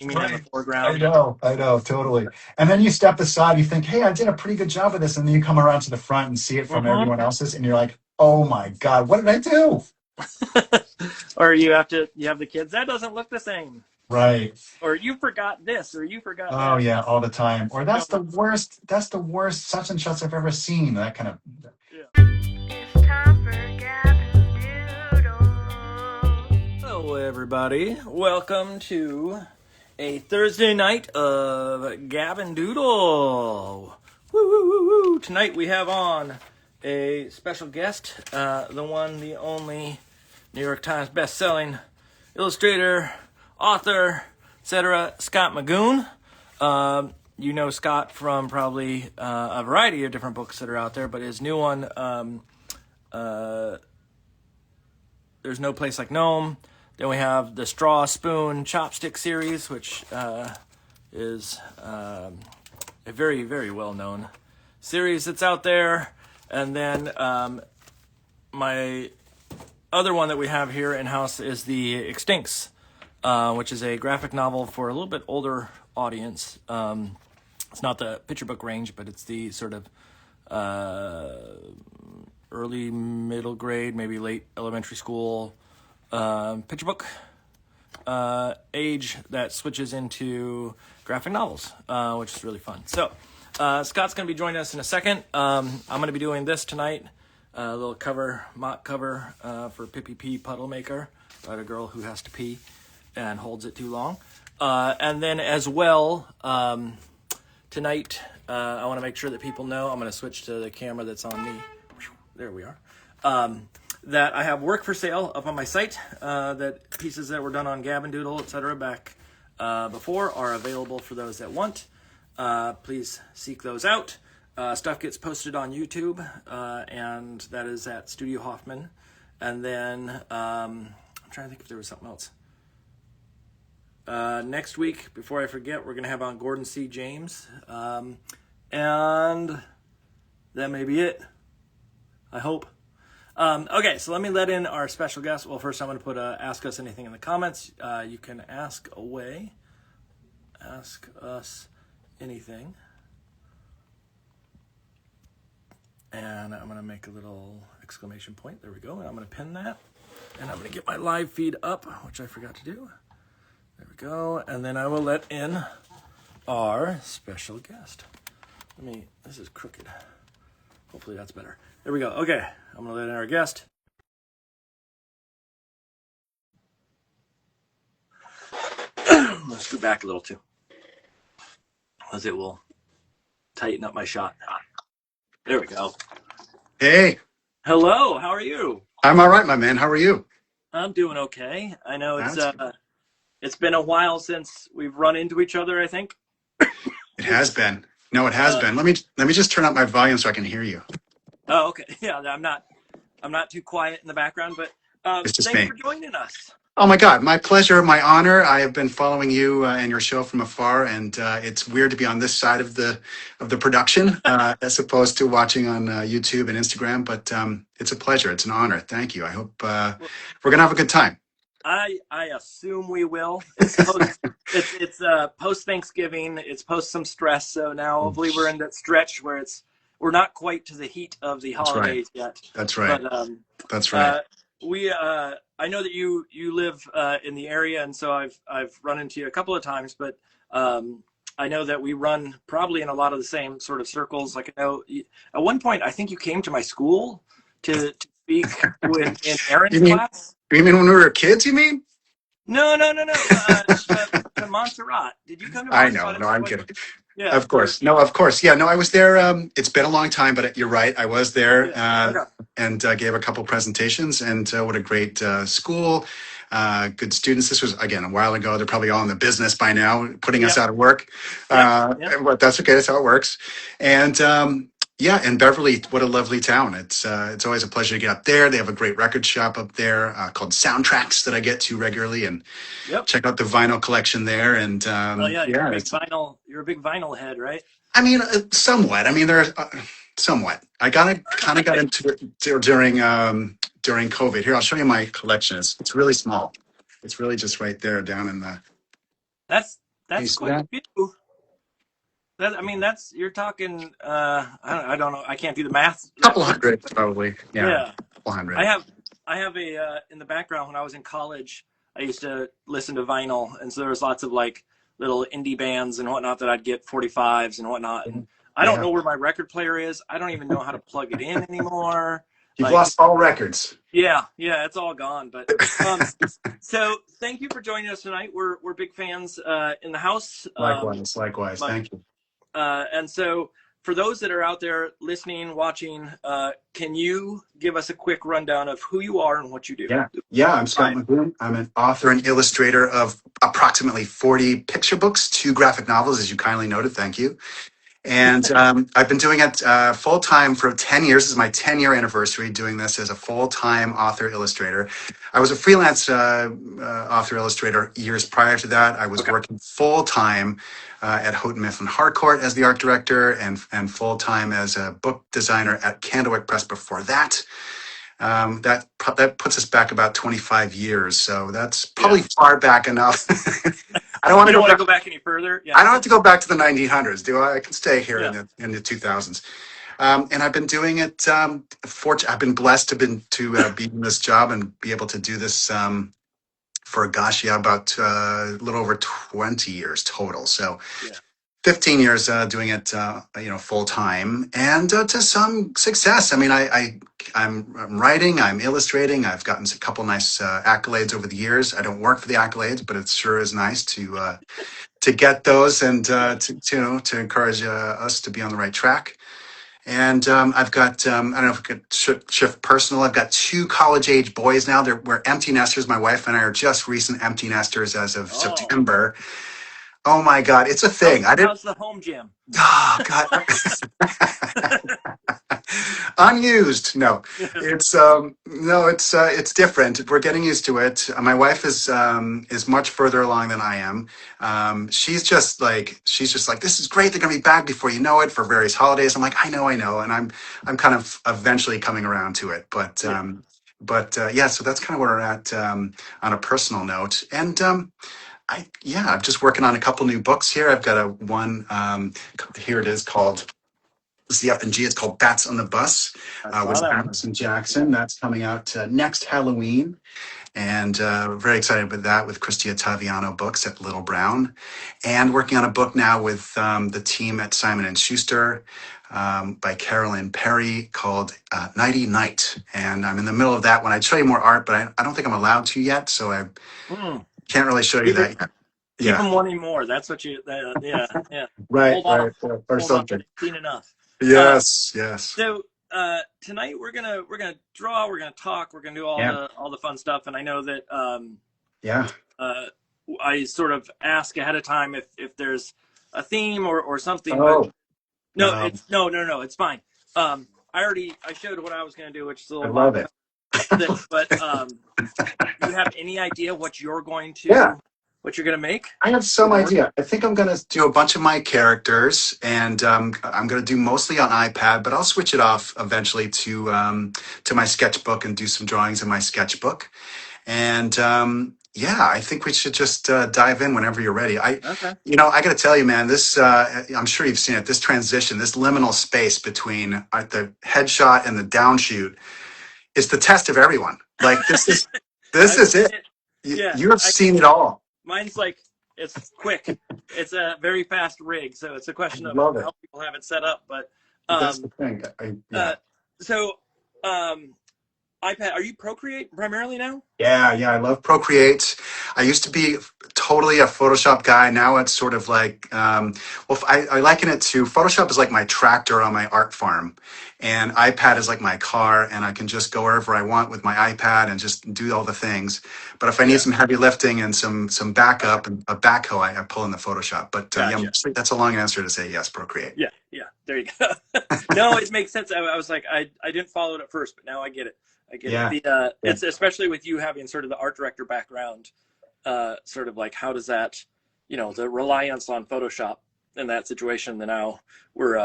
You mean in the Right. foreground? I know, totally. And then you step aside, you think, hey, I did a pretty good job of this. And then you come around to the front and see it from Hmm. everyone else's, and you're like, oh my God, what did I do? Or you have the kids. That doesn't look the same. Right. Or you forgot this, or you forgot Oh that. yeah, all the time. Or You know, that's the worst such and such I've ever seen. That kind of yeah. It's time for Gavin Doodle. Hello, everybody. Welcome to a Thursday night of Gavin Doodle. Woo, woo, woo, woo. Tonight we have on a special guest, the one, the only New York Times best-selling illustrator, author, etc., Scott Magoon. You know Scott from probably a variety of different books that are out there, but his new one, There's No Place Like Nome. Then we have the Straw Spoon Chopstick series, which is a very, very well-known series that's out there. And then my other one that we have here in-house is the Extincts, which is a graphic novel for a little bit older audience. It's not the picture book range, but it's the sort of early middle grade, maybe late elementary school picture book age that switches into graphic novels, which is really fun. So Scott's going to be joining us in a second. I'm going to be doing this tonight, a little mock cover for Pippi P Puddle Maker, about a girl who has to pee and holds it too long. And then as well, tonight, I want to make sure that people know, I'm going to switch to the camera that's on me. There we are. That I have work for sale up on my site. That pieces that were done on Gavin Doodle, etc. back before are available for those that want. Please seek those out. Stuff gets posted on YouTube, and that is at Studio Hoffman. And then I'm trying to think if there was something else. Next week, before I forget, we're going to have on Gordon C. James. And that may be it. I hope. Okay, so let me let in our special guest. Well, first I'm going to put ask us anything in the comments. You can ask away. Ask us anything. And I'm going to make a little exclamation point. There we go. And I'm going to pin that. And I'm going to get my live feed up, which I forgot to do. There we go. And then I will let in our special guest. This is crooked. Hopefully that's better. There we go. Okay, I'm going to let in our guest. Let's scoot back a little too, as it will tighten up my shot. There we go. hey, Hello, how are you? I'm all right, my man. How are you? I'm doing okay. I know That's good. it's been a while since we've run into each other, I think. It has been. No, it has been. Let me just turn up my volume so I can hear you. Oh, okay. Yeah, I'm not too quiet in the background, but It's just thanks me. for joining us. Oh my God, my pleasure, my honor. I have been following you and your show from afar, and it's weird to be on this side of the production as opposed to watching on YouTube and Instagram. But it's a pleasure. It's an honor. Thank you. I hope Well, we're gonna have a good time. I assume we will. It's post Thanksgiving. It's post some stress. So now hopefully we're in that stretch where we're not quite to the heat of the That's right. holidays yet. That's right. But That's right. uh, I know that you live in the area, and so I've run into you a couple of times. But I know that we run probably in a lot of the same sort of circles. Like I know at one point I think you came to my school to speak in You Aaron's mean class. you mean when we were kids? You mean? No, no, no, no. To Montserrat. Did you come to I know. Montserrat at No, some I'm point? kidding. Yeah. Of course. No, of course. Yeah, no, I was there. It's been a long time, but you're right. I was there Yeah. Okay. and gave a couple presentations. And what a great school. Good students. This was, again, a while ago. They're probably all in the business by now, putting us Yep. out of work. Yep. Yep. But that's okay. That's how it works. And yeah, and Beverly, what a lovely town. It's always a pleasure to get up there. They have a great record shop up there called Soundtracks that I get to regularly and Yep. check out the vinyl collection there. And Oh yeah, you're a yeah, big vinyl. You're a big vinyl head, right? I mean, somewhat. I mean, there's somewhat. I kind of got into it during COVID. Here, I'll show you my collection. It's really small. It's really just right there down in the. That's Can you That's see quite that? a few. I mean, that's you're talking. I don't know. I can't do the math that Couple quick. hundred, probably. Yeah, Yeah, couple I hundred. have I have a in the background when I was in college. I used to listen to vinyl, and so there was lots of like little indie bands and whatnot that I'd get 45s and whatnot. And I don't Yeah, know where my record player is. I don't even know how to plug it in anymore. you've Like, lost all records. yeah, it's all gone. But um, so thank you for joining us tonight. We're big fans in the house. Likewise, likewise. But Thank you. and so for those that are out there listening, watching, can you give us a quick rundown of who you are and what you do? Yeah. I'm Scott Magoon. I'm an author and illustrator of approximately 40 picture books, 2 graphic novels, as you kindly noted. Thank you. And I've been doing it full time for 10 years. This is my 10-year anniversary doing this as a full time author illustrator. I was a freelance author illustrator years prior to that. I was Okay. working full time at Houghton Mifflin Harcourt as the art director and full time as a book designer at Candlewick Press before that. That puts us back about 25 years. So that's probably Yeah. far back enough. I don't want You to don't go want to back. go back any further? I Yeah. don't have to go back to the 1900s, do I? I can stay here Yeah. in the 2000s. And I've been doing it. I've been blessed to be in this job and be able to do this for gosh, yeah, about a little over 20 years total. So Yeah. 15 years doing it, full time, and to some success. I mean, I'm writing, I'm illustrating. I've gotten a couple nice accolades over the years. I don't work for the accolades, but it sure is nice to get those and Yeah. to encourage us to be on the right track. And I've got I don't know if we could shift personal. I've got 2 college age boys now. We're empty nesters. My wife and I are just recent empty nesters as of Oh, September. Oh my God, it's a thing. how's the home gym? Oh God. Unused. No, it's different. We're getting used to it. My wife is much further along than I am. She's just like this is great. They're gonna be back before you know it for various holidays. I'm like I know, and I'm kind of eventually coming around to it. Yeah. Yeah, so that's kind of where we're at on a personal note. And I'm just working on a couple new books here. I've got a one here. It is called. This is the F and G. It's called Bats on the Bus I saw with that one. Allison Jackson. That's coming out next Halloween, and very excited about that with Christia Taviano Books at Little Brown, and working on a book now with the team at Simon and Schuster by Carolyn Perry called Nighty Night. And I'm in the middle of that one. I'd show you more art, but I don't think I'm allowed to yet, so I Mm. can't really show you Keep that it. yet. Keep Yeah, them wanting more. That's what you. Yeah. Yeah. right, Hold off. right, or Hold off. something. They've seen enough. Uh, Yes, yes, so tonight we're gonna draw. We're gonna talk. We're gonna do yeah, all the fun stuff. And I know that yeah. uh, I sort of ask ahead of time if there's a theme or something. But Oh no, no, it's no. It's fine. I showed what I was gonna do, which is a I little love mock it. thing. But do you have any idea what you're Yeah, gonna make? I have some idea. I think I'm going to do a bunch of my characters, and I'm going to do mostly on iPad, but I'll switch it off eventually to my sketchbook and do some drawings in my sketchbook. And yeah, I think we should just dive in whenever you're ready. Okay. I got to tell you, man, this I'm sure you've seen it. This transition, this liminal space between the headshot and the downshoot is the test of everyone. Like this I've is seen it. it. You, Yeah. you have seen it all. Mine's like it's quick. It's a very fast rig, so it's a I question of love it. how people have it set up. But That's the um, thing. Yeah. uh, so iPad. Are you Procreate primarily now? Yeah, I love Procreate. I used to be totally a Photoshop guy. Now it's sort of like, I liken it to Photoshop is like my tractor on my art farm, and iPad is like my car, and I can just go wherever I want with my iPad and just do all the things. But if I need Yeah. some heavy lifting and some Okay. backup and a backhoe, I pull in the Photoshop. But Gotcha. that's a long answer to say yes, Procreate. Yeah. Yeah. There you go. No, it makes sense. I was like, I didn't follow it at first, but now I get it. I get it. Yeah, yeah, It's especially with you having sort of the art director background, sort of like how does that, the reliance on Photoshop in that situation. Then now we're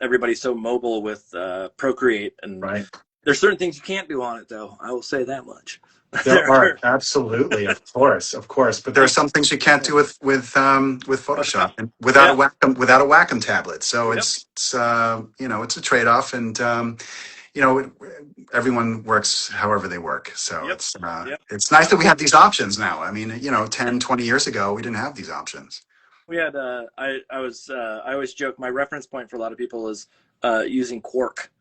everybody's so mobile with Procreate, and right. there's certain things you can't do on it though. I will say that much. There are absolutely, of course. But there are some things you can't do with Photoshop and Yeah. without a Wacom tablet. So Yep. it's you know, it's a trade off, and you know, everyone works however they work. So Yep. Yep. it's nice that we Absolutely. have these options now. I mean, you know, 10, 20 years ago, we didn't have these options. We had I always joke my reference point for a lot of people is using Quark,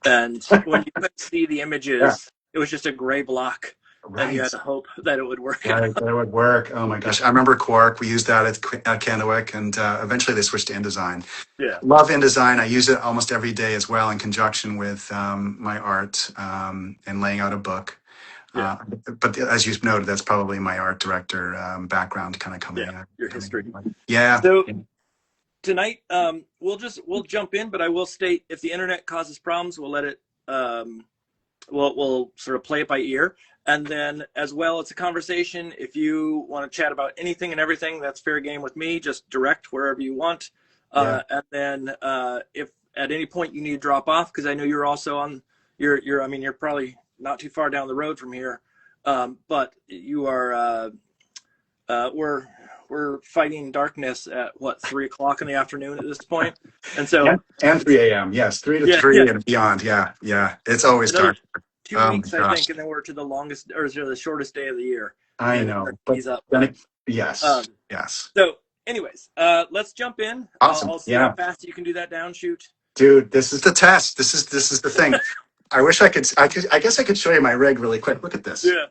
and when you could see the Yeah, images, it was just a gray block, and you had right. to hope that it would work. Right, that would work. Oh my gosh, I remember Quark. We used that at Kennewick, and eventually they switched to InDesign. Yeah. Love InDesign. I use it almost every day as well in conjunction with my art and laying out a book. Yeah. Uh, but as you noted, that's probably my art director background kind of Yeah. Your coming history. in. Yeah. So tonight, we'll jump in, but I will state if the internet causes problems, we'll let it we'll sort of play it by ear. And then as well, it's a conversation. If you want to chat about anything and everything, that's fair game with me. Just direct wherever you want. Yeah. And then if at any point you need to drop off, because I know you're also on, I mean, you're probably not too far down the road from here, but you are, we're fighting darkness at what, 3 o'clock in the afternoon at this point. And so, And 3 a.m. Yes, 3 to yeah, 3 yeah, and beyond. Yeah. Yeah. It's always another dark. 2 weeks, I Gosh. think, and then we're to the longest or to the shortest day of the year, and I then it know. But ease up. then But yes. um, Yes. so, anyways, let's jump in. Awesome. I'll see how Yeah. fast you can do that downshoot. Dude, this is the test. This is the thing. I wish I guess I could show you my rig really quick. Look at this. Yeah.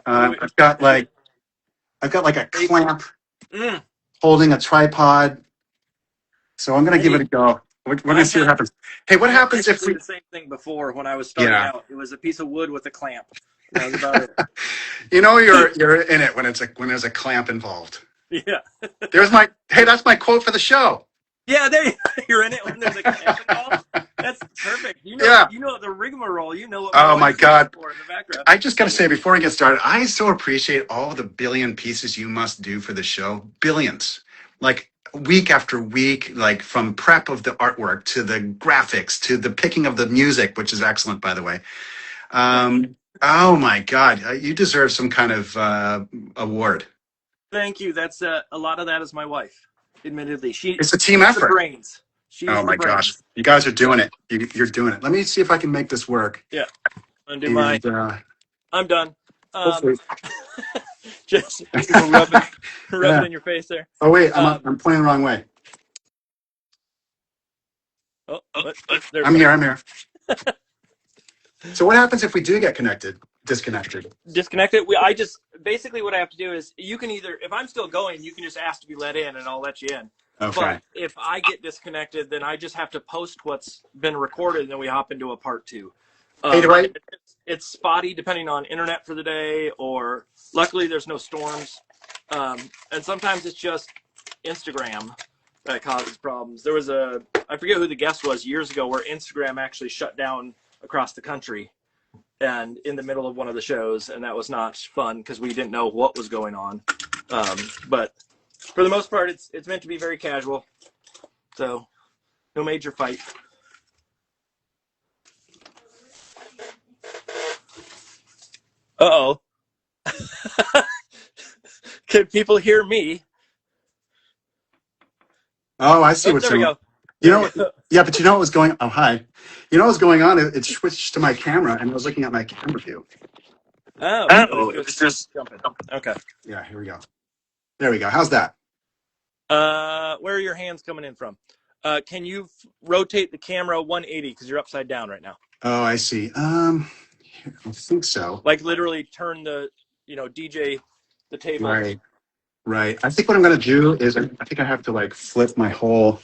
Oh, wait. I've got like a Hey, clamp mm, holding a tripod. So I'm gonna give it a hey, go. We're gonna I've see what done happens. Hey, what I had happens if basically we? the same thing before when I was starting Yeah. out. It was a piece of wood with a clamp. That was about it. You know you're in it when there's a clamp involved. Yeah. That's my quote for the show. Yeah, you're in it when there's a clamp involved. That's perfect. Yeah. You know the rigmarole. You know what my Oh my wife is looking God. for in the background. I just got to say before we get started, I so appreciate all the billion pieces you must do for the show. Billions. Like week after week, like from prep of the artwork to the graphics to the picking of the music, which is excellent, by the way. Thank you. Oh my God. You deserve some kind of award. Thank you. That's a lot of that is my wife. Admittedly, It's a team she's the effort. brains. Oh She's the my gosh. brains. You guys are So doing it. You're doing it. Let me see if I can make this work. yeah, undo my. And I'm done. Um, hopefully. just people rub it Yeah. in your face there. Oh wait, Um, I'm playing the wrong way. oh, what? There we I'm go. here. I'm here. So what happens if we do get disconnected? Disconnect it. I just basically what I have to do is you can either, if I'm still going, you can just ask to be let in and I'll let you in. Okay. But if I get disconnected, then I just have to post what's been recorded and then we hop into a part two. Hey, do I? It's spotty depending on internet for the day, or luckily there's no storms. And sometimes it's just Instagram that causes problems. There was I forget who the guest was years ago, where Instagram actually shut down across the country and in the middle of one of the shows, and that was not fun because we didn't know what was going on. But for the most part, it's meant to be very casual, so no major fight. Uh-oh. Can people hear me? Oh, I see Oh, what's there we going on. go. You There we know, go. yeah, but you know what was going? Oh, hi. You know what was going on? It switched to my camera, and I was looking at my camera view. Oh, it was Oh, just it's just. jumping. Okay. Yeah, here we go. There we go. How's that? Where are your hands coming in from? Can you rotate the camera 180 because you're upside down right now? Oh, I see. I think so. Like literally turn the, DJ the table. Right, right. I think what I'm gonna do is I think I have to like flip my whole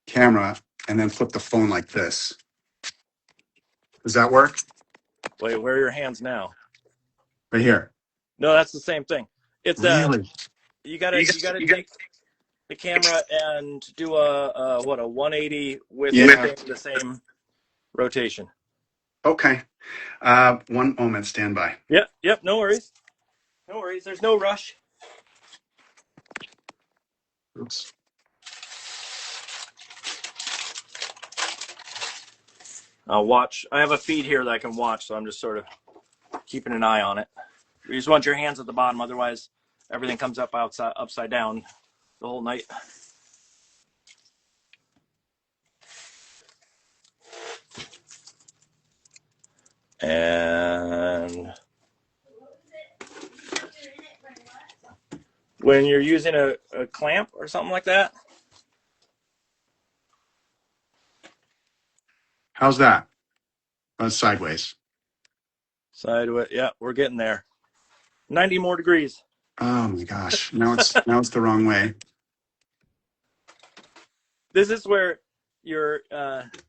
camera and then flip the phone like this. Does that work? Wait, where are your hands now? Right here. No, that's the same thing. It's Really? you gotta take the camera and do a 180 with Yeah. the same rotation. Okay. One moment. Stand by. Yep. No worries. No worries. There's no rush. Oops. I'll watch. I have a feed here that I can watch, so I'm just sort of keeping an eye on it. You just want your hands at the bottom, otherwise everything comes up upside down the whole night. And when you're using a clamp or something like that. How's that? Sideways. Sideways. Yeah, we're getting there. 90 more degrees. Oh my gosh. Now it's the wrong way. This is where your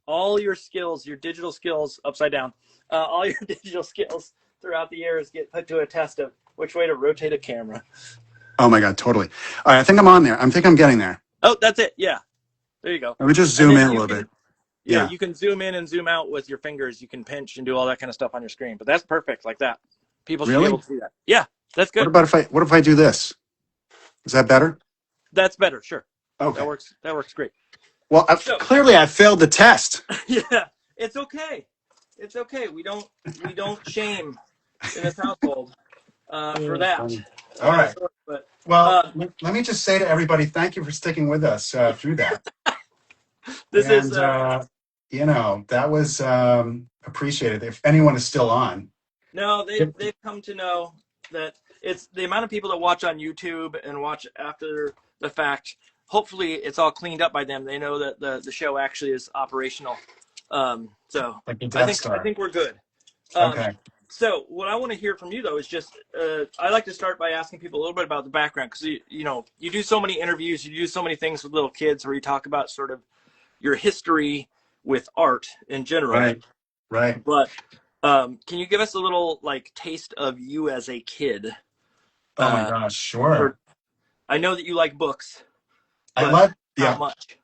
all your skills, your digital skills upside down, all your digital skills throughout the years get put to a test of which way to rotate a camera. Oh my God, totally. All right, I think I'm on there. I think I'm getting there. Oh, that's it. Yeah. There you go. Let me just And zoom then in a you little can, bit. yeah, Yeah. you can zoom in and zoom out with your fingers. You can pinch and do all that kind of stuff on your screen. But that's perfect like that. People should be able Really? to see that. Yeah, that's What good. about if I do this? Is that better? That's better. Sure. Okay. That works great. Well, So, clearly I failed the test. yeah, it's okay. It's okay. We don't shame in this household for that. All right. But Well, let me just say to everybody, thank you for sticking with us through that. this And, is that was appreciated. If anyone is still on. no, they've come to know that it's the amount of people that watch on YouTube and watch after the fact. Hopefully, it's all cleaned up by them. They know that the show actually is operational. So Like the Death Star. I think we're good. Okay. So what I want to hear from you though is just I like to start by asking people a little bit about the background because you do so many interviews, you do so many things with little kids where you talk about sort of your history with art in general. Right. But can you give us a little like taste of you as a kid? Oh my gosh, sure. I know that you like books. I love, how much?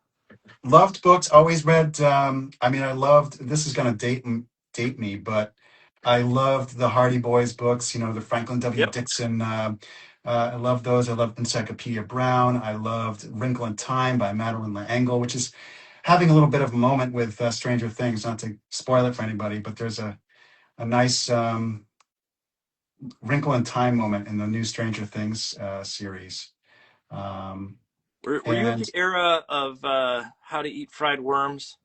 Loved books. Always read. I loved. This is going to date me, but I loved the Hardy Boys books. The Franklin W. Yep. Dixon. I loved those. I loved Encyclopedia Brown. I loved Wrinkle in Time by Madeline L'Engle, which is having a little bit of a moment with Stranger Things. Not to spoil it for anybody, but there's a nice Wrinkle in Time moment in the new Stranger Things series. Were you in the era of How to Eat Fried Worms?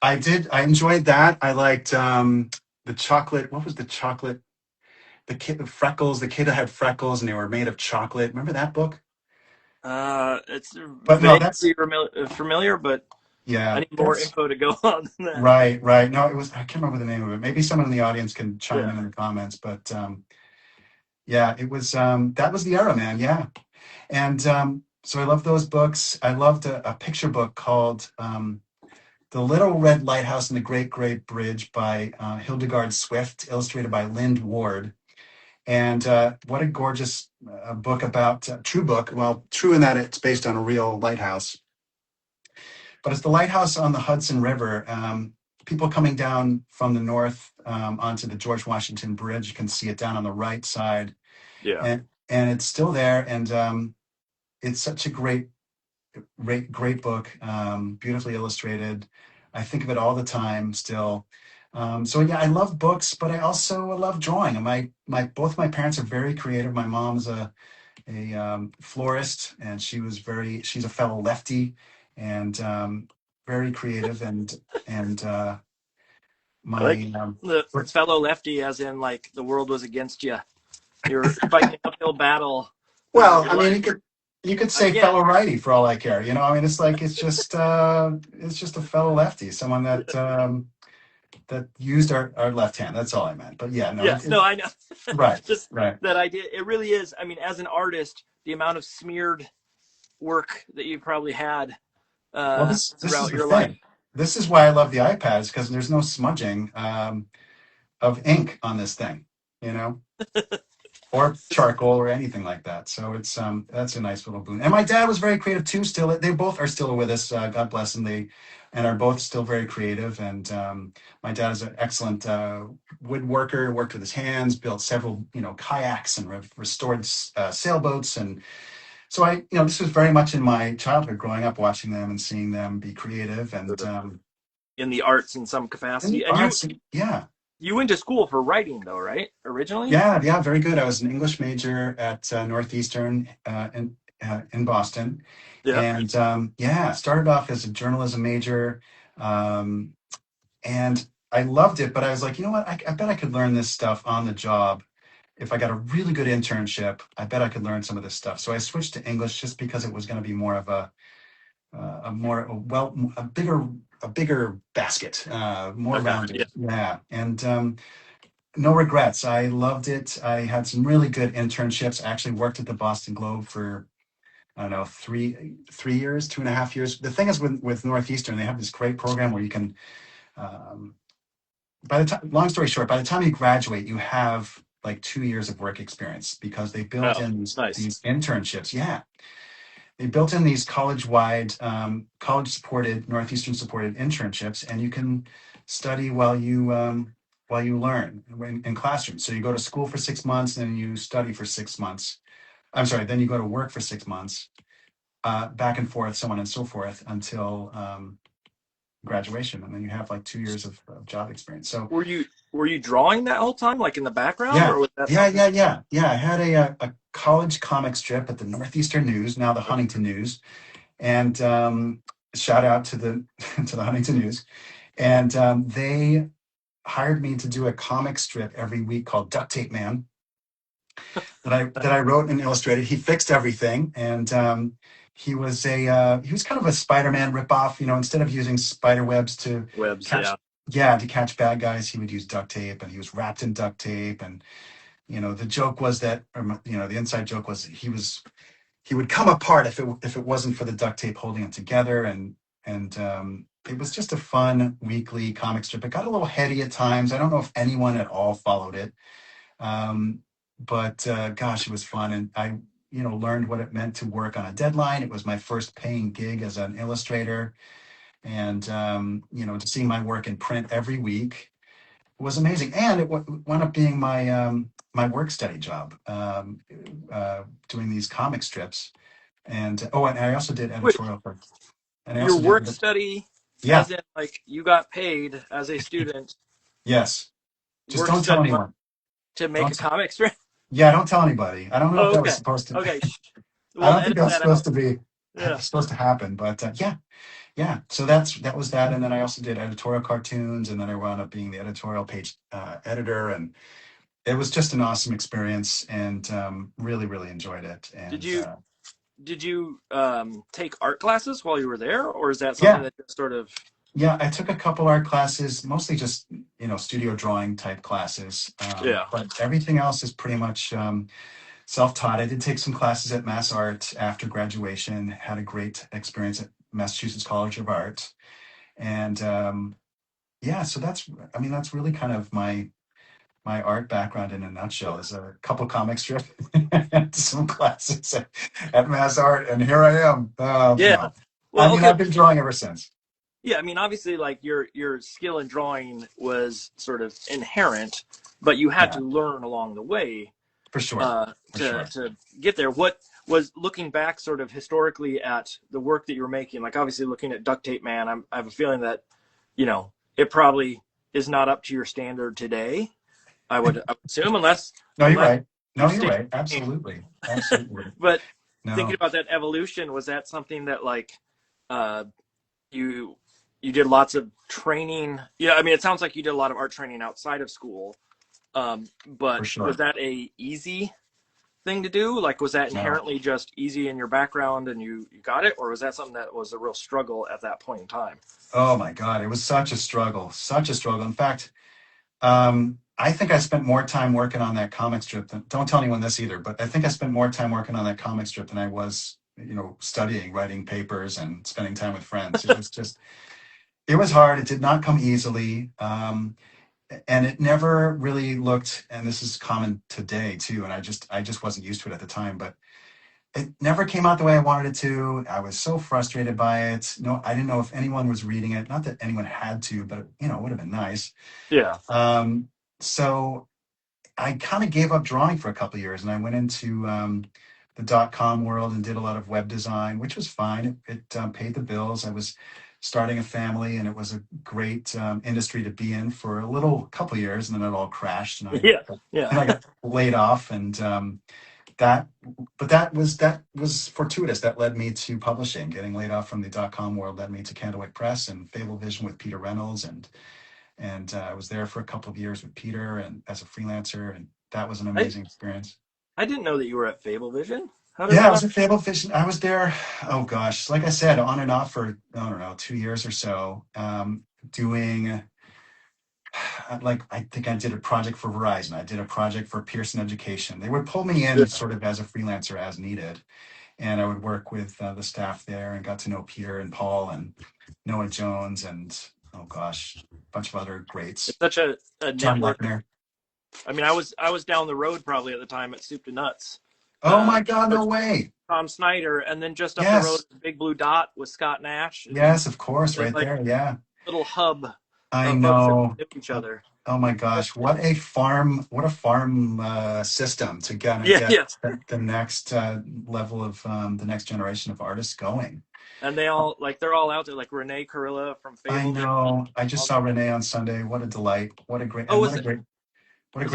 I did. I enjoyed that. I liked the chocolate. What was the chocolate? The kid, the freckles. The kid that had freckles, and they were made of chocolate. Remember that book? It's But no, vaguely familiar, but yeah. I need more info to go on than that. Right. No, it was. I can't remember the name of it. Maybe someone in the audience can chime in the comments. But yeah, it was. That was the era, man. Yeah, and so I loved those books. I loved a picture book called. The Little Red Lighthouse and the Great Great Bridge by Hildegard Swift, illustrated by Lind Ward. And what a gorgeous book about, true book. Well, true in that it's based on a real lighthouse. But it's the lighthouse on the Hudson River. People coming down from the north onto the George Washington Bridge, you can see it down on the right side. Yeah. And it's still there. And it's such a great book, beautifully illustrated. I think of it all the time still. So yeah, I love books, but I also love drawing. And both my parents are very creative. My mom's a florist, and she's a fellow lefty, and very creative. And my like the fellow lefty, as in like the world was against you. You're fighting an uphill battle. Well, I mean, you could say fellow righty for all I care. It's just a fellow lefty, someone that used our left hand. That's all I meant. But yeah, no. Yeah, no, I know. Right. Just right. that idea. It really is. I mean, as an artist, the amount of smeared work that you probably had This throughout is your life. This is why I love the iPads, because there's no smudging of ink on this thing, or charcoal or anything like that. So it's that's a nice little boon. And my dad was very creative too. Still, they both are still with us. God bless them. They are both still very creative. And my dad is an excellent woodworker. Worked with his hands, built several kayaks and restored sailboats. And so this was very much in my childhood, growing up, watching them and seeing them be creative and in the arts in some capacity. yeah. You went to school for writing though, right? Originally? Yeah, yeah, very good. I was an English major at Northeastern in Boston, Yeah. and yeah, started off as a journalism major, um, and I loved it. But I was like, you know what? I bet I could learn this stuff on the job if I got a really good internship. I bet I could learn some of this stuff. So I switched to English just because it was going to be more of a more well a bigger basket, more I got it. rounded. Yeah, and no regrets. I loved it. I had some really good internships. I actually worked at the Boston Globe for, I don't know, three years, 2.5 years. The thing is with Northeastern, they have this great program where you can, um, by the time, long story short, by the time you graduate, you have like 2 years of work experience because they Yeah. built Oh, in nice. these internships. Yeah, they built in these college-wide, college-supported, Northeastern-supported internships, and you can study while you learn in classrooms. So you go to school for 6 months, and then you study for 6 months. I'm sorry, then you go to work for 6 months, back and forth, so on and so forth, until graduation, and then you have like 2 years of job experience. So Were you drawing that whole time, like in the background, yeah, or was that yeah, something? yeah, yeah, yeah. I had a college comic strip at the Northeastern News, now the Huntington News, and shout out to the to the Huntington News, and they hired me to do a comic strip every week called Duct Tape Man that I wrote and illustrated. He fixed everything, and he was kind of a Spider-Man ripoff. You know, instead of using spider webs to Webs, catch yeah. yeah to catch bad guys, he would use duct tape, and he was wrapped in duct tape. And the joke was that, the inside joke was he would come apart if it wasn't for the duct tape holding him together. And it was just a fun weekly comic strip. It got a little heady at times. I don't know if anyone at all followed it, um, but gosh, it was fun, and I learned what it meant to work on a deadline. It was my first paying gig as an illustrator, and to see my work in print every week was amazing. And it wound up being my work study job, doing these comic strips. And and I also did Wait, editorial for, and I your also did, work study, yeah, as in like you got paid as a student, yes. Just work don't tell study money anyone. to make Don't, a comic strip? yeah, don't tell anybody. I don't know if Oh, that was okay. supposed to, Okay. I We'll don't think edit that was that out. Yeah. supposed to happen, but yeah, yeah. So that was that. And then I also did editorial cartoons, and then I wound up being the editorial page editor. And it was just an awesome experience, and really, really enjoyed it. Did And you did you take art classes while you were there, or is that something yeah, that just sort of? yeah, I took a couple art classes, mostly just studio drawing type classes, Yeah. but everything else is pretty much self-taught. I did take some classes at Mass Art after graduation. Had a great experience at Massachusetts College of Art, and yeah, so that's really kind of my art background in a nutshell. Is a couple comic strip and some classes at Mass Art, and here I am. Yeah. I Well, mean, okay. I've been drawing ever since, Yeah, I mean, obviously, like your skill in drawing was sort of inherent, but you had yeah, to learn along the way for sure, for sure. to get there. What was looking back, sort of historically, at the work that you were making? Like, obviously, looking at Duct Tape Man, I have a feeling that it probably is not up to your standard today. I would assume, No, you're unless right. No, you you're stay. right. Absolutely, absolutely. But thinking No, about that evolution, was that something that like uh, you you did lots of training? Yeah, I mean, it sounds like you did a lot of art training outside of school. for But was sure. that a easy thing to do? Like, was that No. inherently just easy in your background and you got it, or was that something that was a real struggle at that point in time? Oh my God, it was such a struggle, such a struggle. In fact, I think I spent more time working on that comic strip than, don't tell anyone this either, but I think I spent more time working on that comic strip than I was, studying, writing papers, and spending time with friends. It was hard. It did not come easily. And it never really looked, and this is common today too, and I just wasn't used to it at the time, but it never came out the way I wanted it to. I was so frustrated by it. No, I didn't know if anyone was reading it. Not that anyone had to, but it would have been nice. Yeah. So I kind of gave up drawing for a couple of years, and I went into the .com world and did a lot of web design, which was fine. It paid the bills. I was starting a family, and it was a great industry to be in for a couple of years, and then it all crashed, and Yeah, yeah. I got laid off, and that but that was fortuitous. That led me to publishing. Getting laid off from the .com world led me to Candlewick Press and Fable Vision with Peter Reynolds, and I was there for a couple of years with Peter and as a freelancer, and that was an I amazing experience. I didn't know that you were at Fable Vision. How did Yeah, I I was not? at Fable Vision. I was there, oh gosh, like I said, on and off for, I don't know, 2 years or so, doing like, I think I did a project for Verizon. I did a project for Pearson Education. They would pull me Yeah. in sort of as a freelancer as needed, and I would work with the staff there, and got to know Peter and Paul and Noah Jones and, oh gosh, a bunch of other greats. It's such a John network. Lechner. I mean, I was down the road probably at the time at Soup to Nuts. Oh my God, no Coach way. Tom Snyder, and then just up the road, Yes. Big Blue Dot with Scott Nash, and Yes, of course, it's right like there. Yeah. a little hub I of folks that know. knew each Oh, other. oh my gosh, what a farm system to kind of Yeah, get yeah. the next level of the next generation of artists going. And they're all out there, like Renee Carilla from I Fable. know. I just saw Renee on Sunday. What a delight. Oh, What a was that great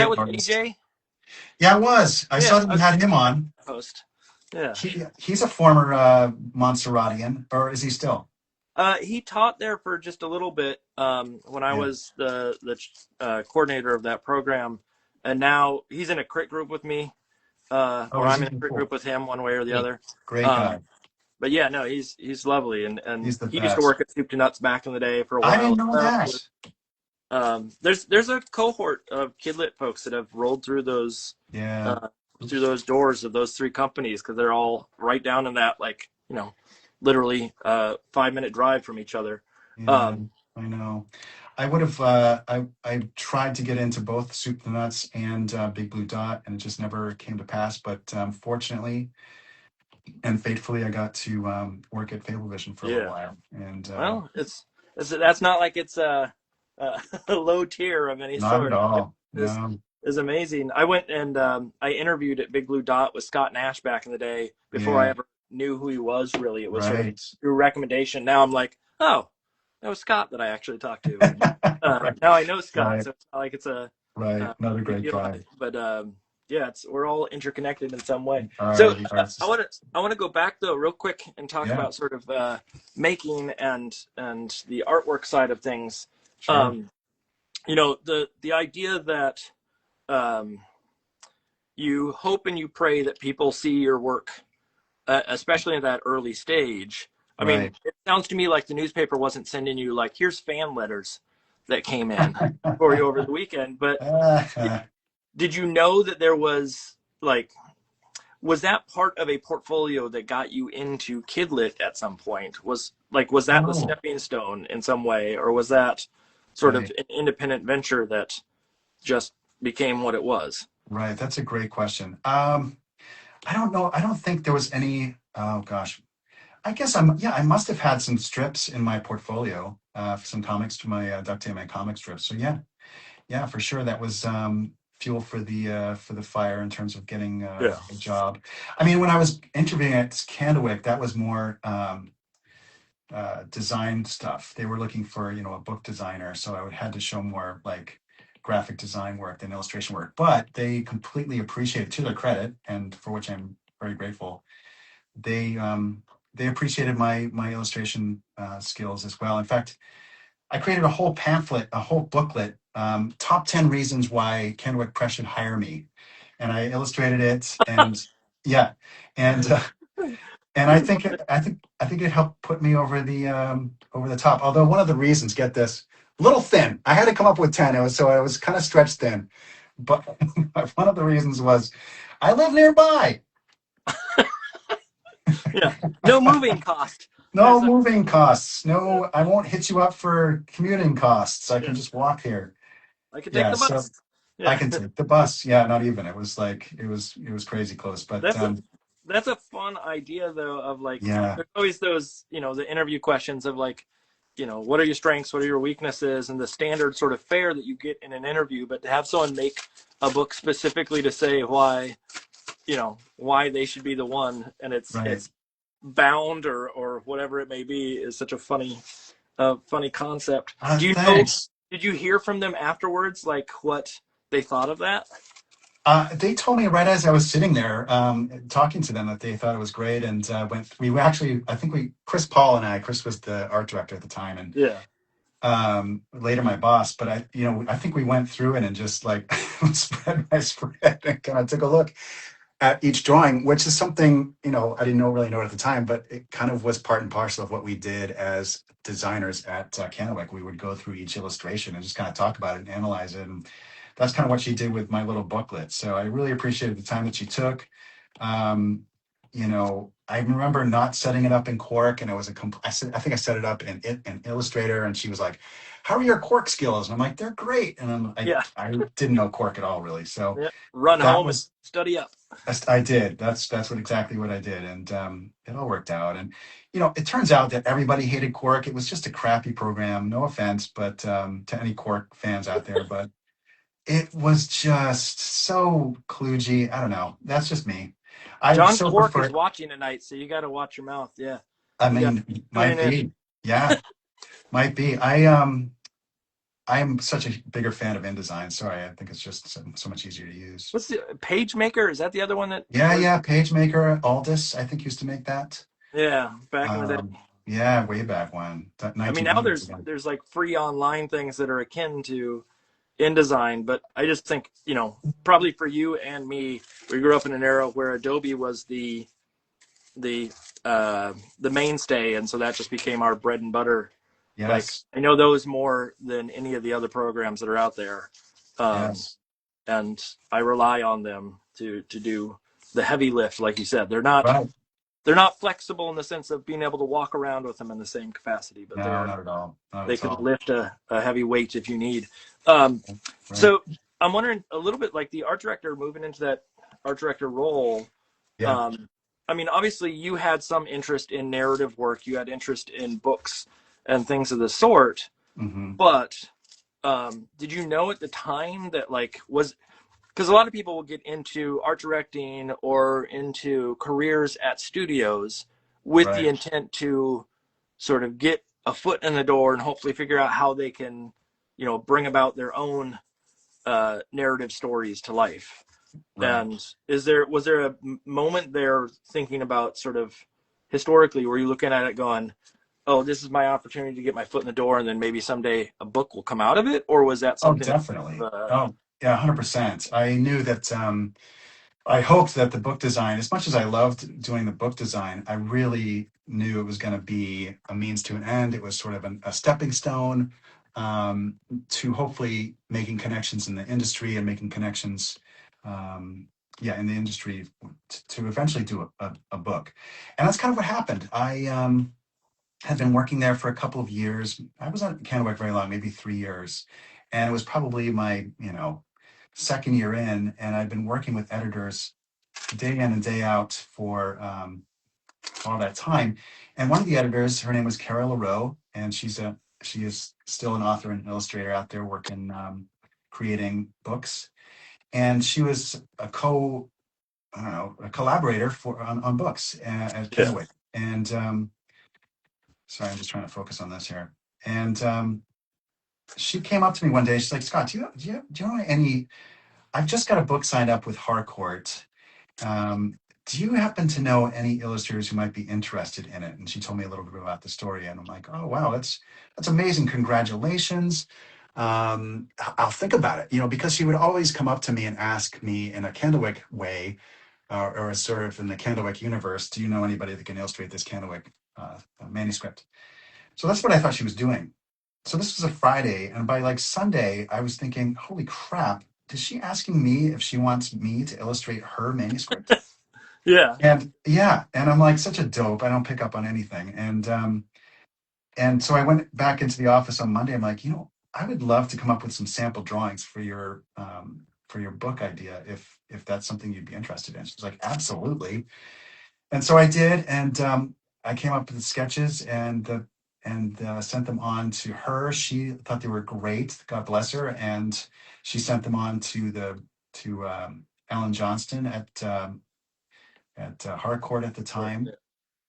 with artist. AJ? Yeah, it was. I saw Yeah, that I you was had him on. host. Yeah. He's a former Montserratian, or is he still? He taught there for just a little bit when I Yeah. was the coordinator of that program, and now he's in a crit group with me, Oh, or is I'm he in a crit cool? group with him, one way or the other. Great guy. Um, but yeah, no, he's lovely, and He's the he used to best. work at Soup to Nuts back in the day for a I while didn't know as that. well. There's a cohort of kidlit folks that have rolled through Yeah. those doors of those three companies, because they're all right down in that, like, literally 5-minute drive from each other. Yeah, I know. I would have. I tried to get into both Soup to Nuts and Big Blue Dot, and it just never came to pass. But fortunately and faithfully, I got to work at Fablevision for a little Yeah. while. And Well, that's not like it's a low tier of any not at sort. all. This No. is amazing. I went and I interviewed at Big Blue Dot with Scott Nash back in the day before I Yeah. ever knew who he was. Really, it was sort of Right. through recommendation. Now I'm like, oh, that was Scott that I actually talked to. Right. Now I know Scott, Right. so it's not like it's a Right. Another big great deal. guy. But yeah, we're all interconnected in some way. All So right. Yes. I want to go back though real quick and talk Yeah. about sort of making and the artwork side of things. Sure. The idea that you hope and you pray that people see your work, especially in that early stage. I mean, Right. it sounds to me like the newspaper wasn't sending you like, here's fan letters that came in for you over the weekend. But did you know that there was that part of a portfolio that got you into Kidlit at some point? Was that the Oh, stepping stone in some way, or was that sort of right. an independent venture that just became what it was? Right. That's a great question. I don't know. I don't think there was any. Oh gosh. I guess yeah, I must have had some strips in my portfolio, some comics to my Duct Tape Man comic strips. So yeah, for sure. That was fuel for the fire in terms of getting Yeah. a job. I mean, when I was interviewing at Candlewick, that was more design stuff. They were looking for, a book designer, so I would had to show more like graphic design work than illustration work. But they completely appreciated, to their credit, and for which I'm very grateful. They appreciated my illustration skills as well. In fact, I created a whole pamphlet, a whole booklet, top 10 reasons why Candlewick Press should hire me, and I illustrated it, and yeah, and I think it helped put me over the top. Although one of the reasons, get this, a little thin. I had to come up with 10. So I was kind of stretched thin, but one of the reasons was I live nearby. Yeah. No moving cost. No moving costs. No, I won't hit you up for commuting costs. I can Yeah. just walk here. I could take Yeah, the so bus. I Yeah. can take the bus. Yeah, not even. It was like it was crazy close. But That's a fun idea though, of like, yeah, there's always those, the interview questions of like, what are your strengths, what are your weaknesses, and the standard sort of fare that you get in an interview. But to have someone make a book specifically to say why they should be the one, and right. it's bound or whatever it may be, is such a funny a funny concept. Do you know? Thanks. Did you hear from them afterwards, like what they thought of that? They told me right as I was sitting there talking to them that they thought it was great, and we actually, I think Chris Paul and I, Chris was the art director at the time, and Yeah. later my boss, but I think we went through it and just like spread by spread and kind of took a look at each drawing, which is something, I didn't really know at the time, but it kind of was part and parcel of what we did as designers at Kennewick. We would go through each illustration and just kind of talk about it and analyze it. And that's kind of what she did with my little booklet. So I really appreciated the time that she took. Um, I remember not setting it up in Quark, and it was I think I set it up in Illustrator, and she was like, "How are your Quark skills?" And I'm like, "They're great." And Yeah. I didn't know Quark at all, really. So Yeah. Run that home and was study up. I did. That's exactly what I did, and it all worked out. And it turns out that everybody hated Quark. It was just a crappy program. No offense, but to any Quark fans out there, but it was just so kludgy. I don't know. That's just me. I John still Quark is prefer. watching tonight, so you got to watch your mouth. Yeah. I You got mean, tuning might in. be. Yeah, might be. I'm such a bigger fan of InDesign. Sorry, I think it's just so much easier to use. What's the PageMaker? Is that the other one that Yeah, was? yeah. PageMaker, Aldis, I think used to make that. Yeah, back in the day. Yeah, way back when, that I mean, now 1900s again. there's like free online things that are akin to InDesign, but I just think probably for you and me, we grew up in an era where Adobe was the the mainstay, and so that just became our bread and butter. Like Yes, I know those more than any of the other programs that are out there, um, yes, and I rely on them to do the heavy lift. Like you said, right. they're not flexible in the sense of being able to walk around with them in the same capacity, but No, not at all. Not they at can all. lift a heavy weight if you need. Um, Right. so I'm wondering a little bit like the art director moving into that art director role. Yeah. Um, I mean, obviously you had some interest in narrative work, you had interest in books and things of the sort, Hmm. but did you know at the time that like was because a lot of people will get into art directing or into careers at studios with the Right. intent to sort of get a foot in the door and hopefully figure out how they can, bring about their own narrative stories to life. Right. And was there a moment there thinking about sort of historically, were you looking at it going, oh, this is my opportunity to get my foot in the door, and then maybe someday a book will come out of it, or was that Oh, something? definitely. Oh, yeah, 100%. I knew that I hoped that the book design, as much as I loved doing the book design, I really knew it was going to be a means to an end. It was sort of a stepping stone to hopefully making connections in the industry and making connections, yeah, in the industry to eventually do a book. And that's kind of what happened. I had been working there for a couple of years. I was at Kennewick very long, maybe 3 years. And it was probably my, second year in, and I'd been working with editors day in and day out for all that time. And one of the editors, her name was Carol LaRoe, and she is still an author and illustrator out there working, creating books. And she was I don't know, a collaborator on books at Yeah. Kennewick. And sorry, I'm just trying to focus on this here. And she came up to me one day. She's like, "Scott, do you know any? I've just got a book signed up with Harcourt. Um, do you happen to know any illustrators who might be interested in it?" And she told me a little bit about the story, and I'm like, "Oh wow, that's amazing! Congratulations! I'll think about it." Because she would always come up to me and ask me in a Candlewick way, or a sort of in the Candlewick universe, "Do you know anybody that can illustrate this Candlewick manuscript?" So that's what I thought she was doing. So this was a Friday, and by like Sunday, I was thinking, "Holy crap! Is she asking me if she wants me to illustrate her manuscript?" Yeah. And yeah, and I'm like such a dope. I don't pick up on anything. And so I went back into the office on Monday. I'm like, I would love to come up with some sample drawings for your book idea if that's something you'd be interested in. She's like, absolutely. And so I did, and I came up with the sketches and sent them on to her. She thought they were great. God bless her. And she sent them on to Ellen Johnston at Harcourt at the time.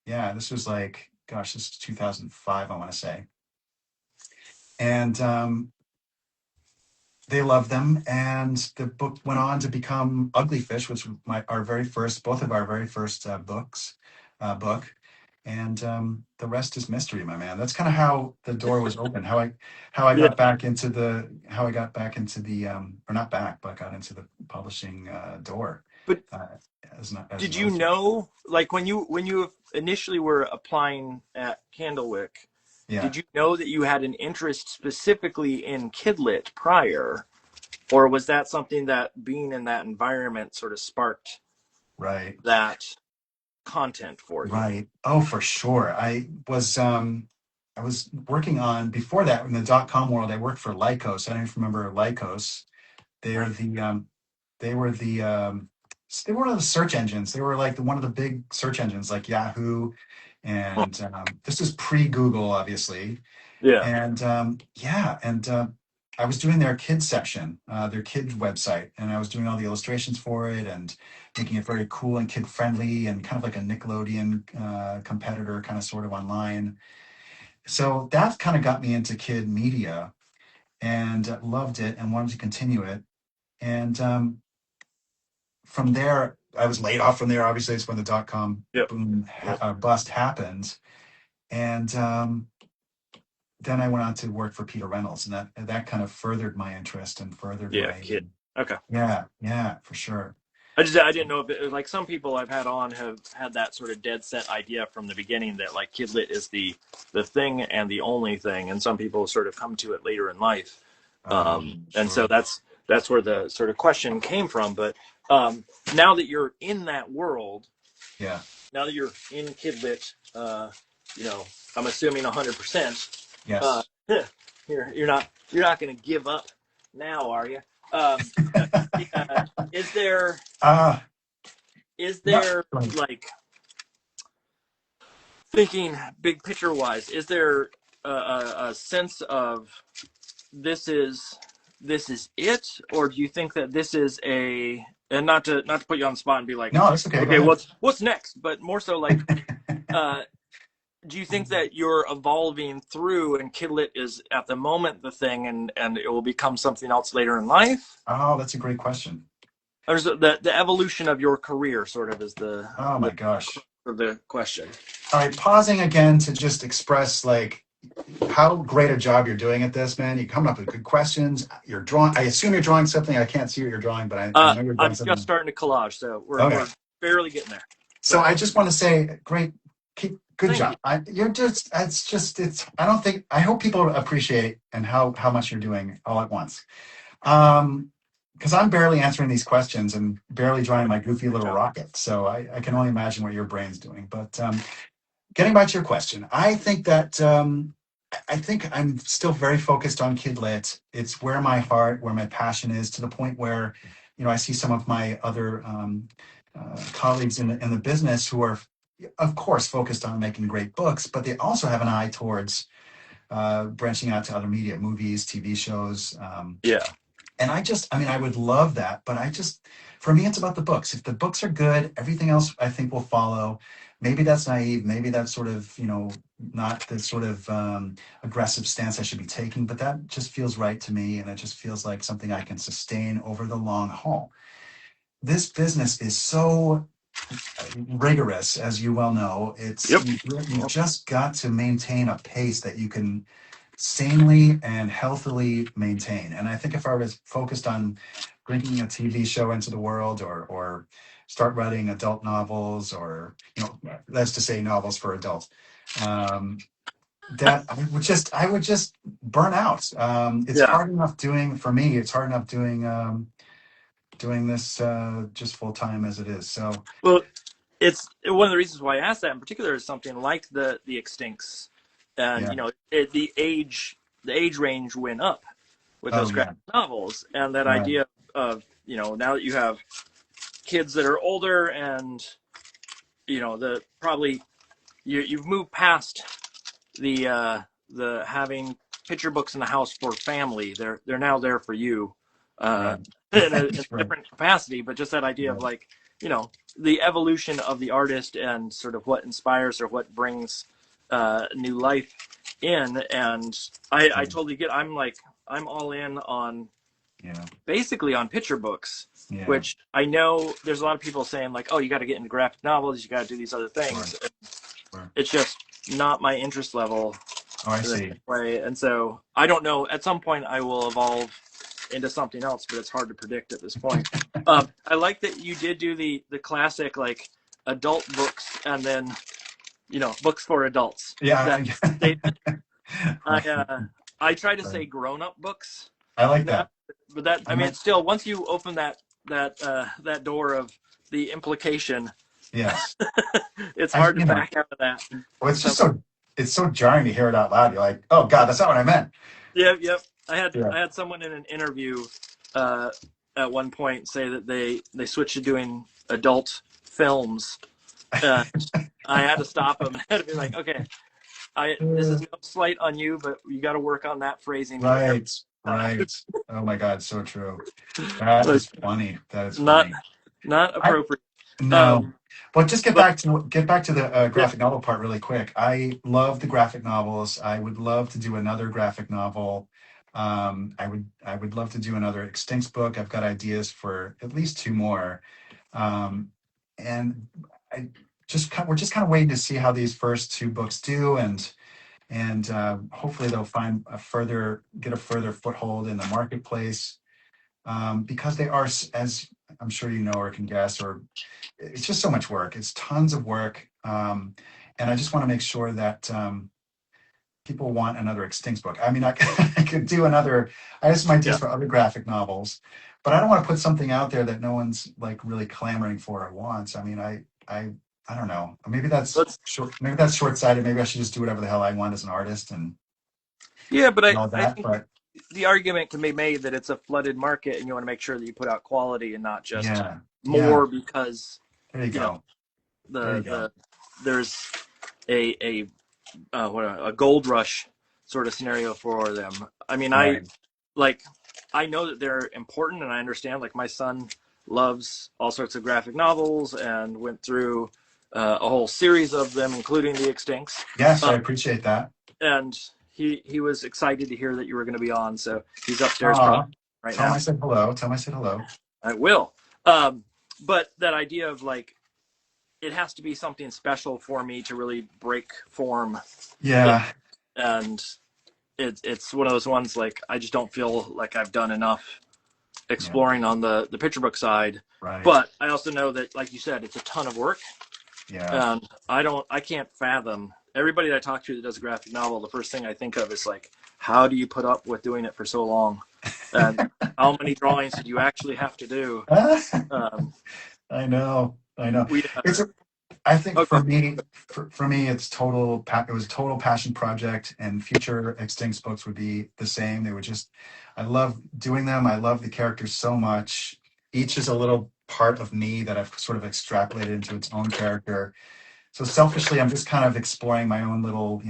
Yeah, this was like, gosh, this is 2005, I want to say. and they loved them, and the book went on to become Ugly Fish, which was our very first, both of our very first book, and the rest is mystery, my man. That's kind of how the door was open. How I Yeah. got back into the or not back, but got into the publishing door. But Uh, as did an you illustrator. know, like when you initially were applying at Candlewick, Yeah, did you know that you had an interest specifically in kidlit prior, or was that something that being in that environment sort of sparked right. that content for you? Right. Oh, for sure. I was working on before that in the .com world. I worked for Lycos. I don't know if you remember Lycos. They're Right. the they were the they were one of the search engines. They were like one of the big search engines like Yahoo, Huh. and this is pre-Google, obviously. Yeah. And yeah, and I was doing their kids section, their kids website, and I was doing all the illustrations for it and making it very cool and kid friendly and kind of like a Nickelodeon competitor, kind of sort of online. So that kind of got me into kid media and loved it and wanted to continue it. And from there, I was laid off from there. Obviously, it's when the .com Yep. boom Yep. bust happened, and then I went on to work for Peter Reynolds, and that kind of furthered my interest and furthered Yeah. my Kid. Okay. yeah, for sure. I didn't know if like some people I've had on have had that sort of dead set idea from the beginning that like kidlit is the thing and the only thing, and some people sort of come to it later in life. And so Sure. that's where the sort of question came from. But now that you're in that world, Yeah. now that you're in kidlit, you know, I'm assuming 100%. Yes. You're not going to give up now, are you? Um, uh, is there uh is no. there like thinking big picture wise? Is there a sense of this is this is it, or do you think that this is a and not to put you on the spot and be like, No, that's okay. Go okay, ahead. what's next? But more so like, uh, do you think that you're evolving through and kidlit is at the moment the thing and it will become something else later in life? Oh, that's a great question. Or is it the evolution of your career sort of is Oh my gosh. the question? All right, pausing again to just express like how great a job you're doing at this, man. You're coming up with good questions. You're drawing. I assume you're drawing something. I can't see what you're drawing, but I know you're drawing I'm just something. starting to collage, so Okay. we're barely getting there. So I just want to say, great, good Thank job. you. I don't think, I hope people appreciate and how much you're doing all at once. Because I'm barely answering these questions and barely drawing my goofy Good little job. rocket. So I can only imagine what your brain's doing. But getting back to your question, I think that I think I'm still very focused on kidlit. It's where my heart, where my passion is, to the point where, I see some of my other colleagues in the business who are, of course, focused on making great books, but they also have an eye towards branching out to other media, movies, TV shows. Yeah. And I would love that, but for me, it's about the books. If the books are good, everything else I think will follow. Maybe that's naive. Maybe that's sort of, not the sort of aggressive stance I should be taking, but that just feels right to me. And it just feels like something I can sustain over the long haul. This business is so rigorous, as you well know. Yep. You've just got to maintain a pace that you can sanely and healthily maintain. And I think if I was focused on bringing a TV show into the world, or start writing adult novels, or let's just say novels for adults, that I would just burn out. It's Yeah. hard enough doing for me. It's hard enough doing this just full time as it is. So Well, it's one of the reasons why I asked that in particular is something like the extincts, and yeah. the age range went up with Oh those yeah. graphic novels, and that Right. idea of now that you have kids that are older and the probably you've moved past the having picture books in the house for family. They're now there for you, uh, Right. in a Right. different capacity. But just that idea of Right. like the evolution of the artist and sort of what inspires or what brings new life in, and I totally get. I'm all in on Yeah. basically on picture books, Yeah. which I know there's a lot of people saying like, oh, you got to get into graphic novels, you got to do these other Sure. things. Sure. It's just not my interest level Oh, I in the see. same way, and so I don't know. At some point, I will evolve into something else, but it's hard to predict at this point. I like that you did do the classic like adult books and then books for adults. Yeah. That statement. Right. I try to say Right. grown up books I like now, that. but that I I mean might. it's still once you open that door of the implication, Yes. it's I. hard to back out of that. Well, So it's so jarring to hear it out loud. You're like, oh God, that's not what I meant. yep. Yeah. I had someone in an interview uh, at one point say that they switched to doing adult films. Uh, I had to stop them. I had to be like, okay, this is no slight on you, but you got to work on that phrasing for every Right. time. Right. Oh my God, so true. That Like, is funny. That is not funny. not I appropriate. no. Um, But just but get back to the yeah, graphic novel part really quick. I love the graphic novels. I would love to do another graphic novel. I would love to do another Extincts book. I've got ideas for at least two more. Um, and I we're just kind of waiting to see how these first two books do, and hopefully they'll find get a further foothold in the marketplace, because they are, as I'm sure you know or can guess, or it's just so much work. It's tons of work, and I just want to make sure that people want another Extincts book. I mean, I could do another. I have some ideas yeah. for other graphic novels, but I don't want to put something out there that no one's like really clamoring for or wants. I mean, I don't know. Maybe that's Let's short. Maybe that's short-sighted. Maybe I should just do whatever the hell I want as an artist yeah, but and all I that. think But the argument can be made that it's a flooded market, and you want to make sure that you put out quality and not just yeah, yeah. more because There you you know go. There you go. the there's a a gold rush sort of scenario for them. I mean, Right. like I know that they're important, and I understand. Like my son loves all sorts of graphic novels and went through a whole series of them, including the Extincts. Yes, I Um, appreciate that. and he was excited to hear that you were going to be on. So he's upstairs probably Aw, right tell him I now. said hello. Tell him I said hello. I will. But that idea of like it has to be something special for me to really break form, it, Yeah, and it's one of those ones like I just don't feel like I've done enough yeah, exploring on the picture book side. right. But I also know that, like you said, it's a ton of work, Yeah. and I can't fathom everybody that I talk to that does a graphic novel. The first thing I think of is like, how do you put up with doing it for so long, and how many drawings did you actually have to do? Um, I know. I know. we It's I think okay, for me, it was a total passion project, and future Extincts books would be the same. They would just, I love doing them. I love the characters so much. Each is a little part of me that I've sort of extrapolated into its own character. So selfishly, I'm just kind of exploring my own little,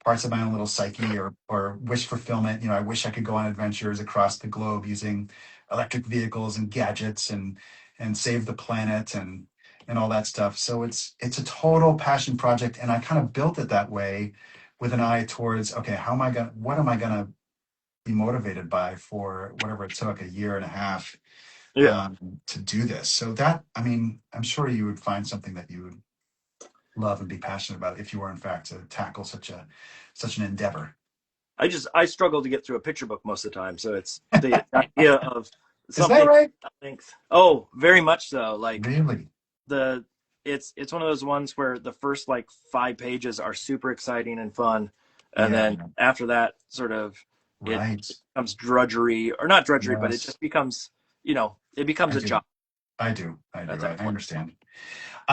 parts of my own little psyche or wish fulfillment. I wish I could go on adventures across the globe using electric vehicles and gadgets and save the planet and all that stuff. So it's a total passion project, and I kind of built it that way with an eye towards, okay, what am I gonna be motivated by for whatever it took, a year and a half, yeah. to do this. So that, I mean, I'm sure you would find something that you would love and be passionate about if you were in fact to tackle such an endeavor. I struggle to get through a picture book most of the time, so it's the idea of Is that something right? length. Oh, very much so. Like Really? the it's one of those ones where the first like 5 pages are super exciting and fun, and Yeah. then after that, sort of Right. it becomes drudgery, or not drudgery, but it Yes. just becomes it becomes I a do. job I do. I at do. I that point. understand.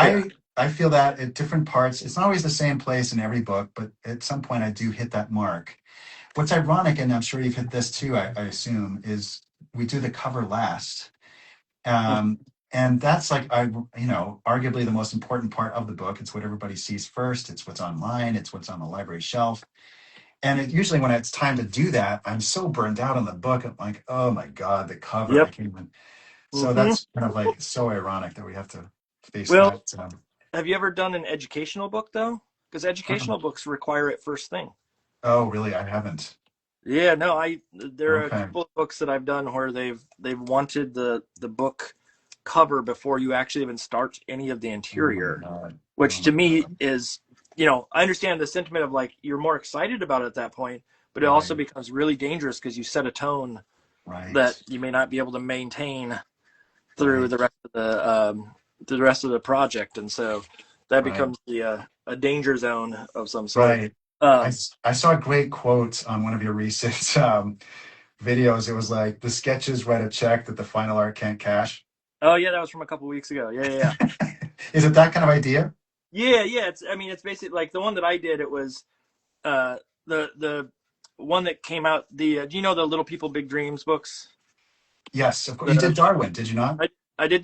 Yeah. I feel that at different parts, it's not always the same place in every book, but at some point I do hit that mark. What's ironic, and I'm sure you've hit this too, I assume, is we do the cover last. Um, and that's like, arguably the most important part of the book. It's what everybody sees first. It's what's online. It's what's on the library shelf. And usually when it's time to do that, I'm so burned out on the book. I'm like, oh my God, the cover. I Yep. can't even. So hmm that's kind of like so ironic that we have to face Well, that. have you ever done an educational book though? Because Um, educational books require it first thing. Oh, really? I haven't. Yeah, no, there are a Okay. couple of books that I've done where they've wanted the book cover before you actually even start any of the Oh my interior, God. Oh which my to me God. is, I understand the sentiment of like you're more excited about it at that point, but it also Right. becomes really dangerous because you set a tone that Right. you may not be able to maintain through Right. the rest of the project, and so that Right. becomes a danger zone of some sort. Right. Um, I saw a great quote on one of your recent videos. It was like the sketches write a check that the final art can't cash. oh yeah, that was from a couple weeks ago. Yeah, yeah, yeah. Is it that kind of idea? Yeah, yeah. I mean, it's basically like the one that I did. It was uh, the one that came out. Do you know the Little People Big Dreams books? Yes, of course. You did The Darwin, did you not? I did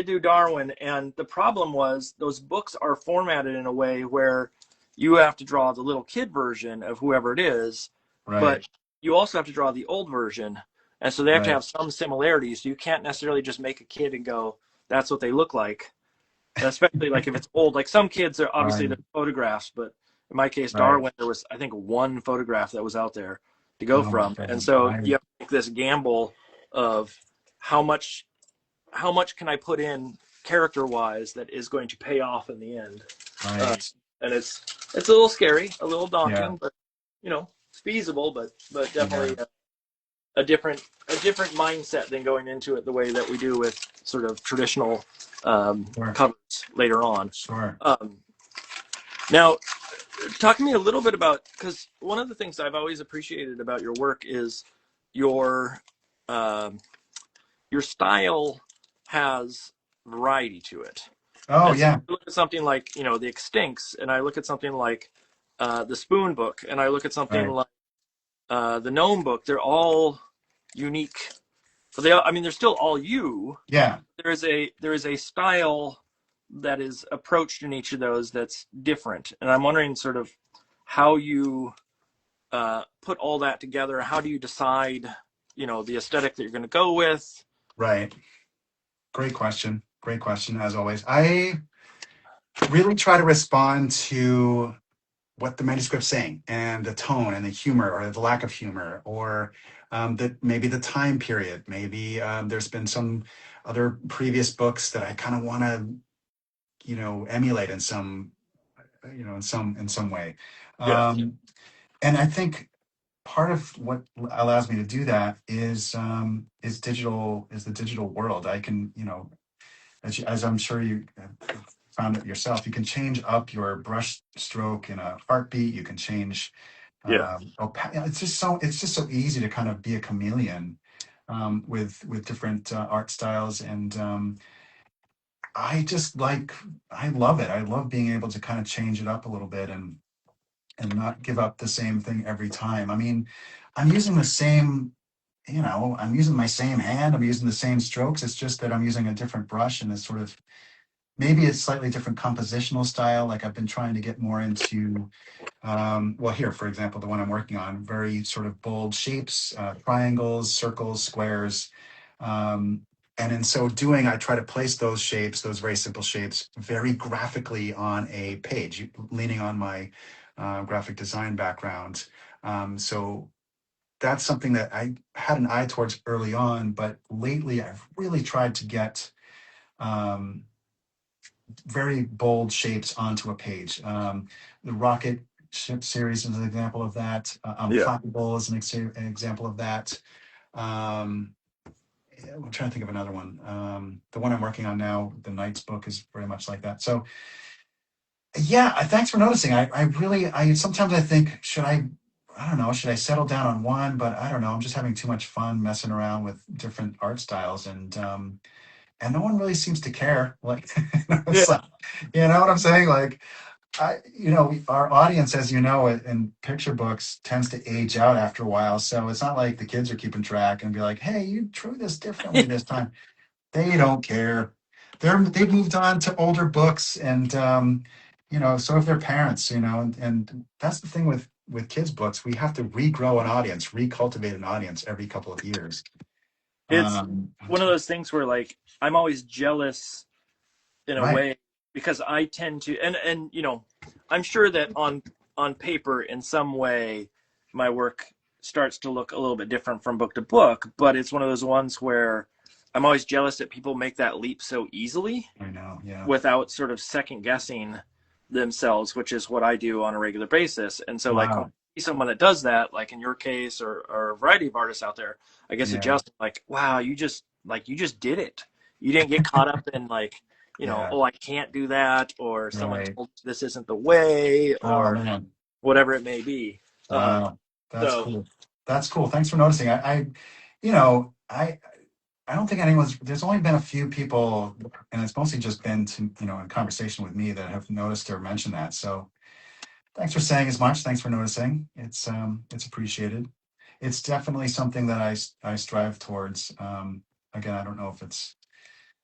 do Darwin, and the problem was those books are formatted in a way where you have to draw the little kid version of whoever it is, but Right. you also have to draw the old version, and so they have to Right. have some similarities. So you can't necessarily just make a kid and go, "That's what they look like." Especially like if it's old. Like some kids are obviously Right. the photographs, but in my case, Right. Darwin, there was I think one photograph that was out there to go Oh my from, and God. so you have to make this gamble of how much how much can I put in character wise that is going to pay off in the end, uh, Right. and it's a little scary, a little Yeah. daunting, but it's feasible, but Yeah. definitely a different mindset than going into it the way that we do with sort of traditional Sure. covers later on. Sure. Um, Now, talk to me a little bit about, because one of the things I've always appreciated about your work is your um, your style has variety to it. Oh And so yeah. I look at something like the Extincts, and I look at something like the Spoon Book, and I look at something Right. like the Gnome Book. They're all unique. So I mean, they're still all you. Yeah. There is a style that is approached in each of those that's different, and I'm wondering sort of how you put all that together. How do you decide, the aesthetic that you're going to go with? Right. Great question. Great question, as always. I really try to respond to what the manuscript's saying and the tone and the humor or the lack of humor or that maybe the time period. Maybe there's been some other previous books that I kind of want to, emulate in some, in some way. Yeah, And I think part of what allows me to do that is the digital world. I can, as I'm sure you have found it yourself, you can change up your brush stroke in a heartbeat. You can change. yeah. It's just so easy to kind of be a chameleon with different art styles, and I love it. I love being able to kind of change it up a little bit and not give up the same thing every time. I mean, I'm using the same. I'm using my same hand. I'm using the same strokes. It's just that I'm using a different brush and it's sort of maybe a slightly different compositional style. Like I've been trying to get more into, well, here, for example, the one I'm working on, very sort of bold shapes, triangles, circles, squares. Um, and in so doing, I try to place those shapes, those very simple shapes, very graphically on a page, leaning on my graphic design background. So that's something that I had an eye towards early on, but lately I've really tried to get um, very bold shapes onto a page. The rocket ship series is an example of that. Yeah. Unflappable is an example of that. Um, I'm trying to think of another one. The one I'm working on now, the Knights book, is very much like that. So yeah, thanks for noticing. I really, sometimes I think, I don't know, should I settle down on one? But I don't know. I'm just having too much fun messing around with different art styles, and no one really seems to care. Like, Yeah. it's like, you know what I'm saying? Like, our audience, as you know, in picture books tends to age out after a while. So it's not like the kids are keeping track and be like, hey, you drew this differently this time. They don't care. They've moved on to older books, and so have their parents. And that's the thing with kids' books. We have to regrow an audience, recultivate an audience every couple of years. It's Um, one of those things where like I'm always jealous in a right. way because I tend to, and I'm sure that on paper in some way my work starts to look a little bit different from book to book, but it's one of those ones where I'm always jealous that people make that leap so easily I know. Yeah. without sort of second guessing themselves, which is what I do on a regular basis. And so like when Wow. I see someone that does that, like in your case, or a variety of artists out there, I guess Yeah. adjust like, wow, you just did it. You didn't get caught up in like, Yeah. oh, I can't do that, or someone Right. told this isn't the way, Oh or man. whatever it may be. Wow. That's So cool. That's cool. Thanks for noticing. You know, I don't think anyone's, there's only been a few people, and it's mostly just been to, in conversation with me that have noticed or mentioned that. So thanks for saying as much. Thanks for noticing. It's appreciated. It's definitely something that I strive towards. Again, I don't know if it's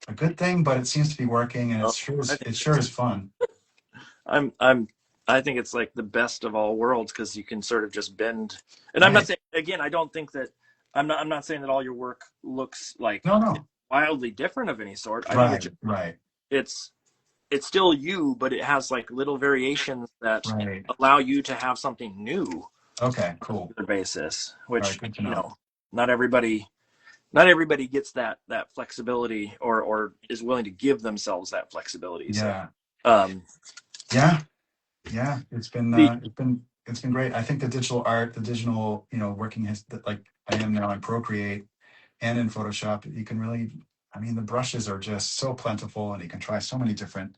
a good thing, but it seems to be working, and uh, I it think sure is fun. I'm I think it's like the best of all worlds because you can sort of just bend. And I'm not Right. saying again, I don't think that I'm not saying that all your work looks like No, no. wildly different of any sort. I think Right, right, it's it's still you, but it has like little variations that right. allow you to have something new Okay, on a cool. regular basis, All right, which, good to know. not everybody not everybody gets that flexibility or is willing to give themselves that flexibility. So Yeah, um yeah, yeah. the It's been great. I think the digital art, the digital, working has like I am now in Procreate and in Photoshop. You can really, I mean, the brushes are just so plentiful, and you can try so many different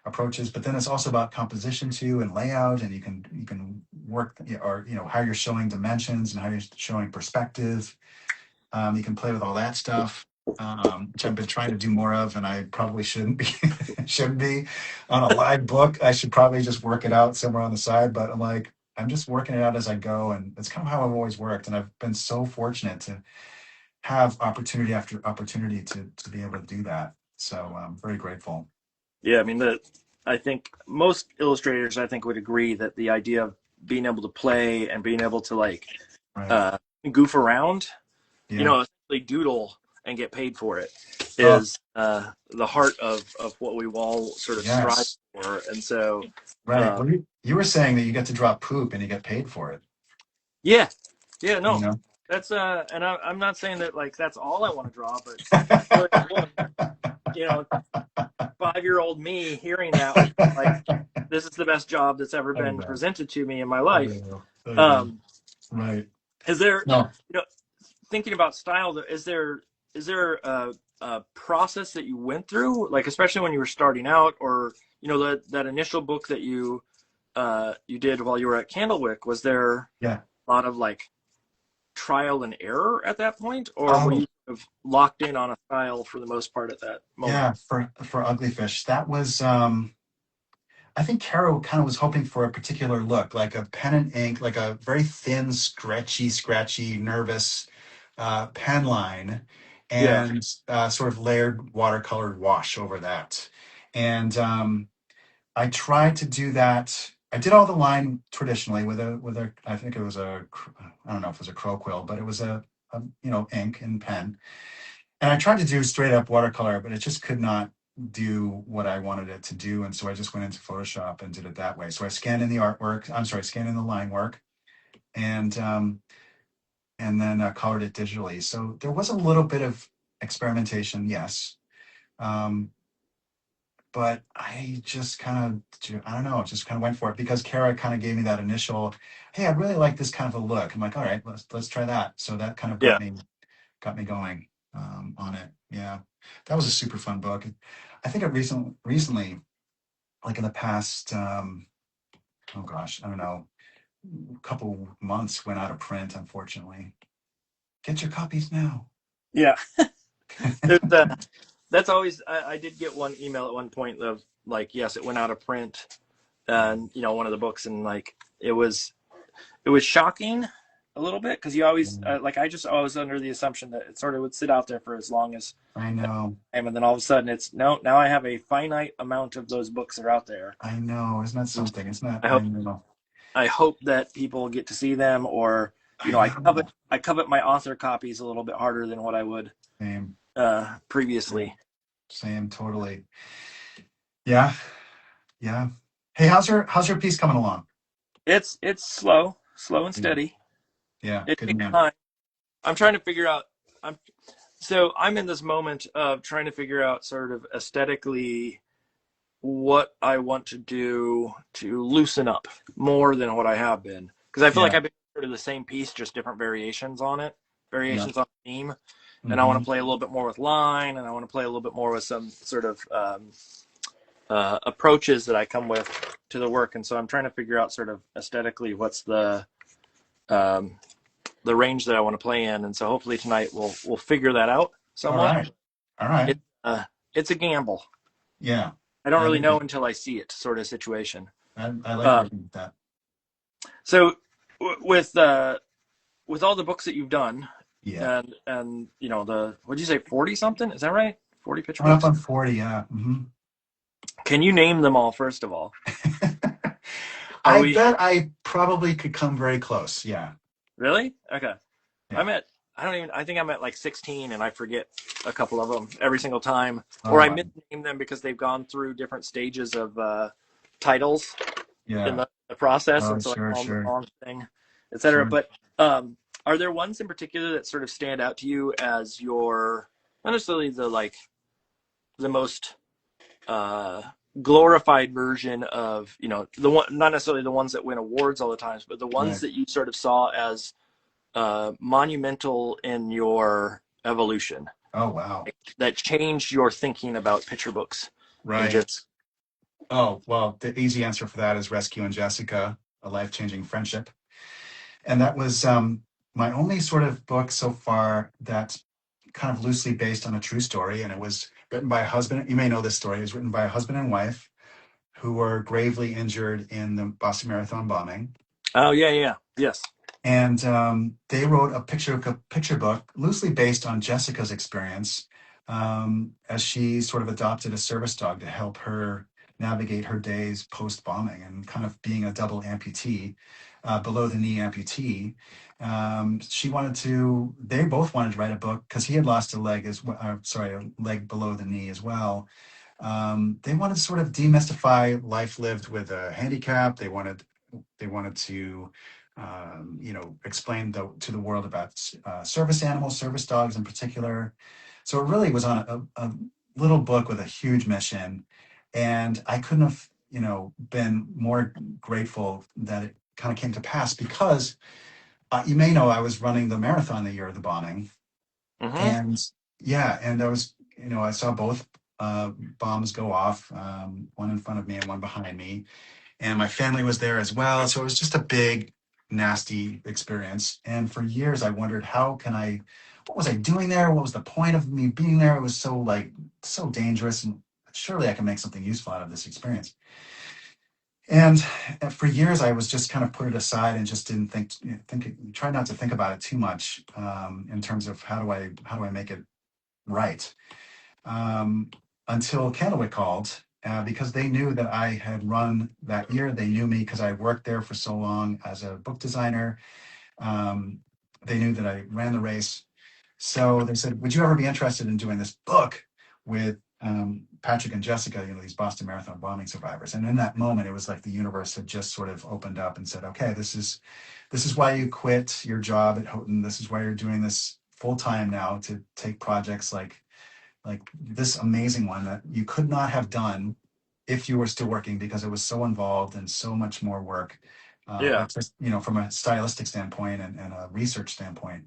approaches. But then it's also about composition too and layout, and you can work or how you're showing dimensions and how you're showing perspective. You can play with all that stuff, which I've been trying to do more of, and I probably shouldn't be. Shouldn't be on a live book. I should probably just work it out somewhere on the side. But I'm just working it out as I go, and it's kind of how I've always worked. And I've been so fortunate to have opportunity after opportunity to be able to do that. So I'm very grateful. Yeah, I mean I think most illustrators I think would agree that the idea of being able to play and being able to like Right? uh, goof around, Yeah. essentially doodle and get paid for it Oh, is the heart of what we all sort of strive yes. for. And so, Right. uh, Well, you were saying that you get to drop poop and you get paid for it. yeah, yeah, You no, know. that's and I'm not saying that like that's all I want to draw, but really, boy, you know, 5-year-old me hearing that would be like, this is the best job that's ever I been know. presented to me in my I life. know. I know. Um, Right. is there, No. thinking about style, is there a process that you went through, like especially when you were starting out, or that initial book that you did while you were at Candlewick? Was there Yeah. a lot of like trial and error at that point, or were Oh, you sort of locked in on a style for the most part at that moment? yeah. For Ugly Fish, that was. I think Caro kind of was hoping for a particular look, like a pen and ink, like a very thin, scratchy, nervous pen line, Yeah, and sort of layered watercolored wash over that. And I tried to do that. I did all the line traditionally with a. I think it was I don't know if it was a crow quill, but it was a ink and pen. And I tried to do straight up watercolor, but it just could not do what I wanted it to do. And so I just went into Photoshop and did it that way. So I scanned in the artwork. I'm sorry, scanned in the line work, and then colored it digitally. So there was a little bit of experimentation, yes. Um, but I just kind of, I don't know, just kind of went for it because Kara kind of gave me that initial, hey, I really like this kind of a look. I'm like, all right, let's try that. So that kind of yeah, got me going on it. Yeah, that was a super fun book. I think I recently, like in the past, oh gosh, I don't know, a couple months went out of print. Unfortunately, get your copies now. yeah. There's, that's always I did get one email at one point of like, yes, it went out of print, and one of the books, and like it was shocking a little bit because you always like I just always under the assumption that it sort of would sit out there for as long as I know, time, and then all of a sudden it's no, now I have a finite amount of those books that are out there. I know. Isn't that And something? Isn't that? I I hope know. I hope that people get to see them, or I I covet know. I covet my author copies a little bit harder than what I would Same. Yeah. previously. Same. Totally. Yeah. Yeah. Hey, how's your piece coming along? It's slow and Yeah. steady. Yeah. It Good takes man. time. I'm trying to figure out. I'm in this moment of trying to figure out sort of aesthetically what I want to do to loosen up more than what I have been. Because I feel like Yeah. I've been sort of the same piece, just different variations on it, Yeah. variations on the theme. And I want Hmm. to play a little bit more with line, and I want to play a little bit more with some sort of approaches that I come with to the work. And so I'm trying to figure out sort of aesthetically what's um, the range that I want to play in. And so hopefully tonight we'll figure that out All somewhat. right. All right. It, it's a gamble. Yeah. I don't I really like know it. until I see it, sort of situation. I like Um, working with that. so with all the books that you've done, Yeah. and the what'd you say, 40 something? Is that right? 40 picture Coming up books. on 40. Yeah. Hmm. Can you name them all first of all? Are I we bet I probably could come very close. Yeah. really okay? Yeah. I'm at I think I'm at like 16 and I forget a couple of them every single time, Oh, or I wow. misname them because they've gone through different stages of titles in Yeah. the process, Oh, and so I sure, call them the sure, wrong thing, etc. sure. But are there ones in particular that sort of stand out to you as your, not necessarily the most uh, glorified version of, the one, not necessarily the ones that win awards all the times, but the ones Right. that you sort of saw as monumental in your evolution, Oh, wow. that changed your thinking about picture books and Right. just Oh, well, the easy answer for that is Rescue and Jessica, A Life-Changing Friendship. And that was my only sort of book so far that's kind of loosely based on a true story. And it was written by a husband. You may know this story. It was written by a husband and wife who were gravely injured in the Boston Marathon bombing. oh yeah, yeah, yes, And they wrote a picture book loosely based on Jessica's experience, as she sort of adopted a service dog to help her navigate her days post bombing and kind of being a double amputee, below the knee amputee. They both wanted to write a book because he had lost a leg a leg below the knee as well. They wanted to sort of demystify life lived with a handicap. They wanted to, explain to the world about service animals, service dogs in particular. So it really was on a little book with a huge mission, and I couldn't have, been more grateful that it kind of came to pass because you may know I was running the marathon the year of the bombing, mm-hmm. and yeah, and I saw both bombs go off, one in front of me and one behind me, and my family was there as well. So it was just a big, nasty experience. And for years, I wondered, what was I doing there? What was the point of me being there? It was so dangerous, and surely I can make something useful out of this experience. And for years, I was just kind of put it aside and just didn't try not to think about it too much, in terms of how do I make it right, um, until Candlewick called, because they knew that I had run that year. They knew me because I worked there for so long as a book designer. Um, they knew that I ran the race. So they said, would you ever be interested in doing this book with Patrick and Jessica, these Boston Marathon bombing survivors? And in that moment, it was like the universe had just sort of opened up and said, okay, this is why you quit your job at Houghton. This is why you're doing this full time now, to take projects like this amazing one that you could not have done if you were still working, because it was so involved and so much more work, Yeah, like just, from a stylistic standpoint and a research standpoint.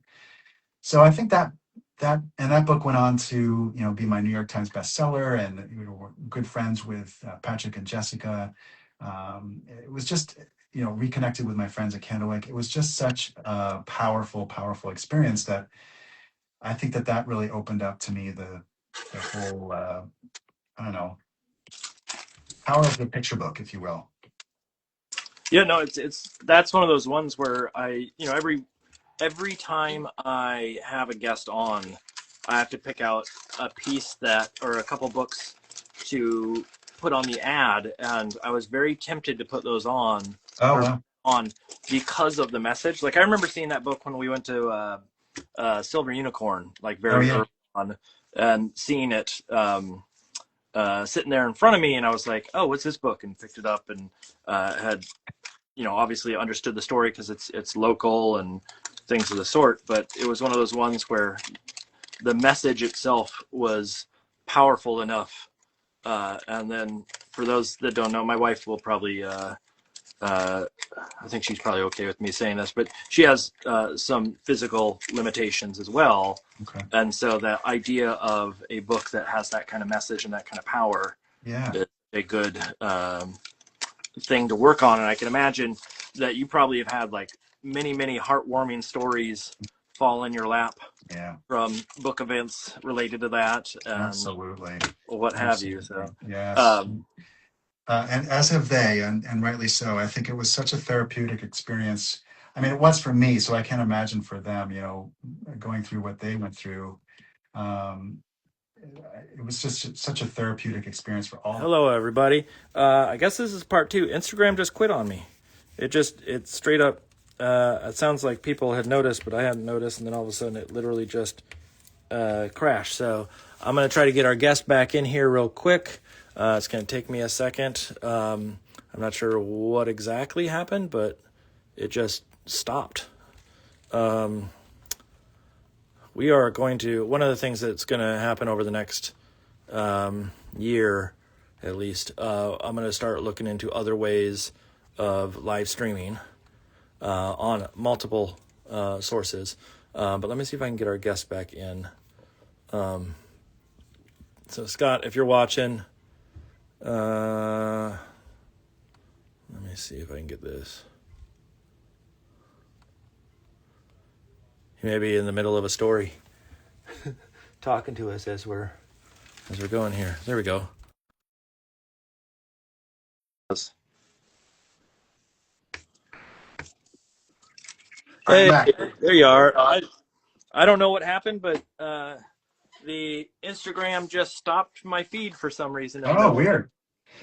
So I think that book went on to, be my New York Times bestseller, and we're good friends with Patrick and Jessica. It was just, reconnected with my friends at Candlewick. It was just such a powerful, powerful experience that I think that really opened up to me the whole, I don't know, power of the picture book, if you will. yeah. No, it's that's one of those ones where every time I have a guest on, I have to pick out a piece or a couple books to put on the ad, and I was very tempted to put those on Oh, or wow. on because of the message. Like I remember seeing that book when we went to Silver Unicorn, like Oh, very yeah. early on, and seeing it sitting there in front of me, and I was like, "Oh, what's this book?" And picked it up and had obviously understood the story because it's local and things of the sort. But it was one of those ones where the message itself was powerful enough. And then for those that don't know, my wife will probably, I think she's probably okay with me saying this, but she has some physical limitations as well. Okay. And so the idea of a book that has that kind of message and that kind of power is a good thing to work on. And I can imagine that you probably have had like many, many heartwarming stories fall in your lap from book events related to that. Absolutely. What have you. So, yes. And as have they, and rightly so. I think it was such a therapeutic experience. I mean, it was for me, so I can't imagine for them, going through what they went through. It was just such a therapeutic experience for all. Hello, everybody. I guess this is part 2. Instagram just quit on me. It straight up, it sounds like people had noticed, but I hadn't noticed, and then all of a sudden it literally just crashed. So I'm going to try to get our guest back in here real quick. It's going to take me a second. I'm not sure what exactly happened, but it just stopped. We are going to, one of the things that's going to happen over the next year, at least, I'm going to start looking into other ways of live streaming on multiple sources. But let me see if I can get our guest back in. So Scott, if you're watching, let me see if I can get this. He may be in the middle of a story, talking to us as we're going here. There we go. Hey, there you are. I don't know what happened, but the Instagram just stopped my feed for some reason. Oh, weird.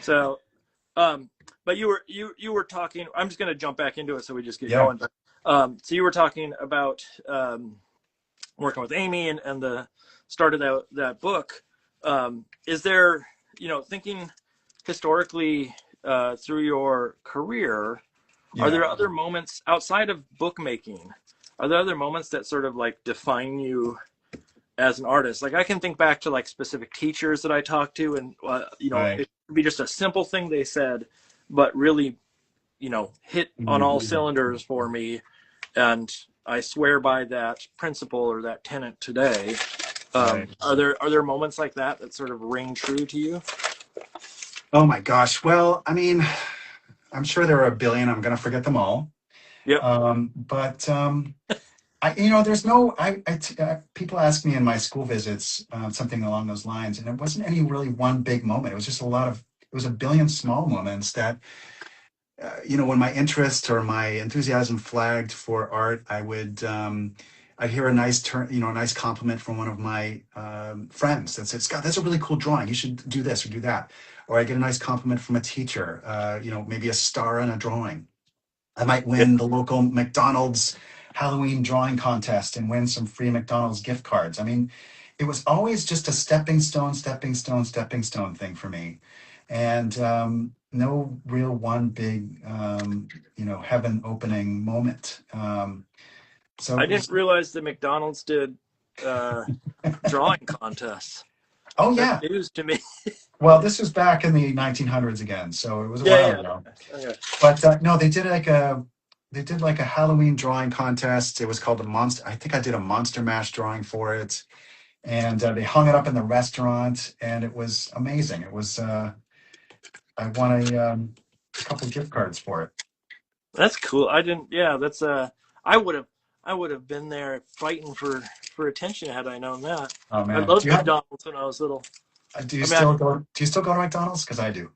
So, but you were talking. I'm just going to jump back into it so we just get going. So you were talking about working with Amy and the start of that book. Is there, thinking historically through your career, are there other moments outside of bookmaking? Are there other moments that sort of like define you as an artist? Like I can think back to like specific teachers that I talked to, and it could be just a simple thing they said, but really, hit on all cylinders for me. And I swear by that principle or that tenet today. Are there moments like that sort of ring true to you? Oh my gosh. Well, I mean, I'm sure there are a billion. I'm going to forget them all. Yep. But there's no. People ask me in my school visits something along those lines, and it wasn't any really one big moment. It was just it was a billion small moments that. When my interest or my enthusiasm flagged for art, I'd hear a nice nice compliment from one of my friends that said, "Scott, that's a really cool drawing. You should do this or do that." Or I get a nice compliment from a teacher, maybe a star in a drawing. I might win the local McDonald's Halloween drawing contest and win some free McDonald's gift cards. I mean, it was always just a stepping stone thing for me. And no real one big, heaven opening moment. So I didn't realize that McDonald's did drawing contests. Oh yeah, that's news to me. Well, this was back in the 1900s again, so it was a while ago. Okay. But no, they did like a Halloween drawing contest. It was called I think I did a Monster Mash drawing for it, and they hung it up in the restaurant, and it was amazing. It was. I won a couple gift cards for it. That's cool. I didn't. Yeah, that's I would have been there fighting for attention had I known that. Oh man, I loved McDonald's when I was little. Do you still go to McDonald's? Because I do.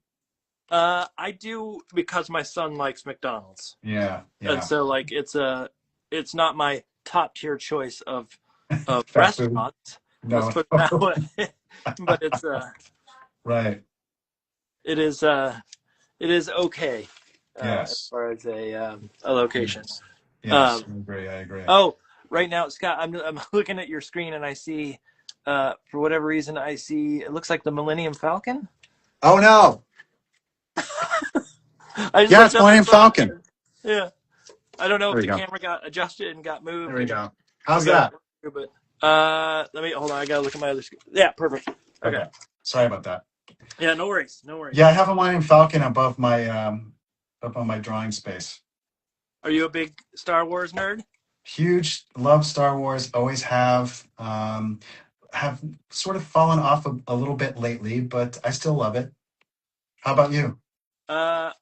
I do because my son likes McDonald's. Yeah. And so like it's not my top tier choice of restaurants. No. Let's put it that way. But it's right. It is okay. Yes. As far as a location. Yes, I agree. Oh, right now, Scott, I'm looking at your screen and I see, for whatever reason, it looks like the Millennium Falcon. Oh no! It's Millennium Falcon. Yeah, I don't know There if we the go. camera got adjusted and got moved. There we And go. How's we got that? it, but let me hold on. I gotta look at my other screen. Yeah, perfect. Okay. Okay. Sorry about that. Yeah, no worries. No worries. Yeah, I have a Millennium Falcon above my up on my drawing space. Are you a big Star Wars nerd? Huge, love Star Wars, always have. Have sort of fallen off a little bit lately, but I still love it. How about you? Uh,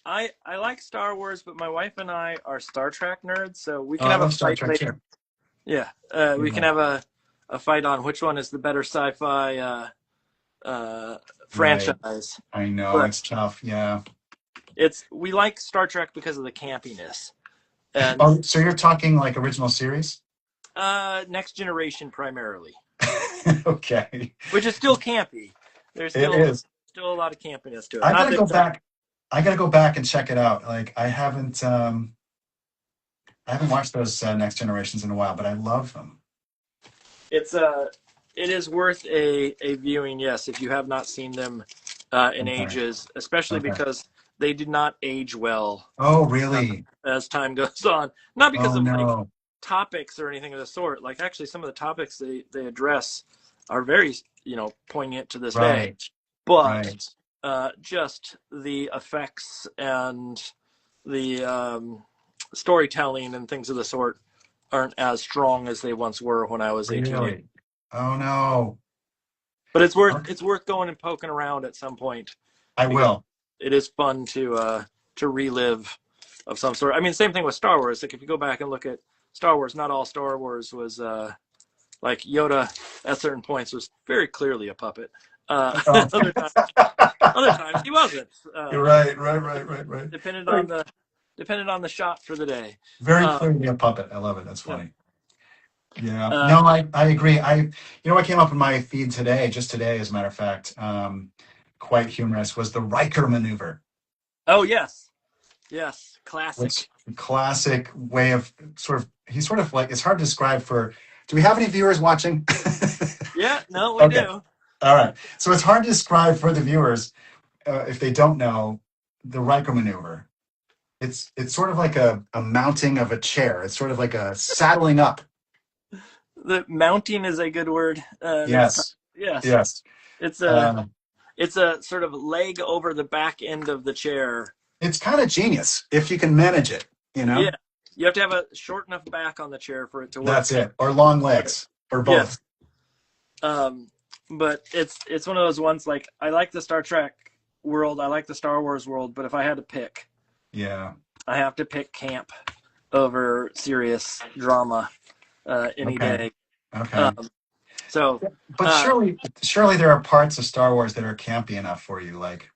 I like Star Wars, but my wife and I are Star Trek nerds, so we Oh, can I have a love Star fight Trek later. too. Yeah, we can Yeah. have a fight on which one is the better sci-fi uh, Right. franchise. I know But it's tough. Yeah. we like Star Trek because of the campiness and Oh, so you're talking like original series? Next Generation primarily, Okay. which is still campy. There's It still is. a lot of campiness to it. I Not gotta that go it's a, back. I gotta go back and check it out. Like I haven't watched those Next Generations in a while, but I love them. it's it is worth a viewing. Yes, if you have not seen them in Okay. ages, especially Okay. because they did not age well Oh, really? as time goes on. Not because Oh of like no. topics or anything of the sort. Like actually, some of the topics they address are very poignant to this day. Right. But Right. just the effects and the storytelling and things of the sort aren't as strong as they once were when I was a teenager. Really? Oh no. But Okay. it's worth going and poking around at some point I because will. it is fun to relive of some sort. I mean, same thing with Star Wars. Like if you go back and look at Star Wars, not all Star Wars was like Yoda at certain points was very clearly a puppet. Oh. Other times he wasn't. You're right. Right. Depended on Right. the shot for the day. Very Um, clearly a puppet. I love it. That's yeah. funny. Yeah. Uh, No, I agree. What came up in my feed today, just today, as a matter of fact, quite humorous, was the Riker maneuver, oh yes, which classic. classic way of he's sort of like, it's hard to describe for, do we have any viewers watching? Yeah, no, we Okay. do. All right. So it's hard to describe for the viewers if they don't know the Riker maneuver. It's sort of like a mounting of a chair. It's sort of like a saddling up. The mounting is a good word. Next time. Yes. Yes, Yes. it's Um, a sort of leg over the back end of the chair. it's kind of genius if you can manage it, you know? Yeah, you have to have a short enough back on the chair for it to work. That's it. Or long legs. Or both. But it's one of those ones like I like the Star Trek world, I like the Star Wars world, but if I had to pick, Yeah. I have to pick camp over serious drama any Okay. day. Okay. So, But uh, surely there are parts of Star Wars that are campy enough for you, like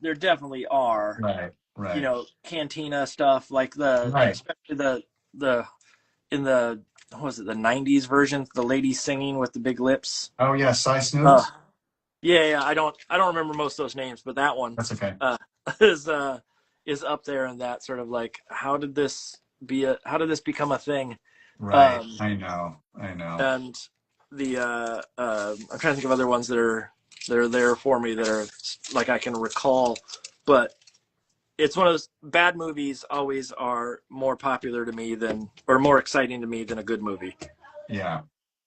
there definitely are. right. Cantina stuff like Right. especially the in the what was it, the '90s version, the lady singing with the big lips. Oh yeah, size Uh, snooze? yeah, I don't remember most of those names, but that one That's okay. uh, is up there in that sort of like how did this become a thing? Right. Um, I know. and the I'm trying to think of other ones that are there for me that are like I can recall, but it's one of those bad movies always are more popular to me or more exciting to me than a good movie. Yeah.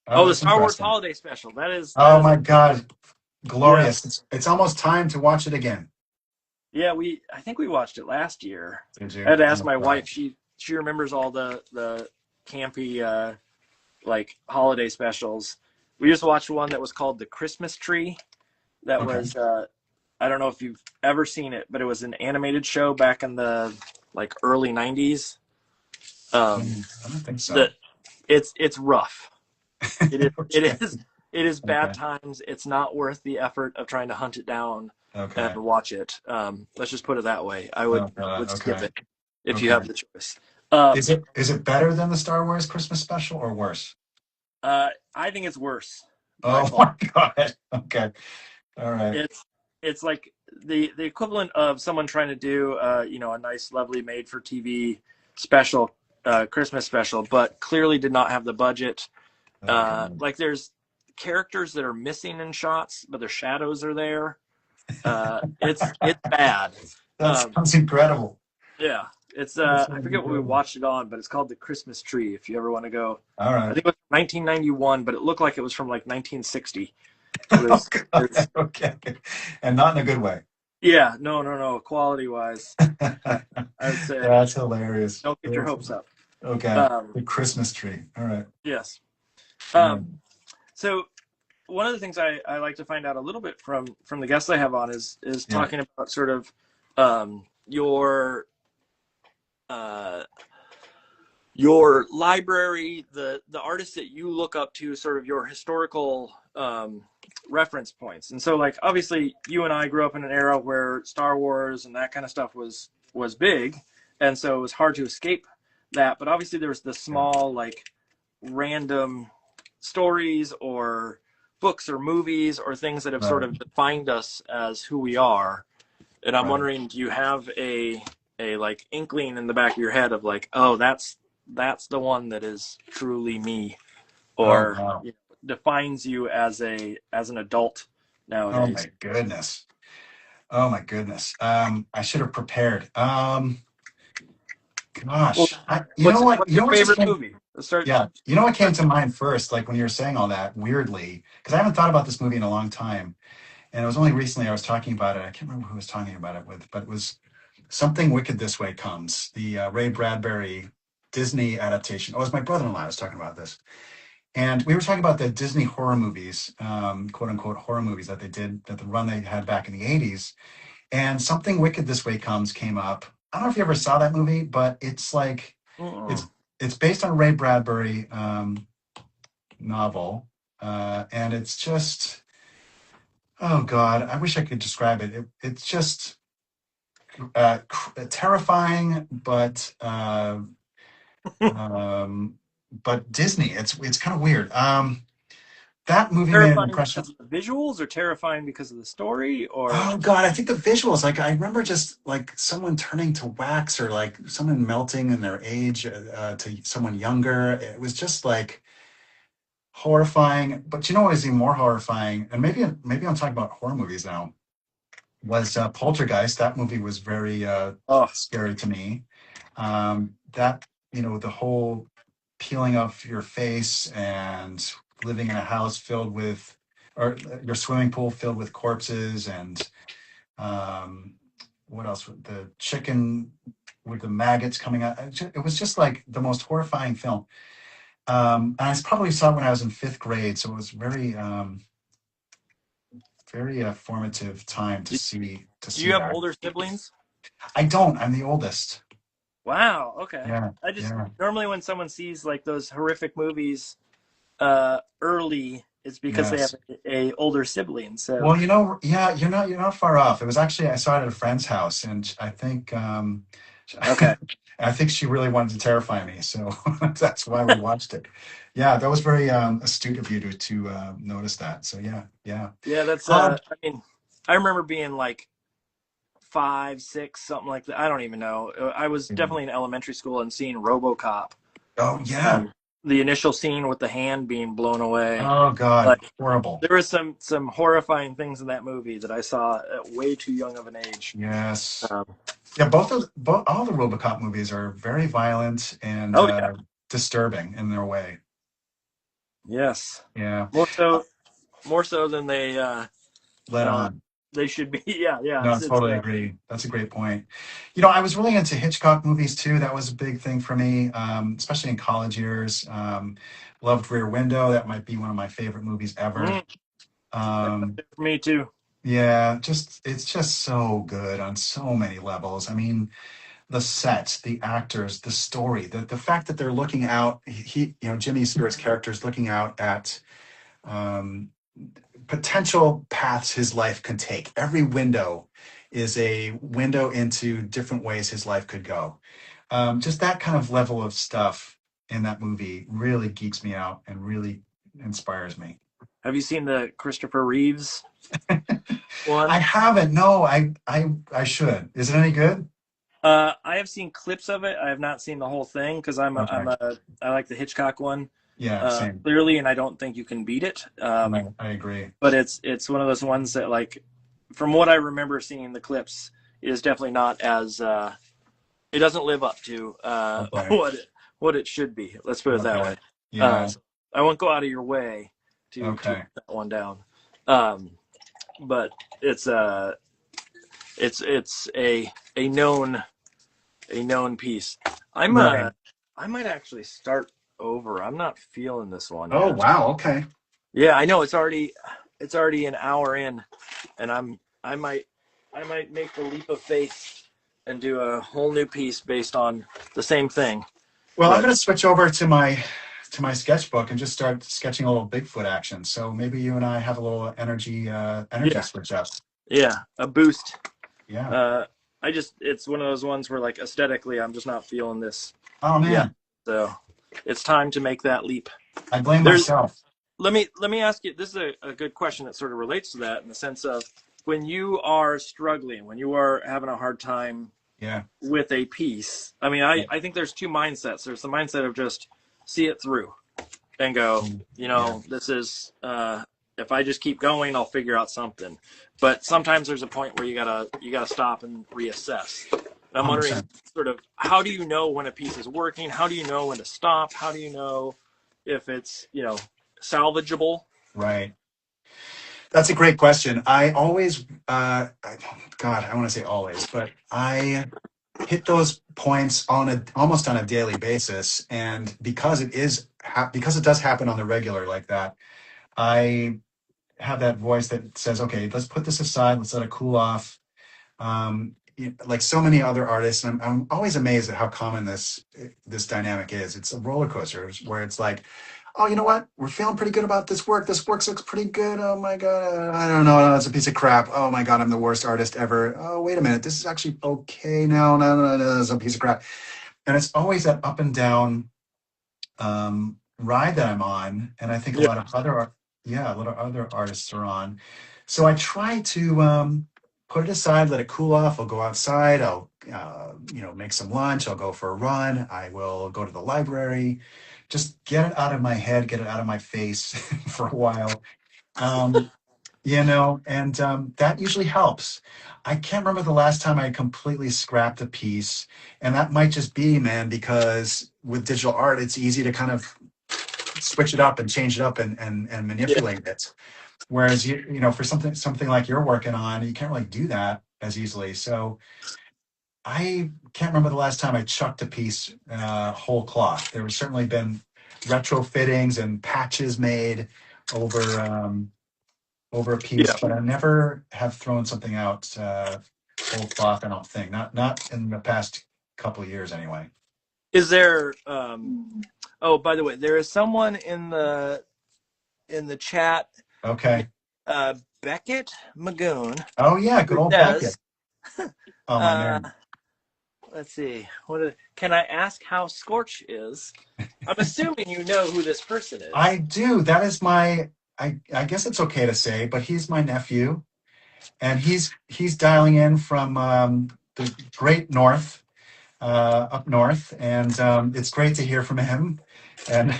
Oh, the That's Star Wars interesting. Holiday Special. Oh my God. Glorious. Yes. It's almost time to watch it again. Yeah, I think we watched it last year. Did you? I had to ask Oh, my God. wife. She remembers all the campy like holiday specials. We just watched one that was called The Christmas Tree. That Okay. was I don't know if you've ever seen it, but it was an animated show back in the like early '90s. I don't think so. That it's rough. It is Okay. it is bad Okay. times. It's not worth the effort of trying to hunt it down Okay. and watch it. Let's just put it that way. I would Oh, God. skip Okay. it if you Okay. have the choice. Um, Is it better than the Star Wars Christmas special or worse? I think it's worse by Oh far. my God. Okay. All right. It's like the equivalent of someone trying to do a nice, lovely, made for TV special, Christmas special, but clearly did not have the budget. Okay. Like there's characters that are missing in shots, but their shadows are there. It's bad. That sounds incredible. Yeah, It's That's I really forget what we good. watched it on, but it's called The Christmas Tree. If you ever want to go, All I right. think it was 1991, but it looked like it was from like 1960. Oh, It God. was Okay. And not in a good way. yeah, no, quality wise, I would say That's hilarious. don't get your hopes up. Okay. Um, The Christmas tree. All right. yes. All right. Um, so one of the things I like to find out a little bit from the guests I have on is Yeah. talking about sort of your uh, your library, the artists that you look up to, sort of your historical reference points. And so, like, obviously, you and I grew up in an era where Star Wars and that kind of stuff was big, and so it was hard to escape that. But obviously, there was the Yeah. small, like, random stories or books or movies or things that have sort Right. of defined us as who we are. And I'm Right. wondering, do you have a like inkling in the back of your head of like, oh, that's the one that is truly me, Oh, or wow. you know, defines you as an adult Oh, nowadays? my goodness. Oh, my goodness. I should have prepared. Well, Gosh. You know what? what's You your know what just favorite came? movie? Let's start. Yeah. You know what came to mind first, like when you were saying all that, weirdly, because I haven't thought about this movie in a long time. And it was only recently I was talking about it. I can't remember who I was talking about it with, but it was Something Wicked This Way Comes, the Ray Bradbury Disney adaptation. Oh, it was my brother-in-law I was talking about this. And we were talking about the Disney horror movies, quote unquote horror movies that they did, that the run they had back in the 80s. And Something Wicked This Way Comes came up. I don't know if you ever saw that movie, but Mm-mm. it's it's based on a Ray Bradbury novel. And it's just, oh God, I wish I could describe it. It's just terrifying, but Disney. It's kind of weird. That movie made an Terrifying impression. because of the visuals, or terrifying because of the story, or Oh God, I think the visuals. Like I remember just like someone turning to wax, or like someone melting in their age to someone younger. It was just like horrifying. But you know what is even more horrifying? And maybe I'm talking about horror movies now. Was Poltergeist. That movie was very oh, scary to me. That, the whole peeling off your face and living in a house filled with, or your swimming pool filled with corpses, and um, what else? The chicken with the maggots coming out. It was just like the most horrifying film. And I probably saw it when I was in fifth grade, so it was very formative time to do, see to do see you have that. older siblings? I don't. I'm the oldest. Wow. Okay. Yeah, I just yeah, normally when someone sees like those horrific movies early, it's because they have yes. a older sibling. So Well, yeah, you're not far off. It was actually I saw it at a friend's house, and okay. I think she really wanted to terrify me, so that's why we watched it. Yeah, that was very astute of you to notice that. So yeah, yeah. Yeah, that's Um, I mean, I remember being like 5, 6, something like that. I don't even know. I was definitely in elementary school and seeing RoboCop. oh yeah. Um, the initial scene with the hand being blown away. Oh God, Like horrible. there was some horrifying things in that movie that I saw at way too young of an age. Yes. Um, Yeah, both all the RoboCop movies are very violent and oh yeah, disturbing in their way. yes, Yeah. more Uh, so more so than Let uh, on. they should be. Yeah, yeah. No, I It's totally agree. That's a great point. I was really into Hitchcock movies too. That was a big thing for me, especially in college years. Loved Rear Window. That might be one of my favorite movies ever. mm, that's up Um, there for me too. yeah, it's just so good on so many levels. I mean, the sets, the actors, the story, the fact that they're looking out. Jimmy Stewart's character is looking out at um, potential paths his life could take. Every window is a window into different ways his life could go. Just that kind of level of stuff in that movie really geeks me out and really inspires me. Have you seen the Christopher Reeves I one? haven't. No, I should. Is it any good? I have seen clips of it. I have not seen the whole thing because Okay. I like the Hitchcock one Yeah, same. clearly, and I don't think you can beat it. Right, I agree. But it's one of those ones that, like, from what I remember seeing the clips, is definitely not it doesn't live up to Okay. what it should be. Let's put it that Okay. way. Yeah. So I won't go out of your way to Okay. let that one down. Um, but it's it's a known piece. Right. I might actually start over. I'm not feeling this one Oh, yet. wow. Okay. Yeah, I know it's already an hour in, and I might make the leap of faith and do a whole new piece based on the same thing. Well, I'm But going to switch over to my sketchbook and just start sketching a little Bigfoot action. So maybe you and I have a little energy yeah, switch up. yeah, a boost. Yeah. Uh, it's one of those ones where like aesthetically, I'm just not feeling this Oh yet. man, So it's time to make that leap. I blame There's myself. let me ask you. This is a good question that sort of relates to that in the sense of when you are struggling, when you are having a hard time Yeah. with a piece. I mean, I think there's two mindsets. There's the mindset of just see it through and go, you Yeah. know, this is if I just keep going, I'll figure out something. But sometimes there's a point where you gotta stop and reassess. And I'm wondering 100%. sort of how do you know when a piece is working? How do you know when to stop? How do you know if it's, you know, salvageable? Right. That's a great question. I always, God, I want to say always, but I hit those points on almost on a daily basis, and because because it does happen on the regular like that, I have that voice that says, "Okay, let's put this aside. Let's let it cool off." Like so many other artists, and I'm always amazed at how common this dynamic is. It's a roller coaster where it's like, oh, you know what? We're feeling pretty good about this work. This work looks pretty good. Oh my god, I don't know. No, it's a piece of crap. Oh my god, I'm the worst artist ever. Oh wait a minute, this is actually okay now. No, no, no, it's a piece of crap. And it's always that up and down ride that I'm on, and I think a Yeah. lot of a lot of other artists are on. So I try to put it aside, let it cool off. I'll go outside. I'll make some lunch. I'll go for a run. I will go to the library. Just get it out of my head, get it out of my face for a while. Um, and that usually helps. I can't remember the last time I completely scrapped a piece, and that might just be, man, because with digital art, it's easy to kind of switch it up and change it up and Yeah. manipulate it. Whereas for something like you're working on, you can't really do that as easily. So I can't remember the last time I chucked a piece whole cloth. There have certainly been retrofittings and patches made over over a piece, Yeah. but I never have thrown something out whole cloth. I don't think not in the past couple of years anyway. Is there oh, by the way, there is someone in the chat, Okay. uh, Beckett Magoon, Oh yeah, good who old Beckett. says, Oh my uh, man. let's see, can I ask how Scorch is? I'm assuming you know who this person is. I do. That is my. I guess it's okay to say, but he's my nephew, and he's dialing in from the great north, up north, and it's great to hear from him. And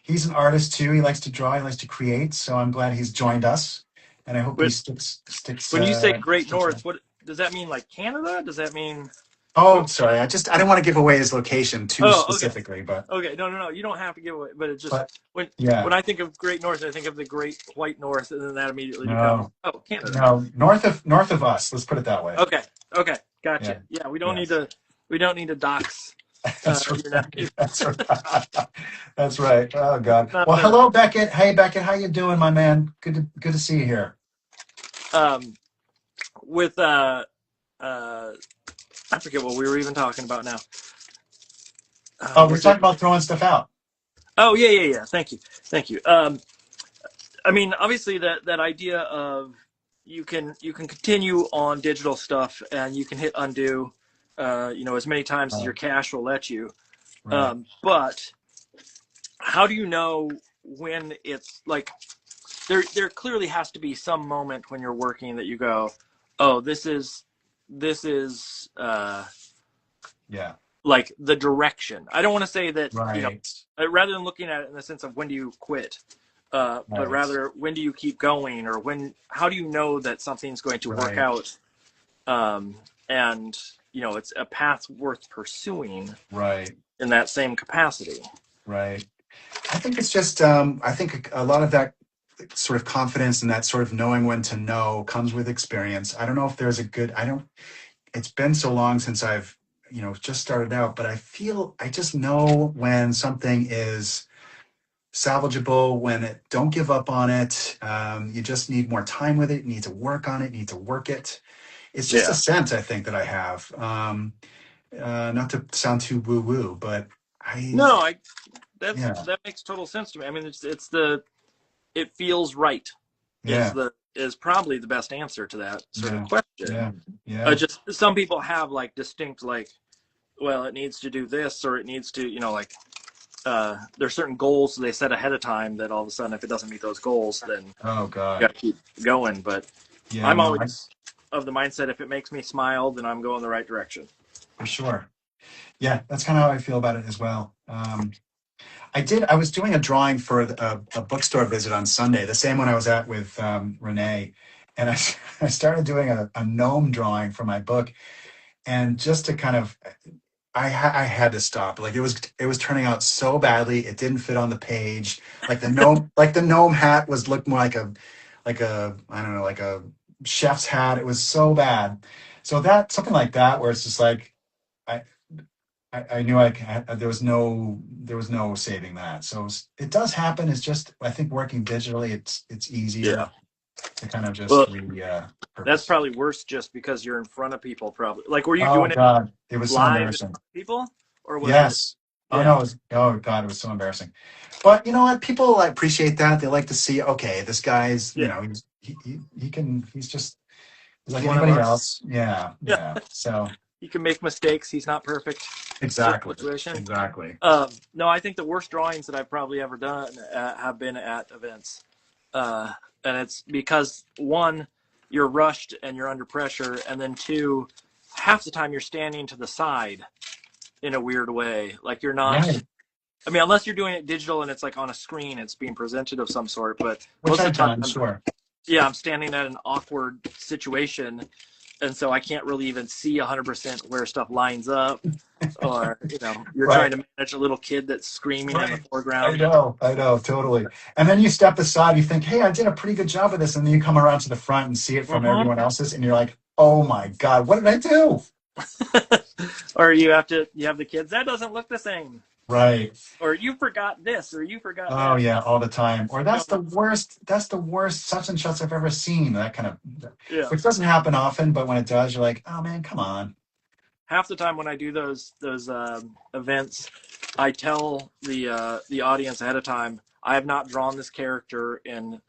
he's an artist too. He likes to draw. He likes to create. So I'm glad he's joined us, and I hope he When, sticks. when you say Great Sticks North, around. what does that mean? Like Canada? Does that mean? Oh, What? sorry. I didn't want to give away his location too Oh, okay, specifically, but okay. No, no, no. You don't have to give away. But it's just but yeah. when I think of Great North, I think of the Great White North, and then that immediately becomes No, oh Canada. no. North of us. Let's put it that way. Okay, okay, Yeah. gotcha. Yeah, Yes. we don't need to dox That's your nephew. right. That's right. That's right. Oh God. Not Well, hello, Beckett. Hey, Beckett. How you doing, my man? Good to see you here. with I forget what we were even talking about now. Oh, we're Was talking it? about throwing stuff out. Oh yeah, yeah, yeah. Thank you, thank you. I mean, obviously that idea of you can continue on digital stuff and you can hit undo, as many times as your Oh, cache will let you. right. But how do you know when it's like there clearly has to be some moment when you're working that you go, oh, this is Yeah. like the direction. I don't want to say that, Right. rather than looking at it in the sense of when do you quit, but Right. rather when do you keep going, or how do you know that something's going to work Right. out, um, and it's a path worth pursuing Right. in that same capacity. Right. I think it's just, I think a lot of that sort of confidence and that sort of knowing when to know comes with experience. I don't know if there's a good, it's been so long since I've, just started out, but I just know when something is salvageable, when don't give up on it. You just need more time with it. You need to work on it. You need to work it. It's just a Yeah. sense I think that I have. Not to sound too woo woo, but No, yeah, that makes total sense to me. I mean, it feels right yeah, is probably the best answer to that sort of yeah, question. yeah, yeah, Just some people have like distinct like, well, it needs to do this or it needs to, like there's certain goals they set ahead of time that all of a sudden if it doesn't meet those goals, then oh you God, got to keep going. But yeah, I'm no, always of the mindset if it makes me smile, then I'm going the right direction. for sure. Yeah, that's kind of how I feel about it as well. I was doing a drawing for a bookstore visit on Sunday, the same one I was at with Renee. And I started doing a gnome drawing for my book. And just to kind of, I had to stop. Like it was turning out so badly. It didn't fit on the page. Like the gnome hat looked more like a, I don't know, like a chef's hat. It was so bad. So that, something like that, where it's just like, I, I knew there was no saving that. So it does happen. It's just, I think working digitally, it's Yeah. easier to kind of Well, just that's purpose. probably worse just because you're in front of people. Probably like, were you Oh doing it God, it was so live in embarrassing. front of people, or was it? Yes. Oh no, Yeah. oh God, it was so embarrassing. But you know what? People appreciate that. They like to see, okay, this guy's, Yeah. he's He's like one of anybody us. else. Yeah, Yeah. yeah. So He can make mistakes. He's not perfect. Sort exactly, of situation. exactly. No, I think the worst drawings that I've probably ever done have been at events. Uh, and it's because one, you're rushed and you're under pressure. And then two, half the time you're standing to the side in a weird way. Like you're not, Right. I mean, unless you're doing it digital and it's like on a screen, it's being presented of some sort. But Which most I've of the time, done, sure. yeah, I'm standing at an awkward situation. And so I can't really even see 100% where stuff lines up. Or, you're trying Right. to manage a little kid that's screaming in the Right. I foreground. know, I know, totally. And then you step aside, you think, hey, I did a pretty good job of this. And then you come around to the front and see it from Mm-hmm. everyone else's, and you're like, oh my God, what did I do? Or you have the kids, that doesn't look the same. Right. Or you forgot this, or you forgot Oh that. yeah, all the time. Or You know, that's the worst such and such I've ever seen. That kind of, yeah. which doesn't happen often, but when it does, you're like, oh man, come on. Half the time when I do those events, I tell the audience ahead of time, I have not drawn this character in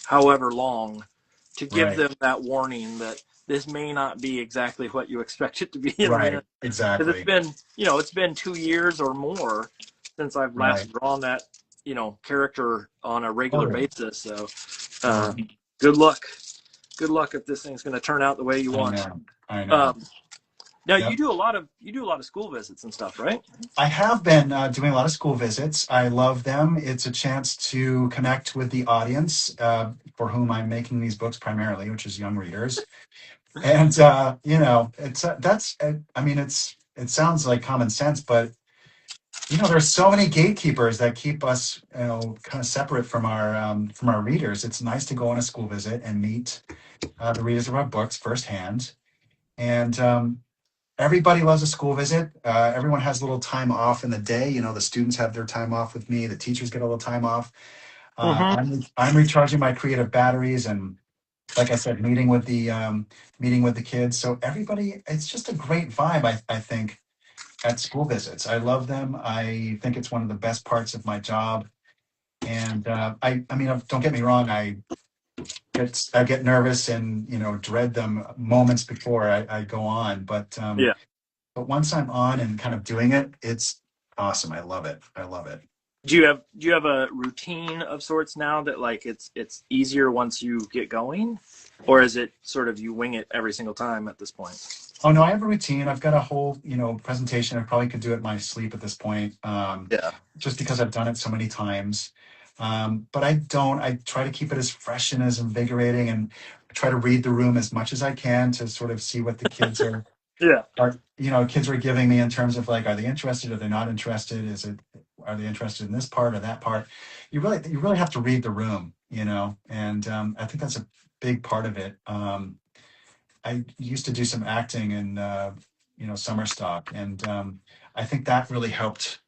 however long, to give Right. them that warning that this may not be exactly what you expect it to be in the Right. end. Because Exactly. it's been 2 years or more since I've Right. last drawn that character on a regular Totally. basis. So Totally. good luck. Good luck if this thing's going to turn out the way you I want. know. I know. Um, Now Yep. you do a lot of school visits and stuff, right? I have been doing a lot of school visits. I love them. It's a chance to connect with the audience for whom I'm making these books primarily, which is young readers. And it's I mean, it sounds like common sense, but there's so many gatekeepers that keep us, kind of separate from our readers. It's nice to go on a school visit and meet the readers of our books firsthand. And everybody loves a school visit. Everyone has a little time off in the day. The students have their time off with me. The teachers get a little time off. Mm-hmm. I'm recharging my creative batteries, and like I said, meeting with the kids. So everybody, it's just a great vibe. I think at school visits, I love them. I think it's one of the best parts of my job. And I mean, don't get me wrong. I get nervous and dread them moments before I go on, Yeah. but once I'm on and kind of doing it, it's awesome. I love it. I love it. Do you have a routine of sorts now that like it's easier once you get going, or is it sort of you wing it every single time at this point? Oh no, I have a routine. I've got a whole, presentation. I probably could do it in my sleep at this point, Yeah. just because I've done it so many times. But I don't. I try to keep it as fresh and as invigorating, and try to read the room as much as I can to sort of see what the kids are Yeah. are, kids were giving me in terms of like, are they interested? Are they not interested? Are they interested in this part or that part? You really have to read the room, and I think that's a big part of it. I used to do some acting in, summer stock, and I think that really helped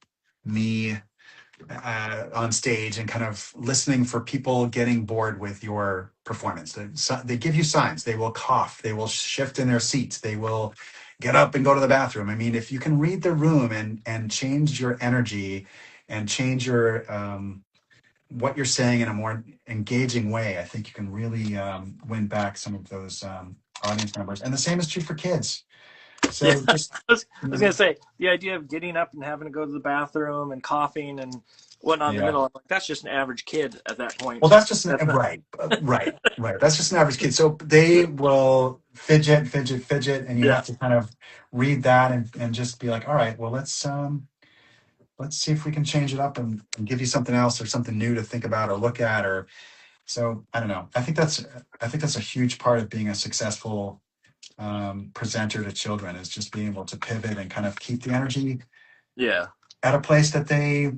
me on stage and kind of listening for people getting bored with your performance. They give you signs. They will cough. They will shift in their seats. They will get up and go to the bathroom. I mean, if you can read the room and change your energy and change your what you're saying in a more engaging way, I think you can really win back some of those audience members. And the same is true for kids. Yeah, So just I was gonna say the idea of getting up and having to go to the bathroom and coughing and whatnot in the yeah. middle. I'm like, that's just an average kid at that point. Well, that's just That's not, right. That's just an average kid. So they will fidget, fidget, fidget, and you yeah, have to kind of read that and just be like, all right, well, let's see if we can change it up and give you something else or something new to think about or look at. Or so I don't know. I think that's a huge part of being a successful presenter to children is just being able to pivot and kind of keep the energy yeah. at a place that they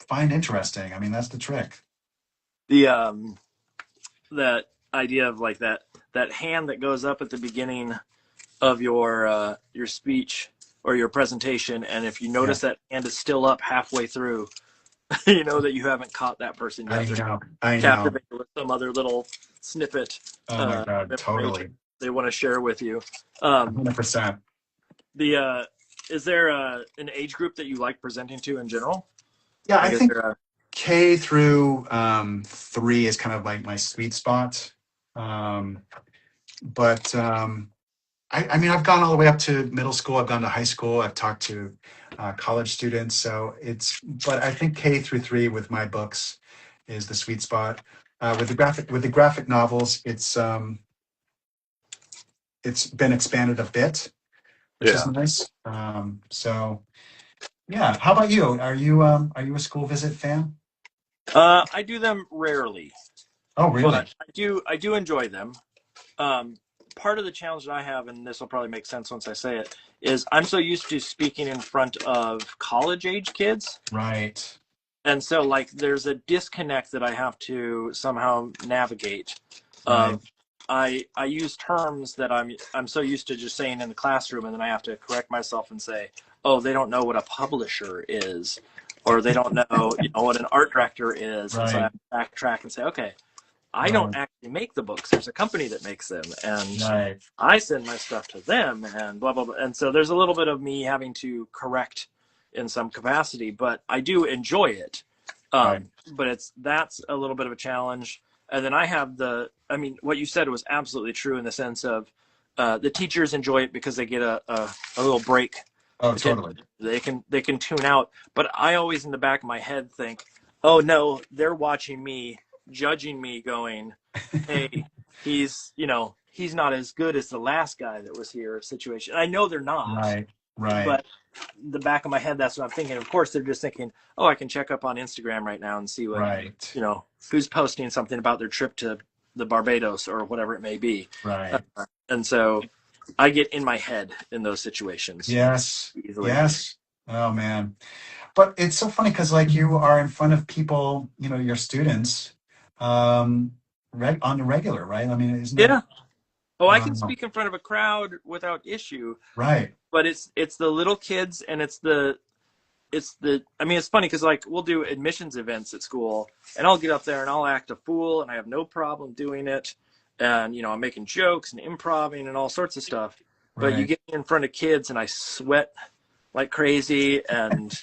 find interesting. I mean, that's the trick. The that idea of like that hand that goes up at the beginning of your speech or your presentation, and if you Yeah, notice that hand is still up halfway through, you know that you haven't caught that person I yet. They're know. I know. captivated with some other little snippet Oh my of God, information totally. they want to share with you. Um, 100%. the is there an age group that you like presenting to in general? Yeah, I Like, is think there a K through 3 is kind of like my sweet spot. But I mean, I've gone all the way up to middle school. I've gone to high school. I've talked to college students. But I think K through 3 with my books is the sweet spot. With the graphic novels, it's been expanded a bit, which is yeah? nice. So yeah. How about you? Are you a school visit fan? I do them rarely, Oh, but really? I do enjoy them. Um, Part of the challenge that I have, and this will probably make sense once I say it, is I'm so used to speaking in front of college age kids. Right. And so like there's a disconnect that I have to somehow navigate Right. of I use terms that I'm so used to just saying in the classroom, and then I have to correct myself and say, oh, they don't know what a publisher is, or they don't know, what an art director is. And so I Right. have to backtrack and say, okay, I don't Right. actually make the books. There's a company that makes them, and Right. I send my stuff to them, and blah blah blah. And so there's a little bit of me having to correct in some capacity, but I do enjoy it. Right. But that's a little bit of a challenge. And then I have I mean, what you said was absolutely true in the sense of the teachers enjoy it because they get a little break. Oh, totally. They can tune out. But I always in the back of my head think, oh no, they're watching me, judging me, going, hey, he's not as good as the last guy that was here situation. I know they're not, Right. Right. but the back of my head, that's what I'm thinking. Of course, they're just thinking, oh, I can check up on Instagram right now and see what, Right. who's posting something about their trip to the Barbados or whatever it may be. Right. And so I get in my head in those situations Yes. easily. Yes. Oh man. But it's so funny because like you are in front of people, your students, on the regular, right? I mean, isn't it? Yeah. Oh, I can Wow. speak in front of a crowd without issue, Right. but it's the little kids, and I mean, it's funny because like we'll do admissions events at school, and I'll get up there and I'll act a fool, and I have no problem doing it, and I'm making jokes and improvising and all sorts of stuff. But you Right. get me in front of kids and I sweat like crazy, and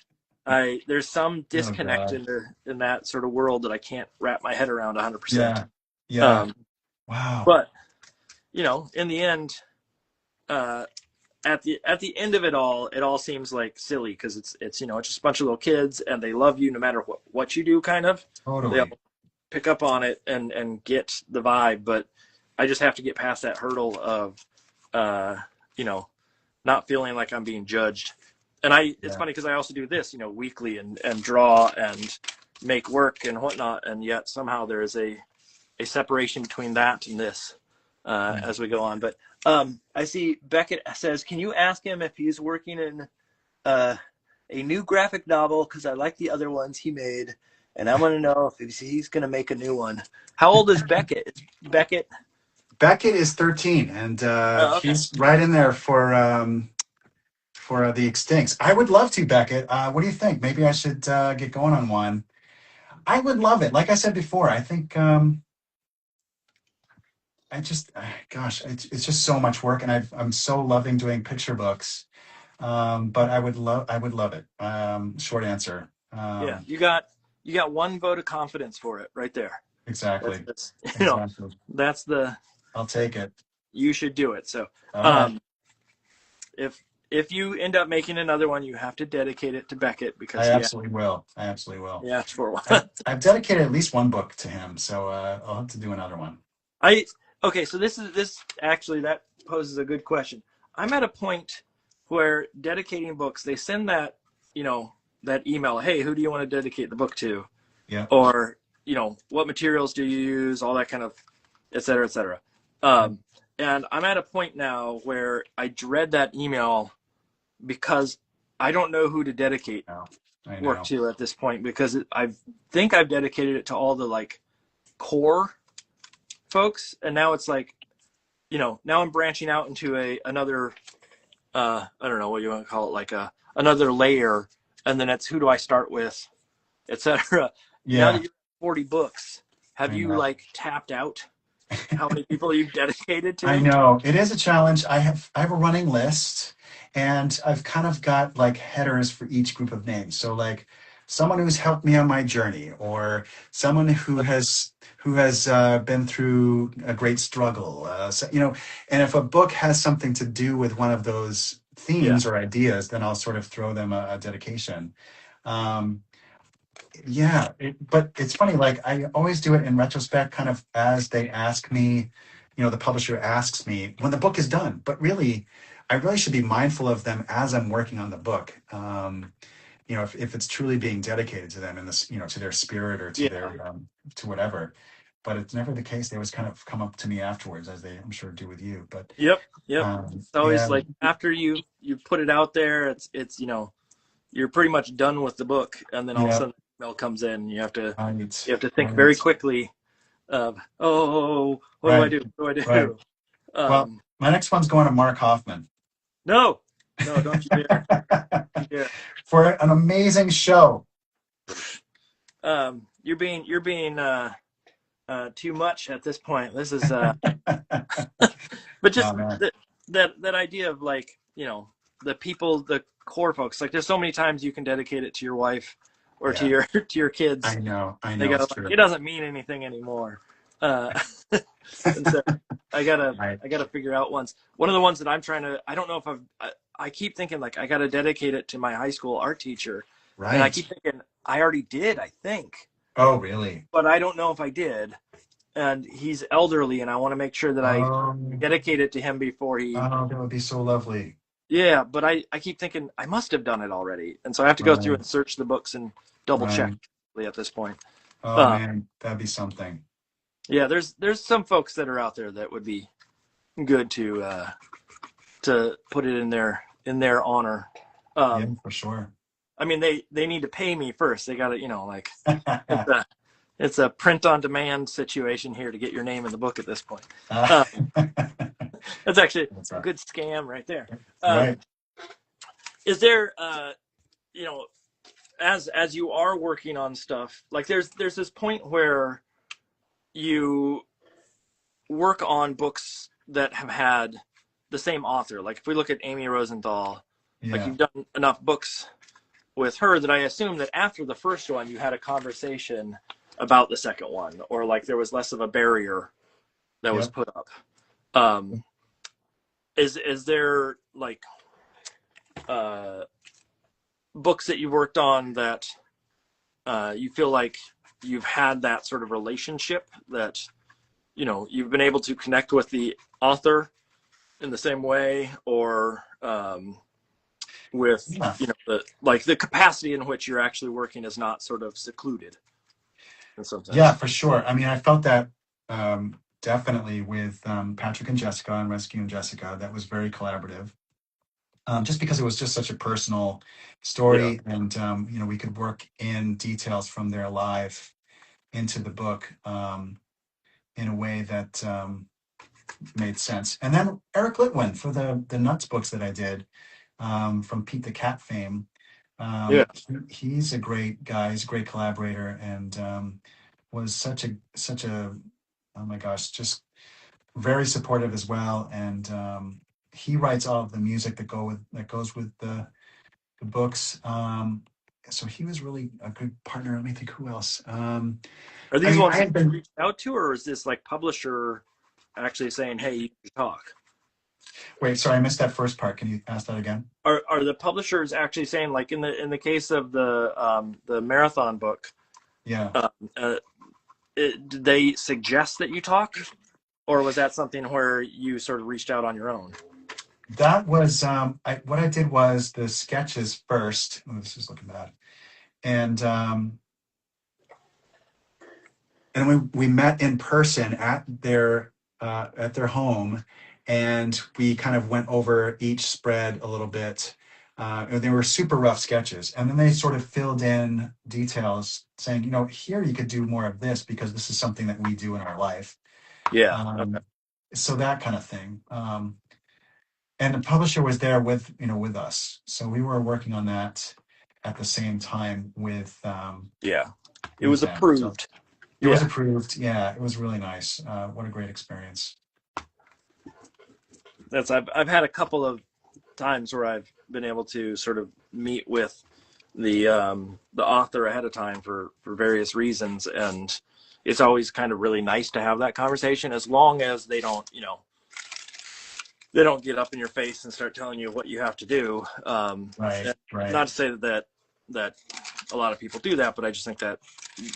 there's some Oh disconnect God. in that sort of world that I can't wrap my head around 100%. Yeah. Yeah. Um, Wow. but in the end, uh, at the end of it all seems like silly because it's just a bunch of little kids, and they love you no matter what you do. Kind of, they all Totally. pick up on it and get the vibe. But I just have to get past that hurdle of you know not feeling like I'm being judged. And it's Yeah. funny because I also do this weekly and draw and make work and whatnot, and yet somehow there is a separation between that and this Yeah. as we go on. But I see Beckett says, can you ask him if he's working in uh, a new graphic novel? Because I like the other ones he made, and I want to know if he's going to make a new one. How old is Beckett? Is Beckett? Beckett is 13, and Oh, okay. he's right in there for the Extincts. I would love to, Beckett. What do you think? Maybe I should get going on one. I would love it. Like I said before, I think I just, gosh, it's just so much work, and I'm so loving doing picture books. But I would love it. Short answer. Yeah, you got one vote of confidence for it right there. Exactly. That's Exactly. that's the I'll take it. you should do it. So, All right. if you end up making another one, you have to dedicate it to Beckett because I absolutely will. I absolutely will. he asked for one. I've dedicated at least one book to him, so I'll have to do another one. Okay, so this actually that poses a good question. I'm at a point where dedicating books, they send that, that email, hey, who do you want to dedicate the book to? Yeah. Or, what materials do you use, all that kind of, et cetera, et cetera. And I'm at a point now where I dread that email because I don't know who to dedicate I work know. to at this point, because I think I've dedicated it to all the like core folks, and now it's like, now I'm branching out into another I don't know what you want to call it, like another layer, and then it's who do I start with, etc. Now Yeah. that you're 40 books, have I you know. like tapped out how many people you've dedicated to? I know it is a challenge. I have a running list, and I've kind of got like headers for each group of names. So like someone who's helped me on my journey, or someone who has been through a great struggle. So, and if a book has something to do with one of those Yeah. themes or ideas, then I'll sort of throw them a dedication. Um, yeah, but it's funny, like I always do it in retrospect, kind of as they ask me, the publisher asks me when the book is done. But really, I really should be mindful of them as I'm working on the book. If it's truly being dedicated to them in this, to their spirit or to their to whatever. But it's never the case. They always kind of come up to me afterwards, as they, I'm sure, do with you. But Yep. It's always yeah, like after you put it out there, it's you're pretty much done with the book, and then all of a yeah, sudden the email comes in. You have to right, think very quickly of, what do I right, do? What do I right. do? Well, my next one's going to Mark Hoffman. No, don't you dare. Yeah. For an amazing show. You're being too much at this point. This is but just Oh, man. that idea of like, the people, the core folks, like there's so many times you can dedicate it to your wife or to Yeah, your kids. I know, They go, it's like, true. it doesn't mean anything anymore. And so I Right. gotta figure out ones. One of the ones that I'm trying to, I don't know if I keep thinking like I gotta dedicate it to my high school art teacher. And I keep Right. thinking I already did, I think, Oh, really? but I don't know if I did. And he's elderly, and I want to make sure that I Oh, dedicate it to him before he. that would be so lovely. Yeah, but I keep thinking I must have done it already, and so I have to go through Right, and search the books and double check right. at this point. Oh, Uh, man, that'd be something. yeah, there's some folks that are out there that would be good to put it in their honor. Yeah, for sure. I mean, they need to pay me first. They got to, like it's a print on demand situation here to get your name in the book at this point. That's actually That's a right. good scam right there. Right. Is there, as you are working on stuff, like there's this point where you work on books that have had the same author. Like if we look at Amy Rosenthal, like Yeah. you've done enough books with her that I assume that after the first one you had a conversation about the second one, or like there was less of a barrier that was Yep. put up. Um, is there like books that you worked on that you feel like you've had that sort of relationship that you've been able to connect with the author in the same way, or with Yeah. the capacity in which you're actually working is not sort of secluded in some sense? Yeah, for sure. I mean, I felt that definitely with Patrick and Jessica on Rescue and Jessica. That was very collaborative. Just because it was just such a personal Yeah. story, and we could work in details from their life into the book in a way that made sense. And then Eric Litwin for the Nuts books that I did, from Pete the Cat fame. Yeah. He's a great guy. He's a great collaborator, and was such a oh my gosh, just very supportive as well. And he writes all of the music that goes with the books. So he was really a good partner. Let me think who else. Are I these mean, ones I that had you been reached out to, or is this like publisher actually saying, "Hey, you can talk"? wait, sorry, I missed that first part. Can you ask that again? Are the publishers actually saying, like in the case of the marathon book, Yeah. uh, uh, did they suggest that you talk, or was that something where you sort of reached out on your own? That was what I did was the sketches first. Oh, this is looking bad. And we met in person at their home, and we kind of went over each spread a little bit. And they were super rough sketches, and then they sort of filled in details, saying, here you could do more of this because this is something that we do in our life. Yeah. Okay. Um, so that kind of thing. And the publisher was there with us, so we were working on that at the same time Yeah. It with was them. So approved. it was Yeah. approved. Yeah, it was really nice. What a great experience. I've had a couple of times where I've been able to sort of meet with the author ahead of time for various reasons, and it's always kind of really nice to have that conversation, as long as they don't get up in your face and start telling you what you have to do. Right, right. Not to say that a lot of people do that, but I just think that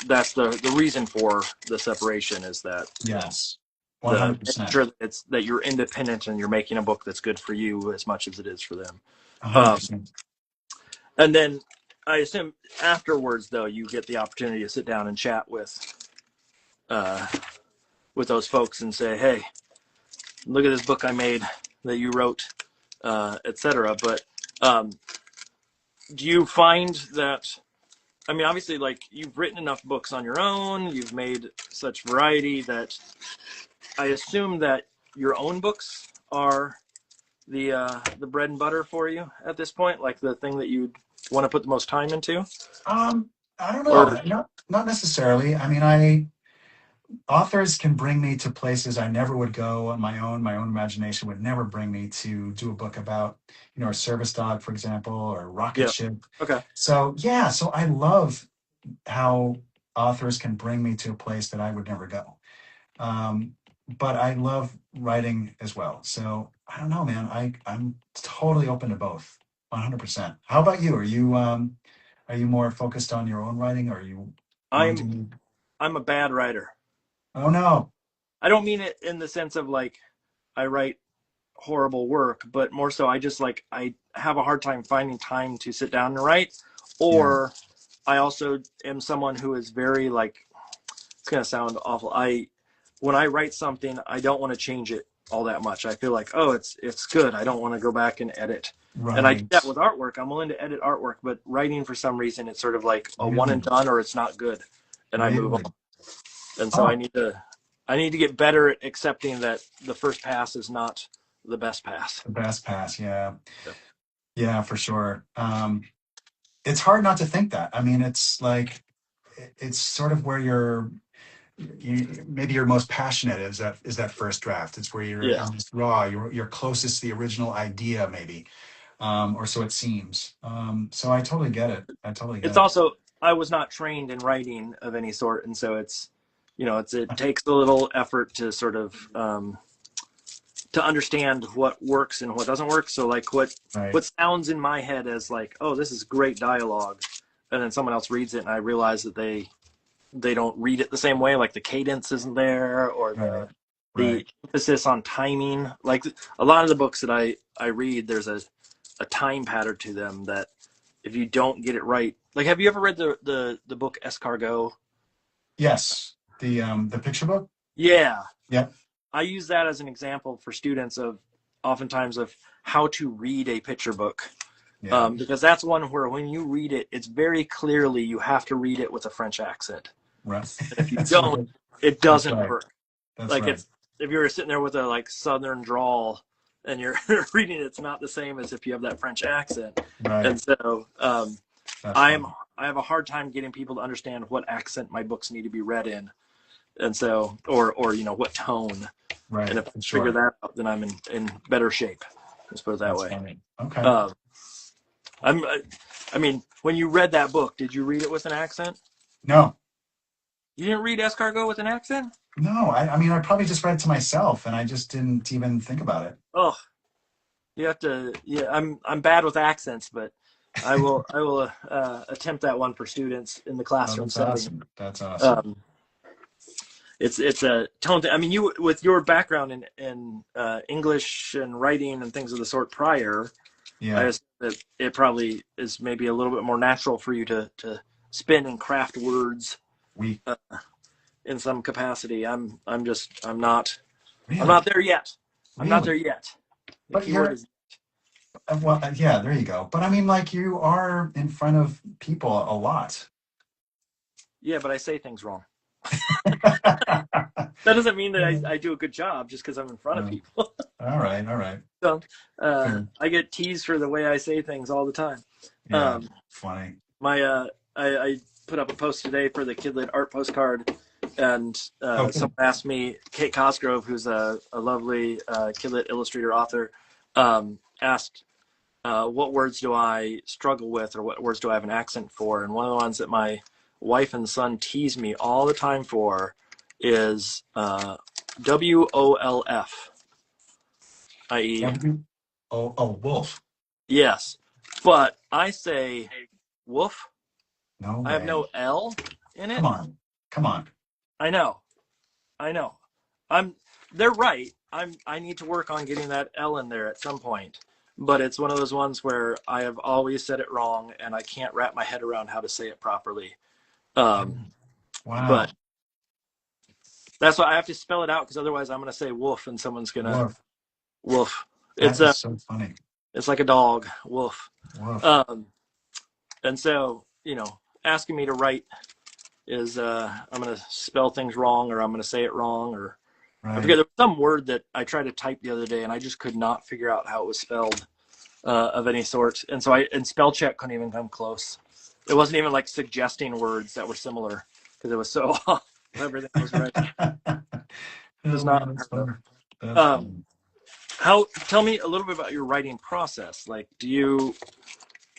that's the reason for the separation, is that Yes, the making 100%. sure that you're independent and you're making a book that's good for you as much as it is for them. Um, 100%. and then I assume afterwards, though, you get the opportunity to sit down and chat uh, with those folks and say, "Hey, look at this book I made that you wrote," etc. But um, do you find that? I mean, obviously, like, you've written enough books on your own, you've made such variety that I assume that your own books are the bread and butter for you at this point, like the thing that you want to put the most time into, Um, I don't know. or Not necessarily. I mean, I authors can bring me to places I never would go on my own. My own imagination would never bring me to do a book about, a service dog, for example, or a rocket yeah, ship. okay, So yeah, so I love how authors can bring me to a place that I would never go. Um, but I love writing as well. So I don't know, man. I'm totally open to both, 100%. How about you? Are you more focused on your own writing, or are you I'm wanting to? I'm a bad writer. Oh no. I don't mean it in the sense of like I write horrible work, but more so I just like I have a hard time finding time to sit down and write. Yeah. Or I also am someone who is very like, it's gonna sound awful. When I write something, I don't want to change it all that much. I feel like, oh, it's good. I don't want to go back and edit. And I do that Right. with artwork. I'm willing to edit artwork, but writing, for some reason, it's sort of like a one and Really? done, or it's not good, and I move on. Really? And so Oh, I need to get better at accepting that the first pass is not the best pass. the best pass. Yeah. Yeah. Yeah, for sure. It's hard not to think that. I mean, it's like it's sort of where maybe you're most passionate is that first draft. It's where you're Yeah. most raw. You're closest to the original idea, maybe, or so it seems. So I totally get it. I totally get It's it. also, I was not trained in writing of any sort, and so it takes a little effort to sort of to understand what works and what doesn't work. So like Right. what sounds in my head as like, oh, this is great dialogue, and then someone else reads it and I realize that they don't read it the same way, like the cadence isn't there, or Right. the Right. emphasis on timing. Like a lot of the books that I read, there's a time pattern to them that if you don't get it right, like, have you ever read the book Escargot? Yes. The picture book. Yeah. Yeah. I use that as an example for students of oftentimes of how to read a picture book. Yeah. Because that's one where when you read it, it's very clearly you have to read it with a French accent. Right. And if you That's don't, right. it That's doesn't right. work. That's Like right. if you're sitting there with a like southern drawl and you're reading it, it's not the same as if you have that French accent. Right. And so That's I funny. have a hard time getting people to understand what accent my books need to be read in. And so or what tone. And Right. if I For figure sure. that out, then I'm in better shape. Let's put it that That's way. funny. Okay. Um, I mean, when you read that book, did you read it with an accent? No. You didn't read Escargot with an accent? No. I mean, I probably just read it to myself, and I just didn't even think about it. Oh, you have to. Yeah, I'm bad with accents, but I will attempt that one for students in the Oh, classroom that's setting. awesome. That's awesome. Um, it's a tone thing. I mean, you with your background in English and writing and things of the sort prior, I Yeah. assume that it probably is maybe a little bit more natural for you to spin and craft words We uh, in some capacity. I'm really, not there yet. I'm not there really. yet. The But key word you're is well, yeah. There you go. But I mean, like, you are in front of people a lot. yeah, but I say things wrong. That doesn't mean that I do a good job just because I'm in front of No. people. All right. All right. So Fair. I get teased for the way I say things all the time. Yeah. Um, Funny. my I put up a post today for the Kidlit art postcard, and Oh, someone good. asked me, Kate Cosgrove, who's a lovely Kidlit illustrator author, asked what words do I struggle with, or what words do I have an accent for? And one of the ones that my wife and son tease me all the time for is WOLF, i.e., Wolf. yes. But I say woof. No I have no way. L in Come it. on. Come on. I know. I know. I'm. They're right. I need to work on getting that L in there at some point. But it's one of those ones where I have always said it wrong, and I can't wrap my head around how to say it properly. Um, but Wow. that's why I have to spell it out, because otherwise I'm going to say wolf, and someone's going to Wolf. wolf. That It's is so funny. it's like a dog, wolf. Wolf. Um, and so asking me to write is I'm going to spell things wrong, or I'm going to say it wrong, or I Right. forget. There was some word that I tried to type the other day, and I just could not figure out how it was spelled of any sort. And so and spell check couldn't even come close. It wasn't even like suggesting words that were similar, because it was so off. Everything was right. It was Oh, not that's unheard of. funny. That's Um, funny. tell me a little bit about your writing process. Like,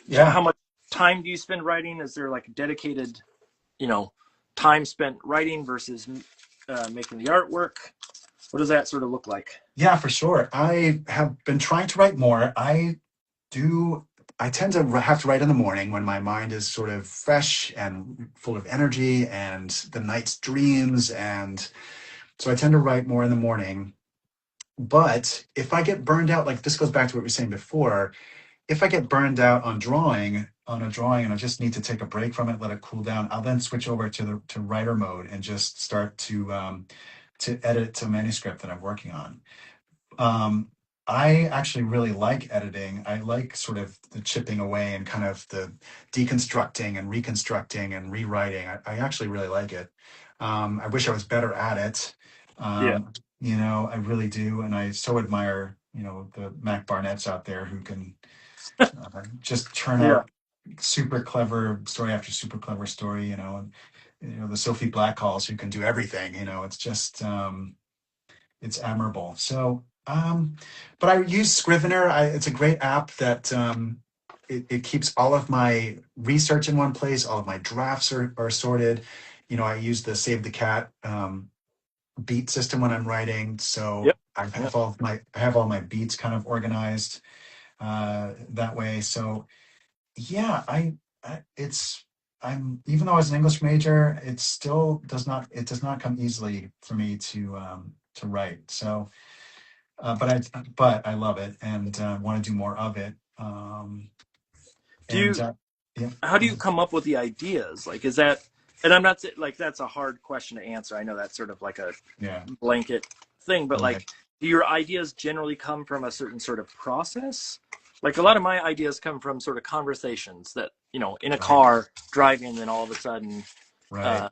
Yeah. how much time do you spend writing? Is there like a dedicated, you know, time spent writing versus making the artwork? What does that sort of look like? Yeah, for sure. I have been trying to write more. Do, I tend to have to write in the morning when my mind is sort of fresh and full of energy and the night's dreams. And so I tend to write more in the morning. But if I get burned out, like this goes back to what we were saying before, if I get burned out on a drawing and I just need to take a break from it, let it cool down, I'll then switch over to writer mode and just start to edit to manuscript that I'm working on. Um, I actually really like editing. I like sort of the chipping away and kind of the deconstructing and reconstructing and rewriting. I actually really like it. I wish I was better at it. Yeah. I really do. And I so admire, the Mac Barnetts out there who can just turn Yeah. out super clever story after super clever story, and, the Sophie Blackhall's who can do everything, it's just, it's admirable. So, but I use Scrivener. It's a great app that it keeps all of my research in one place. All of my drafts are sorted. I use the Save the Cat beat system when I'm writing. So Yep. Yep. I have all my beats kind of organized that way. So yeah, it's even though I was an English major, it still does not come easily for me to write. So but I love it and want to do more of it. Do And you? yeah, How do go you ahead. come up with the ideas? Like, is that And I'm not like that's a hard question to answer. I know that's sort of like a Yeah. blanket thing, but Right. like, do your ideas generally come from a certain sort of process? Like a lot of my ideas come from sort of conversations that, in a Right. car driving, and all of a sudden, Right. uh,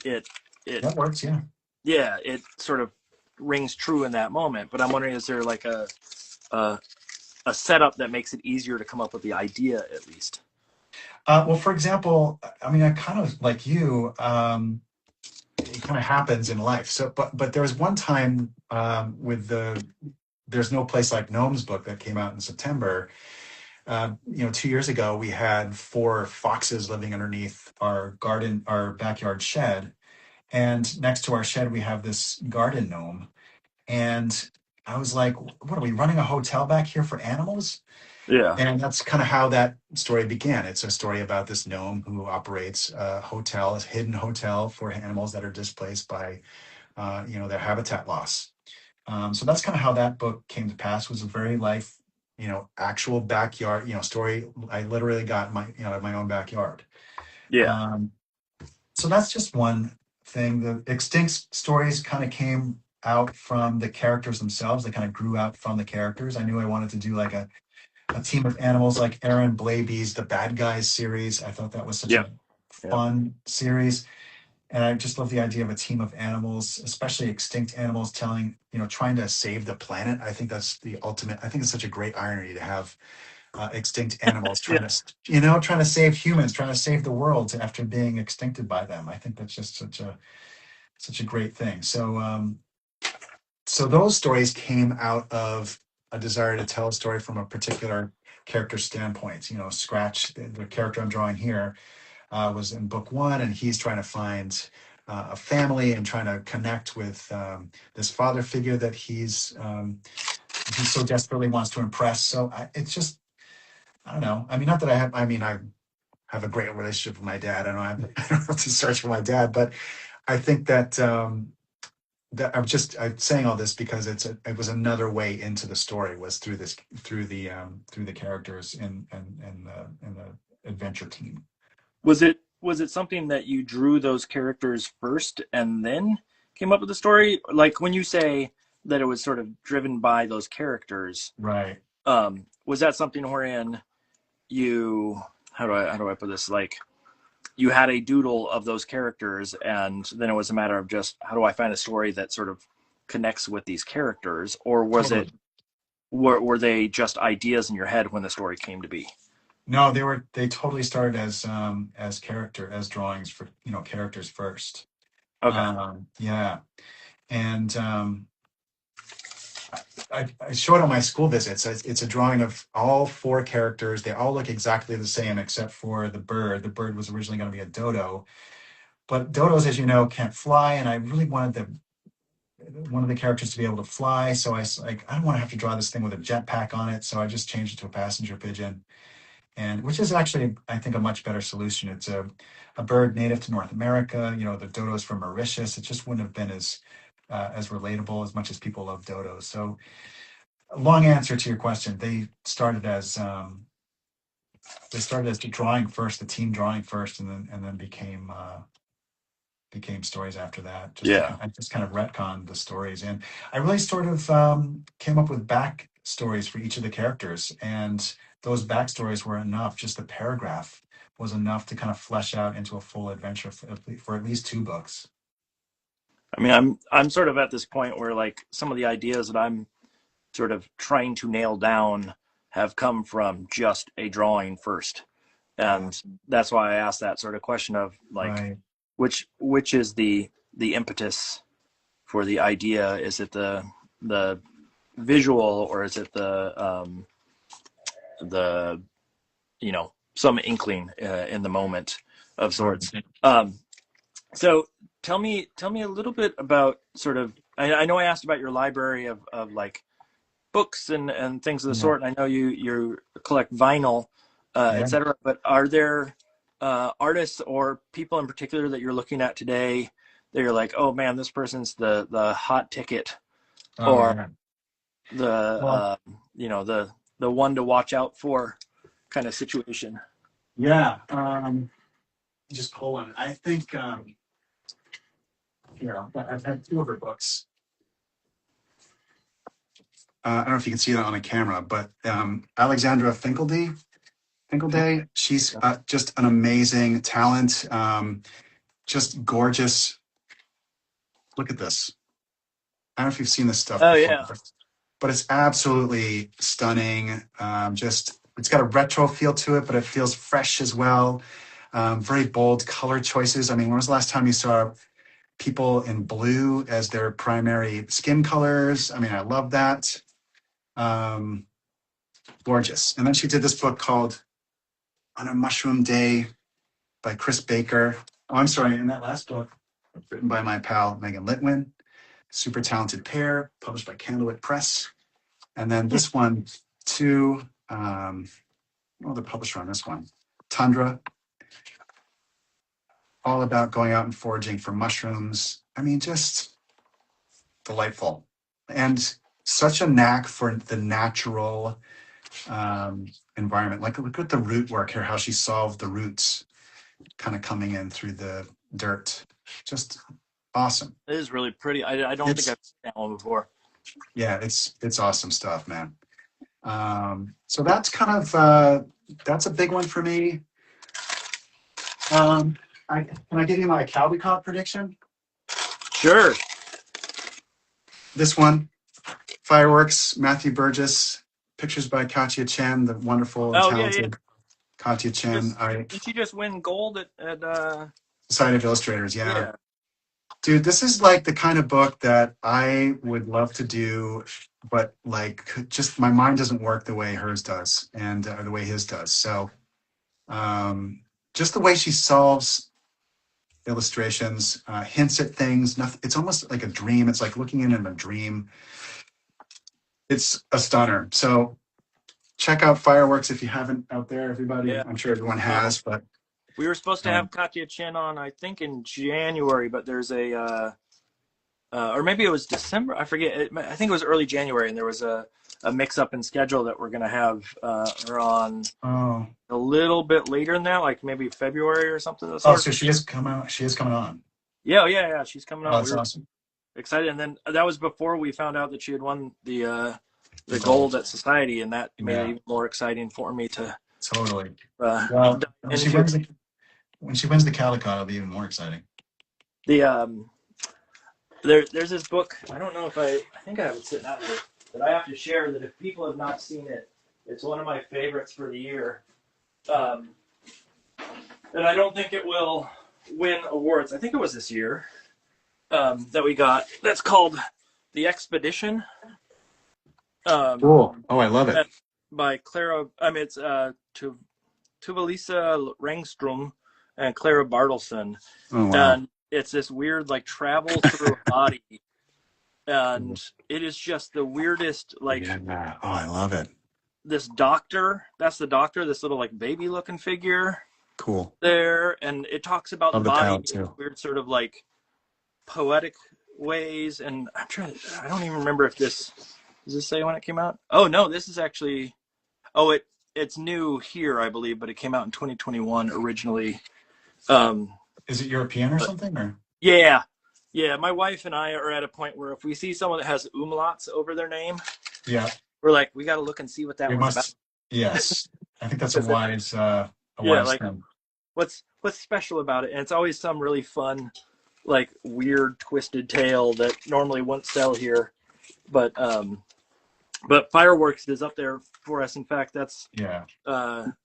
it it That works. Yeah. yeah, it sort of rings true in that moment. But I'm wondering, is there like a a setup that makes it easier to come up with the idea at least? Well, for example, I mean, I kind of like you. It kind of happens in life. So, but there was one time with the "There's No Place Like Gnomes" book that came out in September. 2 years ago, we had four foxes living underneath our garden, our backyard shed, and next to our shed, we have this garden gnome. And I was like, "What are we running a hotel back here for animals?" Yeah. And that's kind of how that story began. It's a story about this gnome who operates a hotel, a hidden hotel for animals that are displaced by, their habitat loss. So that's kind of how that book came to pass. Was a very life, actual backyard, story. I literally got my own backyard. Yeah. Um, so that's just one thing. The extinct stories kind of came out from the characters themselves. They kind of grew out from the characters. I knew I wanted to do like a team of animals like Aaron Blaby's The Bad Guys series. I thought that was such Yeah. a Yeah. fun series. And I just love the idea of a team of animals, especially extinct animals trying to save the planet. I think that's the ultimate. I think it's such a great irony to have extinct animals Yeah. trying to save humans, trying to save the world after being extincted by them. I think that's just such a great thing. So those stories came out of a desire to tell a story from a particular character standpoint. Scratch, the character I'm drawing here, was in book one, and he's trying to find a family and trying to connect with this father figure that he so desperately wants to impress. So it's just, I don't know. I mean, not that I have a great relationship with my dad. I don't have to search for my dad, but I think I'm saying all this because it was another way into the story, was through the characters in the adventure team. Was it something that you drew those characters first and then came up with the story? Like when you say that it was sort of driven by those characters, Right. was that something wherein you how do I put this? Like you had a doodle of those characters, and then it was a matter of just how do I find a story that sort of connects with these characters, or was Totally. it were they just ideas in your head when the story came to be? No, they totally started as drawings for characters first. Okay. Yeah, and I show it on my school visits. It's a drawing of all four characters. They all look exactly the same except for the bird. The bird was originally going to be a dodo, but dodos, as you know, can't fly, and I really wanted one of the characters to be able to fly. So I don't want to have to draw this thing with a jetpack on it. So I just changed it to a passenger pigeon, and which is actually, I think, a much better solution. It's a bird native to North America. The dodos from Mauritius. It just wouldn't have been as relatable as much as people love dodos. So, a long answer to your question. They started as the drawing first, the team drawing first, and then became stories after that. Yeah. I just kind of retconned the stories, and I really sort of came up with back stories for each of the characters, and those backstories were enough. Just the paragraph was enough to kind of flesh out into a full adventure for at least two books. I mean, I'm sort of at this point where like some of the ideas that I'm sort of trying to nail down have come from just a drawing first, Yeah, and that's why I asked that sort of question of like right. which is the impetus for the idea? Is it the visual, or is it the some inkling in the moment of sorts? Right. Um, so tell me a little bit about sort of. I know I asked about your library of like books and things of the Yeah. sort. And I know you collect vinyl, Yeah. etc. But are there artists or people in particular that you're looking at today that you're like, oh man, this person's the hot ticket, Oh or yeah. the Well, the one to watch out for kind of situation? yeah. just pull one. I think here I've had two of her books. I don't know if you can see that on the camera, but Alexandra Finkelday, she's just an amazing talent. Just gorgeous. Look at this. I don't know if you've seen this stuff Oh before, yeah. but it's absolutely stunning. Just it's got a retro feel to it, but it feels fresh as well. Very bold color choices. I mean, when was the last time you saw people in blue as their primary skin colors? I mean, I love that. Um, Gorgeous. And then she did this book called On a Mushroom Day by Chris Baker. Oh, I'm sorry. And that last book, written by my pal Megan Litwin, super talented pair, published by Candlewick Press. And then this one, too. The publisher on this one, Tundra, all about going out and foraging for mushrooms. I mean, just delightful. And such a knack for the natural environment. Like, look at the root work here, how she solved the roots kind of coming in through the dirt. Just awesome. It is really pretty. I don't think I've seen that one before. Yeah, it's awesome stuff, man. So that's kind of that's a big one for me. Can I give you my Caldecott prediction? Sure. This one, Fireworks, Matthew Burgess, pictures by Katya Chen, the wonderful and talented Katya Chen. Didn't she just win gold at Society of Illustrators? Yeah. Dude, this is like the kind of book that I would love to do, but like just my mind doesn't work the way hers does, and the way his does. So just the way she solves illustrations, hints at things. Nothing, it's almost like a dream. It's like looking in a dream. It's a stunner. So check out Fireworks if you haven't out there, everybody. Yeah. I'm sure everyone has, but we were supposed to have Katya Chen on, I think, in January, but there's a or maybe it was December. I forget. I think it was early January, and there was a mix-up in schedule that we're going to have her on a little bit later than that, like maybe February or something. So she is coming on. She is coming on. Yeah. She's coming on. Oh, that's awesome. Excited, and then that was before we found out that she had won the gold at Society, and that made it even more exciting for me to totally. Well, when she wins the Caldecott, it'll be even more exciting. There's this book. I don't know if I think I have it sitting out there, that I have to share. That if people have not seen it, it's one of my favorites for the year. And I don't think it will win awards. I think it was this year that we got. That's called The Expedition. Cool. Oh, I love it. By Clara. I mean, it's Tuvalisa Rangstrom and Clara Bartleson. Oh, wow. And it's this weird, like, travel through a body. And it is just the weirdest, like... Yeah. Oh, I love it. This doctor, that's the doctor, this little, like, baby-looking figure. Cool. There, and it talks about the body in weird sort of, like, poetic ways. And I don't even remember if this... Does this say when it came out? Oh, no, this is actually... Oh, it's new here, I believe, but it came out in 2021 originally. Is it European or something? Or? Yeah. My wife and I are at a point where if we see someone that has umlauts over their name, we're like, we got to look and see what that one's about. Yes, I think that's a wise thing. What's special about it? And it's always some really fun, like weird twisted tale that normally wouldn't sell here, but Fireworks is up there for us. In fact, that's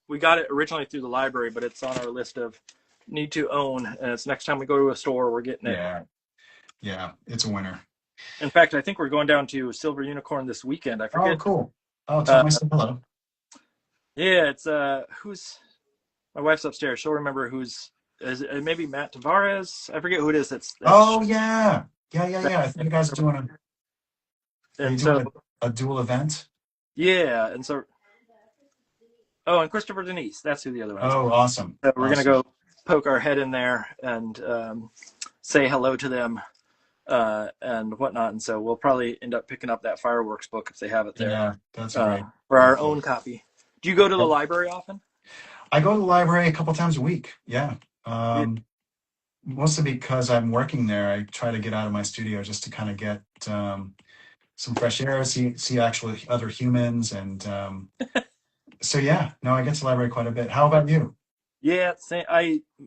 we got it originally through the library, but it's on our list of need to own, and it's next time we go to a store we're getting it. Yeah, it's a winner. In fact, I think we're going down to Silver Unicorn this weekend. I forget. Oh, cool. Oh, tell myself hello. Yeah, it's who's my wife's upstairs. She'll remember who's is it maybe Matt Tavares. I forget who it is. That's yeah. I think you guys are doing a dual event. Yeah, and so and Christopher Denise. That's who the other one is. Oh, awesome. So we're gonna go poke our head in there and say hello to them and whatnot. And so we'll probably end up picking up that Fireworks book if they have it there. Yeah, that's right. For our own copy. Do you go to the library often? I go to the library a couple times a week. Yeah. Yeah. Mostly because I'm working there. I try to get out of my studio just to kind of get some fresh air, see actual other humans, and so yeah. No, I get to the library quite a bit. How about you? Yeah, same.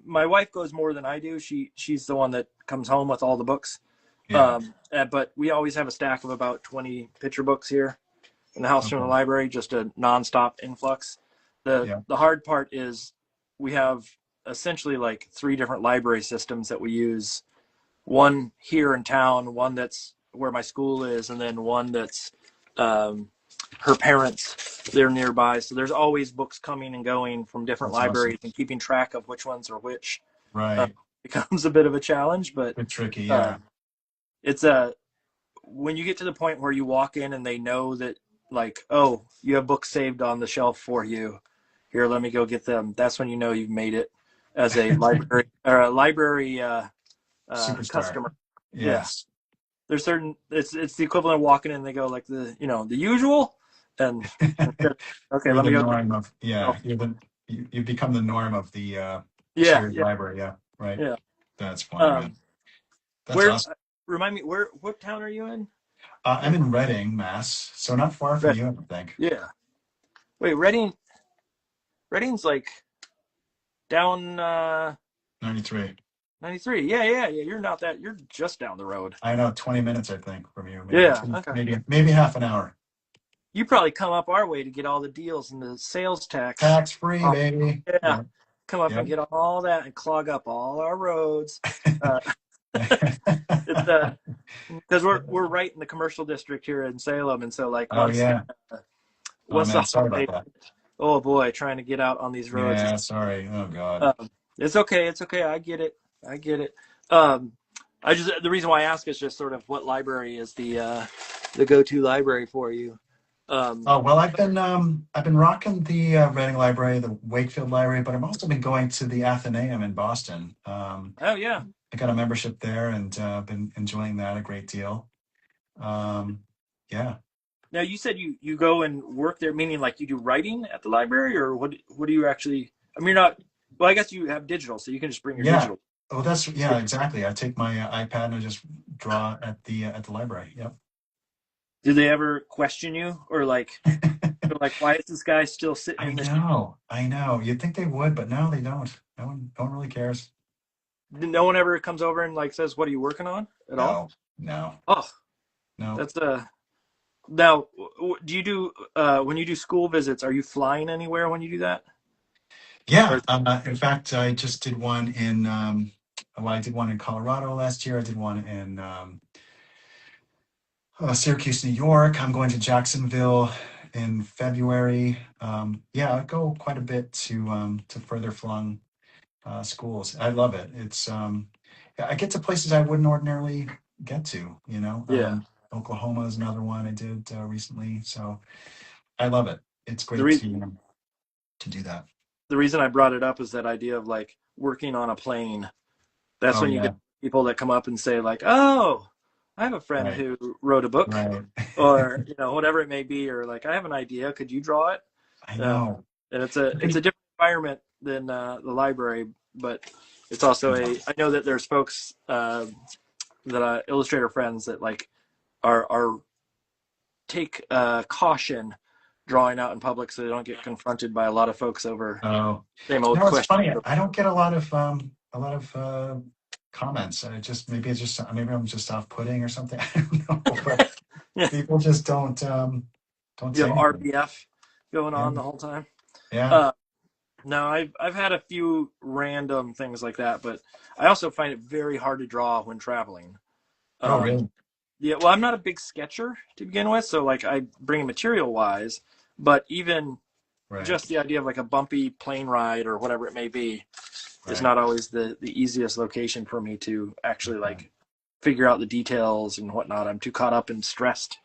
My wife goes more than I do. She's the one that comes home with all the books. Yeah. But we always have a stack of about 20 picture books here in the house from the Okay. library, just a nonstop influx. The Yeah. the hard part is we have essentially like three different library systems that we use. One here in town, one that's where my school is, and then one that's um, her parents. They're nearby, so there's always books coming and going from different That's awesome. libraries, and keeping track of which ones are which uh, Right. becomes a bit of a challenge. But Bit tricky. uh, Yeah. it's a when you get to the point where you walk in and they know that, like, oh, you have books saved on the shelf for you. Here, let me go get them. That's when you know you've made it as a library or a library Superstar. customer. Yeah, Yes. there's certain it's the equivalent of walking in and they go like the usual, and okay, You're let the me go get norm of, myself. yeah, you become the norm of the Yeah, shared yeah, library. Yeah. Right. yeah. That's funny, man. Um, That's where awesome. remind me what town are you in? I'm in Reading, Mass, so not far from Red. you, I don't think. Yeah. Wait, Reading's like down 93. 93. Yeah, yeah, yeah. You're not that. You're just down the road. I know, 20 minutes, I think, from you, Yeah. Okay. maybe half an hour. You probably come up our way to get all the deals and the sales tax. Tax free, Oh, baby. yeah. Yeah. Come up Yep. and get all that and clog up all our roads. Uh, it's because we're right in the commercial district here in Salem, and so like Oh yeah. Oh once the man, sorry about holiday, that. oh boy, trying to get out on these roads. Yeah, sorry. Oh God. Um, it's okay. It's okay. I get it. I get it. Um, I just the reason why I ask is just sort of what library is the go-to library for you. Um, Oh well, I've been rocking the Reading Library, the Wakefield Library, but I've also been going to the Athenaeum in Boston. oh yeah. I got a membership there and been enjoying that a great deal. Um, yeah. Now you said you go and work there, meaning like you do writing at the library, or what do you actually? I mean, you're not. Well, I guess you have digital, so you can just bring your Yeah. digital. Oh, that's yeah, exactly. I take my iPad and I just draw at the library. Yep. Do they ever question you, or like, they're like, why is this guy still sitting I in this? know, I know. You'd think they would, but no, they don't. No one really cares. No one ever comes over and like says, "What are you working on?" at all. No, no, Oh, no. that's now. Do you do when you do school visits? Are you flying anywhere when you do that? Yeah. Or In fact, I just did one in. Well, I did one in Colorado last year. I did one in Syracuse, New York. I'm going to Jacksonville in February. Yeah, I go quite a bit to further flung schools. I love it. Yeah, I get to places I wouldn't ordinarily get to. yeah, Oklahoma is another one I did recently. So I love it. It's the great reason to do that. the reason I brought it up is that idea of like working on a plane. That's Oh when you get yeah, people that come up and say like, "Oh, I have a friend right, who wrote a book," right. or whatever it may be, or like, "I have an idea. Could you draw it?" I Uh, know. and it's a different environment than the library, but it's also a. I know that there's folks that illustrator friends that like are take caution drawing out in public so they don't get confronted by a lot of folks over Oh, same old it's question. funny. I don't get a lot of comments. Maybe I'm just off-putting or something. I don't know, but Yeah, people just don't you say have anything. RBF going Yeah, on the whole time. yeah. Uh, no, I've had a few random things like that, but I also find it very hard to draw when traveling. Oh, Um, really? yeah, well, I'm not a big sketcher to begin with, so like I bring material wise, but even Right, just the idea of like a bumpy plane ride or whatever it may be is right. not always the easiest location for me to actually like figure out the details and whatnot. I'm too caught up and stressed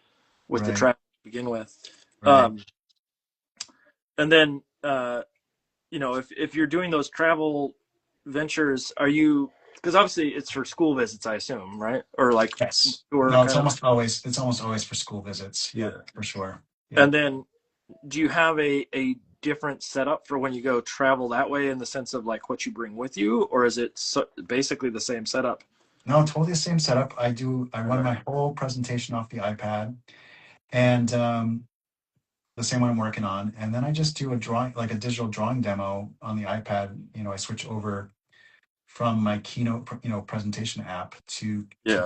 with the Right, travel to begin with. right. Um, and then if you're doing those travel ventures, are you because obviously it's for school visits, I assume, right? Or like Yes. tour No, it's kind of. almost always for school visits. Yep, Yeah. for sure. And Yep. then do you have a different setup for when you go travel that way in the sense of like what you bring with you, or is it basically the same setup? No, totally the same setup. I run my whole presentation off the iPad, and the same one I'm working on, and then I just do a drawing, like a digital drawing demo on the iPad. I switch over from my Keynote, presentation app Yeah,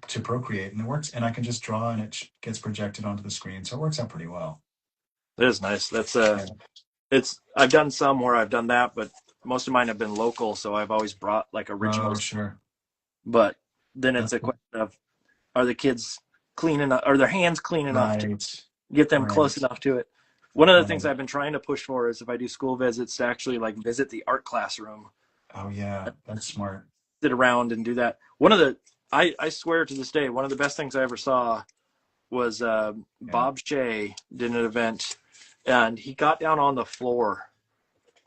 to Procreate, and it works. And I can just draw, and it gets projected onto the screen, so it works out pretty well. that is nice. That's Yeah. it's I've done some where I've done that, but most of mine have been local, so I've always brought like Oh, originals. sure. But then it's That's a question of, are the kids clean enough? Are their hands clean enough to right. get them close Right. enough to it? One of the things Right. I've been trying to push for is if I do school visits to actually like visit the art classroom, Oh, yeah. That's smart. sit around and do that. One of the I swear to this day, one of the best things I ever saw was Yeah. Bob Shea did an event, and he got down on the floor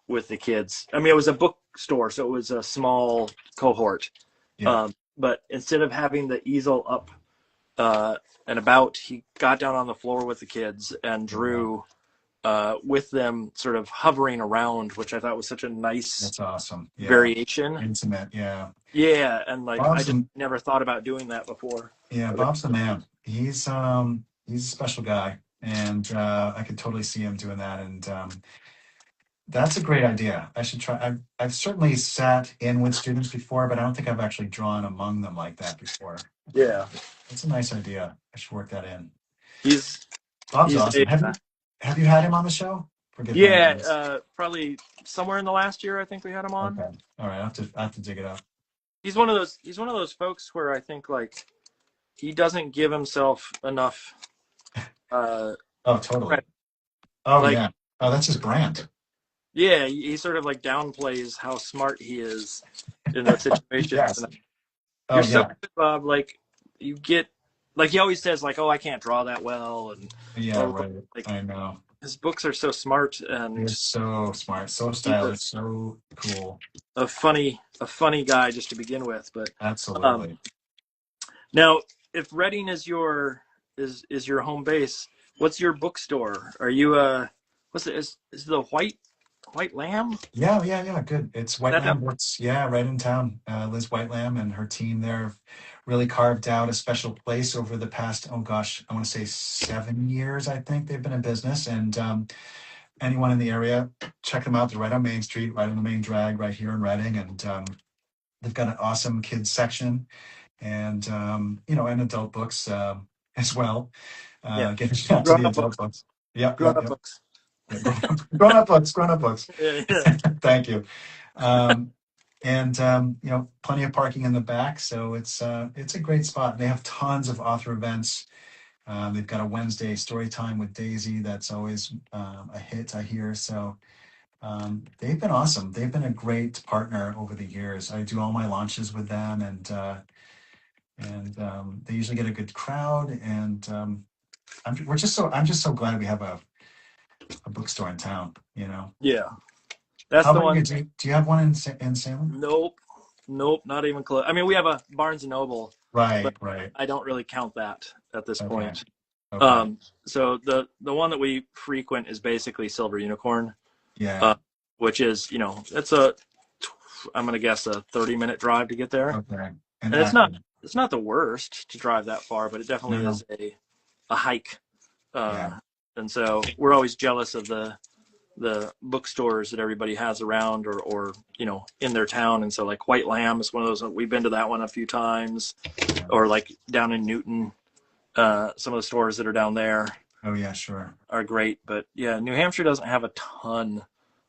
with the kids. I mean, it was a bookstore, so it was a small cohort. Yeah. But instead of having the easel up and about, he got down on the floor with the kids and drew with them, sort of hovering around, which I thought was such a nice That's awesome. Yeah. variation. Intimate. Yeah. Yeah, and like I Bob's just the, never thought about doing that before. yeah, Bob's the man. He's a special guy, and I could totally see him doing that. And that's a great idea. I should try. I've certainly sat in with students before, but I don't think I've actually drawn among them like that before. Yeah, That's a nice idea. I should work that in. he's Bob's he's awesome. a Have you had him on the show? Forget my yeah, ideas. probably somewhere in the last year I think we had him on. Okay. All right. I have to dig it up. He's one of those folks where I think like he doesn't give himself enough uh Oh, totally. credit. Oh, Like yeah. Oh, that's his brand. yeah, he sort of like downplays how smart he is in those situations. Yes. And Oh, you're so yeah. good, Bob. Like you get like he always says like, oh, I can't draw that well, and Yeah, oh, right. like I know. his books are so smart You're and so smart, so he's stylish, so cool. a funny guy just to begin with. But Absolutely. now, if Reading is your home base, what's your bookstore? Are you what's it? Is the White Lamb? Yeah, yeah, yeah. Good. It's White That Lamb Books. Yeah, right in town. Liz White Lamb and her team there have really carved out a special place over the past, oh gosh, I want to say 7 years, I think they've been in business. And anyone in the area, check them out. They're right on Main Street, right on the main drag, right here in Reading. And they've got an awesome kids section and, and adult books as well. yeah, Getting out to grown the up adult books, books. Yep, grown yep, up yep. books. Yeah, grown up books, grown up books. Yeah, yeah, Thank you. Um, and plenty of parking in the back, so it's a great spot. They have tons of author events. They've got a Wednesday story time with Daisy that's always a hit, I hear. So they've been awesome. They've been a great partner over the years. I do all my launches with them, and they usually get a good crowd. And I'm just so glad we have a bookstore in town. yeah. That's How the about you? one. Do you have one in Salem? Nope, not even close. I mean, we have a Barnes and Noble, Right, but right. I don't really count that at this Okay. point. Okay. So the one that we frequent is basically Silver Unicorn, Yeah. which is I'm gonna guess a 30-minute drive to get there, Okay. and And it's not the worst to drive that far, but it definitely no. is a hike. Yeah. And so we're always jealous of the bookstores that everybody has around or in their town. And so like White Lamb is one of those, we've been to that one a few times, Yeah. or like down in Newton, some of the stores that are down there Oh yeah, sure. are great. But yeah, New Hampshire doesn't have a ton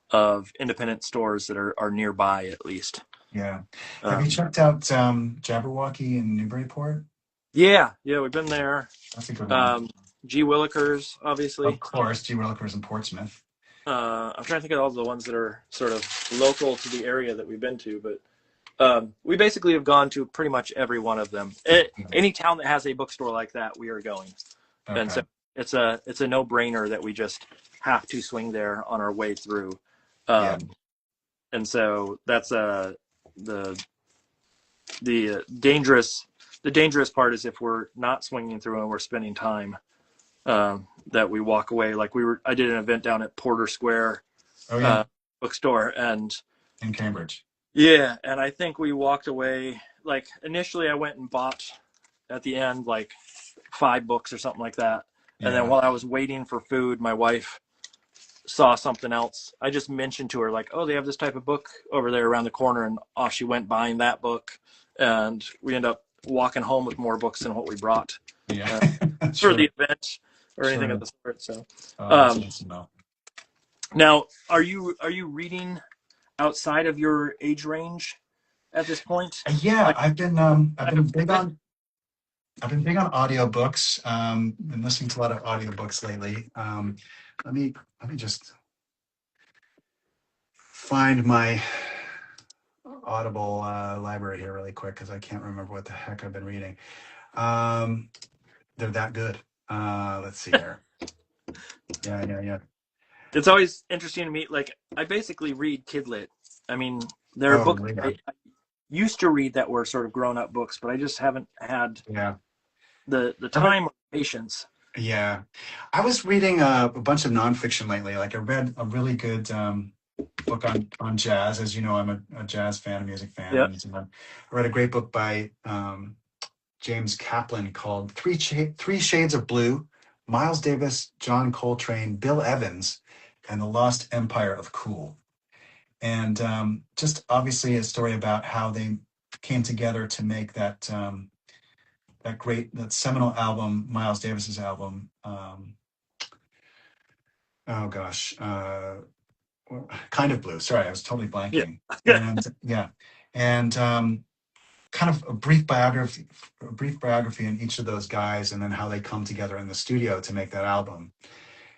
of independent stores that are nearby, at least. Yeah. Have you checked out Jabberwocky in Newburyport? Yeah, we've been there. That's a good one. G. Willikers, obviously. Of course, G. Willikers in Portsmouth. I'm trying to think of all the ones that are sort of local to the area that we've been to, but we basically have gone to pretty much every one of them. Any town that has a bookstore like that, we are going. Okay. And so it's a no-brainer that we just have to swing there on our way through. Yeah. And so that's the dangerous part is if we're not swinging through and we're spending time that we walk away. Like I did an event down at Porter Square Oh yeah, bookstore, and in Cambridge. yeah, and I think we walked away, like initially I went and bought at the end like 5 books or something like that. And then Yeah, while I was waiting for food, my wife saw something else. I just mentioned to her like, "Oh, they have this type of book over there around the corner," and off she went buying that book, and we end up walking home with more books than what we brought yeah, for the sure, event or anything of sure. the sort. So, Oh, that's um, awesome though. now are you reading outside of your age range at this point? Yeah, Like I've kind been of big on audiobooks. Been listening to a lot of audiobooks lately. Let me just find my Audible library here really quick because I can't remember what the heck I've been reading. Um, they're that good. Let's see here. Yeah, yeah, yeah. it's always interesting to me. Like I basically read kidlit. I mean, there are Oh, books yeah, I used to read that were sort of grown up books, but I just haven't had yeah. the I've been- time or patience. yeah. I was reading a bunch of nonfiction lately. Like I read a really good book on jazz. As you know, I'm a jazz fan, a music fan, Yeah. and I read a great book by James Kaplan called Three Shades of Blue: Miles Davis, John Coltrane, Bill Evans, and the Lost Empire of Cool. And just obviously a story about how they came together to make that seminal album, Miles Davis's album. Oh gosh, Kind of Blue. Sorry, I was totally Yeah. blanking. And yeah, and kind of a brief biography in each of those guys, and then how they come together in the studio to make that album.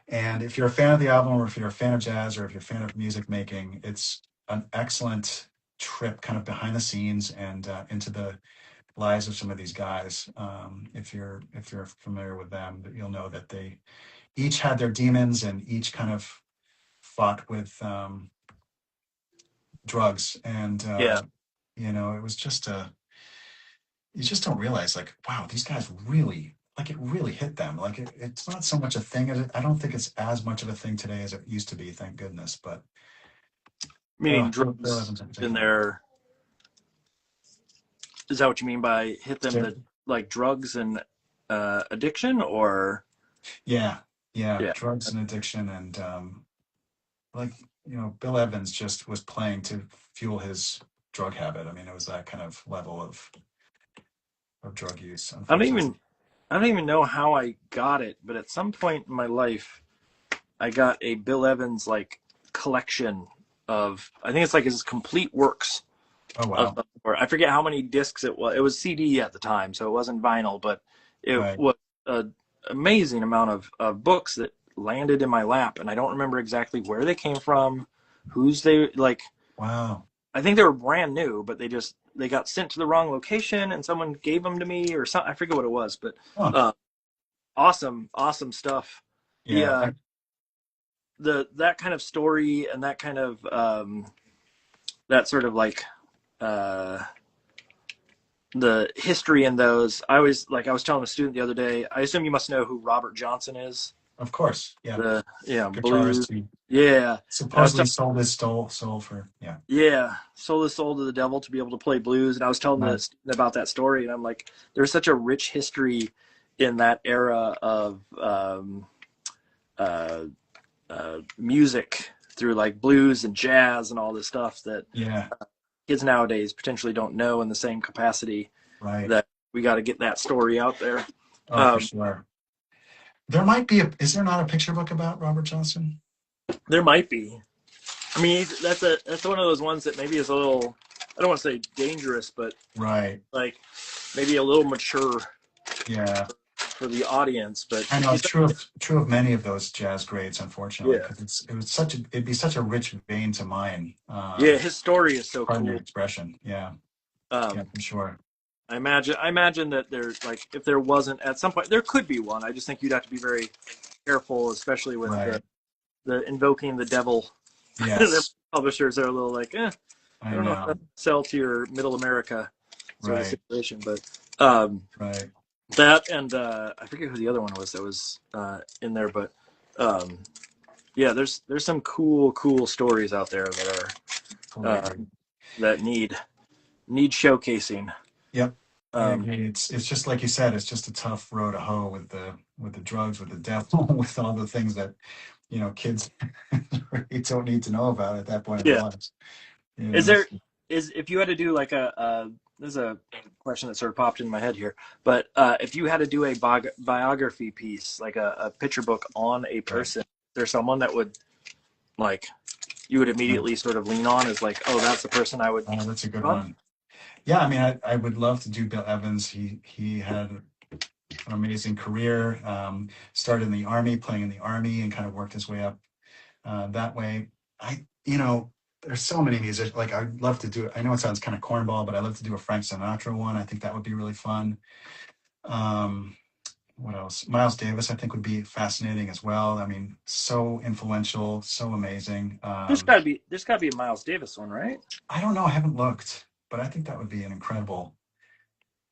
And if you're a fan of the album, or if you're a fan of jazz, or if you're a fan of music making, it's an excellent trip, kind of behind the scenes and into the lives of some of these guys. If you're familiar with them, you'll know that they each had their demons and each kind of fought with drugs, and Yeah. it was just you just don't realize, like, wow, these guys really, like, it really hit them. Like it's not so much a thing I don't think it's as much of a thing today as it used to be, thank goodness. But Meaning Bill drugs Evans in in particular. there. Is that what you mean by hit them? So, The like drugs and addiction, or yeah, yeah, yeah. drugs and addiction, and like, Bill Evans just was playing to fuel his drug habit. I mean, it was that kind of level of drug use, I don't unfortunately. even I don't even know how I got it, but at some point in my life, I got a Bill Evans like collection of, I think it's like his complete works Oh of wow. or I forget how many discs it was. It was CD at the time, so it wasn't vinyl, but it Right. was an amazing amount of books that landed in my lap, and I don't remember exactly where they came from, who's they like. Wow. I think they were brand new, but they got sent to the wrong location, and someone gave them to me or something. I forget what it was, but Huh. uh, awesome stuff. The Yeah. that kind of story and that kind of that sort of like uh, the history in those. I was telling a student the other day. I assume you must know who Robert Johnson is. Of course. Yeah. The blues. Guitarist who Yeah, and I was supposedly sold his soul for, yeah. yeah, sold his soul to the devil to be able to play blues. And I was telling the Nice. student about that story, and I'm like, there's such a rich history in that era of uh, music through like blues and jazz and all this stuff that Yeah. kids nowadays potentially don't know in the same capacity. Right. That we got to get that story out there. Oh, for sure. There might be is there not a picture book about Robert Johnson? There might be. I mean, that's one of those ones that maybe is a little, I don't want to say dangerous, but Right. like maybe a little mature Yeah. for the audience. But I if know you it's true of many of those jazz greats, unfortunately, yeah, because it'd be such a rich vein to mine. yeah, his story is so Pardon the cool. expression. Yeah. Yeah, Um, for sure. I imagine that there's like, if there wasn't at some point, there could be one. I just think you'd have to be very careful, especially with Right. the invoking the devil. The Yes. publishers are a little like, I I don't know if know. that sell to your middle America sort of Right. situation, but Right. That and I forget who the other one was that was in there, but um, yeah, there's some cool stories out there that are Totally agree. that need showcasing. Yep, I Um, agree. It's just like you said. It's just a tough road to hoe with the drugs, with the devil, with all the things that kids really don't need to know about at that point in their yeah, lives. is So, there is if you had to do like a there's a question that sort of popped in my head here, but if you had to do a biography piece, like a picture book on a right. person, there's someone that would like you would immediately sort of lean on as like, oh, that's the person I would That's a good on. one. Yeah, I mean, I would love to do Bill Evans. He had an amazing career. Started in the army, playing in the army, and kind of worked his way up that way. There's so many musicians. Like I'd love to do it. I know it sounds kind of cornball, but I'd love to do a Frank Sinatra one. I think that would be really fun. Um, what else? Miles Davis, I think, would be fascinating as well. I mean, so influential, so amazing. There's gotta be a Miles Davis one, right? I don't know. I haven't looked, but I think that would be an incredible.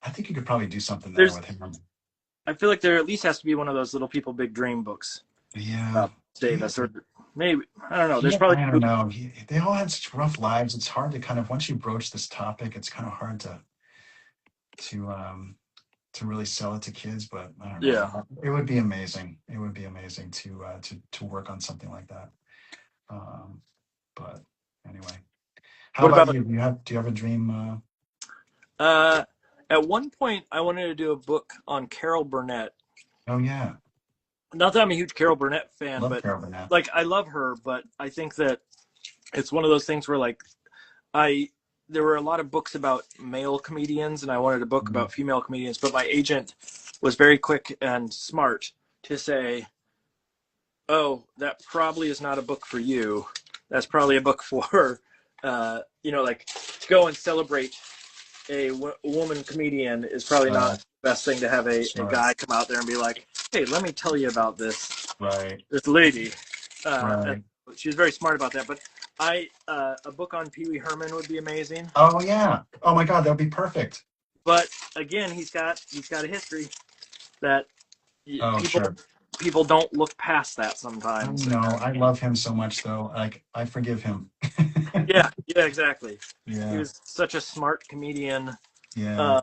I think you could probably do something there There's with him. I feel like there at least has to be one of those Little People Big Dream books Yeah. about Davis, or maybe I don't know. There's probably I don't know. They all had such rough lives. It's hard to kind of once you broach this topic, it's kind of hard to to really sell it to kids. But I don't yeah. know. It would be amazing. It would be amazing to work on something like that. Um, but anyway, how What about about you? Do you have a dream? uh? At one point, I wanted to do a book on Carol Burnett. Oh yeah, Not that I'm a huge Carol Burnett fan, love but Carol Burnett. like I love her, but I think that it's one of those things where like I there were a lot of books about male comedians, and I wanted a book Mhm. about female comedians, but my agent was very quick and smart to say, "Oh, that probably is not a book for you. That's probably a book for, like to go and celebrate a woman comedian is probably not Uh, the best thing to have a Smart. guy come out there and be like, hey, let me tell you about Right. this lady. And Right. she was very smart about that. But a book on Pee Wee Herman would be amazing. Oh yeah. Oh my God, that would be perfect. But again, he's got a history that Oh people sure. people don't look past that I sometimes. know. I love him so much, though. Like, I forgive him. Yeah, exactly. He Yeah, was such a smart comedian. yeah. Uh,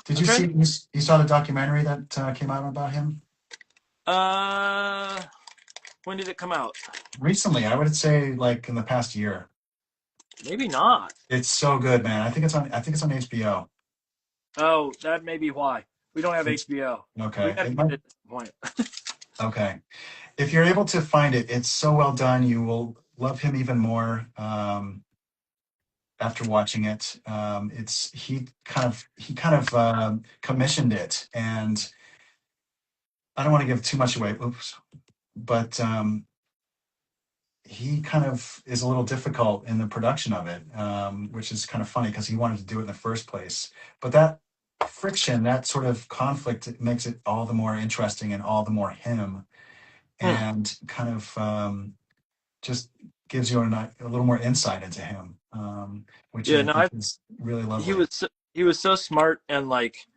Did I'm you trying see? to You saw the documentary that came out about him when did it come out? recently? I would say like in the past year. Maybe not. It's so good, man. I think it's on. I think it's on HBO. Oh, that may be why. We don't have It's HBO. We okay. got to It get might. it at some point. Okay. If you're able to find it, it's so well done. You will love him even more after watching it. It's he kind of commissioned it, and I don't want to give too much away. Oops. But he kind of is a little difficult in the production of it, which is kind of funny because he wanted to do it in the first place. But that friction, that sort of conflict, it makes it all the more interesting and all the more him, Hmm. and kind of just gives you a little more insight into him, which Yeah, I no, think is really he lovely. was he was so smart, and like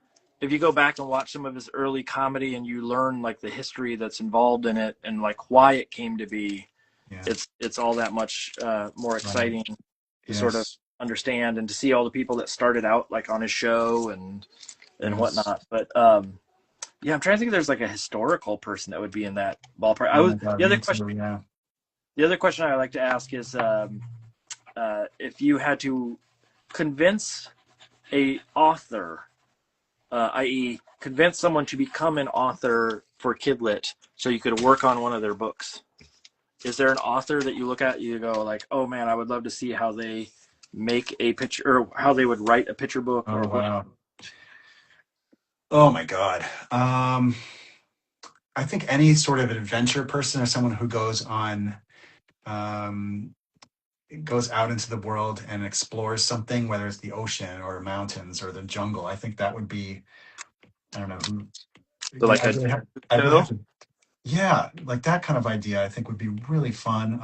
if you go back and watch some of his early comedy and you learn like the history that's involved in it and like why it came to be, Yeah, it's all that much more right. exciting to sort of Yes, understand and to see all the people that started out like on his show and yes. whatnot. But yeah, I'm trying to think if there's like a historical person that would be in that ballpark. I Oh was my God, the other me question. too. Yeah. The other question I like to ask is if you had to convince a author, i.e., convince someone to become an author for Kidlit, so you could work on one of their books. Is there an author that you look at, you go like, oh man, I would love to see how they make a picture, or how they would write a picture book or Oh a book. wow. Oh my God. I think any sort of adventure person or someone who um, goes out into the world and explores something, whether it's the ocean or mountains or the jungle. I think that would be. I don't know who. So Yeah, like a I really have show. to. Yeah, like that kind of idea. I think would be really fun.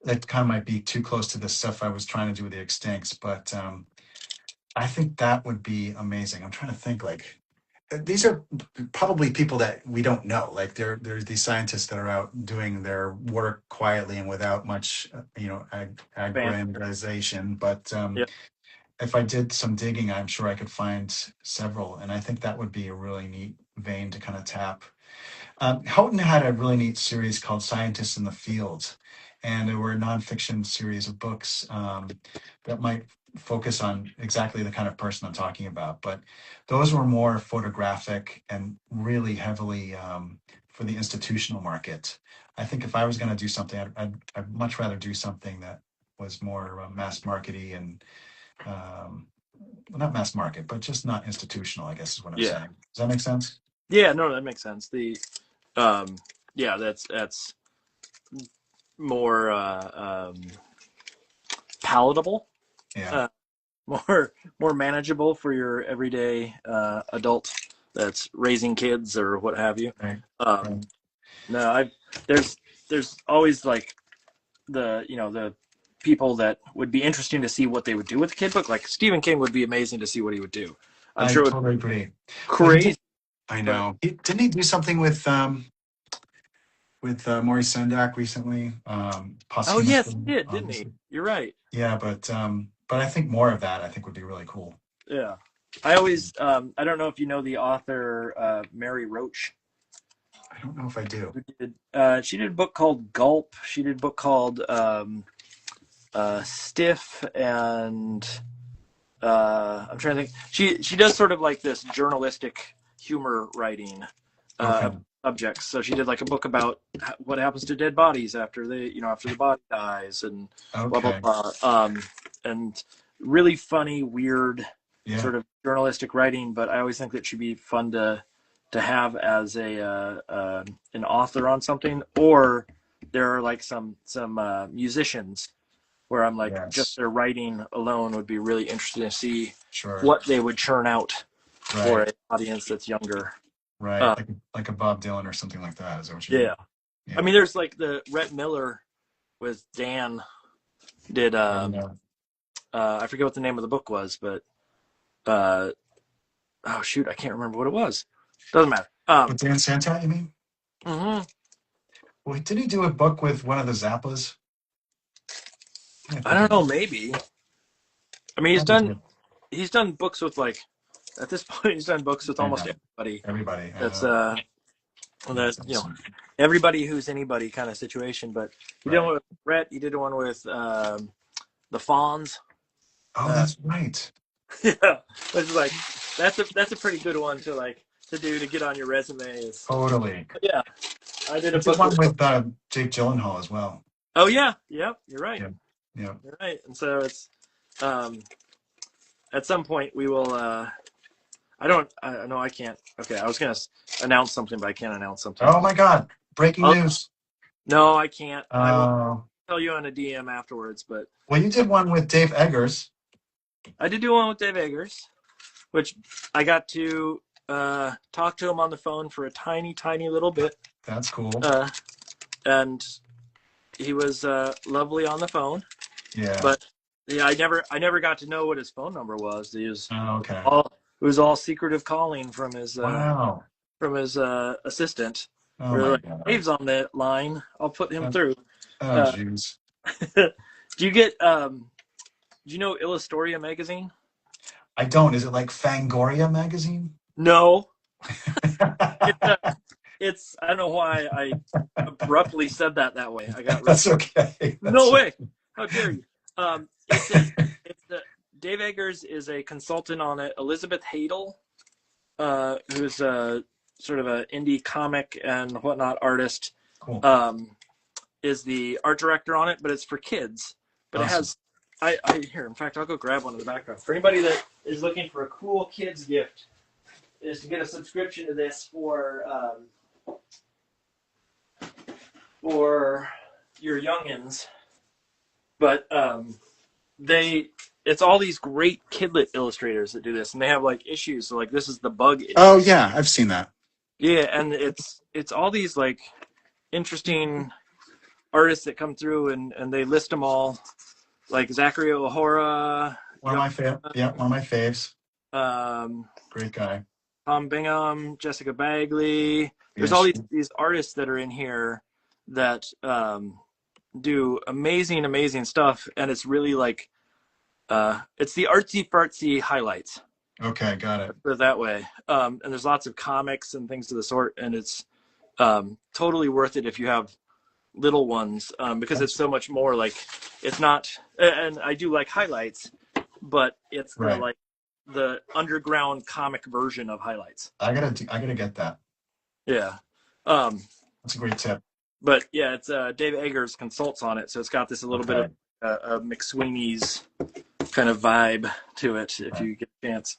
That kind of might be too close to the stuff I was trying to do with the extincts, but I think that would be amazing. I'm trying to think like. these are probably people that we don't know. Like there's these scientists that are out doing their work quietly and without much, Fan. aggrandization. But Yeah. if I did some digging, I'm sure I could find several, and I think that would be a really neat vein to kind of tap. Houghton had a really neat series called Scientists in the Field, and they were a nonfiction series of books that might focus on exactly the kind of person I'm talking about. But those were more photographic and really heavily for the institutional market. I think if I was going to do something, I'd much rather do something that was more mass markety and well, not mass market, but just not institutional, I guess is what I'm Yeah. saying. Does that make sense? Yeah. No, that makes sense. Um, yeah, that's more palatable, Yeah. uh, more manageable for your everyday adult that's raising kids or what have you. Right. Um, Right. no, there's always like the people that would be interesting to see what they would do with a kid book. Like Stephen King would be amazing to see what he would do. I'm I sure it would totally be agree. Well, he did. crazy, I but know. Didn't he do something with Maurice Sendak recently, oh yes, posthumously, he did, didn't he? obviously? You're right. Yeah, but I think more of that I think would be really cool. Yeah. I always I don't know if you know the author Mary Roach. I don't know if I do. She did a book called Gulp. She did a book called Stiff, and I'm trying to think. She does sort of like this journalistic humor writing Okay. subjects. So she did like a book about what happens to dead bodies after after the body dies and blah blah Okay. blah. And really funny, weird Yeah. sort of journalistic writing. But I always think that should be fun to have as an author on something. Or there are like some musicians where I'm like, just Yes. their writing alone would be really interesting to see Sure. what they would churn out for Right. an audience that's younger. Right. Like a Bob Dylan or something like that. Is that what you mean? Yeah. Yeah. I mean, there's like the Rhett Miller with Dan did, I don't know. I forget what the name of the book was, but, oh shoot, I can't remember what it was. Doesn't matter. With Dan Santat, you mean? Mm-hmm. Well, did he do a book with one of the Zappas? I don't know, maybe. I mean, Probably. he's done books with like, at this point, he's done books with I almost know. everybody. Everybody. I That's, know. that, That's awesome. everybody who's anybody kind of situation. But he did one with Rhett. He did one with the Fonz. Oh, that's right. Yeah, which is like that's a pretty good one to do to get on your resume. Totally. Yeah, I did I a did book one with Jake Gyllenhaal as well. Oh yeah, yep, you're right. Yeah. Yeah. You're right. And so it's at some point we will. I know I can't. Okay, I was gonna announce something, but I can't announce something. Oh my God! Breaking news. No, I can't. I will Oh. tell you on a DM afterwards. But Well, you did one with Dave Eggers. I did do one with Dave Eggers, which I got to talk to him on the phone for a tiny little bit. That's cool. And he was lovely on the phone. Yeah. But yeah, I never got to know what his phone number was. He was okay. it was all secretive calling from his Wow. assistant. Oh We're my like, God. Dave's on the line. I'll put him through. Oh jeez. Do you get do you know Illustoria magazine? I don't. Is it like Fangoria magazine? No. It's I don't know why I abruptly said that way. I got That's okay. no way. How dare you? Dave Eggers is a consultant on it. Elizabeth Hadel, who's sort of an indie comic and whatnot artist, Cool. is the art director on it. But it's for kids. But Awesome. it has. I here. In fact, I'll go grab one in the background for anybody that is looking for a cool kids gift. Is to get a subscription to this for your youngins. But it's all these great kidlit illustrators that do this, and they have like issues. So like this is the bug issue. Oh yeah, I've seen that. Yeah, and it's all these like interesting artists that come through, and they list them all, like Zachary O'Hara. One of my faves. Um, Great guy. Tom Bingham, Jessica Bagley. There's Yes. all these artists that are in here that do amazing stuff, and it's really like it's the artsy fartsy highlights. Okay, got it. Put it that way. And there's lots of comics and things to the sort, and it's totally worth it if you have little ones, because it's so much more like it's not. And I do like highlights, but it's Right. the underground comic version of highlights. I gotta get that. Yeah. That's a great tip. But yeah, it's Dave Eggers consults on it, so it's got this a little Okay. bit of McSweeney's kind of vibe to it if you get a chance.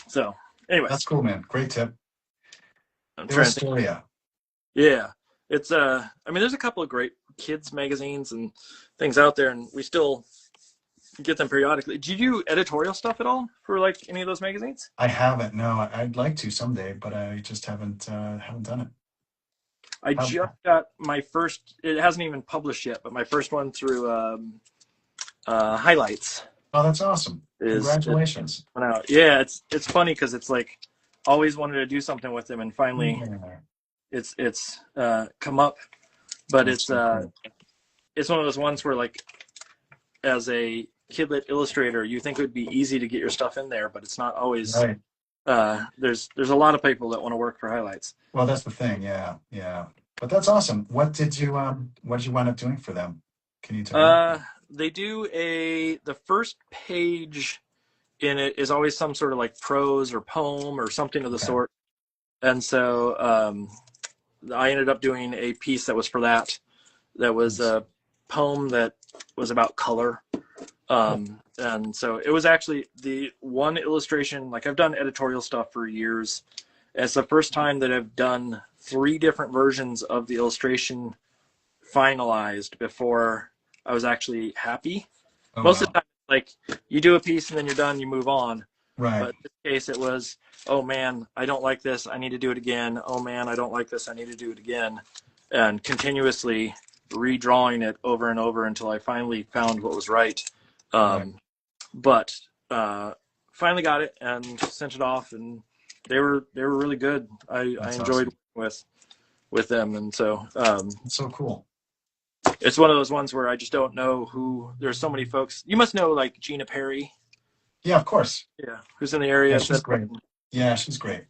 So anyway, That's cool, man. Great tip. I'm trying to think. Illustrator. Yeah, it's I mean, there's a couple of great kids magazines and things out there, and we still get them periodically. Do you do editorial stuff at all for like any of those magazines? I haven't. No, I'd like to someday, but I just haven't done it. I just got my first. It hasn't even published yet, but my first one through Highlights. Oh, that's awesome. Congratulations. Yeah, it's funny because it's like always wanted to do something with them, and finally it's come up. But it's one of those ones where like as a kidlit illustrator, you think it would be easy to get your stuff in there, but it's not always. Right. There's a lot of people that want to work for Highlights. Well, that's the thing. Yeah. But that's awesome. What did you wind up doing for them? Can you tell me? They do the first page in it is always some sort of like prose or poem or something of the sort. And so I ended up doing a piece that was for that. That was a poem that was about color. And so it was actually the one illustration, like I've done editorial stuff for years. It's the first time that I've done 3 different versions of the illustration finalized before I was actually happy. Most of the time, like you do a piece and then you're done, you move on. Right. But in this case, it was, oh man, I don't like this, I need to do it again. Oh man, I don't like this, I need to do it again. And continuously redrawing it over and over until I finally found what was right. But finally got it and sent it off, and they were really good. I enjoyed working with them, and so It's so cool. it's one of those ones where I just don't know who. There's so many folks. You must know like Gina Perry. Yeah, of course. Yeah, who's in the area? Yeah, she's great. Yeah, she's great.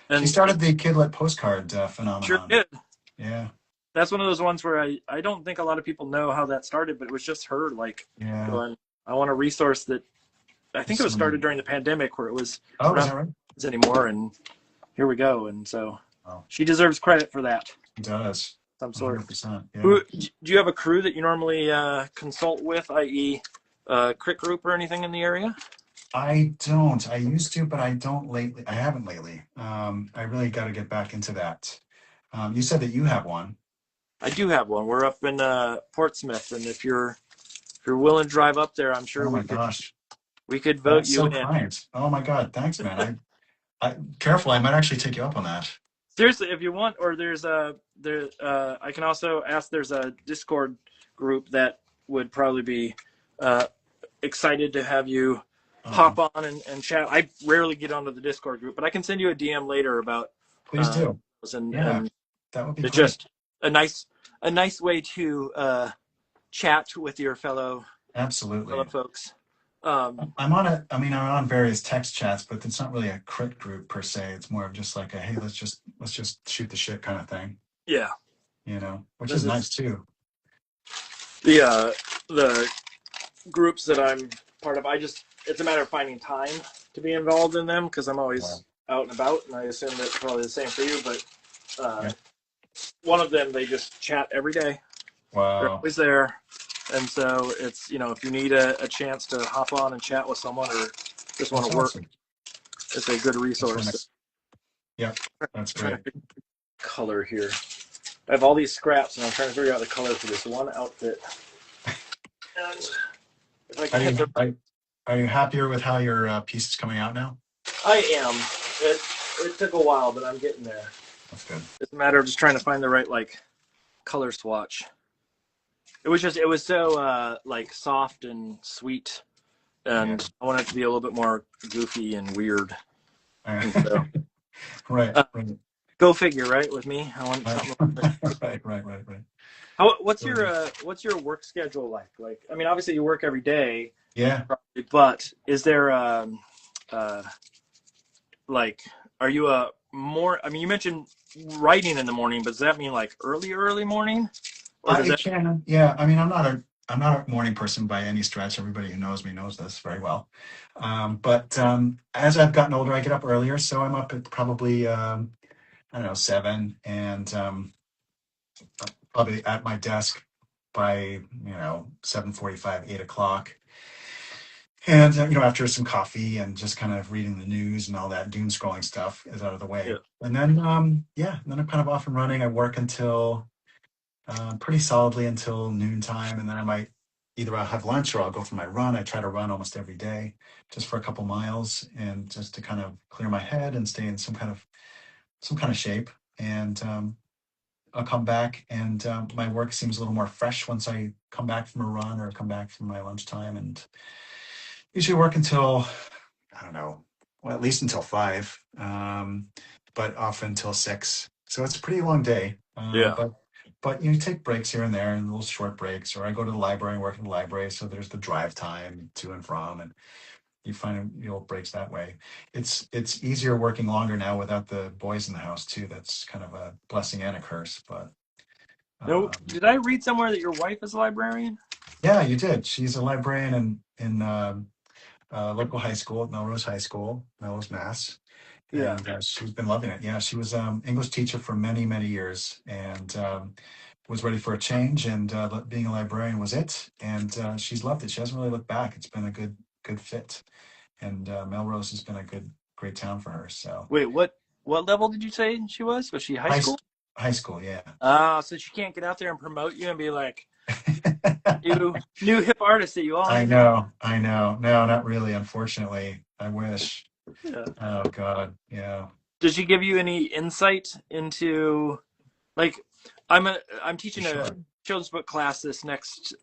And she started the Kidlit postcard phenomenon. Sure did. Yeah. That's one of those ones where I don't think a lot of people know how that started, but it was just her like going, I want a resource that I think it was started during the pandemic where it was is that right? Anymore, and here we go. And so she deserves credit for that. She does. Some sort. 100%. Yeah. Do you have a crew that you normally consult with, i.e. Crit Group or anything in the area? I don't. I used to, but I don't lately. I haven't lately. I really got to get back into that. You said that you have one. I do have one. We're up in Portsmouth, and if you're willing to drive up there, I'm sure we could vote That's you so in. kind. Oh my God, thanks, man. I careful. I might actually take you up on that. Seriously, if you want, or I can also ask. There's a Discord group that would probably be excited to have you hop on and chat. I rarely get onto the Discord group, but I can send you a DM later about. Please do. And that would be it's just a nice way to chat with your fellow folks. I'm on various text chats, but it's not really a crit group per se. It's more of just like a hey, let's just shoot the shit kind of thing. Yeah. Which is nice too. The groups that I'm part of, it's a matter of finding time to be involved in them because I'm always out and about, and I assume that's probably the same for you. But one of them, they just chat every day. Wow. They're always there. And so it's, if you need a chance to hop on and chat with someone or just want to work, it's a good resource. Yep, that's great. Color here. I have all these scraps and I'm trying to figure out the color for this one outfit. And if I can are you happier with how your piece is coming out now? I am. It took a while, but I'm getting there. That's good. It's a matter of just trying to find the right color swatch. It was so soft and sweet and I want it to be a little bit more goofy and weird. And so, Right, uh, right, go figure, right? With me, I want right, something. right. What's your work schedule like? Like, I mean, obviously you work every day, Yeah. probably, but is there uh, like, are you a more? I mean, you mentioned writing in the morning, but does that mean like early morning, or does It that? can, yeah. I mean, I'm not a morning person by any stretch. Everybody who knows me knows this very well. But as I've gotten older, I get up earlier, so I'm up at probably I don't know 7, and probably at my desk by 7:45, 8 o'clock. And after some coffee and just kind of reading the news and all that doom scrolling stuff is out of the Yeah. way, and then then I'm kind of off and running. I work until pretty solidly until noontime, and then I might either I'll have lunch or I'll go for my run. I try to run almost every day, just for a couple miles, and just to kind of clear my head and stay in some kind of shape. And I'll come back, and my work seems a little more fresh once I come back from a run or come back from my lunchtime, and usually work until I don't know, well, at least until 5, but often until 6. So it's a pretty long day. Yeah. But you take breaks here and there, and little short breaks. Or I go to the library and work in the library, so there's the drive time to and from, and you find breaks that way. It's easier working longer now without the boys in the house too. That's kind of a blessing and a curse. But No, um, did I read somewhere that your wife is a librarian? yeah, you did. She's a librarian in local high school, Melrose High School, Melrose, Mass. Yeah. And she's been loving it. Yeah, she was English teacher for many, many years, and was ready for a change. And being a librarian was it. And she's loved it. She hasn't really looked back. It's been a good fit. And Melrose has been a great town for her. So Wait, what level did you say she was? Was she high high school? high school, yeah. So she can't get out there and promote you and be like, you new hip artist that you all I need to know. know, I know. No, not really. Unfortunately, I wish. Yeah. Oh God, yeah. Does she give you any insight into like I'm teaching a Sure. children's book class this next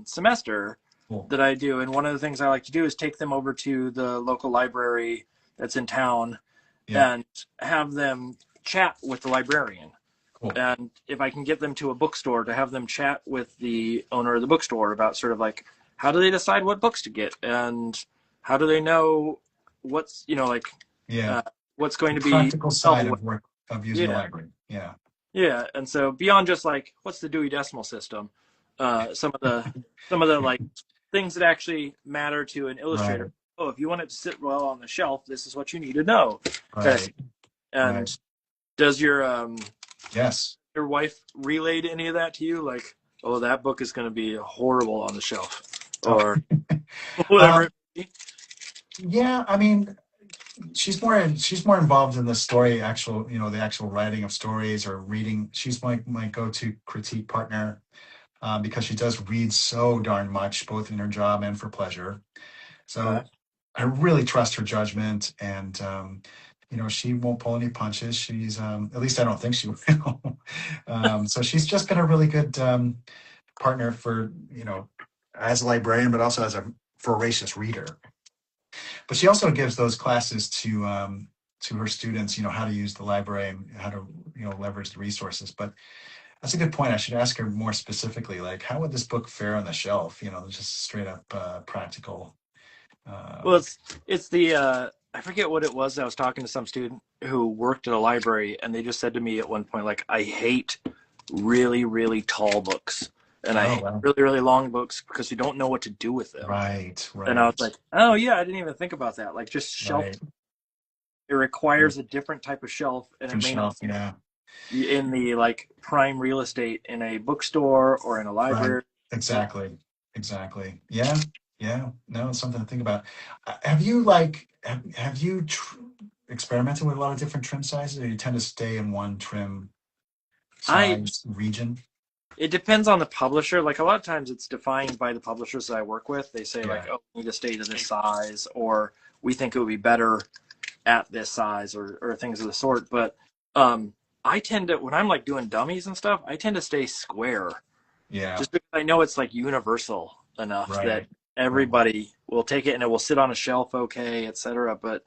semester Cool. that I do, and one of the things I like to do is take them over to the local library that's in town Yeah. and have them chat with the librarian. Cool. And if I can get them to a bookstore to have them chat with the owner of the bookstore about sort of like how do they decide what books to get and how do they know what's Yeah. what's going to be Practical side helpful. of work of using a Yeah, library. Yeah. yeah. And so beyond just like what's the Dewey Decimal System, some of the like things that actually matter to an Right. illustrator. Oh, if you want it to sit well on the shelf, this is what you need to know. Right. And Right. does Yes. your wife relayed any of that to you? Like, oh, that book is going to be horrible on the shelf, Oh. or whatever. Um, yeah. I mean, she's more involved in the story, the actual writing of stories or reading. She's my go-to critique partner, because she does read so darn much, both in her job and for pleasure. Okay. So I really trust her judgment, and she won't pull any punches. She's at least I don't think she will. So she's just been a really good partner for as a librarian, but also as a voracious reader. But she also gives those classes to her students, how to use the library and how to leverage the resources. But that's a good point. I should ask her more specifically, like how would this book fare on the shelf? Just straight up practical. Well, Um, it's the I forget what it was. I was talking to some student who worked at a library, and they just said to me at one point, like, I hate really, really tall books, and I oh hate well, really, really long books because you don't know what to do with them. right, And I was right, like, oh yeah, I didn't even think about that. Like just shelf, right. it requires a different type of shelf, and it Different may not shelf, yeah, be in the like prime real estate in a bookstore or in a right. library. Exactly, exactly. Yeah, yeah. No, it's something to think about. Have you experimented with a lot of different trim sizes, or you tend to stay in one trim I size region? It depends on the publisher. Like a lot of times it's defined by the publishers that I work with. They say like, Yeah, oh, we need to stay to this size, or we think it would be better at this size, or things of the sort. But I tend to, when I'm like doing dummies and stuff, I tend to stay square yeah, just because I know it's like universal enough that right, everybody will take it and it will sit on a shelf okay, etc. But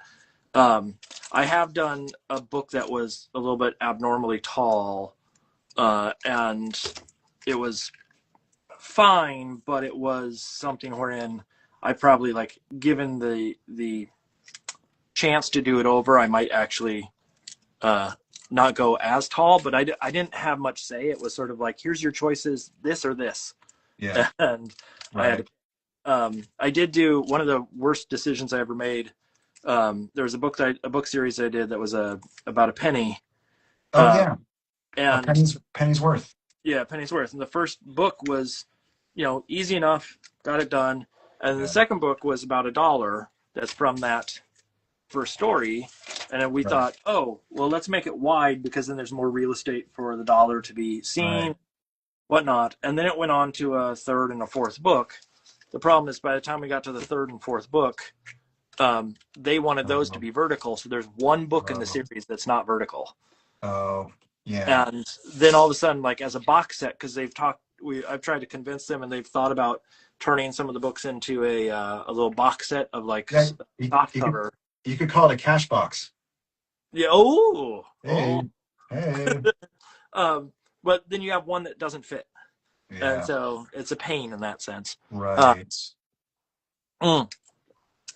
I have done a book that was a little bit abnormally tall, and it was fine, but it was something wherein I probably, like, given the chance to do it over, I might actually not go as tall, but I didn't have much say. It was sort of like, here's your choices, this or this. Yeah. And I had Right. to, I did do one of the worst decisions I ever made. There was a book series I did that was about a penny. Oh Uh, yeah. A and penny's worth. yeah, penny's worth. And the first book was, easy enough, got it done. And the Yeah. second book was about $1 that's from that first story. And then we Right. thought, oh, well, let's make it wide because then there's more real estate for the dollar to be seen, Right. whatnot. And then it went on to a third and a fourth book. The problem is by the time we got to the third and fourth book, they wanted those to be vertical. So there's one book in the series that's not vertical. Oh, yeah. And then all of a sudden, like, as a box set, because I've tried to convince them, and they've thought about turning some of the books into a little box set of, like, Yeah, soft cover. you could call it a cash box. Yeah. Oh. Hey, hey. But then you have one that doesn't fit, and Yeah, so it's a pain in that sense. right.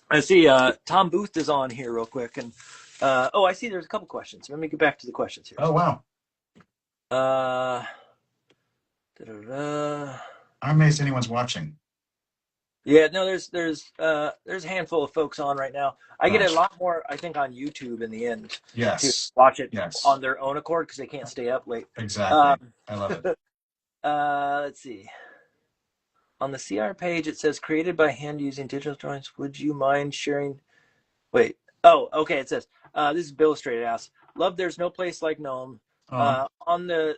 I see Tom Booth is on here real quick, and I see there's a couple questions. Let me get back to the questions here. Oh, wow. Da-da-da. I'm amazed anyone's watching. Yeah, no, there's a handful of folks on right now. I get a Gosh. lot more, I think, on YouTube in the end to Yes, watch it yes, on their own accord because they can't stay up late. exactly. I love it. Let's see. On the CR page, it says created by hand using digital drawings. Would you mind sharing? Wait. Oh, okay. It says this is Illustrated asks. Love, there's no place like Gnome. On the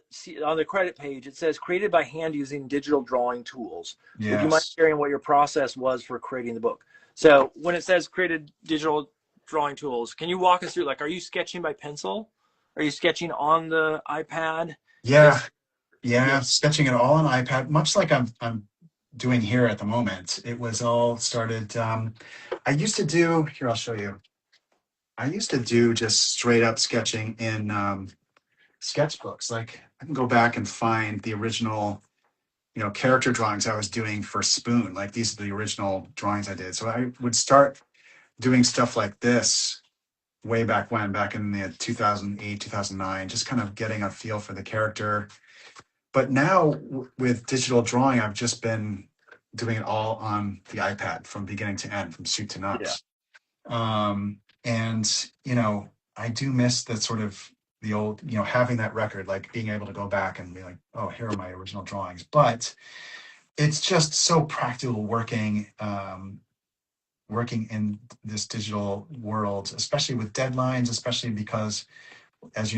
credit page, it says created by hand using digital drawing tools. Yes. Would you mind sharing what your process was for creating the book? So when it says created digital drawing tools, can you walk us through, like, are you sketching by pencil? Are you sketching on the iPad? Yeah, yeah. Sketching it all on iPad, much like I'm doing here at the moment. It was all started. I used to do here. I'll show you. I used to do just straight up sketching in sketchbooks. Like I can go back and find the original, character drawings I was doing for Spoon. Like these are the original drawings I did. So I would start doing stuff like this way back when, back in the 2008, 2009, just kind of getting a feel for the character. But now with digital drawing, I've just been doing it all on the iPad from beginning to end, from soup to nuts. And, I do miss that sort of the old, having that record, like being able to go back and be like, oh, here are my original drawings. But it's just so practical working in this digital world, especially with deadlines, especially because, as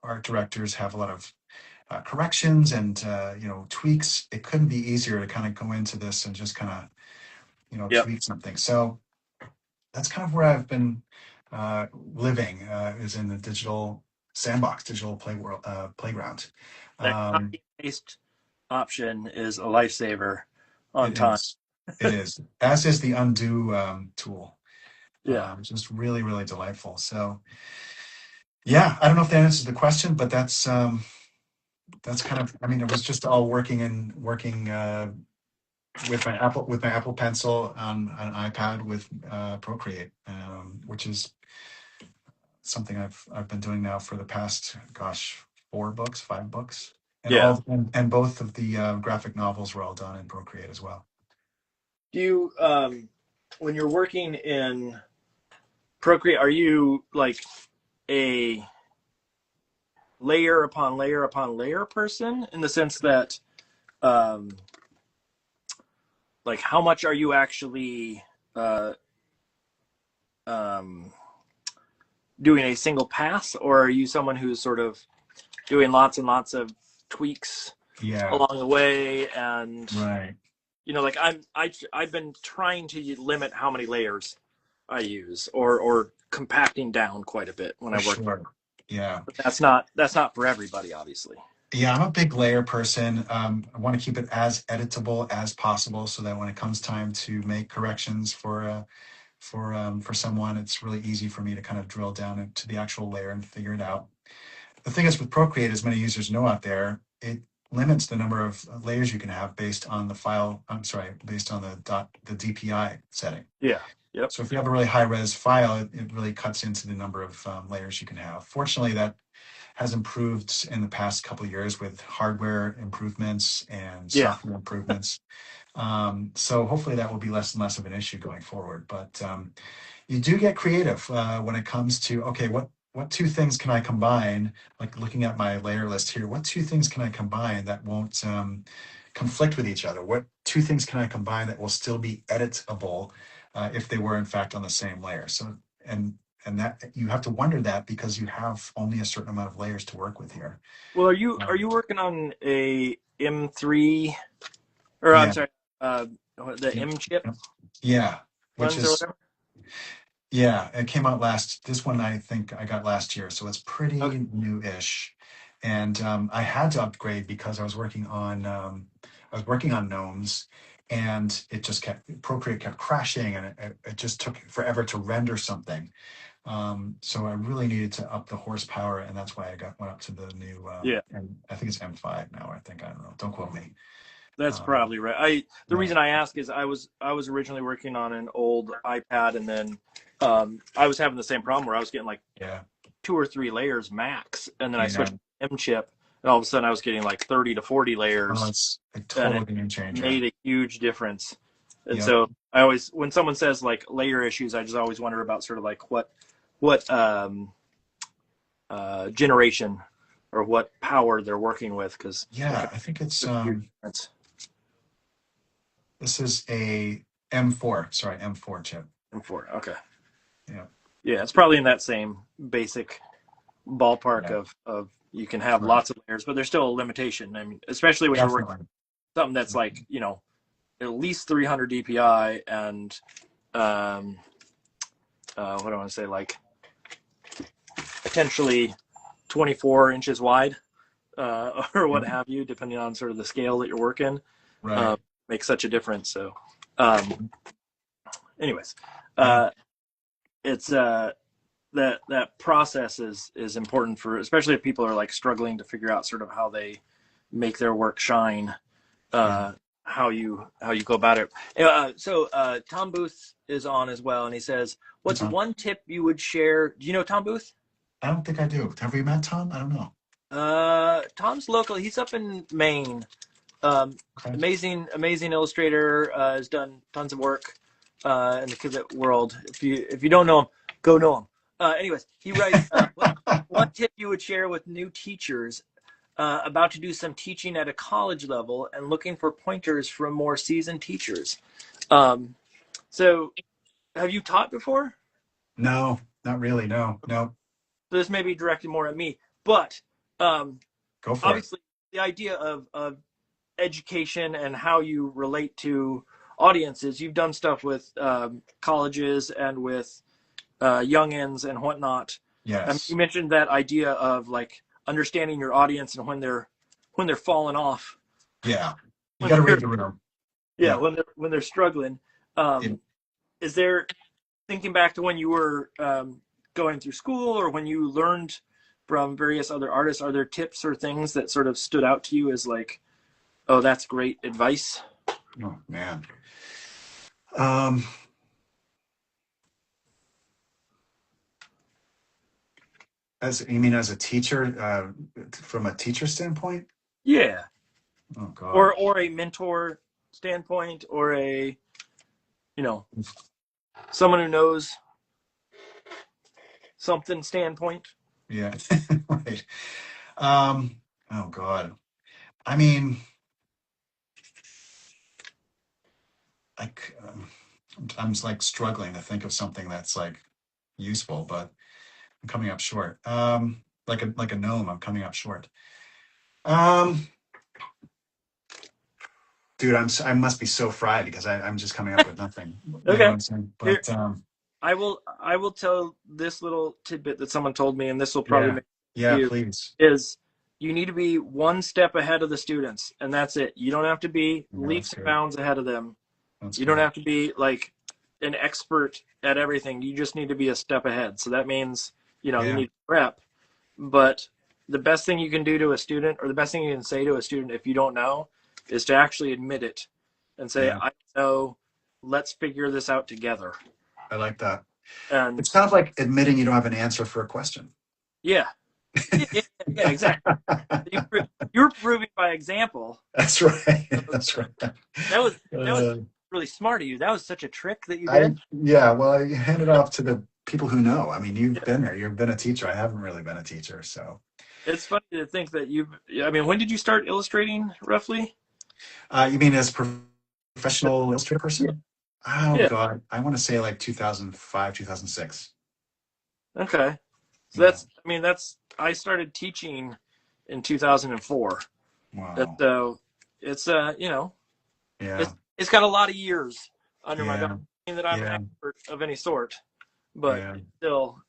art directors have a lot of corrections and tweaks. It couldn't be easier to kind of go into this and just kind of tweak something. So that's kind of where I've been living, is in the digital sandbox, digital playground. That copy-paste option is a lifesaver on It time. is. It is. As is the undo tool. Yeah. Just really, really delightful. So, yeah, I don't know if that answers the question, but that's kind of. I mean, it was just all working with my Apple Pencil on an iPad with Procreate, which is something I've been doing now for the past 5 books, and and both of the graphic novels were all done in Procreate as well. Do you, when you're working in Procreate, are you like a layer upon layer upon layer person, in the sense that, like, how much are you actually doing a single pass, or are you someone who's sort of doing lots and lots of tweaks along the way? And Right. like I've been trying to limit how many layers I use, or compacting down quite a bit when I work. Sure. Yeah. But that's not for everybody, obviously. Yeah, I'm a big layer person. I want to keep it as editable as possible, so that when it comes time to make corrections for someone, it's really easy for me to kind of drill down into the actual layer and figure it out. The thing is with Procreate, as many users know out there, it limits the number of layers you can have based on the file. I'm sorry, based on the DPI setting. Yeah. Yep. So if you have a really high res file, it really cuts into the number of layers you can have. Fortunately, that has improved in the past couple of years with hardware improvements and Yeah. software improvements. So hopefully that will be less and less of an issue going forward. But you do get creative when it comes to, okay, what two things can I combine? Like looking at my layer list here, what two things can I combine that won't conflict with each other? What two things can I combine that will still be editable if they were in fact on the same layer? So and that you have to wonder that because you have only a certain amount of layers to work with here. Well, are you working on a M3 or I'm Yeah, sorry, the yep, M chip yep. Yeah, which ones or is whatever? yeah, it came out this one I think I got last year, so it's Okay. pretty new-ish. And I had to upgrade because I was working on gnomes, and Procreate kept crashing, and it just took forever to render something. So I really needed to up the horsepower, and that's why went up to the new Yeah. and I think it's M5 now. I don't know. Don't quote me. That's Um, probably right. The yeah, reason I ask is I was originally working on an old iPad, and then I was having the same problem where I was getting like yeah, 2 or 3 layers max, and then I yeah. switched to M chip, and all of a sudden I was getting like 30 to 40 Oh, layers, it's a and total it game changer. made a huge difference. And Yep. so I always, when someone says like layer issues, I just always wonder about sort of like what generation or what power they're working with, because it can Yeah, I think it's make a huge difference. this is a M4, sorry, M4 chip. M4, okay. Yeah, Yeah, it's probably in that same basic ballpark yeah, of you can have right. lots of layers, but there's still a limitation. I mean, especially when you're working Definitely. something that's like, at least 300 DPI and what do I want to say, like potentially 24 inches wide, or what Yep, have you, depending on sort of the scale that you're working, right. makes such a difference. So, um, anyways, Yeah, uh, it's that process is important for, especially if people are like struggling to figure out sort of how they make their work shine, yeah. how you go about it. So Tom Booth is on as well, and he says, Hey, "What's Tom. one tip you would share?" Do you know Tom Booth? I don't think I do. Have we met Tom? I don't know. Tom's local. He's up in Maine. Um, Okay. amazing illustrator. Has done tons of work in the Kivit world. If you don't know him, go know him. Anyways, he writes, one tip you would share with new teachers about to do some teaching at a college level and looking for pointers from more seasoned teachers. Um, so, have you taught before? No, not really. No, no. So this may be directed more at me, but um, Go for it. obviously the idea of education and how you relate to audiences. You've done stuff with colleges and with youngins and whatnot. You Yes. mentioned that idea of like understanding your audience and when they're falling off, Yeah. You when got to they're read the room. yeah, Yeah. when they're struggling. Yeah. Is there, thinking back to when you were going through school or when you learned from various other artists, are there tips or things that sort of stood out to you as like, oh, that's great advice? Oh man. Um, as you mean as a teacher, from a teacher standpoint? Yeah. Oh God. Or a mentor standpoint, or a, you know, someone who knows something standpoint. Yeah. Right. Um, oh God. I mean, like, I'm just like struggling to think of something that's like useful, but I'm coming up short. Like a gnome, I'm coming up short. Um, dude, I must be so fried because I'm just coming up with nothing. You know what Okay. I'm saying? Here, But I will tell this little tidbit that someone told me, and this will probably yeah, make yeah, you, please. is you need to be one step ahead of the students, and that's it. You don't have to be Yeah, leaps that's and good. bounds ahead of them. That's You don't good. have to be like an expert at everything. You just need to be a step ahead. So that means, you Yeah, need to prep. But the best thing you can do to a student, or the best thing you can say to a student if you don't know, is to actually admit it and say, yeah. I know, let's figure this out together. I like that. And It's kind of like admitting you don't have an answer for a question. yeah, yeah, exactly. You were proving by example. That's right. That's right. That was that was Uh, really smart of you. That was such a trick that you did. yeah, well, I hand it off to the people who know. I mean, you've Yeah. been there. You've been a teacher. I haven't really been a teacher. So, It's funny to think that I mean, when did you start illustrating roughly? you mean as professional illustrator Yeah. person? Oh, Yeah. God. I want to say like 2005, 2006. Okay. So Yeah. I started teaching in 2004. And Wow. so it's, Yeah. it's got a lot of years under my belt. Yeah. I mean that I'm an Yeah. expert of any sort, but Yeah. still,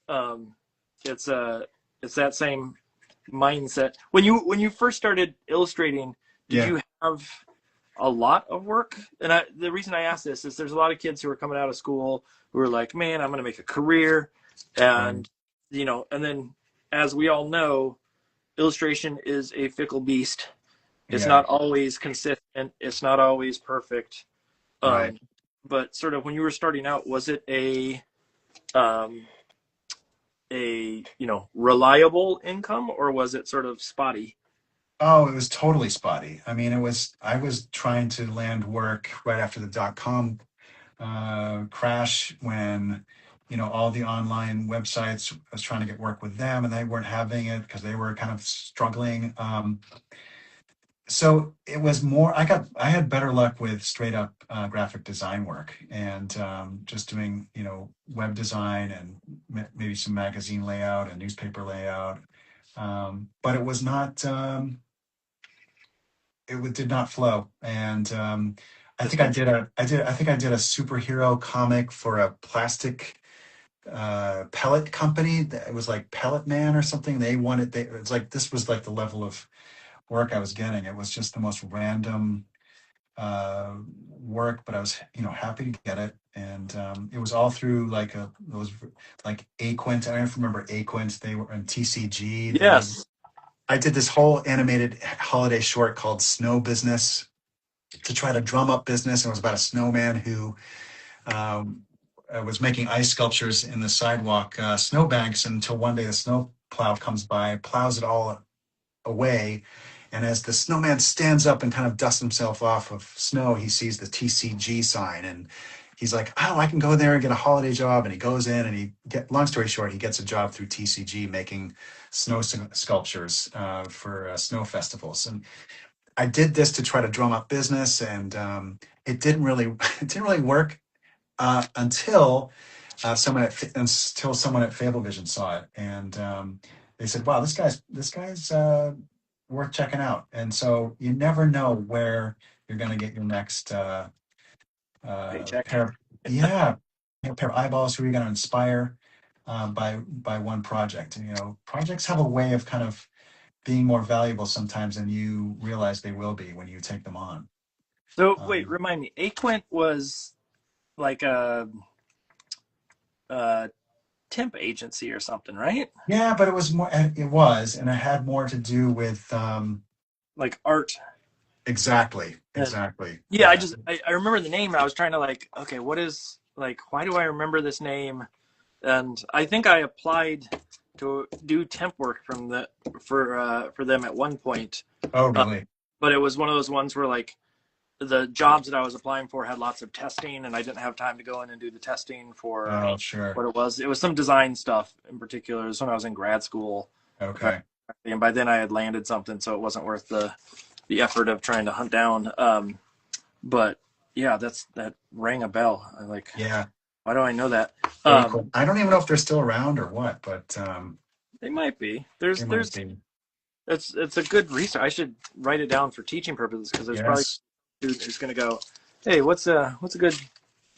it's, it's that same mindset. When you first started illustrating, did Yeah. you have a lot of work? And the reason I ask this is there's a lot of kids who are coming out of school who are like, man, I'm going to make a career. Right. And, and then as we all know, illustration is a fickle beast. It's Yeah. not always consistent. It's not always perfect. Right. Um, but sort of when you were starting out, was it um, reliable income, or was it sort of spotty? Oh, it was totally spotty. I mean, I was trying to land work right after the dot-com crash when, all the online websites, I was trying to get work with them and they weren't having it because they were kind of struggling. So it was more, I had better luck with straight up graphic design work and just doing, web design and maybe some magazine layout and newspaper layout. But it was not, did not flow. And Just in, I think I did a superhero comic for a plastic pellet company. It was like Pellet Man or something. It was like, this was like the level of work I was getting. It was just the most random work, but I was, happy to get it. And it was all through like those like Aquint. I don't remember Aquint. They were in TCG. yes. I did this whole animated holiday short called Snow Business to try to drum up business. It was about a snowman who um, was making ice sculptures in the sidewalk snowbanks until one day the snow plow comes by, plows it all away. And as the snowman stands up and kind of dusts himself off of snow, he sees the TCG sign and he's like, oh, I can go there and get a holiday job. And he goes in and long story short, he gets a job through TCG making snow sculptures for snow festivals. And I did this to try to drum up business, and it didn't really it didn't really work until someone at Fablevision saw it, and they said, "Wow, this guy's worth checking out." And so you never know where you're going to get your next Paycheck. pair. Yeah, a pair of eyeballs who you're going to inspire by one project. And, projects have a way of kind of being more valuable sometimes than you realize they will be when you take them on. So wait, Um, remind me. Aquint was like a temp agency or something, right? yeah, but and it had more to do with Like art. exactly, And exactly. yeah, Yeah, I remember the name. I was trying to like, okay, what is like? Why do I remember this name? And I think I applied to do temp work for them at one point. oh, Uh, really? but it was one of those ones where like the jobs that I was applying for had lots of testing, and I didn't have time to go in and do the testing for Oh, sure. what it was. It was some design stuff in particular. It was when I was in grad school, Okay. and by then I had landed something, so it wasn't worth the effort of trying to hunt down. But yeah, that rang a bell. I like, Yeah, why do I know that? very cool. I don't even know if they're still around or what, but They might be. they There's might there's be. it's a good research. I should write it down for teaching purposes because there's probably Yes, a student who's going to go, hey, what's a good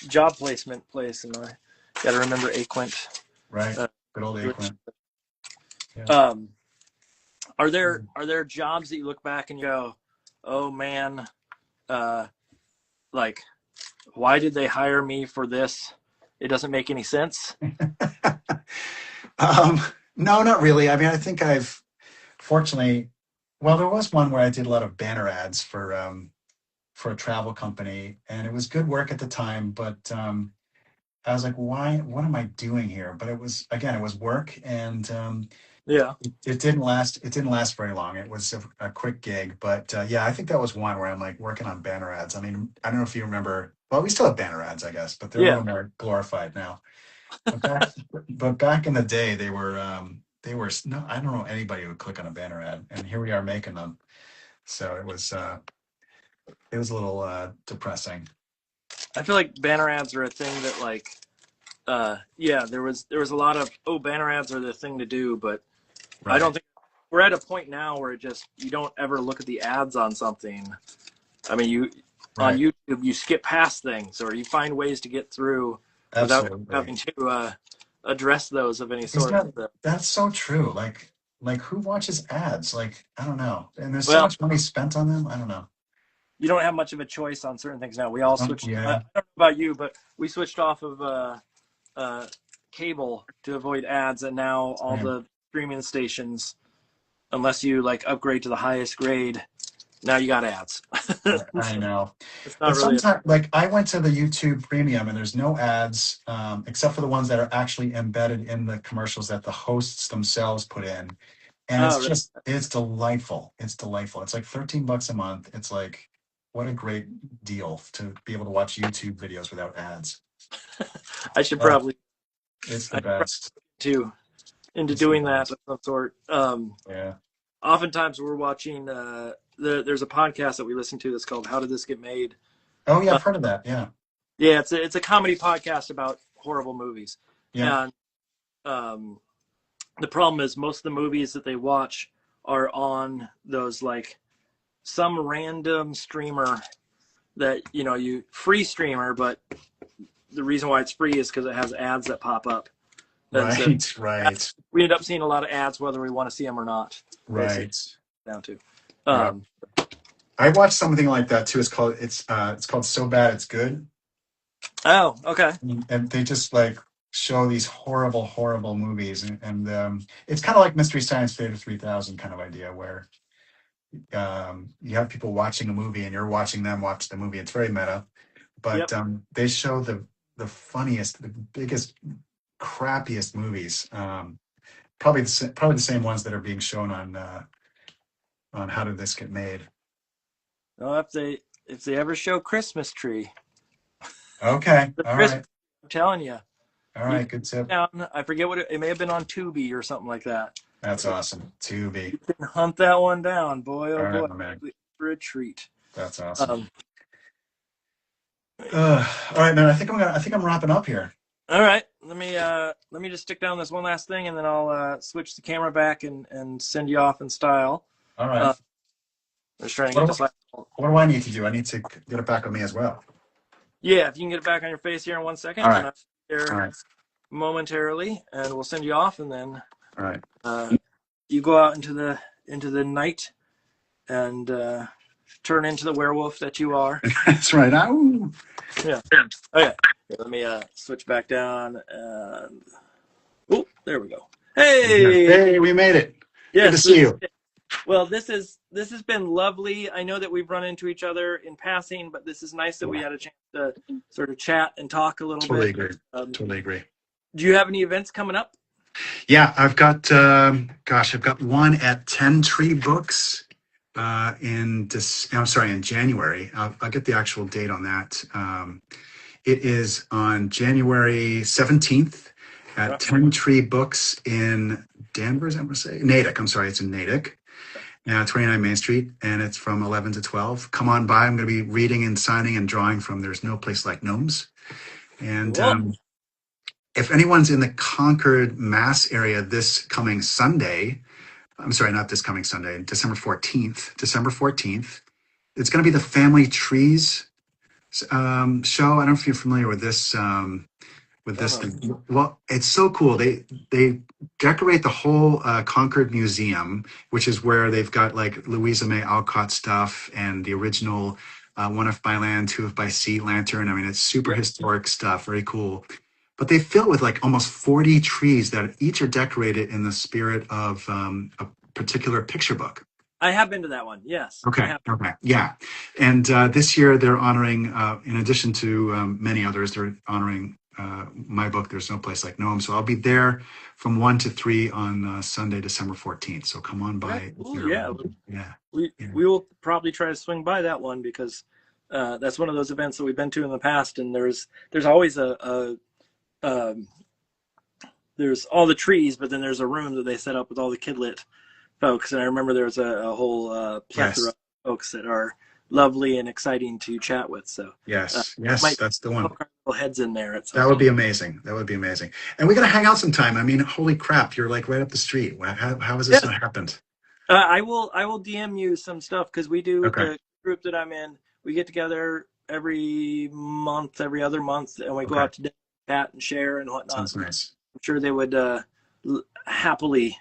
job placement place? And I got to remember Aquint. right. Uh, Good old Aquin. Yeah. um, Are there jobs that you look back and you go, oh man, uh, like why did they hire me for this? It doesn't make any sense. Um, no, not really. I mean, I think I've fortunately, well, there was one where I did a lot of banner ads for a travel company, and it was good work at the time, but I was like, why? What am I doing here? But it was again, it was work, and Yeah. it didn't last. It didn't last very long. It was a quick gig, but yeah, I think that was one where I'm like working on banner ads. I mean, I don't know if you remember. Well, we still have banner ads, I guess, but they're a Yeah. little more glorified now. But back, but back in the day, they were no, I don't know anybody who would click on a banner ad, and here we are making them. So it was a little depressing. I feel like banner ads are a thing that like yeah, there was a lot of banner ads are the thing to do, but I don't Right, think we're at a point now where you don't ever look at the ads on something. I mean, you on right, YouTube you skip past things or you find ways to get through without absolutely. having to address those of any Is sort. that that's so true? Like who watches ads? Like I don't know. And there's so Well, much money spent on them. I don't know. you don't have much of a choice on certain things now. We all switched. I Yeah, don't know about you, but we switched off of uh, cable to avoid ads, and now all same. the streaming stations, unless you like upgrade to the highest grade, now you got ads. I know. It's But not really. sometimes, like I went to the YouTube Premium, and there's no ads except for the ones that are actually embedded in the commercials that the hosts themselves put in. And Oh, really? it's delightful. It's delightful. It's like $13 a month. It's like, what a great deal to be able to watch YouTube videos without ads. I should Uh, probably it's the I should probably best. too into It's the doing that best. of some sort. Yeah. Oftentimes we're watching. There's a podcast that we listen to that's called "How Did This Get Made." Oh yeah, Uh, I've heard of that. Yeah. yeah, it's a comedy podcast about horrible movies, Yeah. and um, the problem is most of the movies that they watch are on those like some random streamer that you free streamer, but the reason why it's free is because it has ads that pop up, and so Right. Right. we end up seeing a lot of ads whether we want to see them or not. Basically, Right. down to. Yeah. Um, I watched something like that too. It's called So Bad It's Good. oh, okay. And they just like show these horrible, horrible movies, and it's kind of like Mystery Science Theater 3000 kind of idea where you have people watching a movie and you're watching them watch the movie. It's very meta, but Yep. they show the funniest, the biggest, crappiest movies. Probably the same ones that are being shown on How Did This Get Made. Well, if they ever show Christmas Tree, Okay, the all Christmas, right, I'm telling you, all you right, can good tip. down. I forget what it may have been on Tubi or something like that. That's awesome. Tubi. You can hunt that one down, boy. All Oh right, boy, my man. for a treat. That's awesome. Um, All right, man. I think I'm wrapping up here. all right, let me just stick down this one last thing, and then I'll switch the camera back and send you off in style. All right. I'm just trying to What get do, this last. what do I need to do? I need to get it back with me as well. Yeah, if you can get it back on your face here in 1 second, All and right. I'll be All there right. momentarily, and we'll send you off, and then All right. you go out into the night and turn into the werewolf that you are. That's right. Ow. Yeah. Okay. Here, let me switch back down. And oh, there we go. Hey. Hey, we made it. Good to Yes. see you. Well, this has been lovely. I know that we've run into each other in passing, but this is nice that we had a chance to sort of chat and talk a little Totally bit. agree. Totally agree. Do you have any events coming up? Yeah, I've got I've got one at 10 Tree Books in January. I'll get the actual date on that. It is on January 17th at Right. 10 Tree Books in Danvers, I'm going to say. Natick. I'm sorry, it's in Natick. 29 Main Street, and it's from 11 to 12. Come on by. I'm going to be reading and signing and drawing from There's No Place Like Gnomes. And Cool. if anyone's in the Concord, Mass area this coming Sunday, I'm sorry, not this coming Sunday, December 14th, it's going to be the Family Trees show. I don't know if you're familiar with this with this Uh-huh. thing. Well, it's so cool. They decorate the whole Concord Museum, which is where they've got like Louisa May Alcott stuff and the original One If by Land, Two If by Sea lantern. I mean, it's super Yep. historic stuff, very cool. But they fill it with like almost 40 trees that each are decorated in the spirit of a particular picture book. I have been to that one. Yes, I Okay. have. Okay. Yeah. And this year they're honoring, in addition to many others, they're honoring my book, There's No Place Like Nome. So I'll be there from 1 to 3 on Sunday, December 14th. So come on Okay. by if Cool. you're Yeah. around. Yeah. We Yeah. we will probably try to swing by that one because that's one of those events that we've been to in the past, and there's always um, there's all the trees, but then there's a room that they set up with all the kidlit folks, and I remember there's a whole plethora Yes. of folks that are lovely and exciting to chat with. So Yes. Yes. might That's the one. poke our little heads in there at some That would be point. amazing. That would be amazing. And we got to hang out sometime. I mean, holy crap. You're like right up the street. How has this Yes, not happened? I will DM you some stuff because we do Okay. the group that I'm in. We get together every month, every other month, and we go Okay. out to dinner, chat, and share and whatnot. Sounds nice. I'm sure they would happily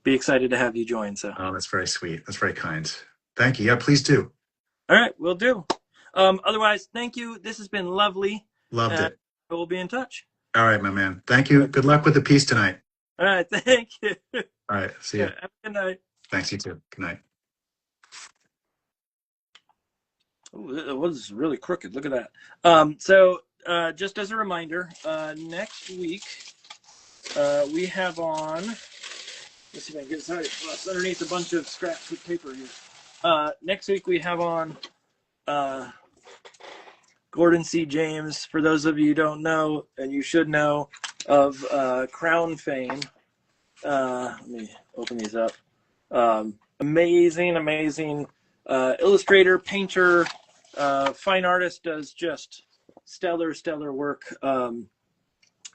be excited to have you join. So, Oh, that's very sweet. That's very kind. Thank you. Yeah, please do. all right, we'll do. Otherwise, thank you. This has been lovely, Loved and it. we'll be in touch. All right, my man. Thank you. Good luck with the piece tonight. All right, thank you. All right. See Yeah, you. have a good night. Thanks, you too. Good night. Ooh, it was really crooked. Look at that. So just as a reminder, next week we have on. Let's see if I can get it started. Well, it's underneath a bunch of scraps of paper here. Next week we have on Gordon C. James. For those of you who don't know, and you should know, of Crown fame. Let me open these up. Amazing illustrator, painter, fine artist, does just stellar work.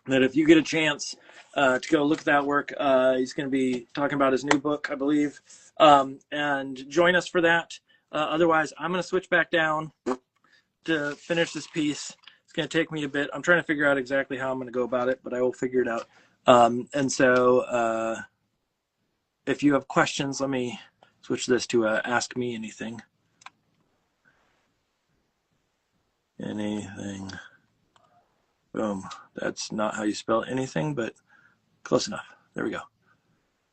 That if you get a chance to go look at that work, he's going to be talking about his new book, I believe, and join us for that. Otherwise, I'm going to switch back down to finish this piece. It's going to take me a bit. I'm trying to figure out exactly how I'm going to go about it, but I will figure it out. And so if you have questions, let me switch this to Ask Me Anything. Anything. Boom. That's not how you spell anything, but close enough. There we go.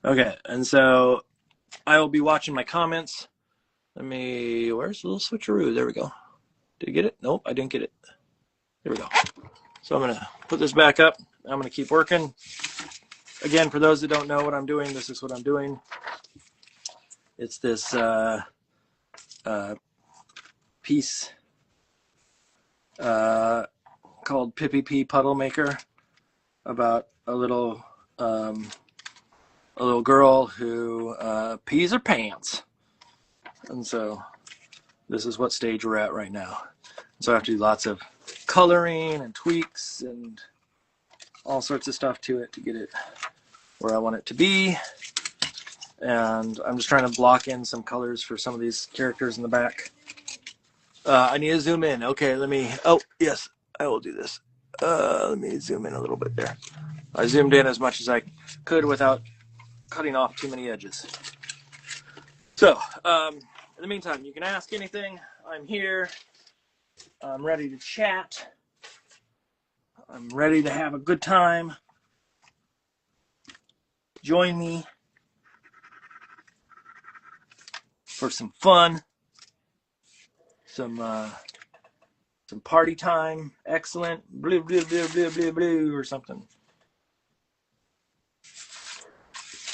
Okay, and so I will be watching my comments. Where's the little switcheroo? There we go. Did you get it? Nope, I didn't get it. There we go. So I'm going to put this back up. I'm going to keep working. Again, for those that don't know what I'm doing, this is what I'm doing. It's this piece called Pippi P Puddle Maker, about a little girl who pees her pants. And so this is what stage we're at right now. So I have to do lots of coloring and tweaks and all sorts of stuff to it to get it where I want it to be. And I'm just trying to block in some colors for some of these characters in the back. I need to zoom in. Okay, oh, yes, I will do this. Let me zoom in a little bit there. I zoomed in as much as I could without cutting off too many edges. So, in the meantime, you can ask anything. I'm here. I'm ready to chat. I'm ready to have a good time. Join me for some fun, some party time. Excellent. Blue, blue, blue, blue, blue, blue, or something. What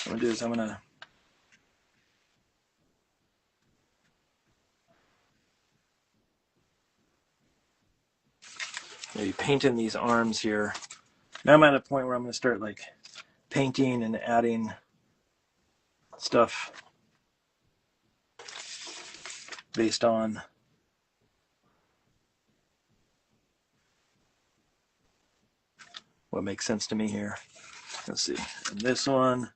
I'm gonna do is I'm gonna maybe painting these arms here. Now I'm at a point where I'm gonna start like painting and adding stuff based on what makes sense to me here. Let's see. And this one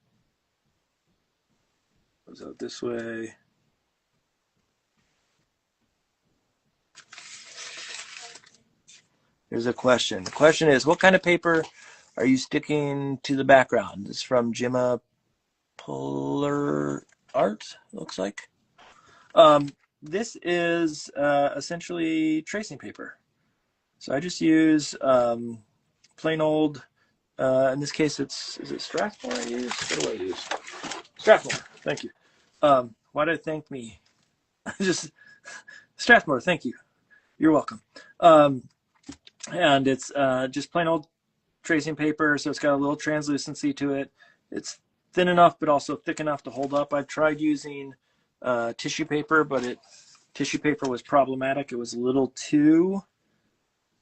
goes out this way. Here's a question. The question is, what kind of paper are you sticking to the background? This is from Gemma Polar Art, looks like. This is essentially tracing paper. So I just use plain old, in this case is it Strathmore I use? What do I use? Strathmore, thank you. Why did it thank me? Just Strathmore, thank you. You're welcome. And it's just plain old tracing paper, so it's got a little translucency to it. It's thin enough, but also thick enough to hold up. I've tried using tissue paper, but tissue paper was problematic. It was a little too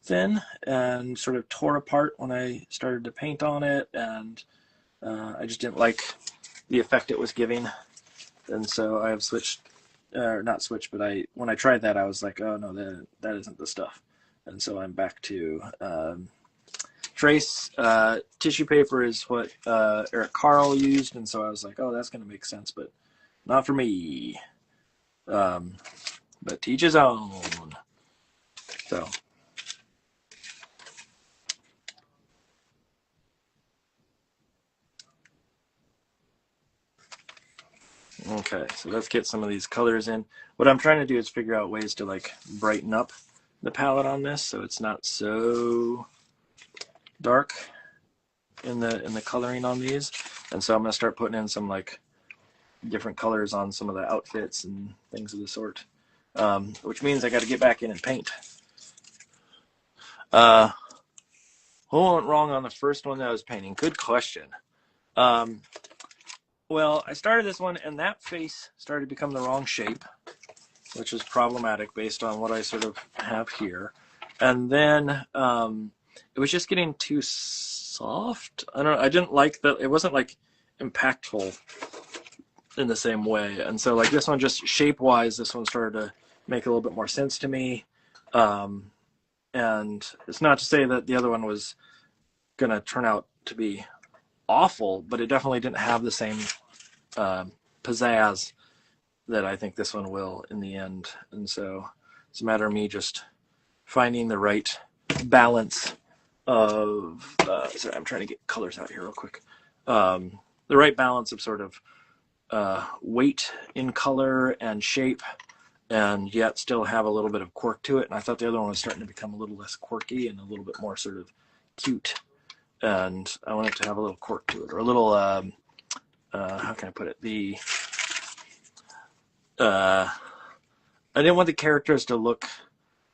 thin and sort of tore apart when I started to paint on it, and I just didn't like the effect it was giving. And so I have switched, not switched, but when I tried that, I was like, oh no, that isn't the stuff. And so I'm back to trace. Tissue paper is what Eric Carle used, and so I was like, oh, that's going to make sense, but not for me. But to each his own. So. Okay, so let's get some of these colors in. What I'm trying to do is figure out ways to like brighten up the palette on this so it's not so dark in the coloring on these. And so I'm gonna start putting in some like different colors on some of the outfits and things of the sort, which means I got to get back in and paint. What went wrong on the first one that I was painting? Good question. Well, I started this one and that face started to become the wrong shape, which is problematic based on what I sort of have here. And then it was just getting too soft. I don't know. I didn't like that. It wasn't like impactful in the same way. And so like this one, just shape-wise, this one started to make a little bit more sense to me. And it's not to say that the other one was going to turn out to be awful, but it definitely didn't have the same pizzazz that I think this one will in the end. And so it's a matter of me just finding the right balance of sorry, I'm trying to get colors out here real quick. The right balance of sort of weight in color and shape, and yet still have a little bit of quirk to it. And I thought the other one was starting to become a little less quirky and a little bit more sort of cute. And I want it to have a little quirk to it, or a little, how can I put it? I didn't want the characters to look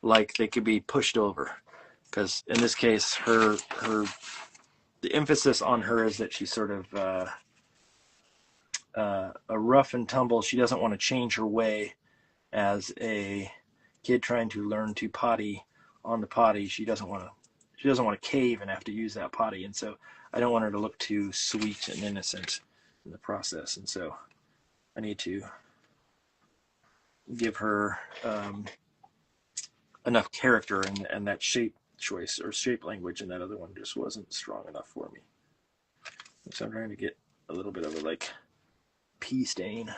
like they could be pushed over, because in this case, the emphasis on her is that she's sort of a rough and tumble. She doesn't want to change her way as a kid trying to learn to potty on the potty. She doesn't want to cave and have to use that potty. And so I don't want her to look too sweet and innocent in the process. And so I need to give her enough character, and that shape choice or shape language in that other one just wasn't strong enough for me. So I'm trying to get a little bit of a like pea stain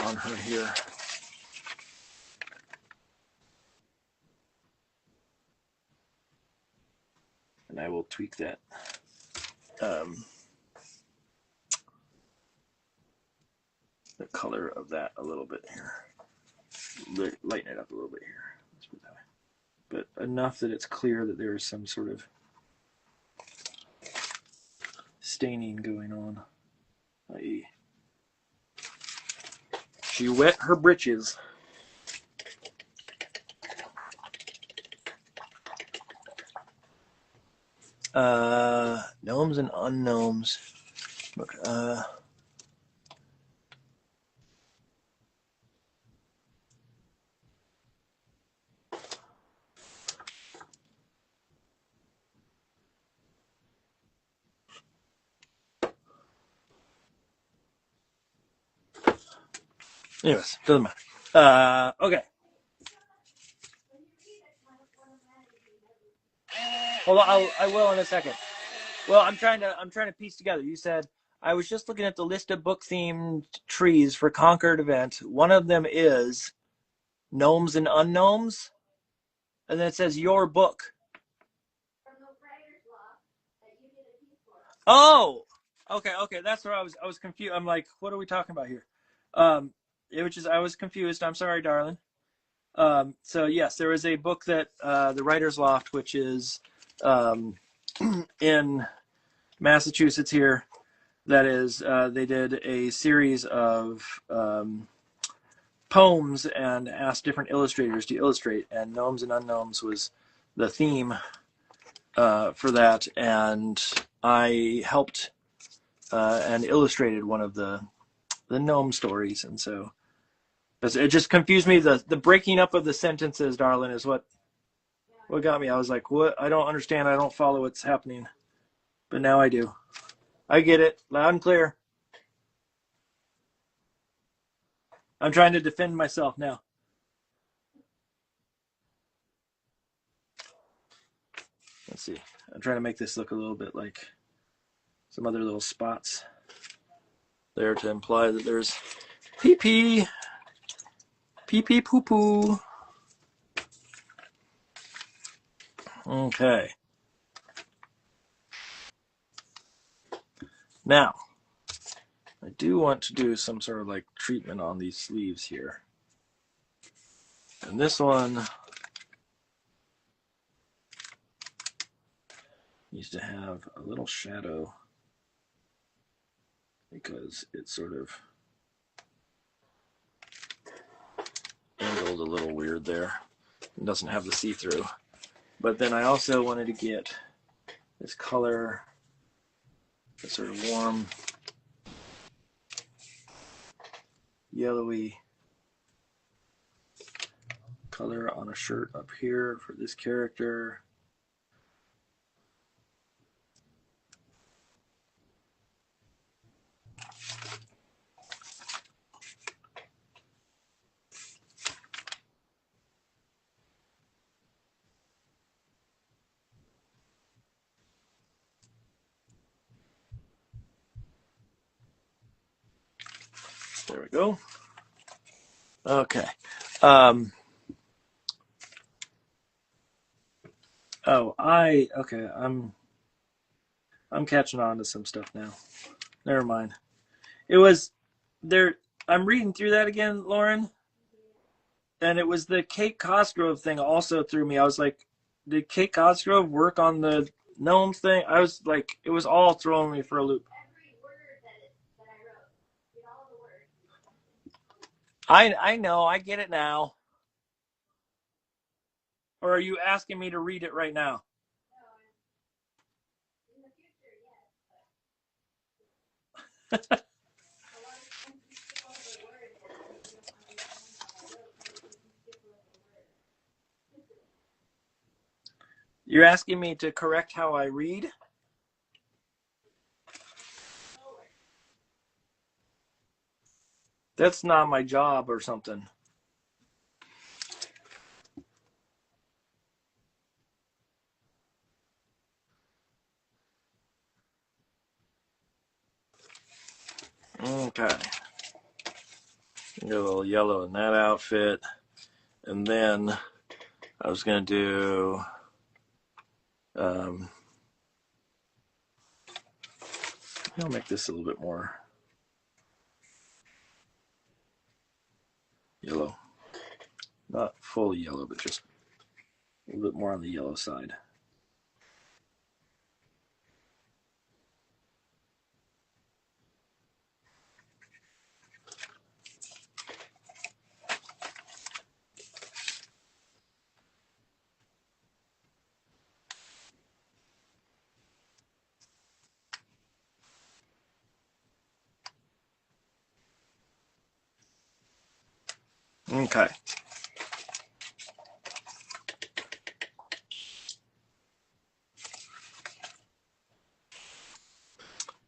on her here. And I will tweak that the color of that a little bit here. Lighten it up a little bit here. Let's put it that way. But enough that it's clear that there is some sort of staining going on. I.e., she wet her britches. Gnomes and unknowns. Look, anyways, doesn't matter. Okay. Hold on, I will in a second. Well, I'm trying to piece together. You said I was just looking at the list of book themed trees for Concord event. One of them is gnomes and unknowns. and then it says your book. Oh, okay. That's where I was confused. I'm like, what are we talking about here? It was just I was confused. I'm sorry, darling. So yes, there is a book that the Writers Loft, which is in Massachusetts here, that is they did a series of poems and asked different illustrators to illustrate, and Gnomes and Unknowns was the theme for that, and I helped and illustrated one of the gnome stories, and so it just confused me. The breaking up of the sentences, darling, is what got me. I was like, what? I don't understand. I don't follow what's happening, but now I do. I get it loud and clear. I'm trying to defend myself now. Let's see. I'm trying to make this look a little bit like some other little spots there to imply that there's pee pee poo poo. Okay. Now, I do want to do some sort of like treatment on these sleeves here. And this one needs to have a little shadow because it's sort of angled a little weird there. It doesn't have the see-through. But then I also wanted to get this color, this sort of warm, yellowy color on a shirt up here for this character. There we go. Okay. I'm catching on to some stuff now. Never mind. It was there. I'm reading through that again, Lauren, and it was the Kate Cosgrove thing also threw me. I was like, did Kate Cosgrove work on the gnomes thing? I was like, it was all throwing me for a loop. I know, I get it now. Or are you asking me to read it right now? You're asking me to correct how I read? That's not my job or something. Okay. Get a little yellow in that outfit. And then I was going to do I'll make this a little bit more yellow. Not fully yellow, but just a little bit more on the yellow side. Okay.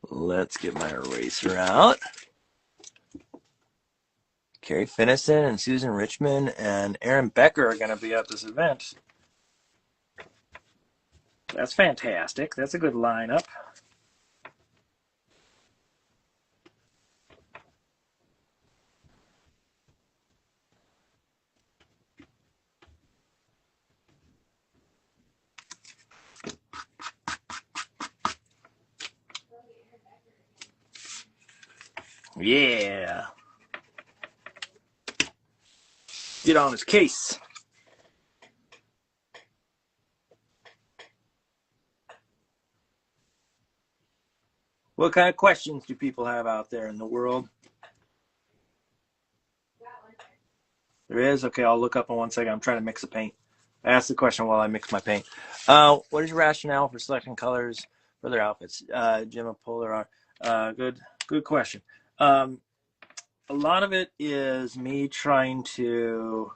Let's get my eraser out. Carrie Finnison and Susan Richmond and Aaron Becker are going to be at this event. That's fantastic. That's a good lineup. Yeah. Get on his case. What kind of questions do people have out there in the world? There is? Okay, I'll look up in 1 second. I'm trying to mix the paint. I asked the question while I mix my paint. What is your rationale for selecting colors for their outfits? Jim of Polar. Good question. A lot of it is me trying to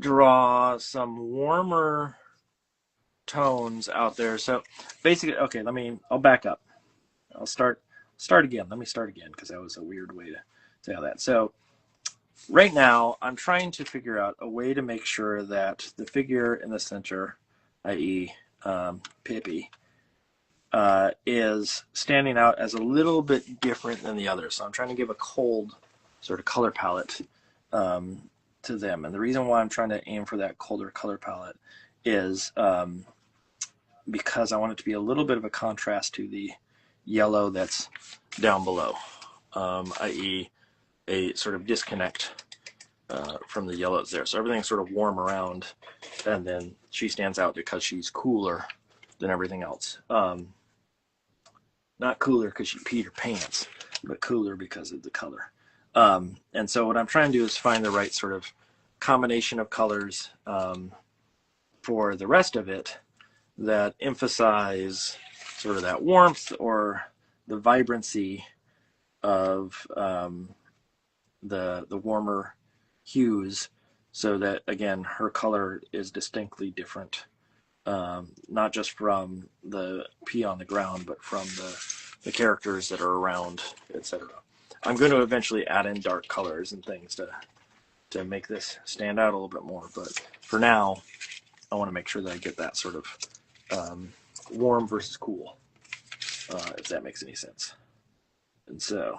draw some warmer tones out there. So basically, okay, I'll back up. I'll start again. Let me start again because that was a weird way to say all that. So right now, I'm trying to figure out a way to make sure that the figure in the center, i.e. Pippi, is standing out as a little bit different than the others. So I'm trying to give a cold sort of color palette to them. And the reason why I'm trying to aim for that colder color palette is because I want it to be a little bit of a contrast to the yellow that's down below, i.e. a sort of disconnect from the yellows there. So everything's sort of warm around, and then she stands out because she's cooler than everything else. Not cooler because she peed her pants, but cooler because of the color. And so what I'm trying to do is find the right sort of combination of colors for the rest of it that emphasize sort of that warmth or the vibrancy of the warmer hues, so that again her color is distinctly different, not just from the pee on the ground, but from the characters that are around, etc. I'm going to eventually add in dark colors and things to make this stand out a little bit more, but for now I want to make sure that I get that sort of warm versus cool, if that makes any sense. And so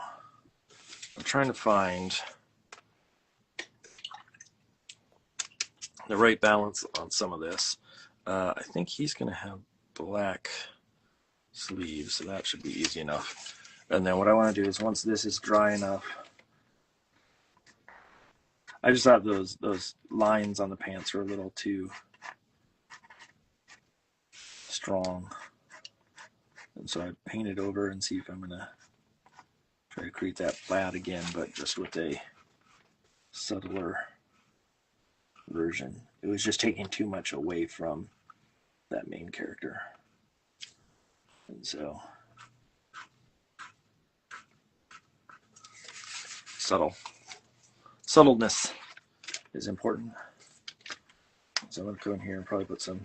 I'm trying to find the right balance on some of this. I think he's going to have black sleeves, so that should be easy enough. And then what I want to do is, once this is dry enough, I just thought those lines on the pants are a little too strong, and so I paint it over and see if I'm going to try to create that plaid again, but just with a subtler version. It was just taking too much away from that main character. And so subtleness is important. So I'm going to go in here and probably put some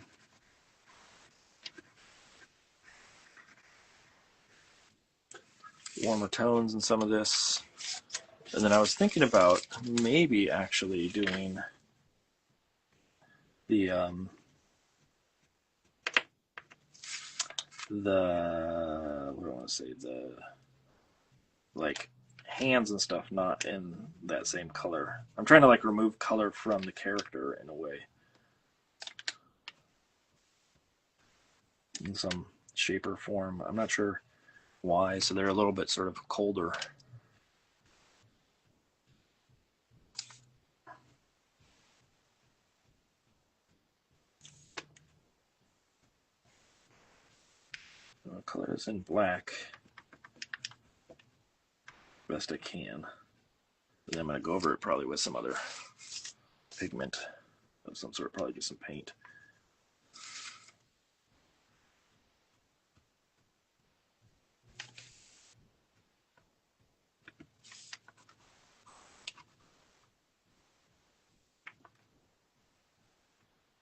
warmer tones in some of this. And then I was thinking about maybe actually doing the what do I want to say, the like hands and stuff not in that same color. I'm trying to like remove color from the character in a way, in some shape or form. I'm not sure why, so they're a little bit sort of colder. I'll color this in black best I can. And then I'm going to go over it probably with some other pigment of some sort, probably just some paint.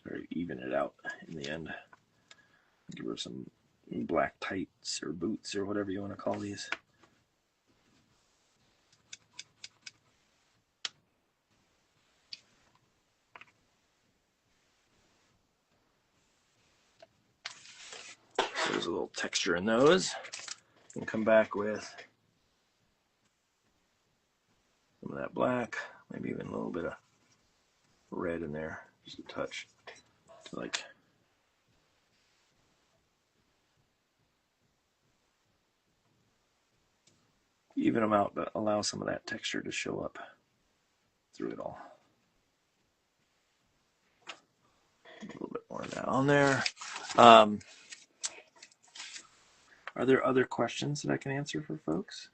Or even it out in the end. Give her some black tights or boots or whatever you want to call these. There's a little texture in those. And come back with some of that black, maybe even a little bit of red in there, just a touch, to like even them out, but allow some of that texture to show up through it all. A little bit more of that on there. Are there other questions that I can answer for folks?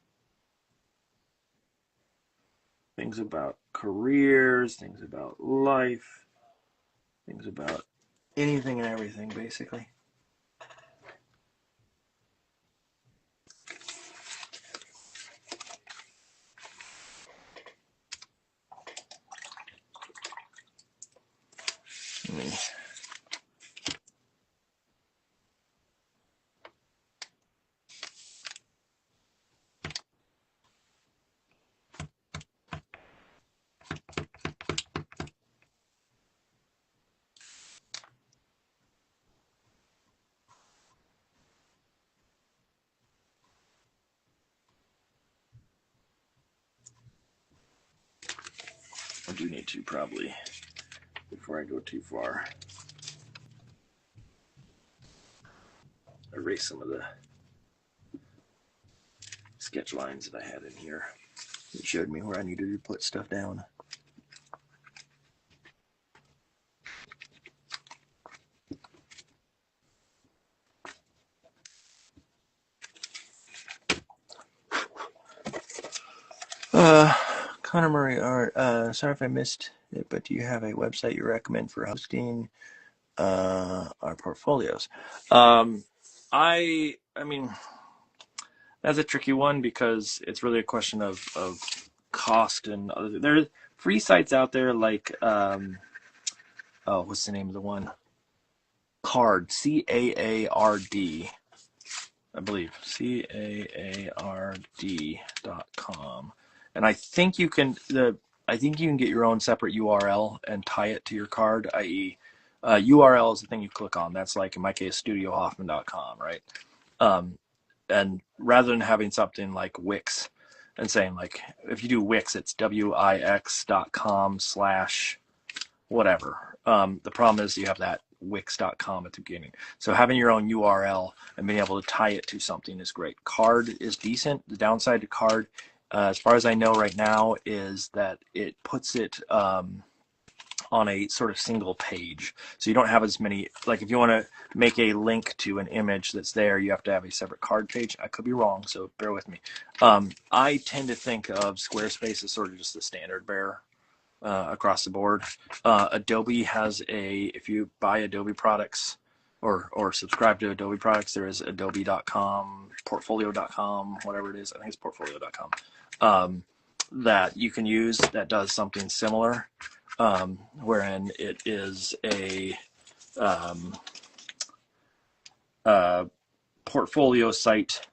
Things about careers, things about life, things about anything and everything, basically. Let me I do need to probably, before I go too far, erase some of the sketch lines that I had in here. It showed me where I needed to put stuff down. Connor Murray Art, sorry if I missed it, but do you have a website you recommend for hosting our portfolios? I mean, that's a tricky one because it's really a question of cost and other. There's free sites out there like what's the name of the one? Card, CAARD, I believe, CAARD.com, and I think you can get your own separate URL and tie it to your card, i.e. URL is the thing you click on. That's like, in my case, studiohoffman.com, right? And rather than having something like Wix and saying, like, if you do Wix, it's wix.com/whatever. The problem is you have that wix.com at the beginning. So having your own URL and being able to tie it to something is great. Card is decent. The downside to Card, as far as I know right now, is that it puts it on a sort of single page. So you don't have as many, like if you want to make a link to an image that's there, you have to have a separate card page. I could be wrong, so bear with me. I tend to think of Squarespace as sort of just the standard bearer across the board. Adobe has if you buy Adobe products or subscribe to Adobe products, there is adobe.com, portfolio.com, whatever it is. I think it's portfolio.com, that you can use that does something similar. Wherein it is a portfolio site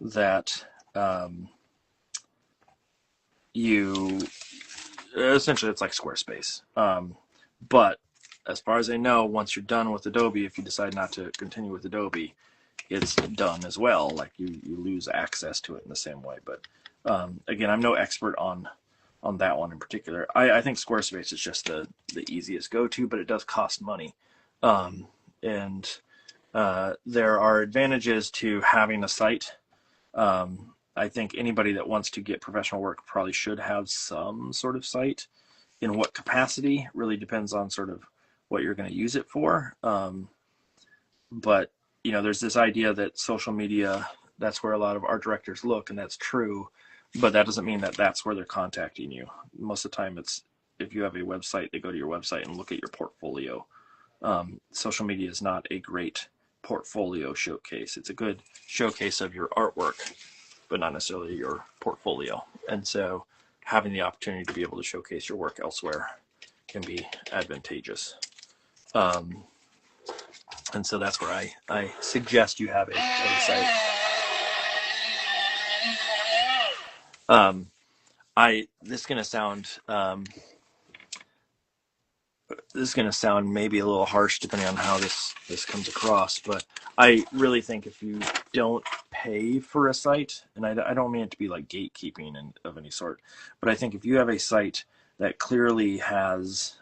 that you essentially, it's like Squarespace. But as far as I know, once you're done with Adobe, if you decide not to continue with Adobe, it's done as well. Like you lose access to it in the same way. But again, I'm no expert on that one in particular. I think Squarespace is just the easiest go-to, but it does cost money. And there are advantages to having a site. I think anybody that wants to get professional work probably should have some sort of site. In what capacity really depends on sort of what you're going to use it for. But, there's this idea that social media, that's where a lot of art directors look, and that's true. But that doesn't mean that that's where they're contacting you. Most of the time, it's if you have a website, they go to your website and look at your portfolio. Social media is not a great portfolio showcase. It's a good showcase of your artwork, but not necessarily your portfolio. And so having the opportunity to be able to showcase your work elsewhere can be advantageous. And so that's where I suggest you have a site. This is going to sound maybe a little harsh depending on how this comes across, but I really think if you don't pay for a site, and I don't mean it to be like gatekeeping of any sort, but I think if you have a site that clearly has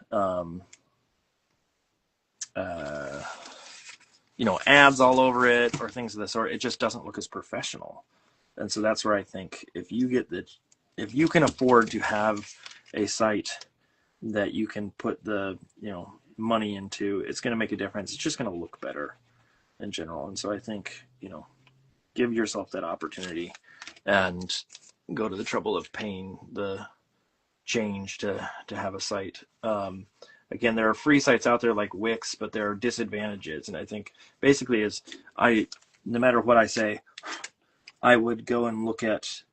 ads all over it or things of the sort, it just doesn't look as professional. And so that's where I think if you can afford to have a site that you can put the, money into, it's going to make a difference. It's just going to look better in general. And so I think, give yourself that opportunity and go to the trouble of paying the change to have a site. Again, there are free sites out there like Wix, but there are disadvantages. And I think basically no matter what I say, I would go and look at,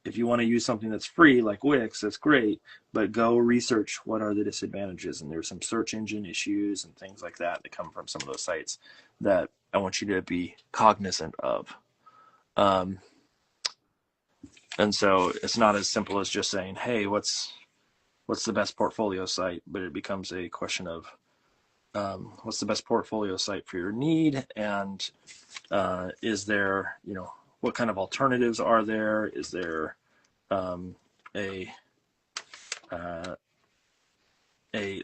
if you want to use something that's free like Wix, that's great, but go research what are the disadvantages. And there's some search engine issues and things like that come from some of those sites that I want you to be cognizant of. And so it's not as simple as just saying, hey, what's the best portfolio site? But it becomes a question of what's the best portfolio site for your need, and is there, what kind of alternatives are there? Is there a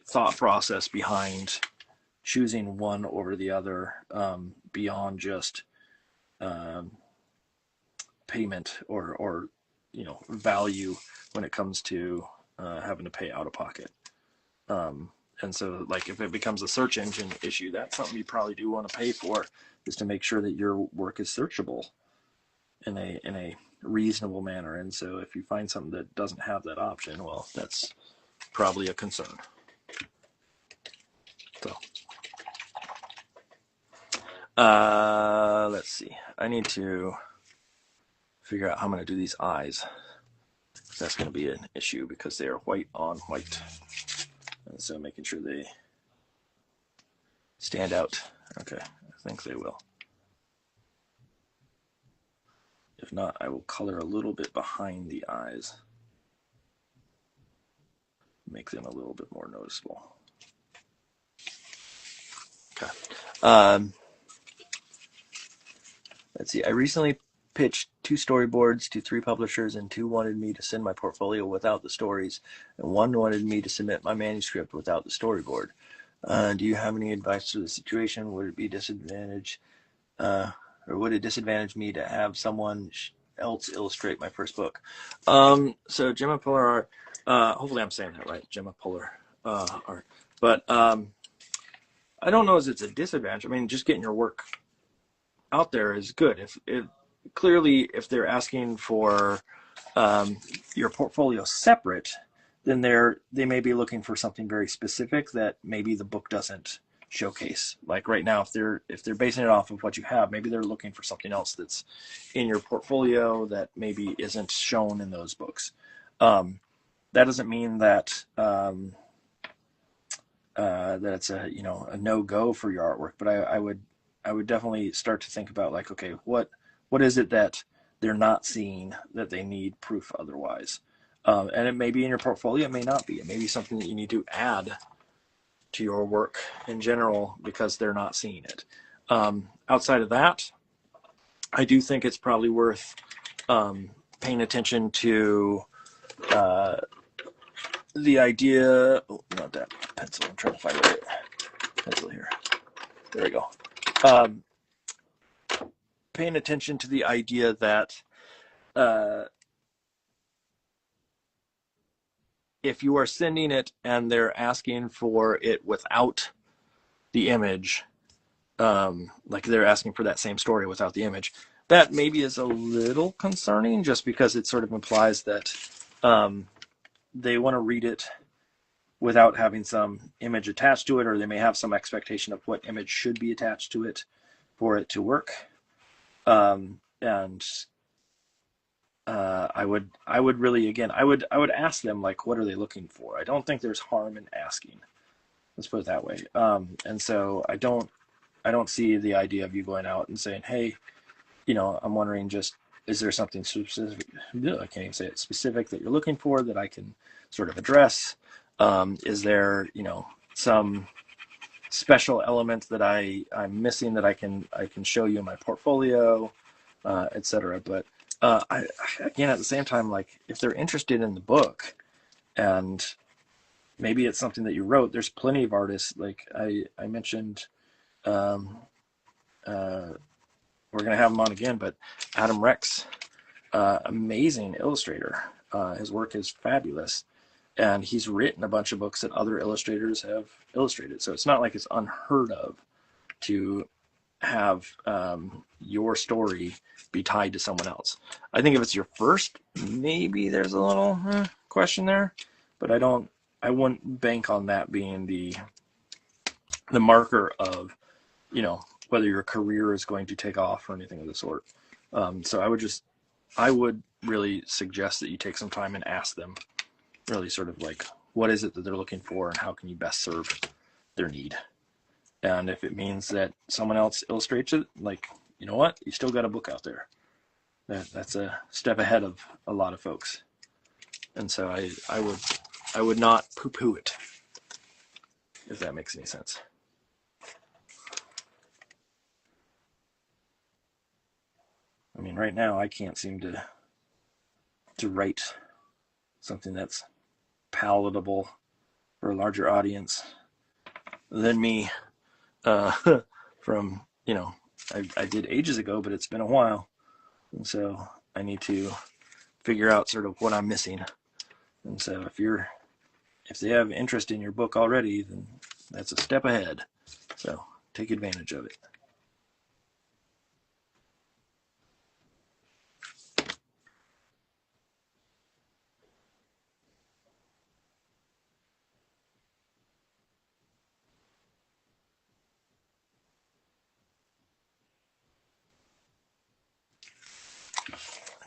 thought process behind choosing one over the other, beyond just payment or value when it comes to having to pay out of pocket. And so, like, if it becomes a search engine issue, that's something you probably do want to pay for, is to make sure that your work is searchable in a reasonable manner. And so if you find something that doesn't have that option, well, that's probably a concern. So let's see. I need to figure out how I'm going to do these eyes. That's going to be an issue because they are white on white. And so making sure they stand out. Okay, I think they will. If not, I will color a little bit behind the eyes. Make them a little bit more noticeable. Okay. Let's see. I recently pitched 2 storyboards to 3 publishers, and 2 wanted me to send my portfolio without the stories, and 1 wanted me to submit my manuscript without the storyboard. Do you have any advice to the situation? Would it be disadvantage, or would it disadvantage me to have someone else illustrate my first book? So Gemma Polar Art, hopefully I'm saying that right, Gemma Polar Art. But I don't know if it's a disadvantage. I mean, just getting your work out there is good. If they're asking for your portfolio separate, then they may be looking for something very specific that maybe the book doesn't showcase. Like right now, if they're basing it off of what you have, maybe they're looking for something else that's in your portfolio that maybe isn't shown in those books. That doesn't mean that that it's a no-go for your artwork, but I would definitely start to think about, like, okay, what is it that they're not seeing that they need proof otherwise? And it may be in your portfolio, it may not be. It may be something that you need to add to your work in general because they're not seeing it. Outside of that, I do think it's probably worth paying attention to the idea. Oh, not that pencil. I'm trying to find the right pencil here. There we go. Paying attention to the idea that if you are sending it and they're asking for it without the image, like they're asking for that same story without the image, that maybe is a little concerning, just because it sort of implies that they want to read it without having some image attached to it, or they may have some expectation of what image should be attached to it for it to work. And I would really, again, I would ask them, like, what are they looking for? I don't think there's harm in asking. Let's put it that way. And so I don't see the idea of you going out and saying, hey, I'm wondering, just, is there something specific? I can't even say it, specific, that you're looking for that I can sort of address? Is there, some special element that I'm missing that I can show you in my portfolio, etc. But again, at the same time, like, if they're interested in the book and maybe it's something that you wrote, there's plenty of artists, like I mentioned, or we're going to have him on again, but Adam Rex, amazing illustrator. His work is fabulous. And he's written a bunch of books that other illustrators have illustrated. So it's not like it's unheard of to have your story be tied to someone else. I think if it's your first, maybe there's a little question there, but I wouldn't bank on that being the marker of, whether your career is going to take off or anything of the sort. So I would really suggest that you take some time and ask them really sort of like, what is it that they're looking for and how can you best serve their need? And if it means that someone else illustrates it, like, you know what, you still got a book out there. That's a step ahead of a lot of folks. And so I would not poo-poo it, if that makes any sense. I mean, right now I can't seem to write something that's palatable for a larger audience than me from, I did ages ago, but it's been a while. And so I need to figure out sort of what I'm missing. And so if they have interest in your book already, then that's a step ahead. So take advantage of it.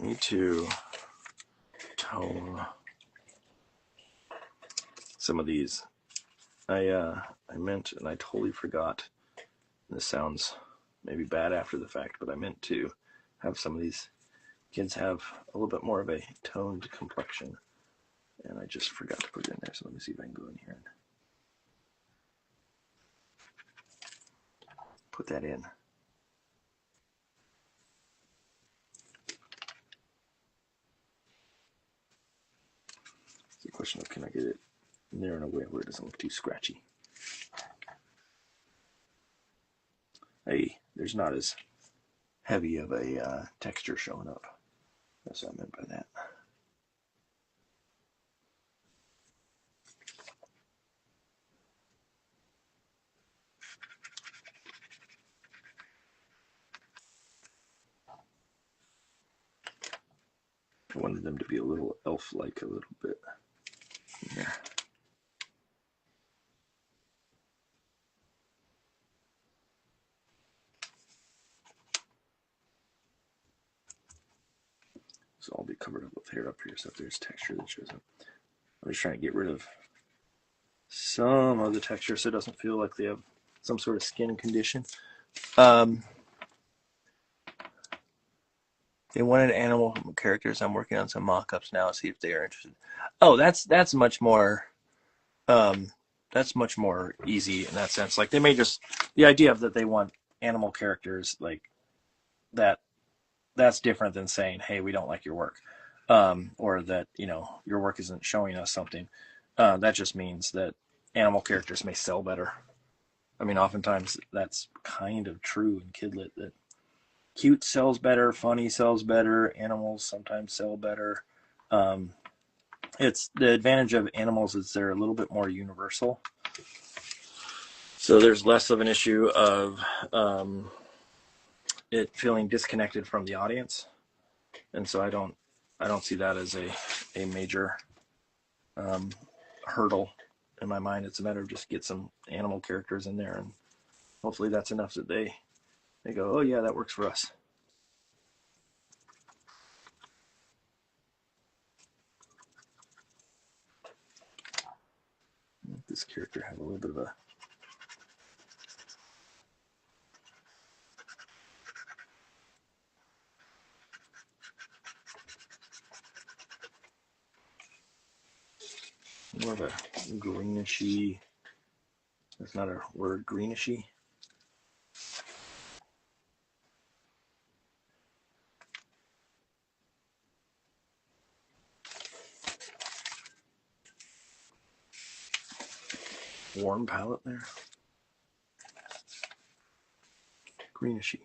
I need to tone some of these. I meant, and I totally forgot, this sounds maybe bad after the fact, but I meant to have some of these kids have a little bit more of a toned complexion, and I just forgot to put it in there. So let me see if I can go in here and put that in. It's a question of, can I get it in there in a way where it doesn't look too scratchy? Hey, there's not as heavy of a texture showing up. That's what I meant by that. I wanted them to be a little elf-like a little bit. Yeah. So I'll be covered up with hair up here, so if there's texture that shows up. I'm just trying to get rid of some of the texture so it doesn't feel like they have some sort of skin condition. They wanted animal characters. I'm working on some mock-ups now to see if they are interested. Oh, that's much more easy in that sense. Like, they may just, the idea of that they want animal characters, like that's different than saying, hey, we don't like your work, or that your work isn't showing us something. That just means that animal characters may sell better. I mean, oftentimes that's kind of true in Kidlit, that cute sells better, funny sells better, animals sometimes sell better. It's the advantage of animals is they're a little bit more universal. So there's less of an issue of it feeling disconnected from the audience. And so I don't see that as a major hurdle in my mind. It's a matter of just get some animal characters in there, and hopefully that's enough that they go, oh yeah, that works for us. This character have a little bit of a more of a greenish-y, that's not a word, greenish-y. Warm palette there. Greenish-y.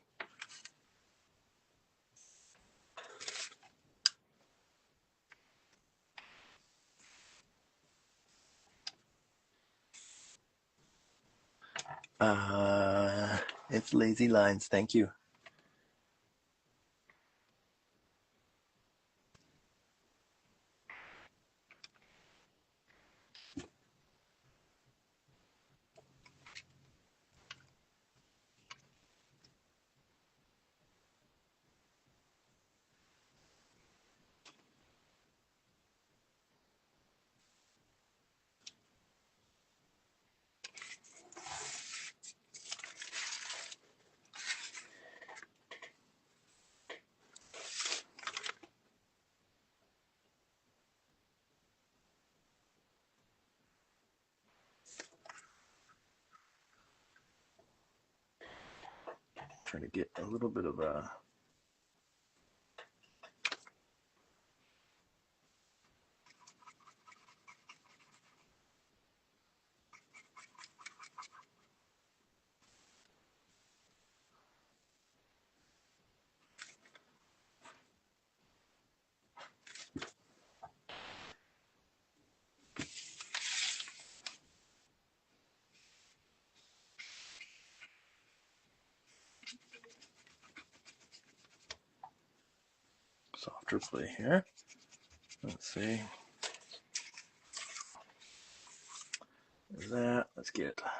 It's lazy lines. Thank you. Trying to get a little bit of a softer play here. Let's see. That. Let's get a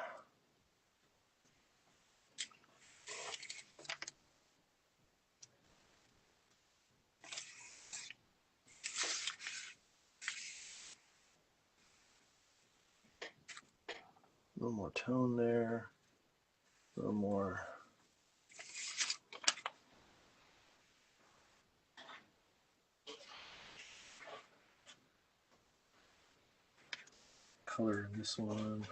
little more tone there. A little more. Color in this one.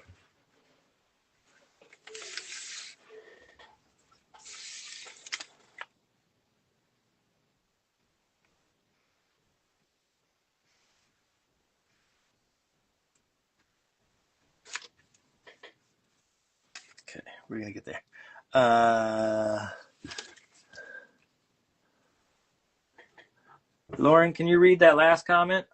Okay, we're gonna get there. Lauren, can you read that last comment?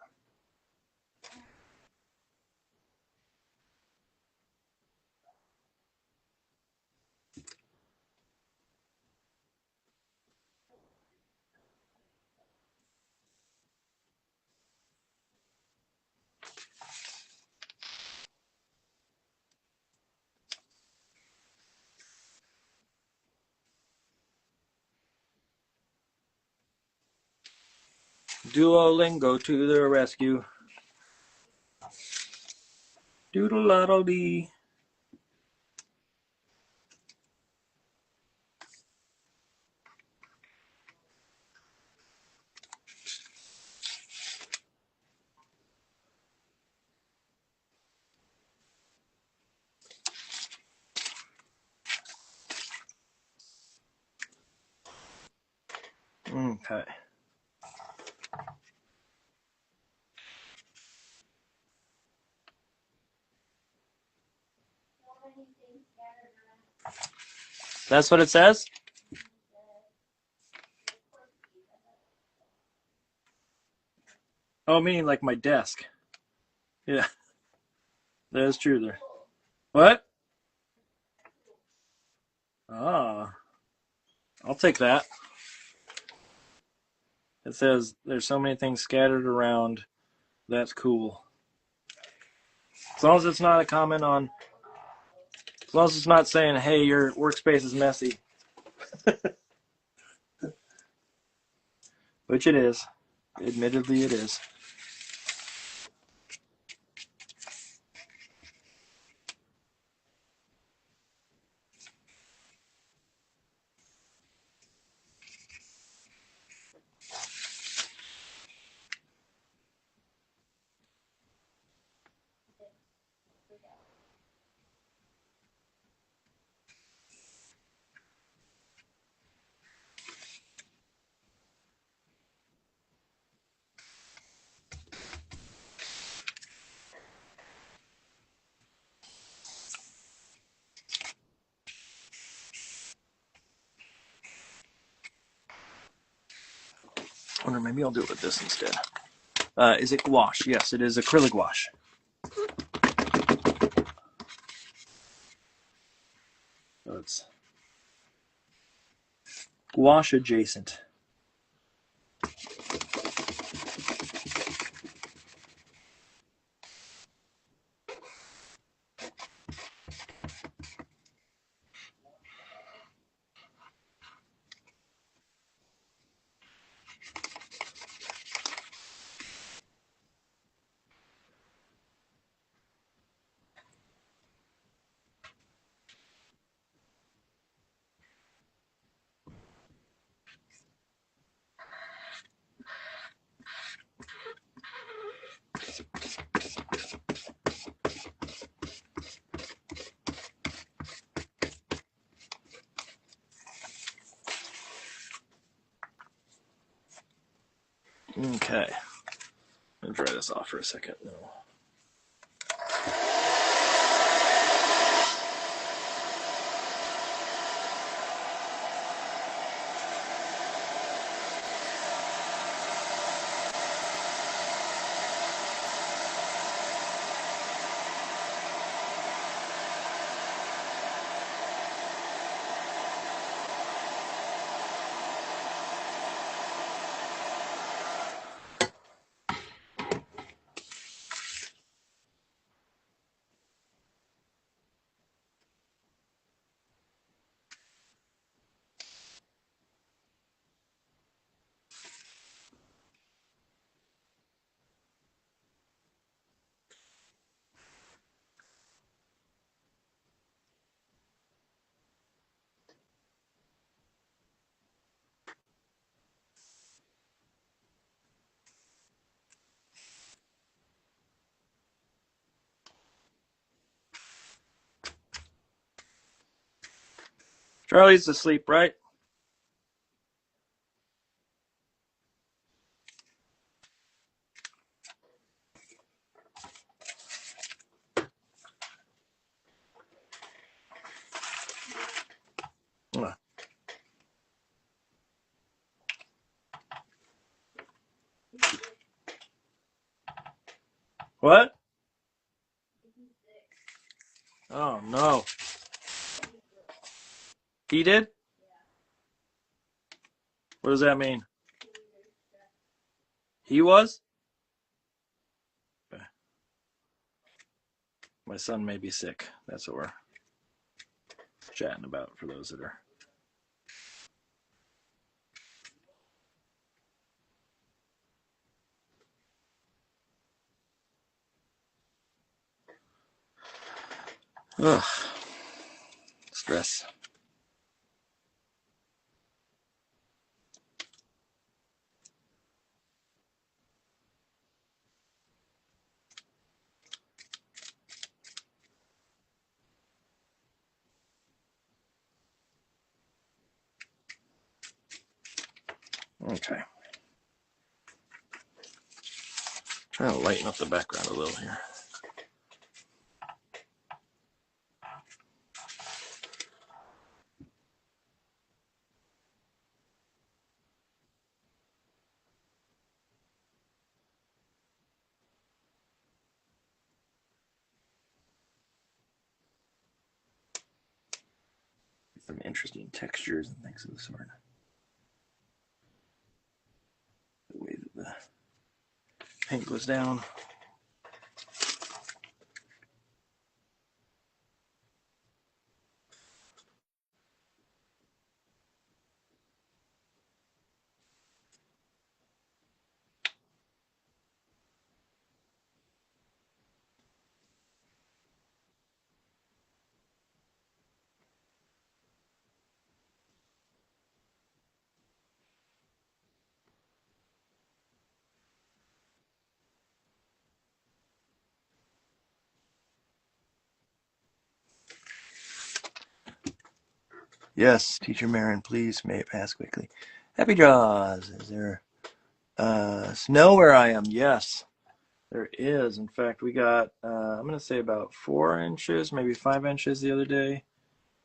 Duolingo to the rescue. Doodle-laddle-dee. Okay. That's what it says? Oh, meaning like my desk. Yeah, that is true there. What? Ah, I'll take that. It says there's so many things scattered around. That's cool. As long as it's not a comment on, as long as it's not saying, hey, your workspace is messy. Which it is. Admittedly, it is. I wonder, maybe I'll do it with this instead. Is it gouache? Yes, it is acrylic gouache. So it's Wash adjacent. Okay. I'm gonna dry this off for a second. No. Charlie's asleep, right? What? Oh no. He did? What does that mean? He was? Okay. My son may be sick. That's what we're chatting about for those that are. Ugh. Stress. Okay. Trying to lighten up the background a little here. Some interesting textures and things of the sort. The way that the paint goes down. Yes, Teacher Marin, please may it pass quickly. Happy Jaws. Is there snow where I am? Yes, there is. In fact, we got, I'm going to say about 4 inches, maybe 5 inches the other day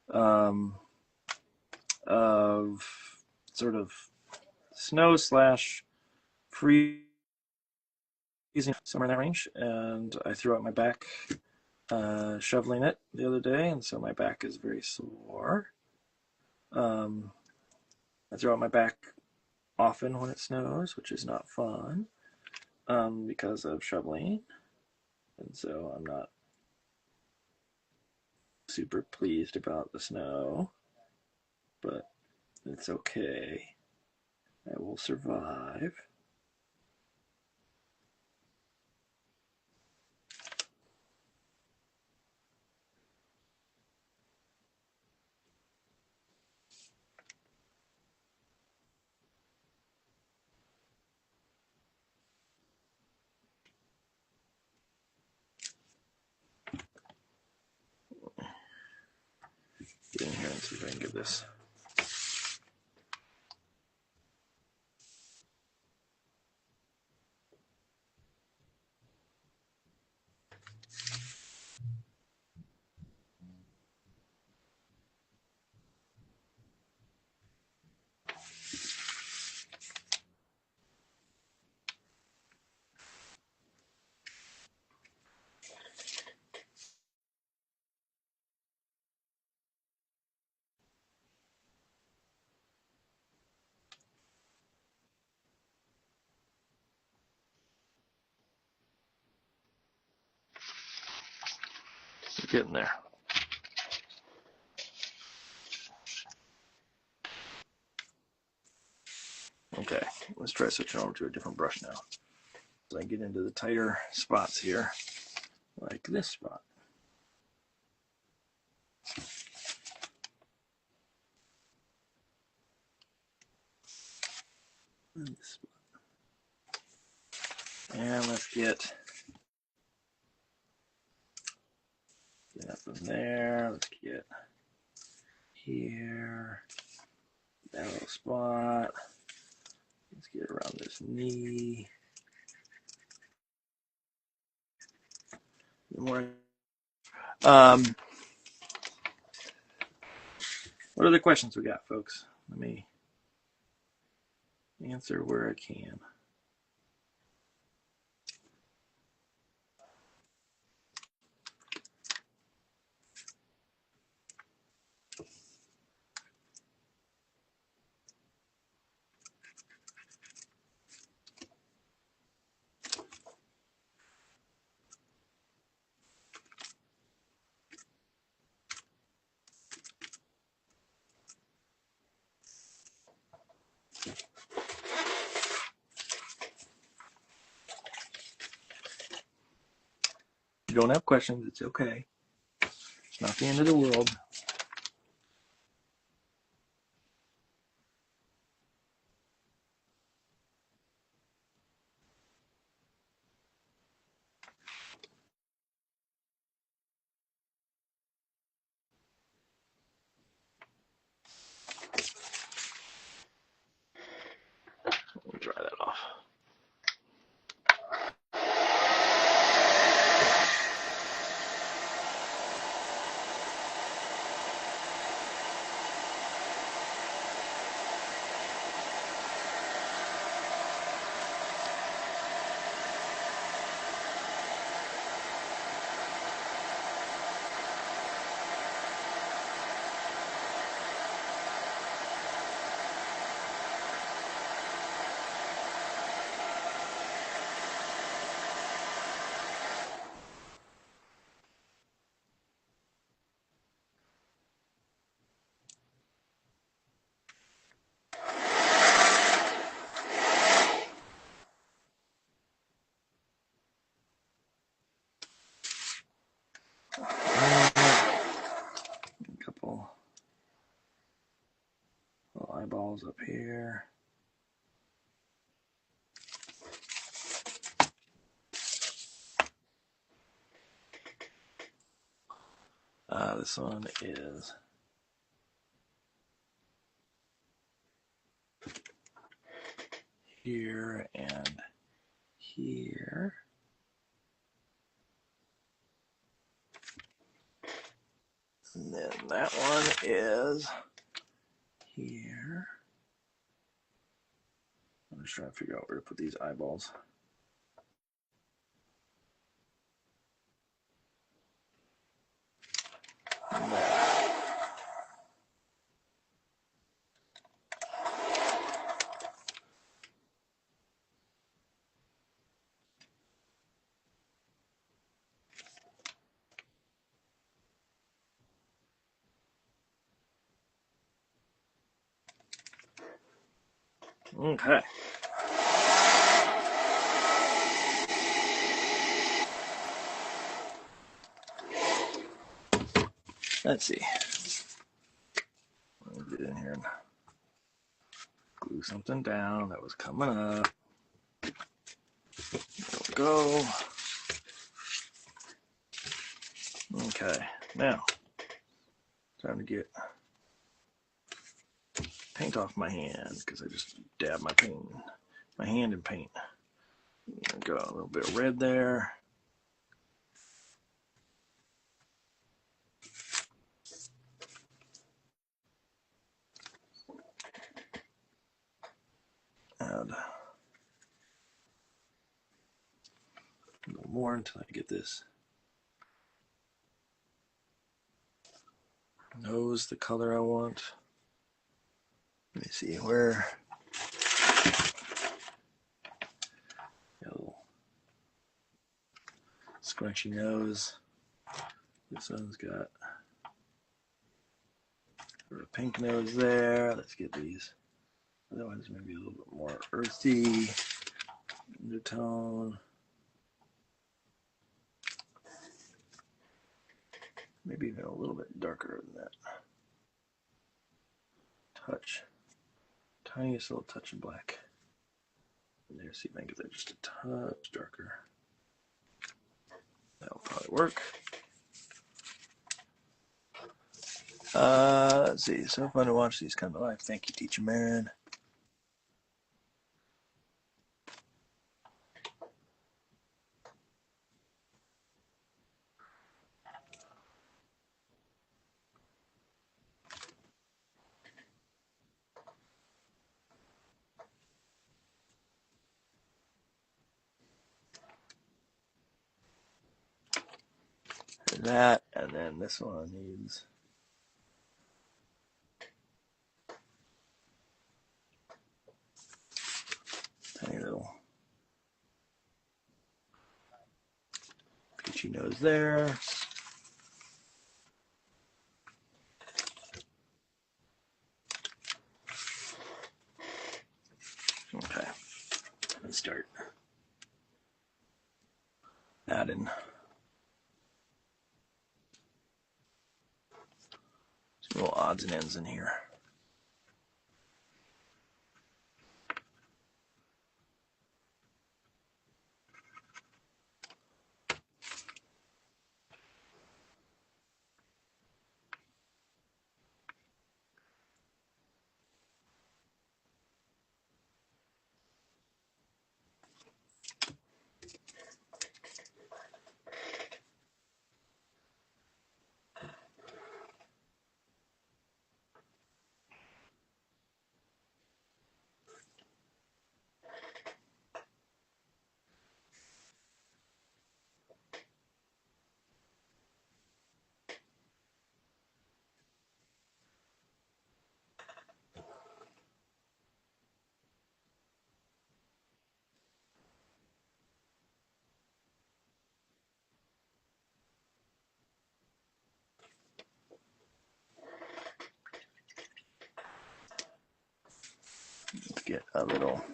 of sort of snow slash freezing, somewhere in that range. And I threw out my back shoveling it the other day, and so my back is very sore. I throw out my back often when it snows, which is not fun because of shoveling. And so I'm not super pleased about the snow, but it's okay. I will survive. Get in here and see if I can get this. Getting there. Okay, let's try switching over to a different brush now. So I get into the tighter spots here, like this spot. And this spot. And let's get up in there. Let's get here. That little spot. Let's get around this knee. More. What other questions we got, folks? Let me answer where I can. If you don't have questions, it's okay. It's not the end of the world. We'll dry that off. A couple little eyeballs up here. This one is here and here. And then that one is here. I'm just trying to figure out where to put these eyeballs. And Okay. Let's see. Let me get in here and glue something down that was coming up. There we go. Okay, now time to get paint off my hand because I just dabbed my hand in paint. There we go, a little bit of red there. Add a little more until I get this nose the color I want. Let me see where. Got a little scrunchy nose. This one's got a pink nose there. Let's get these other ones maybe a little bit more earthy undertone. Maybe even a little bit darker than that. Touch. Tiniest little touch of black. And there, see if I can get that just a touch darker. That'll probably work. Let's see. So fun to watch these come to life. Thank you, Teacher Marin. That, and then this one needs tiny little peachy nose there. Okay, let's start adding some little odds and ends in here. Let's get a little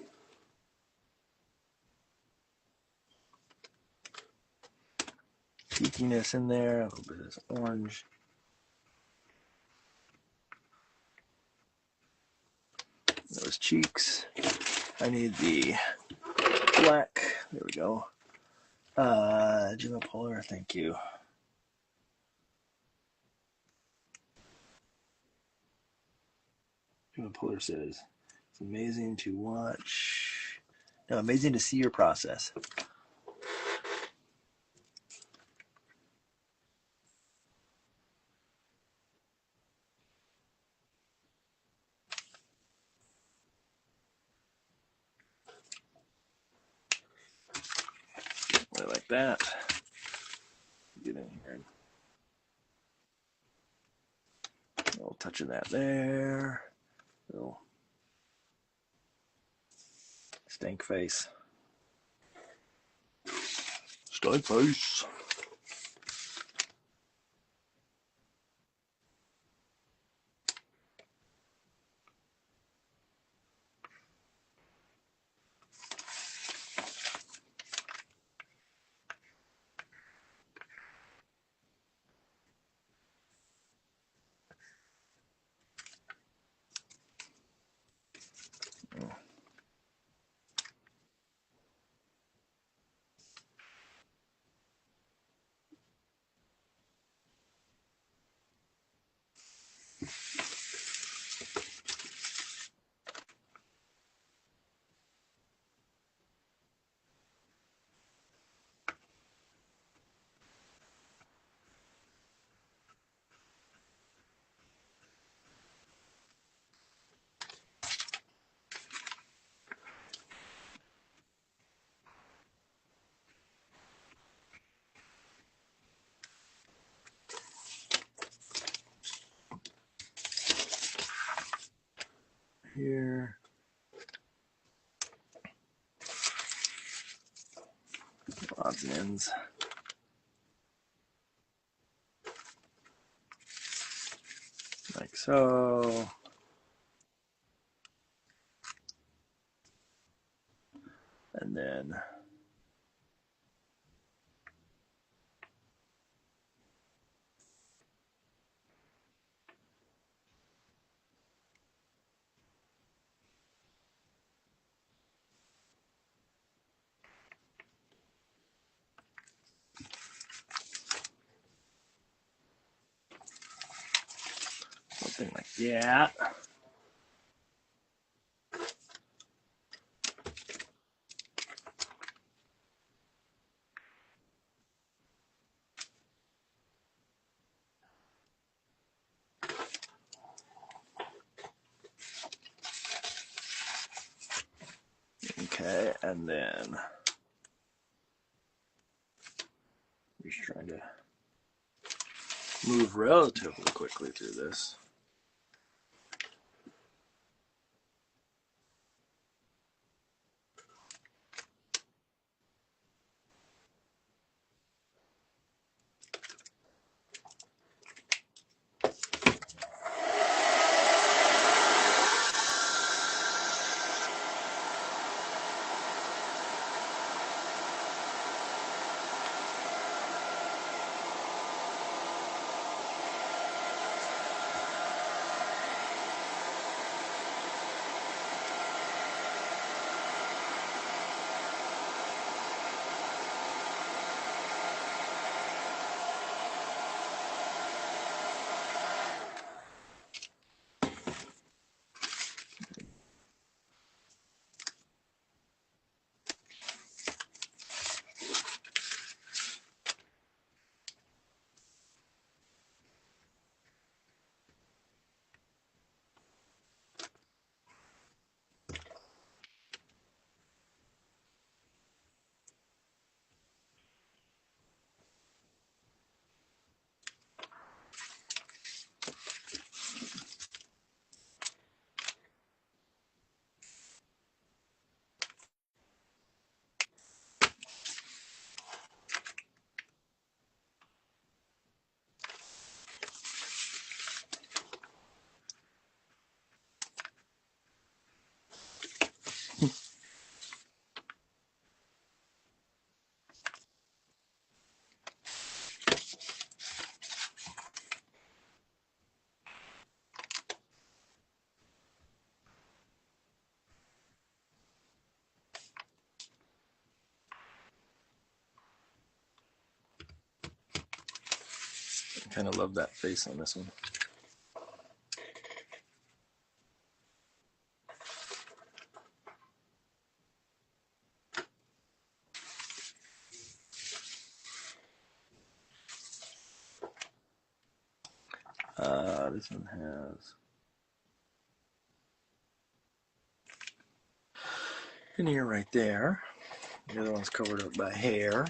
peakiness in there, a little bit of this orange. Those cheeks. I need the black. There we go. Polar, thank you. Polar says, it's amazing to watch. No, amazing to see your process. I like that. Get in here. A little touch of that there. A little stank face. Stank face. here. Odds and ends. Like so. And then something like that. Okay, and then just trying to move relatively quickly through this. I kind of love that face on this one. This one has an ear right there. The other one's covered up by hair.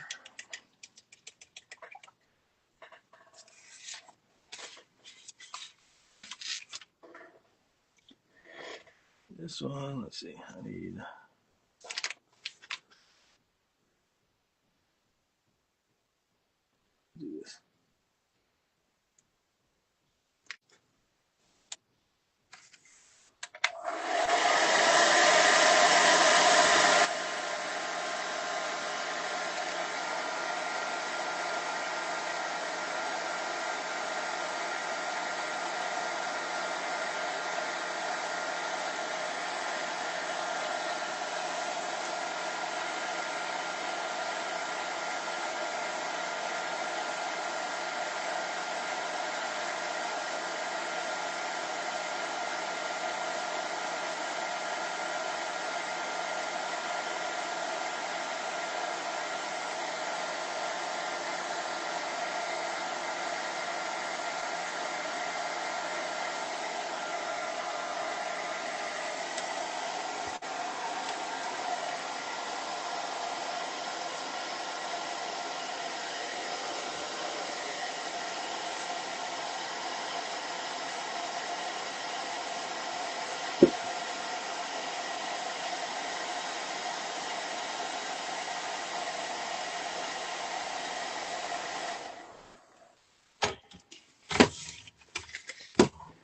This one, let's see, I need to do this.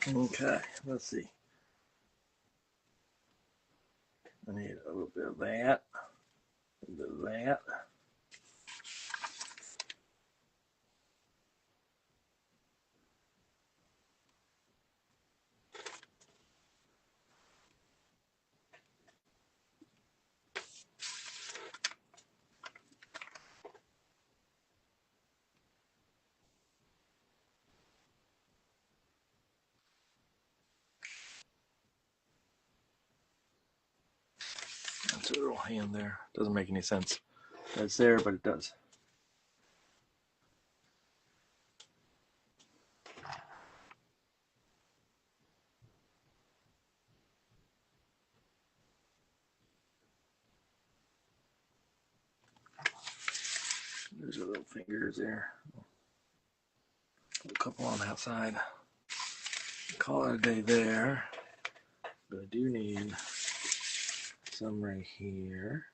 Okay, let's see. I need a little bit of that, a little bit of that. That's a little hand there. Doesn't make any sense. It's there, but it does. There's our little fingers there. Put a couple on that side. Call it a day there. But I do need some right here.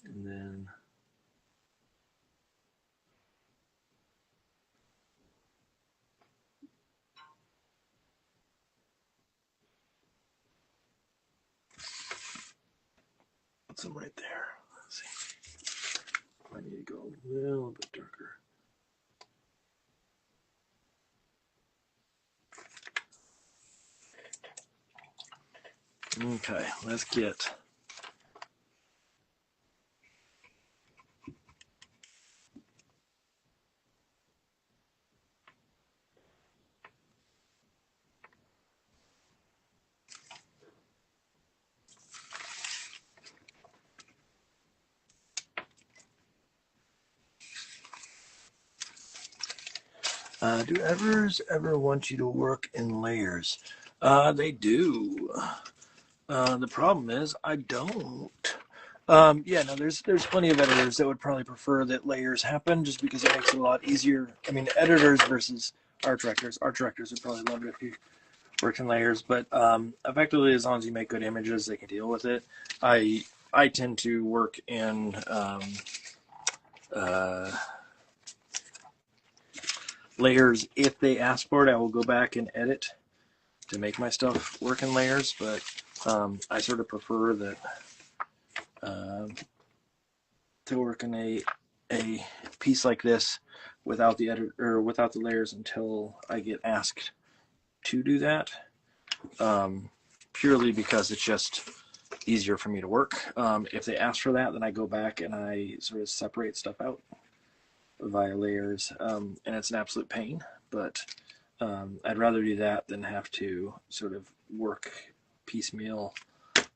And then some right there. Let's see. I need to go a little bit darker. Okay, let's get do editors ever want you to work in layers? They do. The problem is I don't. Yeah, no, there's plenty of editors that would probably prefer that layers happen just because it makes it a lot easier. I mean, editors versus art directors. Art directors would probably love it if you worked in layers, but effectively, as long as you make good images, they can deal with it. I tend to work in layers. If they ask for it, I will go back and edit to make my stuff work in layers, but I sort of prefer that to work in a piece like this without the edit or without the layers until I get asked to do that. Purely because it's just easier for me to work. If they ask for that, then I go back and I sort of separate stuff out via layers, and it's an absolute pain, but I'd rather do that than have to sort of work piecemeal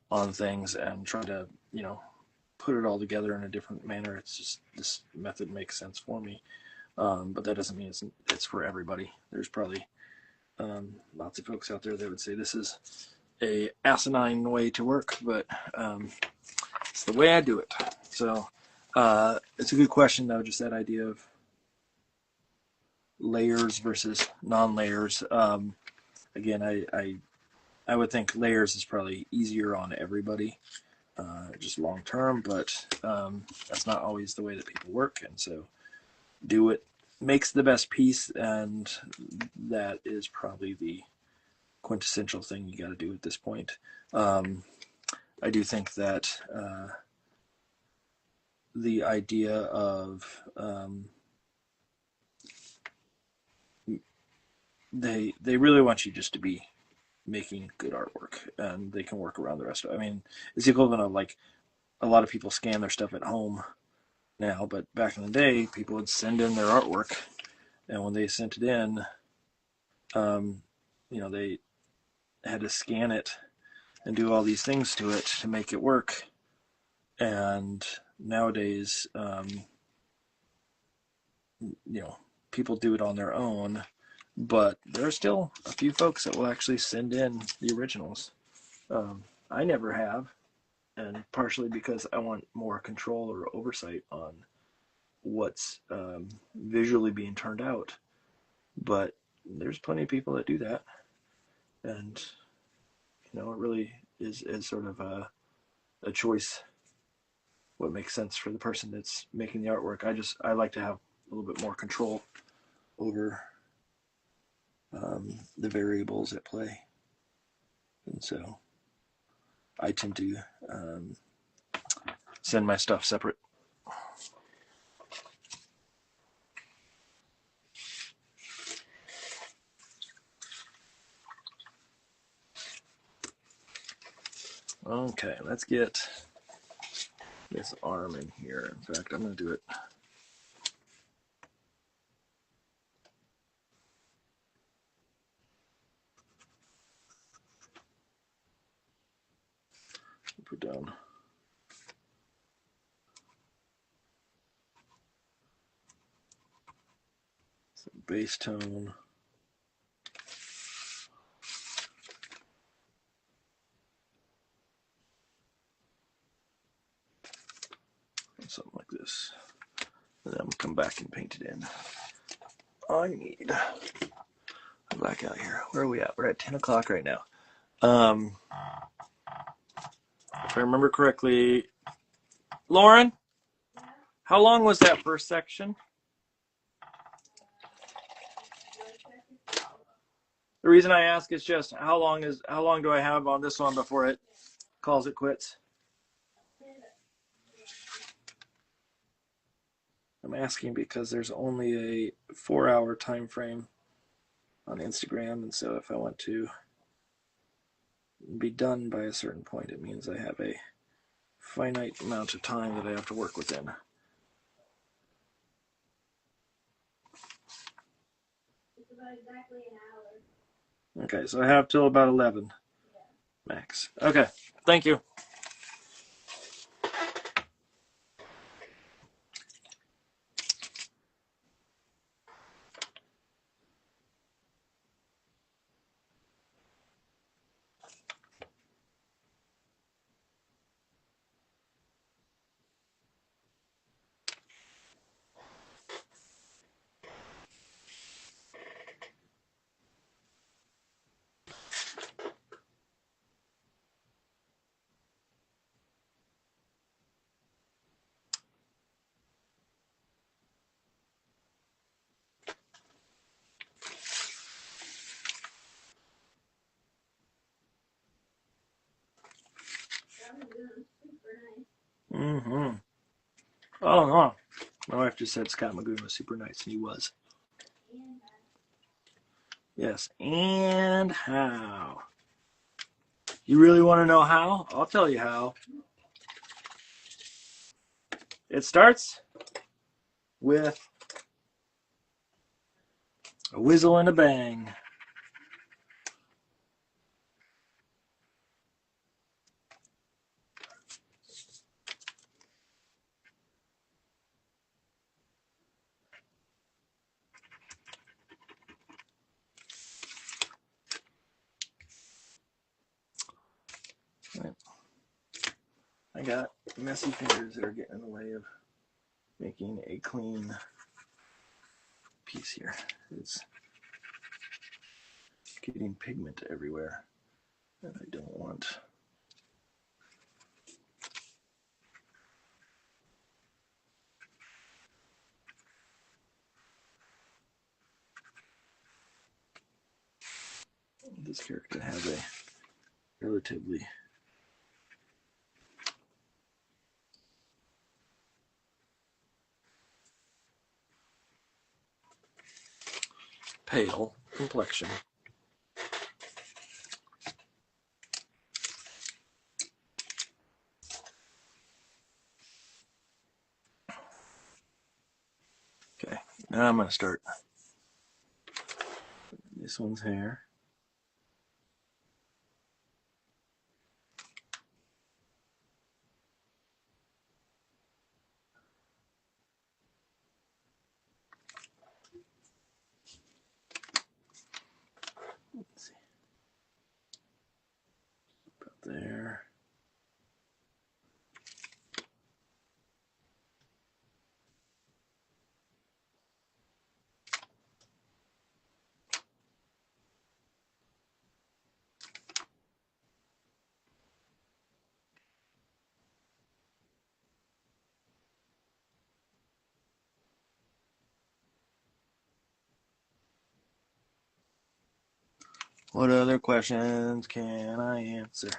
on things and try to, put it all together in a different manner. It's just this method makes sense for me, but that doesn't mean it's for everybody. There's probably lots of folks out there that would say this is a asinine way to work, but it's the way I do it. So it's a good question, though, just that idea of layers versus non-layers. Again, I would think layers is probably easier on everybody, just long term, but that's not always the way that people work, and so do it makes the best piece, and that is probably the quintessential thing you got to do at this point. I do think that the idea of they really want you just to be making good artwork, and they can work around the rest of it. I mean, it's the equivalent of like a lot of people scan their stuff at home now, but back in the day, people would send in their artwork, and when they sent it in, they had to scan it and do all these things to it to make it work. And nowadays, people do it on their own, but there are still a few folks that will actually send in the originals. I never have, and partially because I want more control or oversight on what's visually being turned out. But there's plenty of people that do that, and it really is sort of a choice what makes sense for the person that's making the artwork. I like to have a little bit more control over the variables at play, and so I tend to send my stuff separate. Okay, let's get this arm in here. In fact, I'm going to do it. Put down some base tone. Something like this. And then I'm going to come back and paint it in. I need a blackout here. Where are we at? We're at 10 o'clock right now. If I remember correctly, Lauren, how long was that first section? The reason I ask is just how long do I have on this one before it calls it quits? I'm asking because there's only a 4-hour time frame on Instagram, and so if I want to be done by a certain point, it means I have a finite amount of time that I have to work within. It's about exactly an hour. Okay, so I have till about 11 max. Okay, thank you. Mm-hmm. Oh, no. My wife just said Scott Magoon was super nice, and he was. Yes, and how? You really want to know how? I'll tell you how. It starts with a whizzle and a bang. I got messy fingers that are getting in the way of making a clean piece here. It's getting pigment everywhere, and I don't want. This character has a relatively pale complexion. Okay, now I'm going to start this one's hair. Let's see. About there. What other questions can I answer?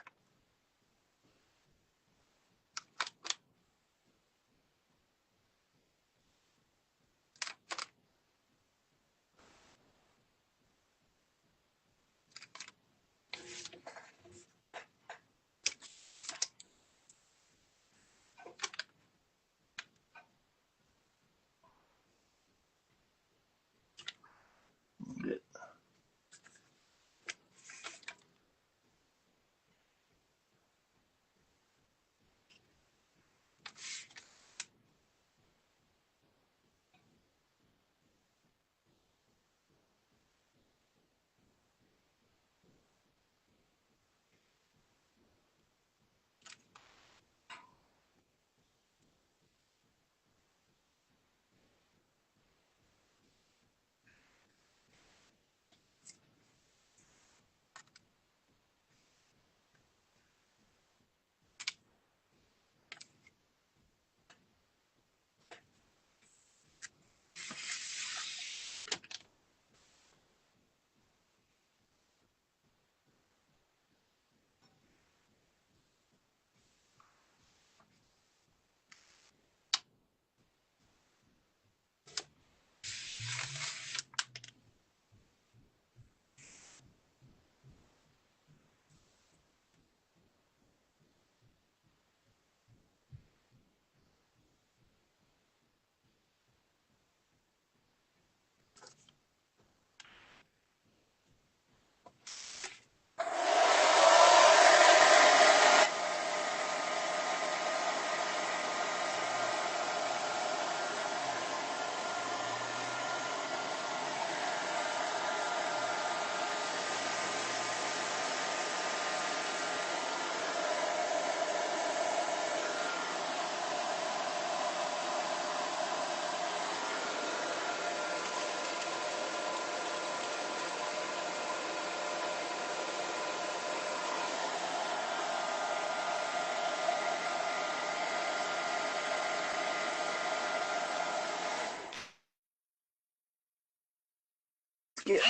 Good.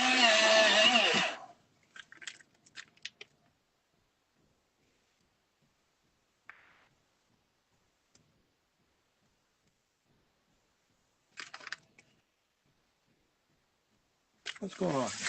What's going on here?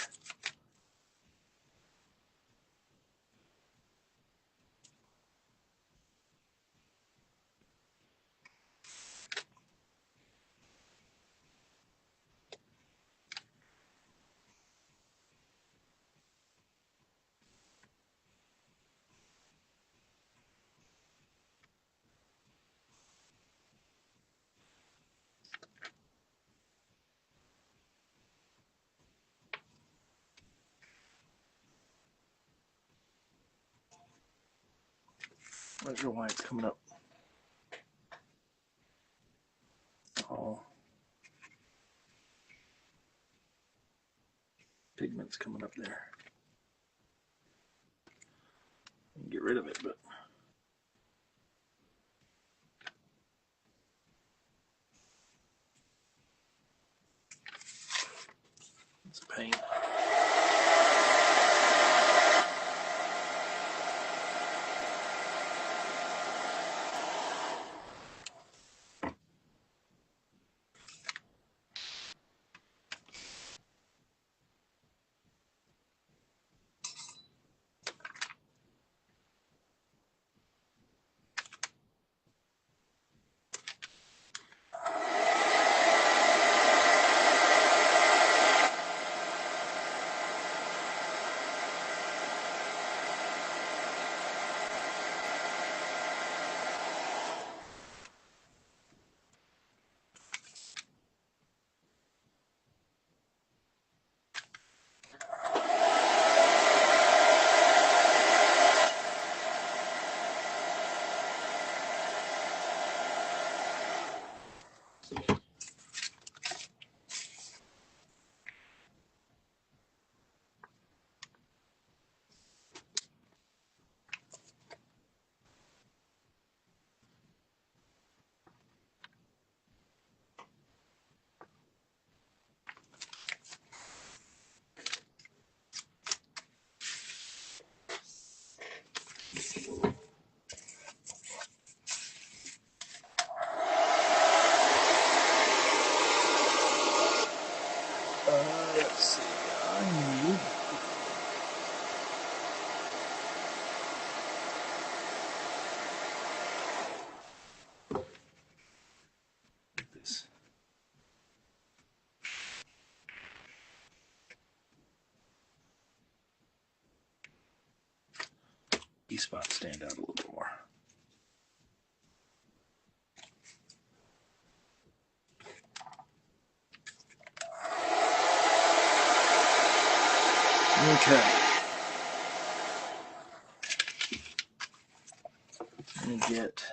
Not sure why it's coming up. All pigments coming up there. Get rid of it, but it's a pain. these spots stand out a little bit more. Okay. Let me get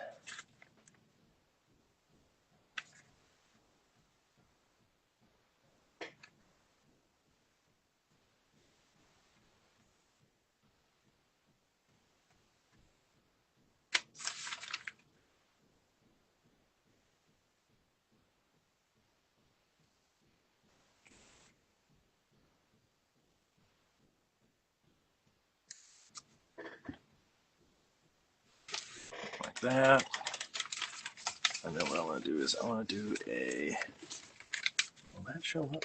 like that. And then what I want to do is I want to do a, will that show up?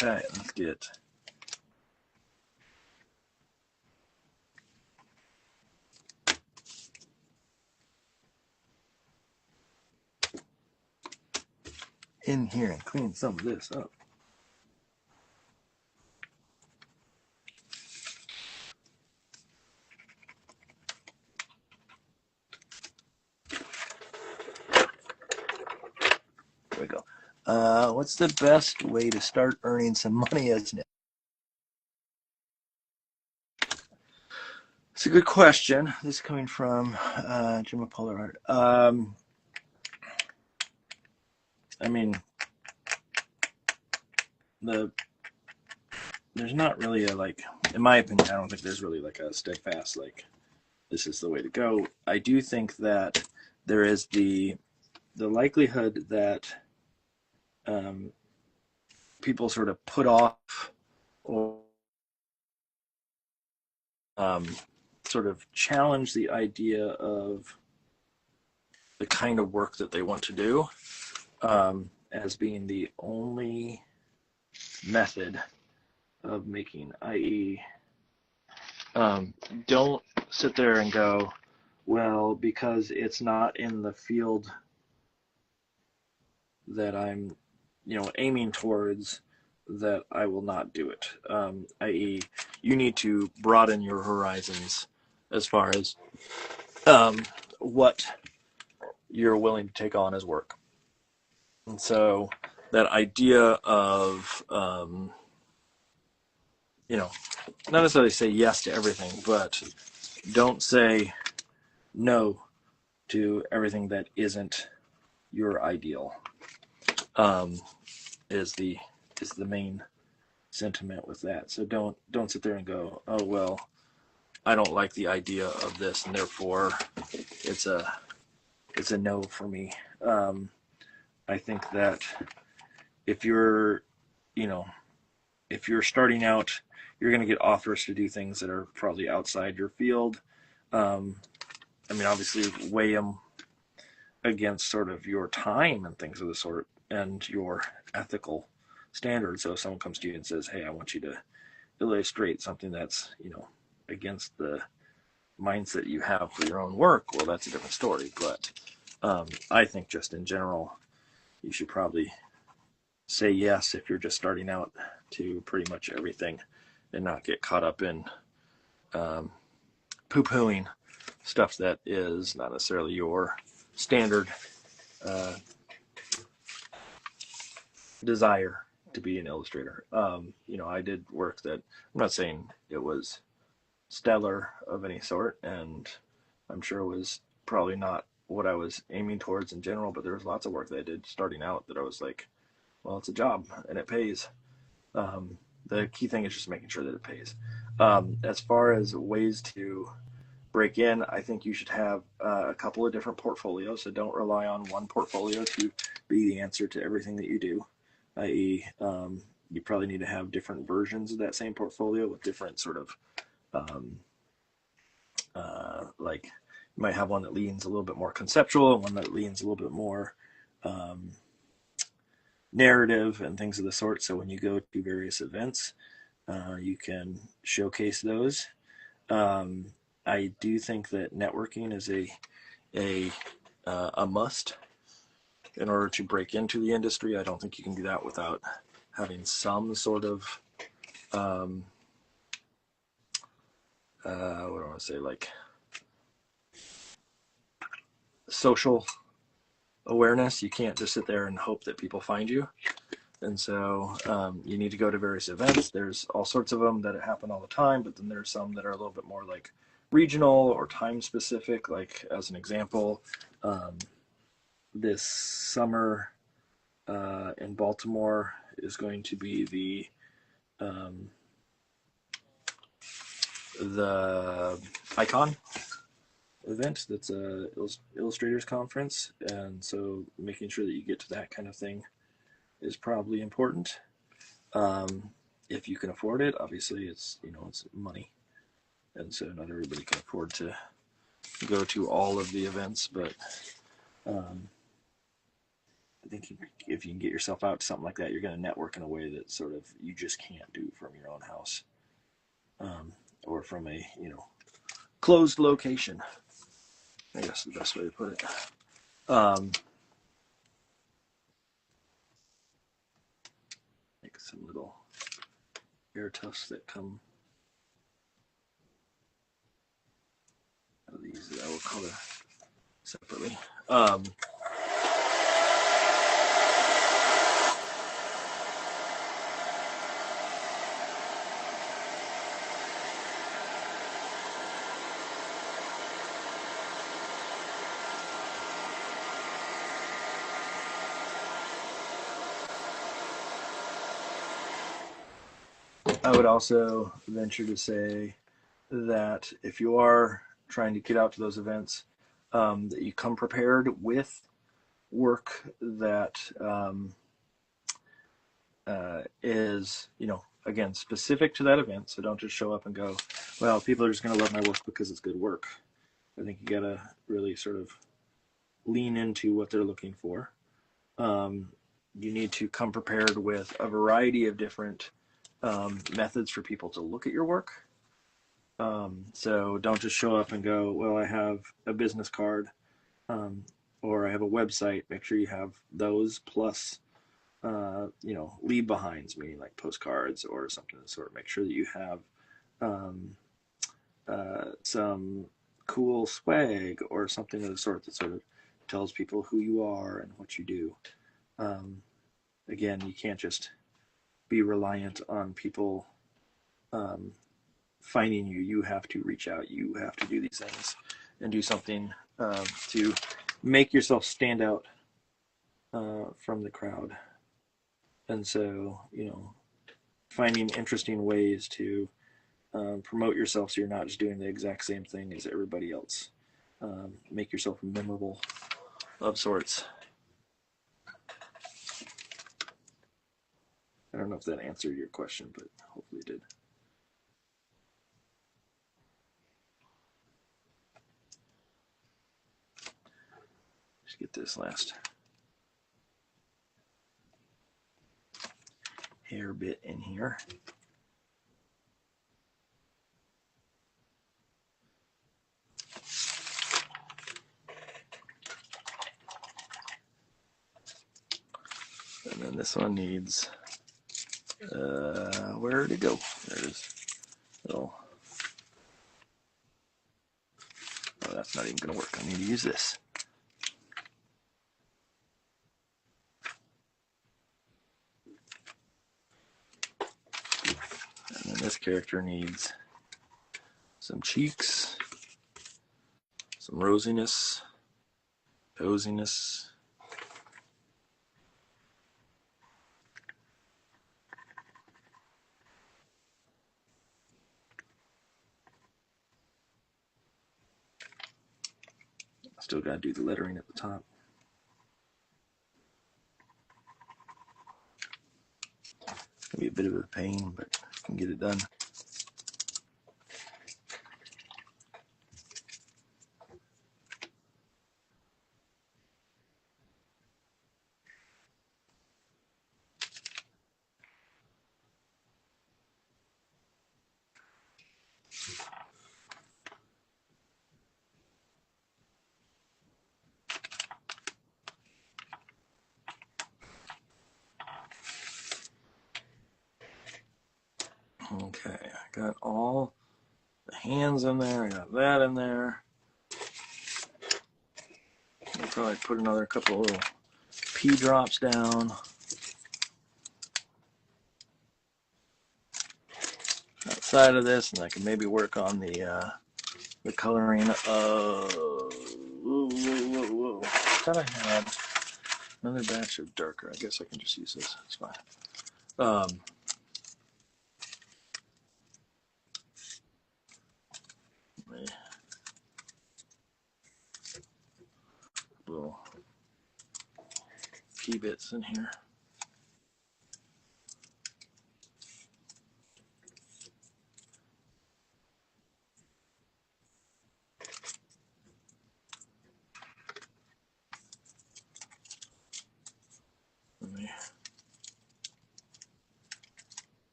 Okay, let's get in here and clean some of this up. There we go. What's the best way to start earning some money as an? It's a good question. This is coming from Jim Polar Art. I mean, there's not really a, like, in my opinion, I don't think there's really like a steadfast, like, this is the way to go. I do think that there is the likelihood that people sort of put off or sort of challenge the idea of the kind of work that they want to do as being the only method of making, i.e., don't sit there and go, well, because it's not in the field that I'm, aiming towards, that I will not do it. I.e., you need to broaden your horizons as far as what you're willing to take on as work. And so that idea of, not necessarily say yes to everything, but don't say no to everything that isn't your ideal, is the main sentiment with that. So don't sit there and go, oh well, I don't like the idea of this, and therefore it's a no for me. I think that if you're starting out, you're going to get offers to do things that are probably outside your field. Obviously weigh them against sort of your time and things of the sort and your ethical standards. So if someone comes to you and says, hey, I want you to illustrate something that's, against the mindset you have for your own work, well, that's a different story. But I think just in general, you should probably say yes if you're just starting out to pretty much everything and not get caught up in poo-pooing stuff that is not necessarily your standard desire to be an illustrator. You know, I did work that, I'm not saying it was stellar of any sort, and I'm sure it was probably not what I was aiming towards in general, but there was lots of work that I did starting out that I was like, well, it's a job and it pays. The key thing is just making sure that it pays. As far as ways to break in, I think you should have a couple of different portfolios. So don't rely on one portfolio to be the answer to everything that you do, i.e., you probably need to have different versions of that same portfolio with different sort of like you might have one that leans a little bit more conceptual and one that leans a little bit more narrative and things of the sort. So when you go to various events, you can showcase those. I do think that networking is a must in order to break into the industry. I don't think you can do that without having some sort of what do I want to say, like social awareness. You can't just sit there and hope that people find you. And so you need to go to various events. There's all sorts of them that happen all the time, but then there's some that are a little bit more like regional or time specific. Like as an example, this summer in Baltimore is going to be the Icon event. That's a illustrators conference, and so making sure that you get to that kind of thing is probably important. If you can afford it, obviously it's money, and so not everybody can afford to go to all of the events, but I think if you can get yourself out to something like that, you're going to network in a way that sort of you just can't do from your own house, or from a closed location, I guess is the best way to put it. Make some little air tufts that come out of these that I will color separately. I would also venture to say that if you are trying to get out to those events, that you come prepared with work that is, again, specific to that event. So don't just show up and go, well, people are just going to love my work because it's good work. I think you got to really sort of lean into what they're looking for. You need to come prepared with a variety of different methods for people to look at your work. So don't just show up and go, well, I have a business card, or I have a website. Make sure you have those plus, leave behinds, meaning like postcards or something to sort of make sure that you have some cool swag or something of the sort that sort of tells people who you are and what you do. Again, you can't just be reliant on people finding you. You have to reach out. You have to do these things and do something to make yourself stand out from the crowd. And so, finding interesting ways to promote yourself so you're not just doing the exact same thing as everybody else. Make yourself memorable of sorts. I don't know if that answered your question, but hopefully it did. Just get this last hair bit in here. And then this one needs, where did it go? There it is. Oh, that's not even going to work. I need to use this. character needs some cheeks, some rosiness, coziness. Still got to do the lettering at the top. It'll be a bit of a pain, but I can get it done. Okay, I got all the hands in there. I got that in there. I'll probably put another couple of little pea drops down. Outside of this, and I can maybe work on the coloring of. Whoa. I thought I had another batch of darker. I guess I can just use this. It's fine. Little pea bits in here.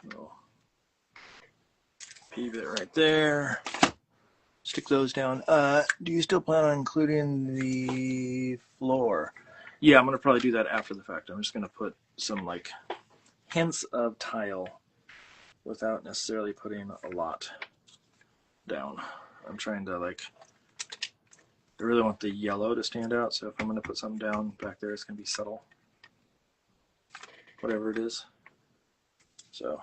Little pea bit right there. Stick those down. Do you still plan on including the floor? Yeah, I'm gonna probably do that after the fact. I'm just gonna put some like hints of tile without necessarily putting a lot down. I'm trying to I really want the yellow to stand out, so if I'm gonna put something down back there, it's gonna be subtle, whatever it is. So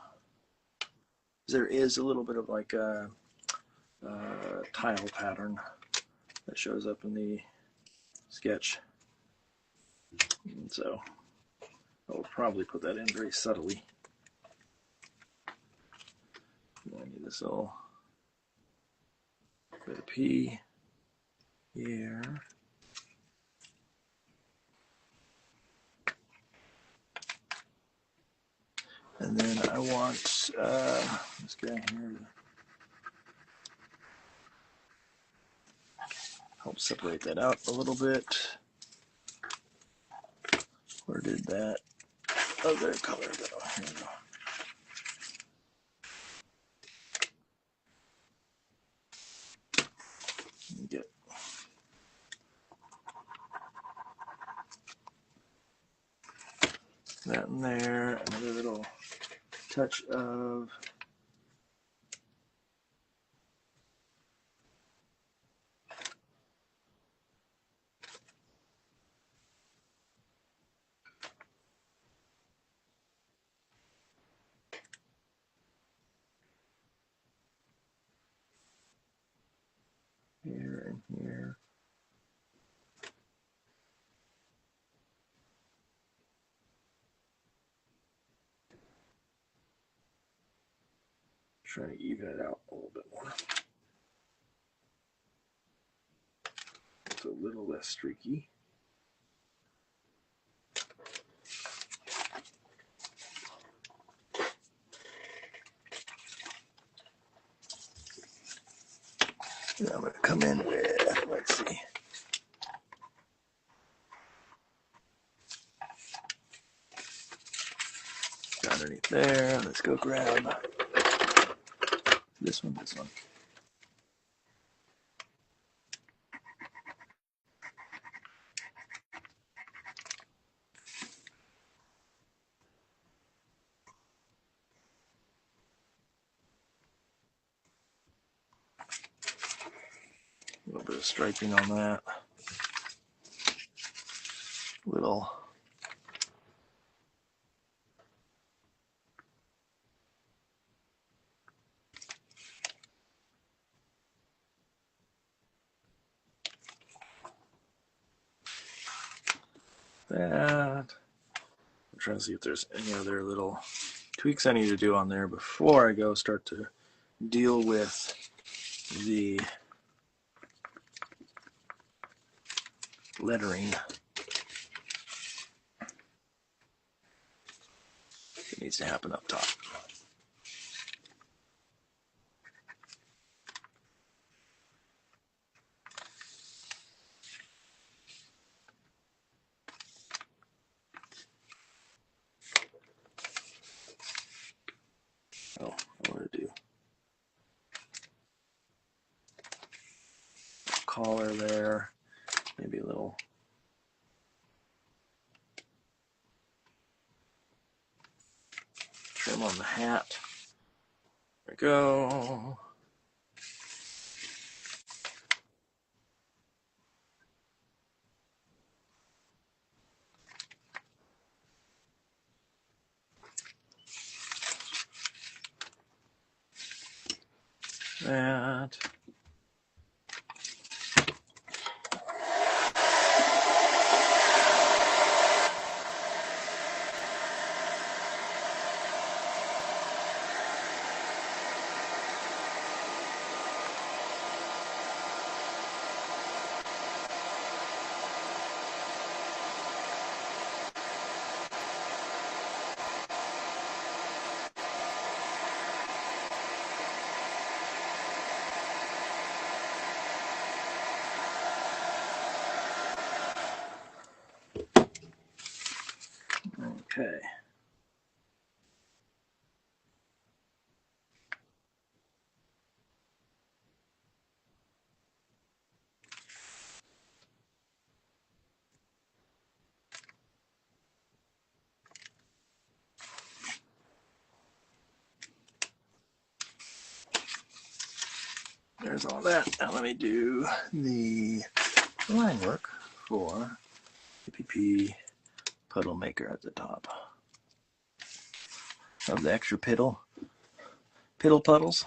there is a little bit of like a tile pattern that shows up in the sketch, and so I'll probably put that in very subtly. I need this little bit of pea here. And then I want this guy here to help separate that out a little bit. Where did that other color go? Here we go. Get that in there. Another little touch of here and here. Trying to even it out a little bit more. It's a little less streaky. And I'm going to come in with, let's see. Underneath there, let's go grab this one. A little bit of striping on that. Little that. I'm trying to see if there's any other little tweaks I need to do on there before I go start to deal with the lettering. It needs to happen up top. Oh, I want to do a collar there, maybe a little trim on the hat. There we go. That. Okay. There's all that. Now let me do the line work for PPP puddle maker at the top of the extra piddle puddles.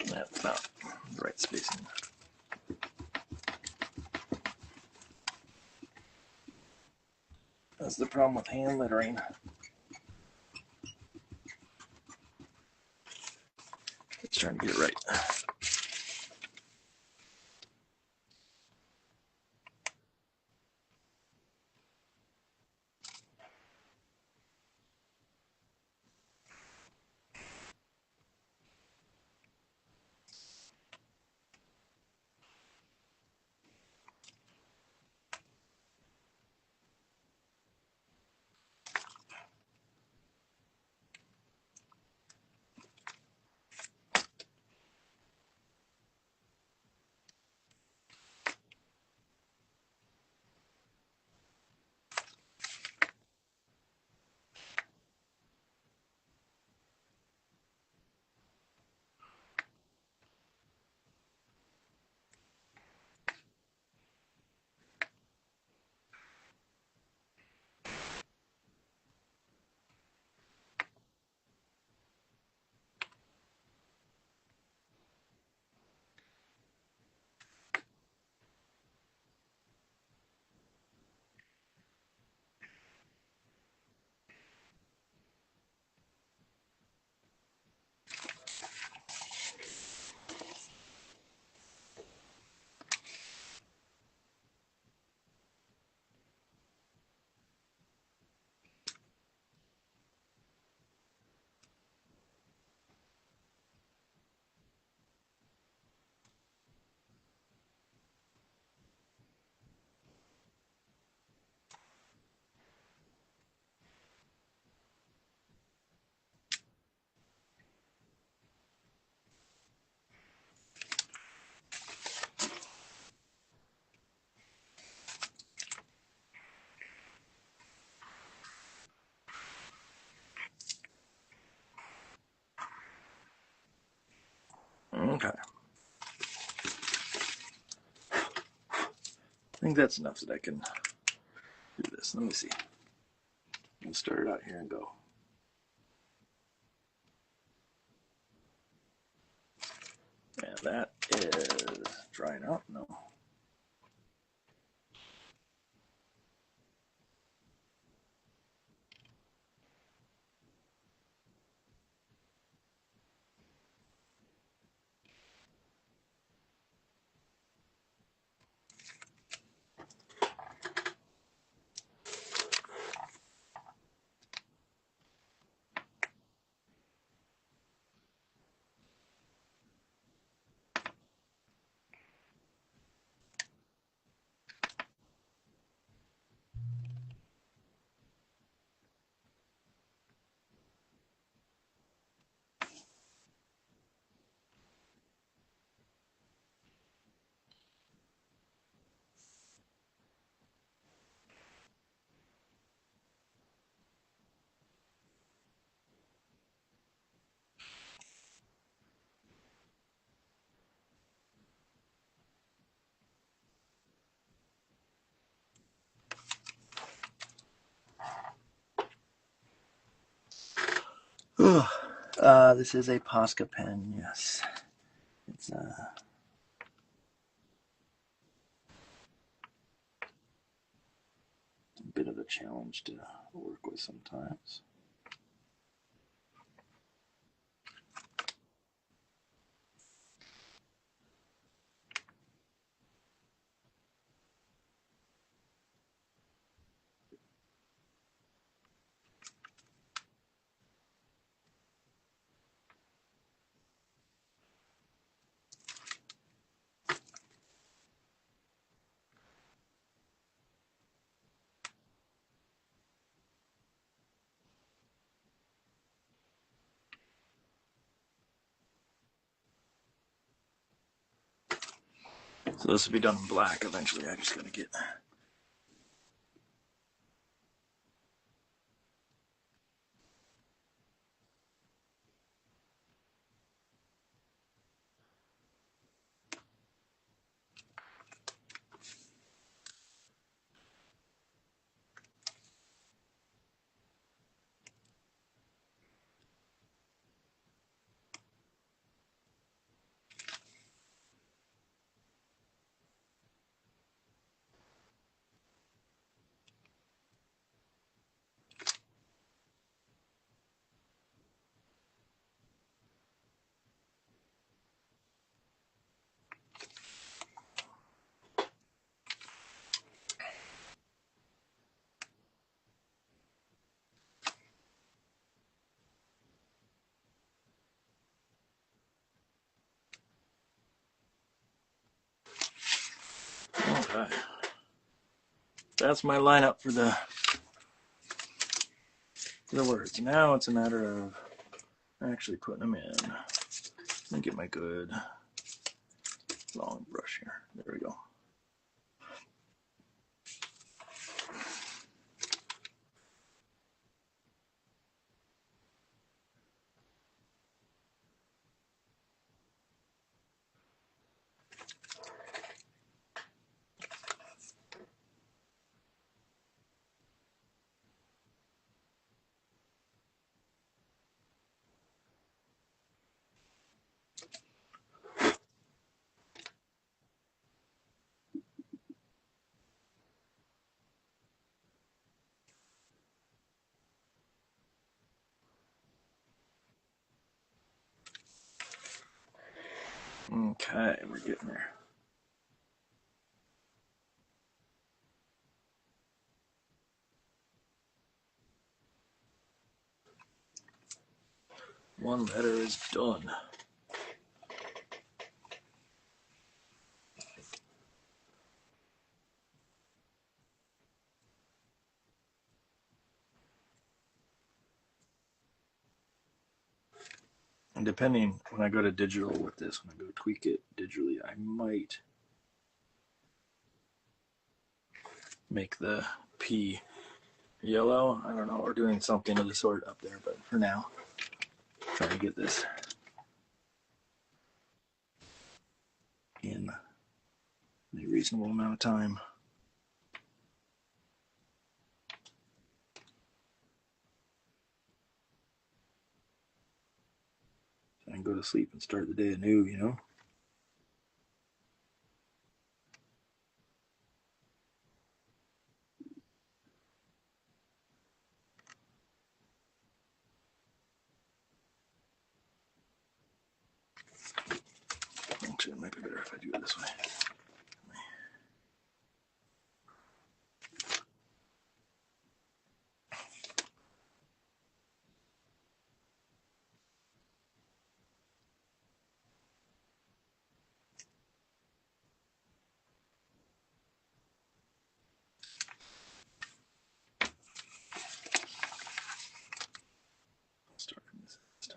That's about the right spacing. That's the problem with hand lettering. It's trying to get it right. think that's enough that I can do this. Let me see. We'll start it out here and go. And that is drying out. No. This is a Posca pen, yes. It's a bit of a challenge to work with sometimes. So this will be done in black eventually. I just gotta get. Okay. That's my lineup for the words. Now it's a matter of actually putting them in. Let me get my good long brush here. There we go. Okay, we're getting there. One letter is done. And depending, when I go to digital with this, when I go tweak it digitally, I might make the P yellow. I don't know, or doing something of the sort up there, but for now, trying to get this in a reasonable amount of time. and go to sleep and start the day anew, you know? Actually, it might be better if I do it this way. I'll start from this time.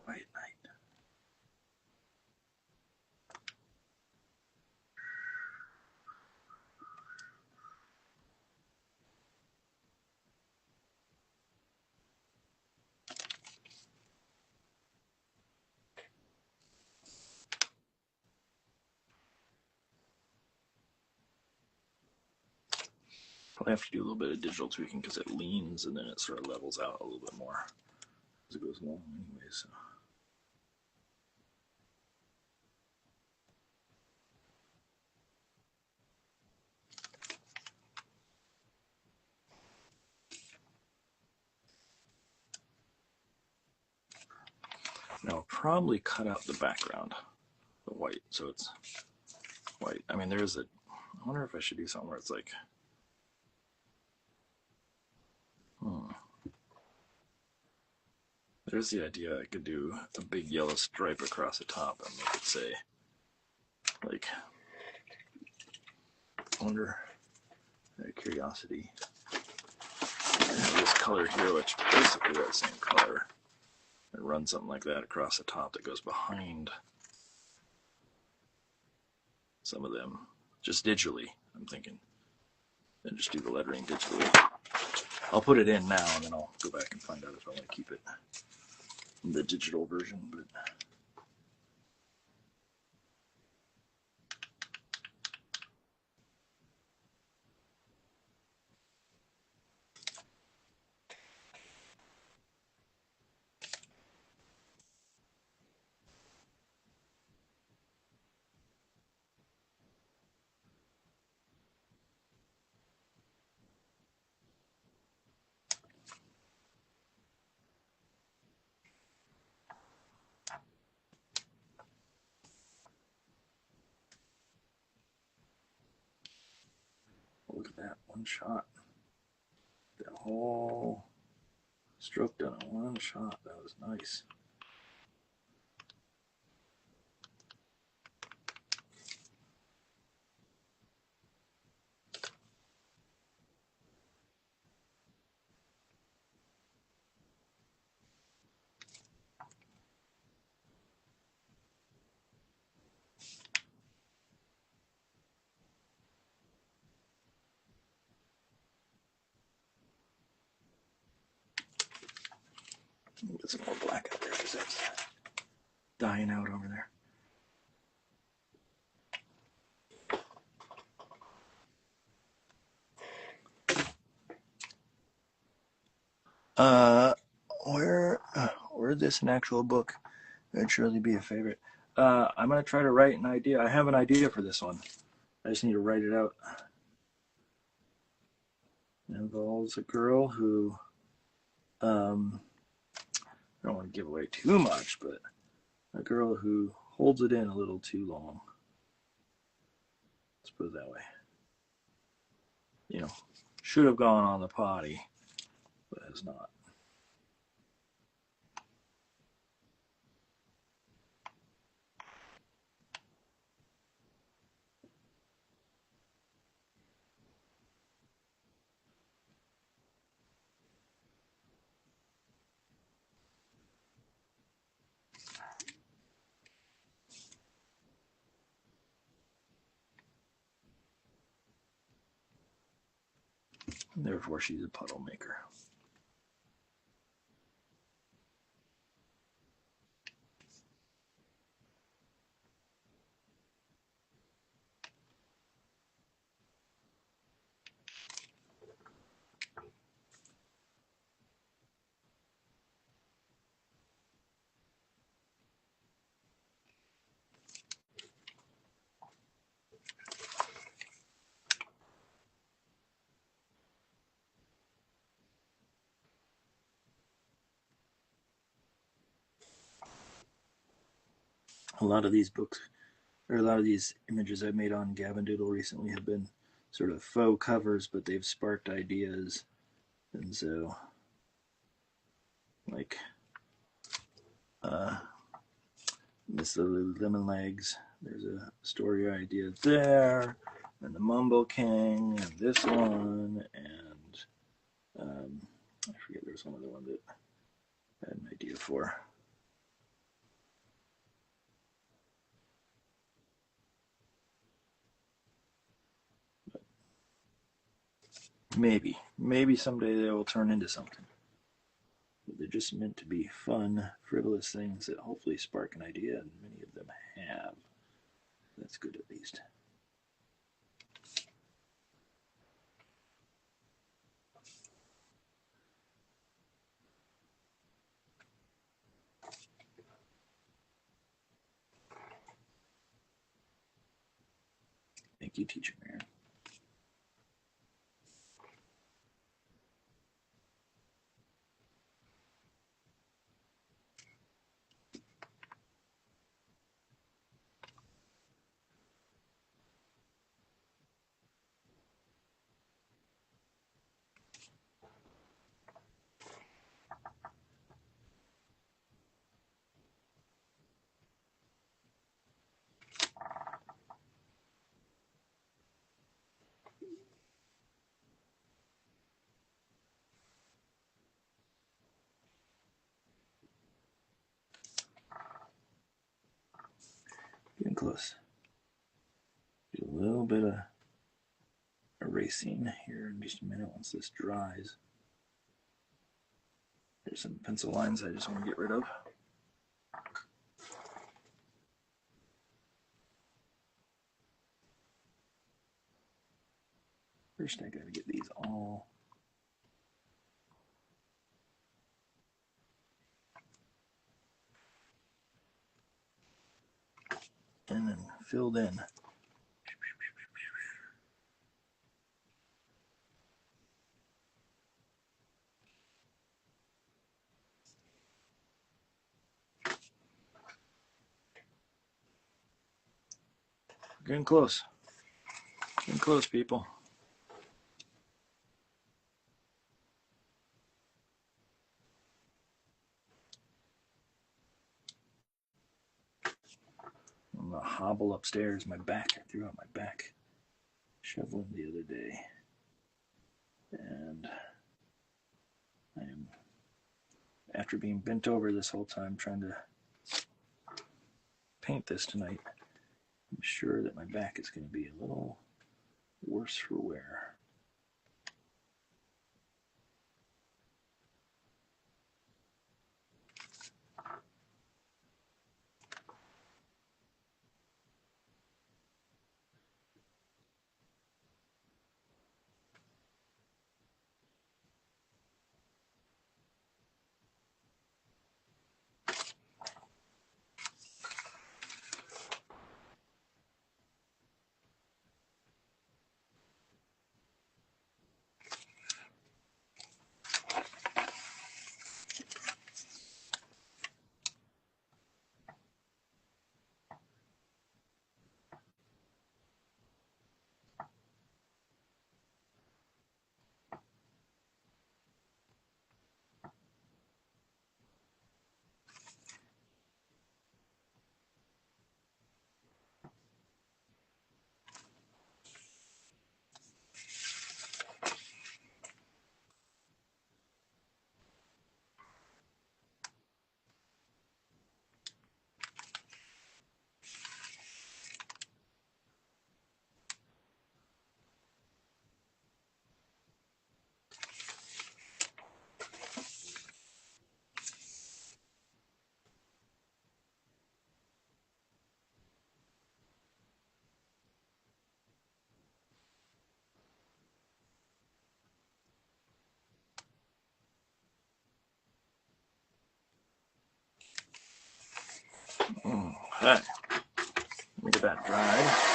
White night. Probably have to do a little bit of digital tweaking because it leans and then it sort of levels out a little bit more as it goes along anyway, so. Now I'll probably cut out the background, the white, so it's white. I mean, there's a, I wonder if I should do something where it's like, there's the idea I could do a big yellow stripe across the top and make it say, like, I wonder, out of curiosity, this color here, which basically that same color, and run something like that across the top that goes behind some of them, just digitally, I'm thinking, and just do the lettering digitally. I'll put it in now and then I'll go back and find out if I want to keep it in the digital version, but look at that, one shot. That whole stroke done in one shot. That was nice. Get some more black out there because that's dying out over there. Were this an actual book, that'd surely be a favorite. I'm gonna try to write an idea. I have an idea for this one. I just need to write it out. It involves a girl who, I don't want to give away too much, but a girl who holds it in a little too long. Let's put it that way. You know, should have gone on the potty, but has not. Therefore, she's a puddle maker. A lot of these books, or a lot of these images I've made on Gavin Doodle recently have been sort of faux covers, but they've sparked ideas. And so, like, Miss Lemon Legs, there's a story idea there, and the Mumbo King, and this one, and I forget, there's one other one that I had an idea for. Maybe someday they will turn into something. But they're just meant to be fun, frivolous things that hopefully spark an idea, and many of them have. That's good, at least. Thank you, Teacher Maren. Getting close. Do a little bit of erasing here in just a minute once this dries. There's some pencil lines I just want to get rid of. First, I gotta get these all in and filled in. Getting close. Getting close, people. I'm gonna hobble upstairs. My back, I threw out my back shoveling the other day. And I am, after being bent over this whole time trying to paint this tonight, I'm sure that my back is going to be a little worse for wear. Let me get that dried.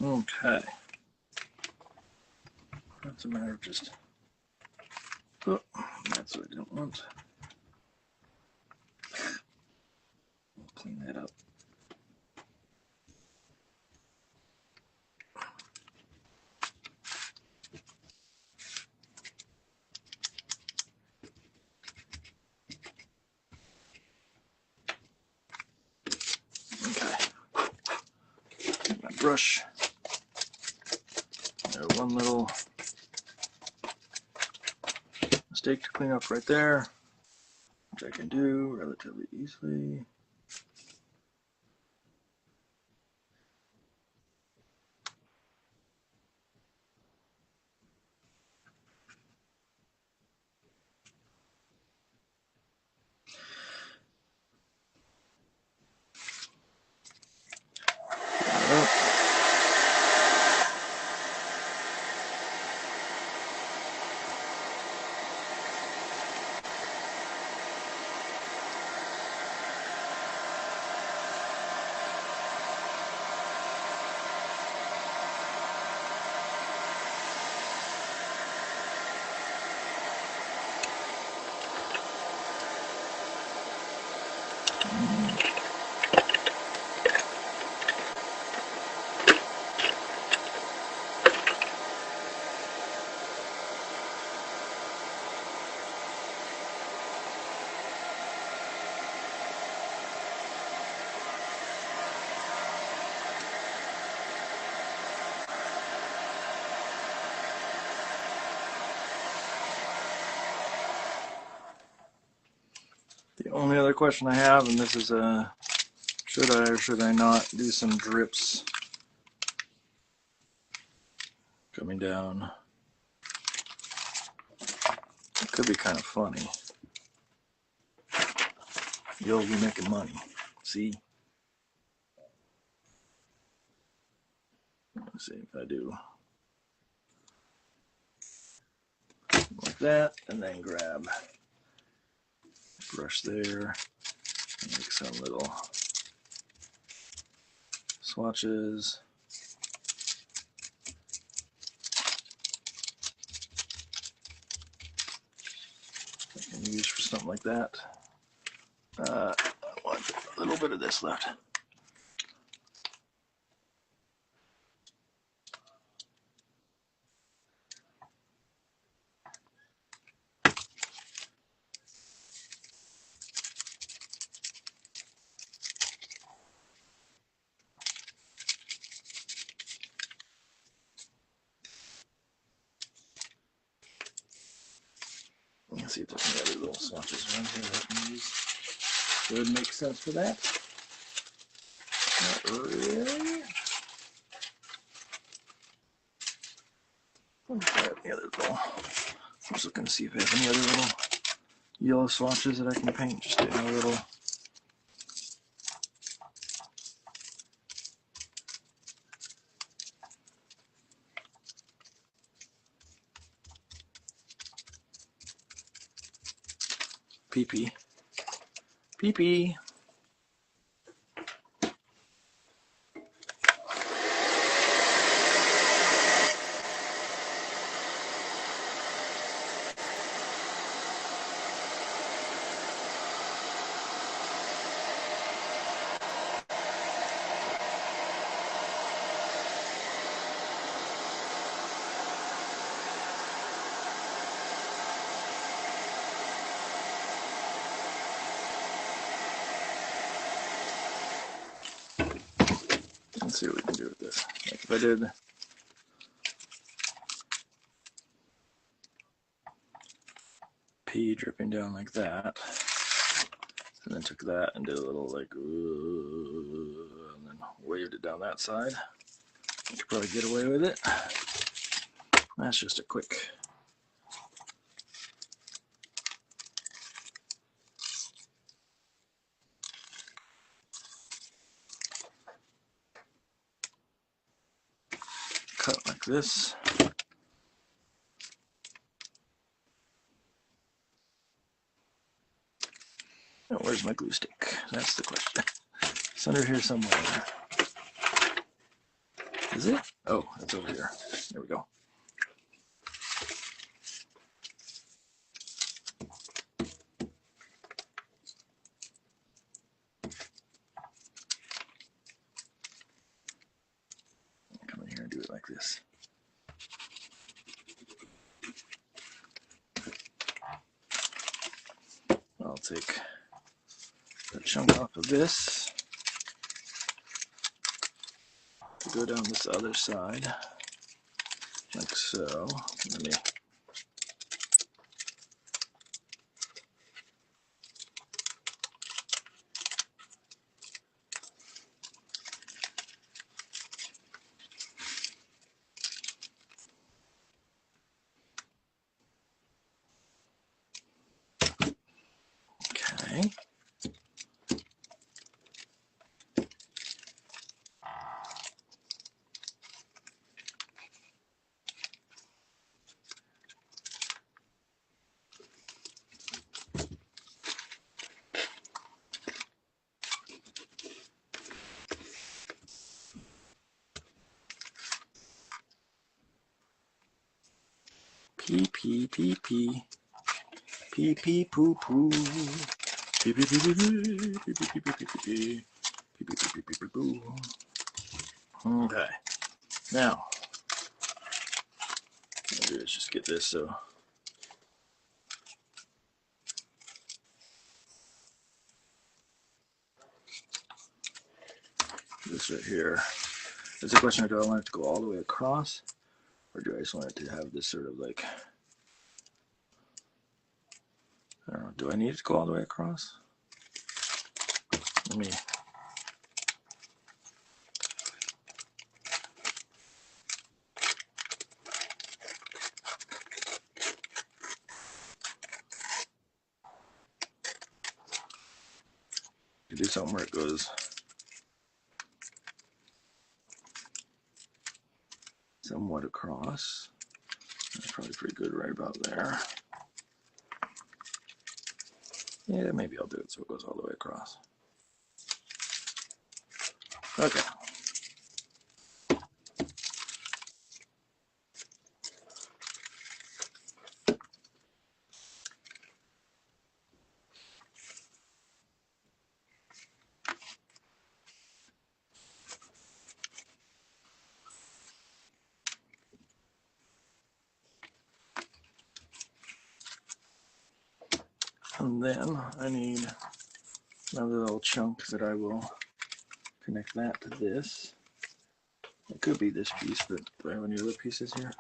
Okay. That's a matter of just. Oh, that's what I didn't want. Clean that up. Okay. My brush. One little mistake to clean up right there, which I can do relatively easily. The only other question I have, and this is should I or should I not do some drips coming down? It could be kind of funny. You'll be making money. See? Let's see if I do like that, and then grab brush there, and make some little swatches. I can use for something like that. I want a little bit of this left. Let's see if there's any other little swatches around here that I can use. Would make sense for that. Not really. Any other little. I was looking to see if I have any other little yellow swatches that I can paint. Just in a little. Pee-pee. Pee-pee. Let's see what we can do with this. Like if I did pee dripping down like that, and then took that and did a little like, and then waved it down that side, you could probably get away with it. That's just a quick. Cut like this. Oh, where's my glue stick? That's the question. It's under here somewhere. Is it? Oh, it's over here. There we go. Come in here and do it like this. I'll take a chunk off of this to go down this other side, like so. Let me. Okay. Pee pee pee pee. Pee pee poo poo. Pee pee pee pee pee. Pee pee pee pee pee pee. Pee pee pee pee pee poo. Okay. Now, what I'll do is just get this so this right here. It's a question of do I want it to go all the way across, or do I just want it to have this sort of like, I don't know, do I need it to go all the way across? Let me. Do something where it goes somewhat across. That's probably pretty good right about there. Yeah, maybe I'll do it so it goes all the way across. Okay. And then I need another little chunk that I will connect that to this. It could be this piece, but do I have any other pieces here?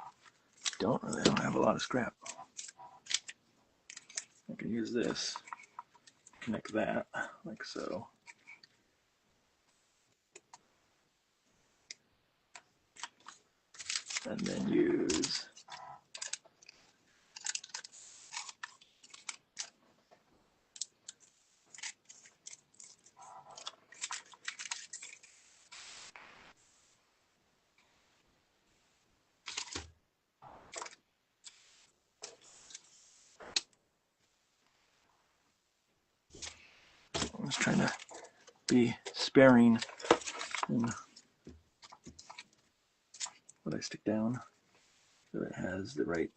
I don't have a lot of scrap. I can use this, connect that, like so. And then use be sparing in what I stick down so it has the right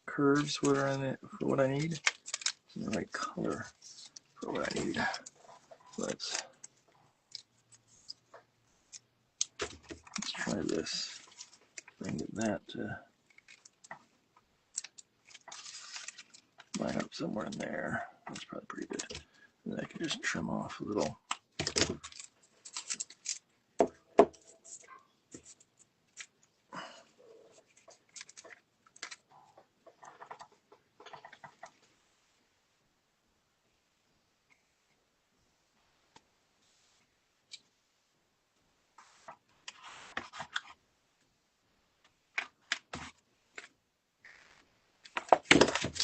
curves where for what I need, and the right color for what I need. Let's try this. Bring that to line up somewhere in there. That's probably pretty good. And then I can just trim off a little.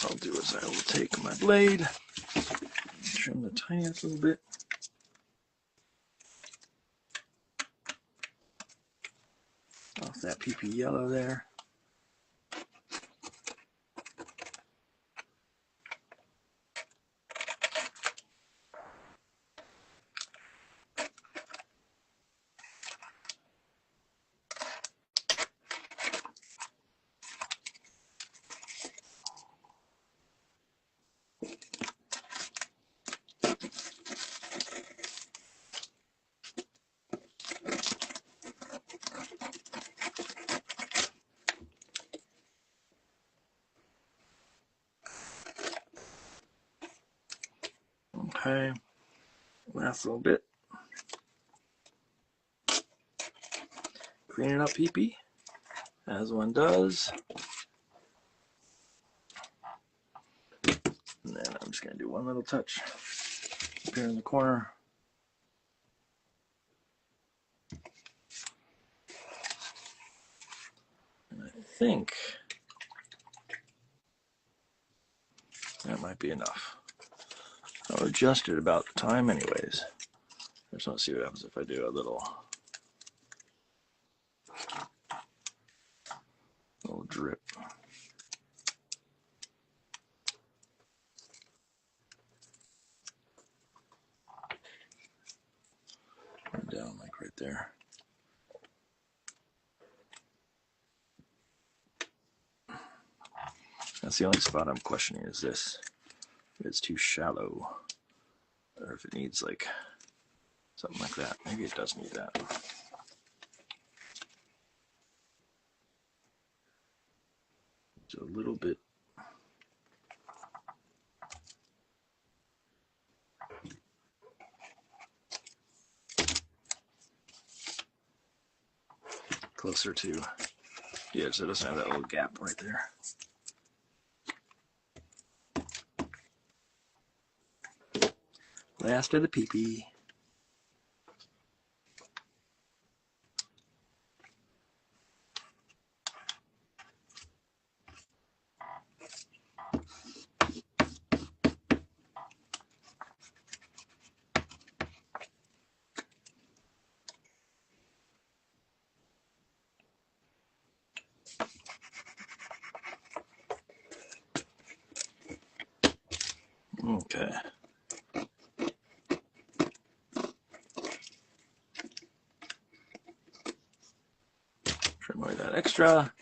I'll do is I will take my blade, trim the tiniest little bit. Off that PP yellow there. Okay, last little bit. Cleaning up PP, as one does. And then I'm just going to do one little touch up here in the corner. And I think that might be enough. I'll adjust it about the time anyways. I just want to see what happens if I do a little drip. And down like right there. That's the only spot I'm questioning is this. If it's too shallow, or if it needs like something like that. Maybe it does need that. Just a little bit. Closer to, yeah, so it doesn't have that little gap right there. Last of the PP. Okay. Trim away that extra.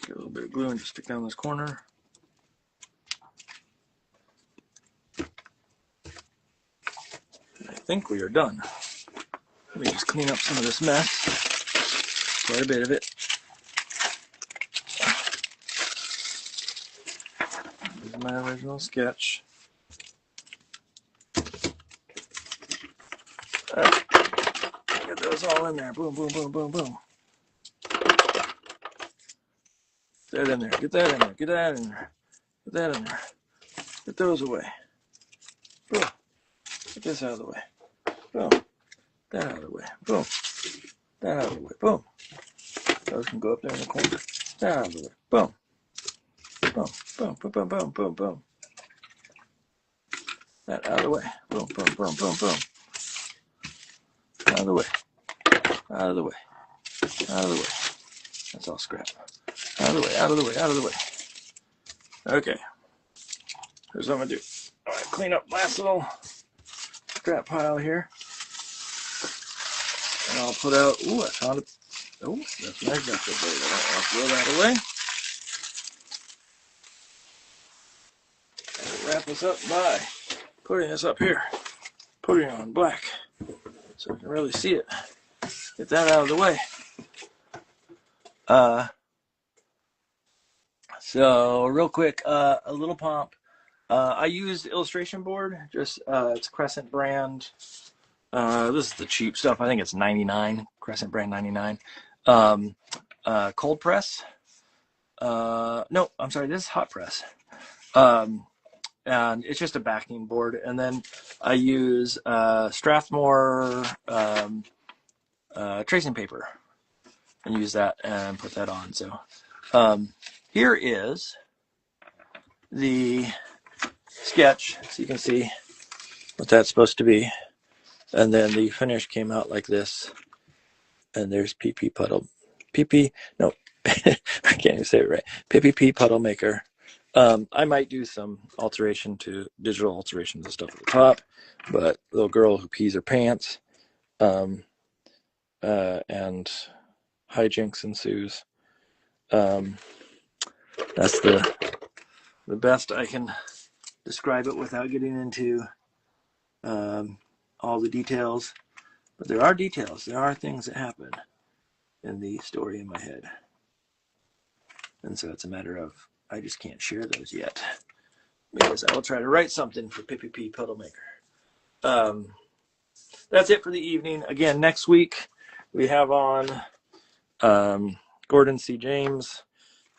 Get a little bit of glue and just stick down this corner. And I think we are done. Let me just clean up some of this mess. Quite a bit of it. This is my original sketch. Get those all in there. Boom, boom, boom, boom, boom. Get that in there. Get that in there. Get that in there. Get that in there. Get those away. Boom. Get this out of the way. Boom. That out of the way. Boom. That out of the way. Boom. Those can go up there in the corner. That out of the way. Boom. Boom. Boom. Boom. Boom. Boom. Boom. Boom. That out of the way. Boom. Boom. Boom. Boom. Boom. Out of the way. Out of the way. Out of the way. That's all scrap. Out of the way. Out of the way. Out of the way. Okay, here's what I'm gonna do. I'm gonna clean up last little scrap pile here, and I'll put out. Ooh, I found it. Oh, that's my example blade. I'll throw that away. I'll wrap this up by putting this up here, putting it on black, so you can really see it. Get that out of the way. So real quick, a little pomp. I used illustration board, just it's Crescent brand. This is the cheap stuff. I think it's 99, Crescent brand 99. Cold press. No, I'm sorry, this is hot press. And it's just a backing board. And then I use Strathmore tracing paper and use that and put that on. So here is the sketch, so you can see what that's supposed to be. And then the finish came out like this. And there's PP Puddle. PP, no, I can't even say it right. PPP Puddle Maker. I might do some digital alterations and stuff at the top, but little girl who pees her pants, and hijinks ensues. That's the best I can describe it without getting into all the details. But there are details. There are things that happen in the story in my head. And so it's a matter of, I just can't share those yet, because I will try to write something for PPP Puddle Maker. That's it for the evening. Again, next week we have on Gordon C. James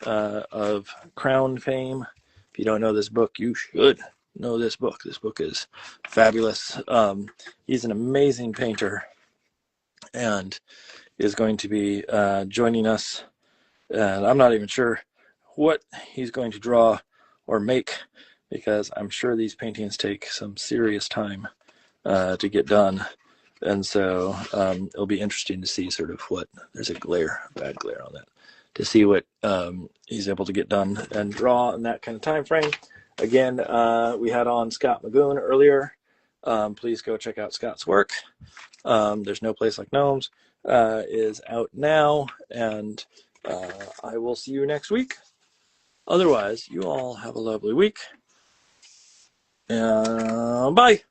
of Crown fame. If you don't know this book, you should know this book. This book is fabulous. He's an amazing painter and is going to be joining us. And I'm not even sure what he's going to draw or make, because I'm sure these paintings take some serious time to get done. And so it'll be interesting to see sort of what, there's a bad glare on that, to see what he's able to get done and draw in that kind of time frame. Again, we had on Scott Magoon earlier. Please go check out Scott's work. There's No Place Like Gnomes is out now, and I will see you next week. Otherwise, you all have a lovely week. Bye.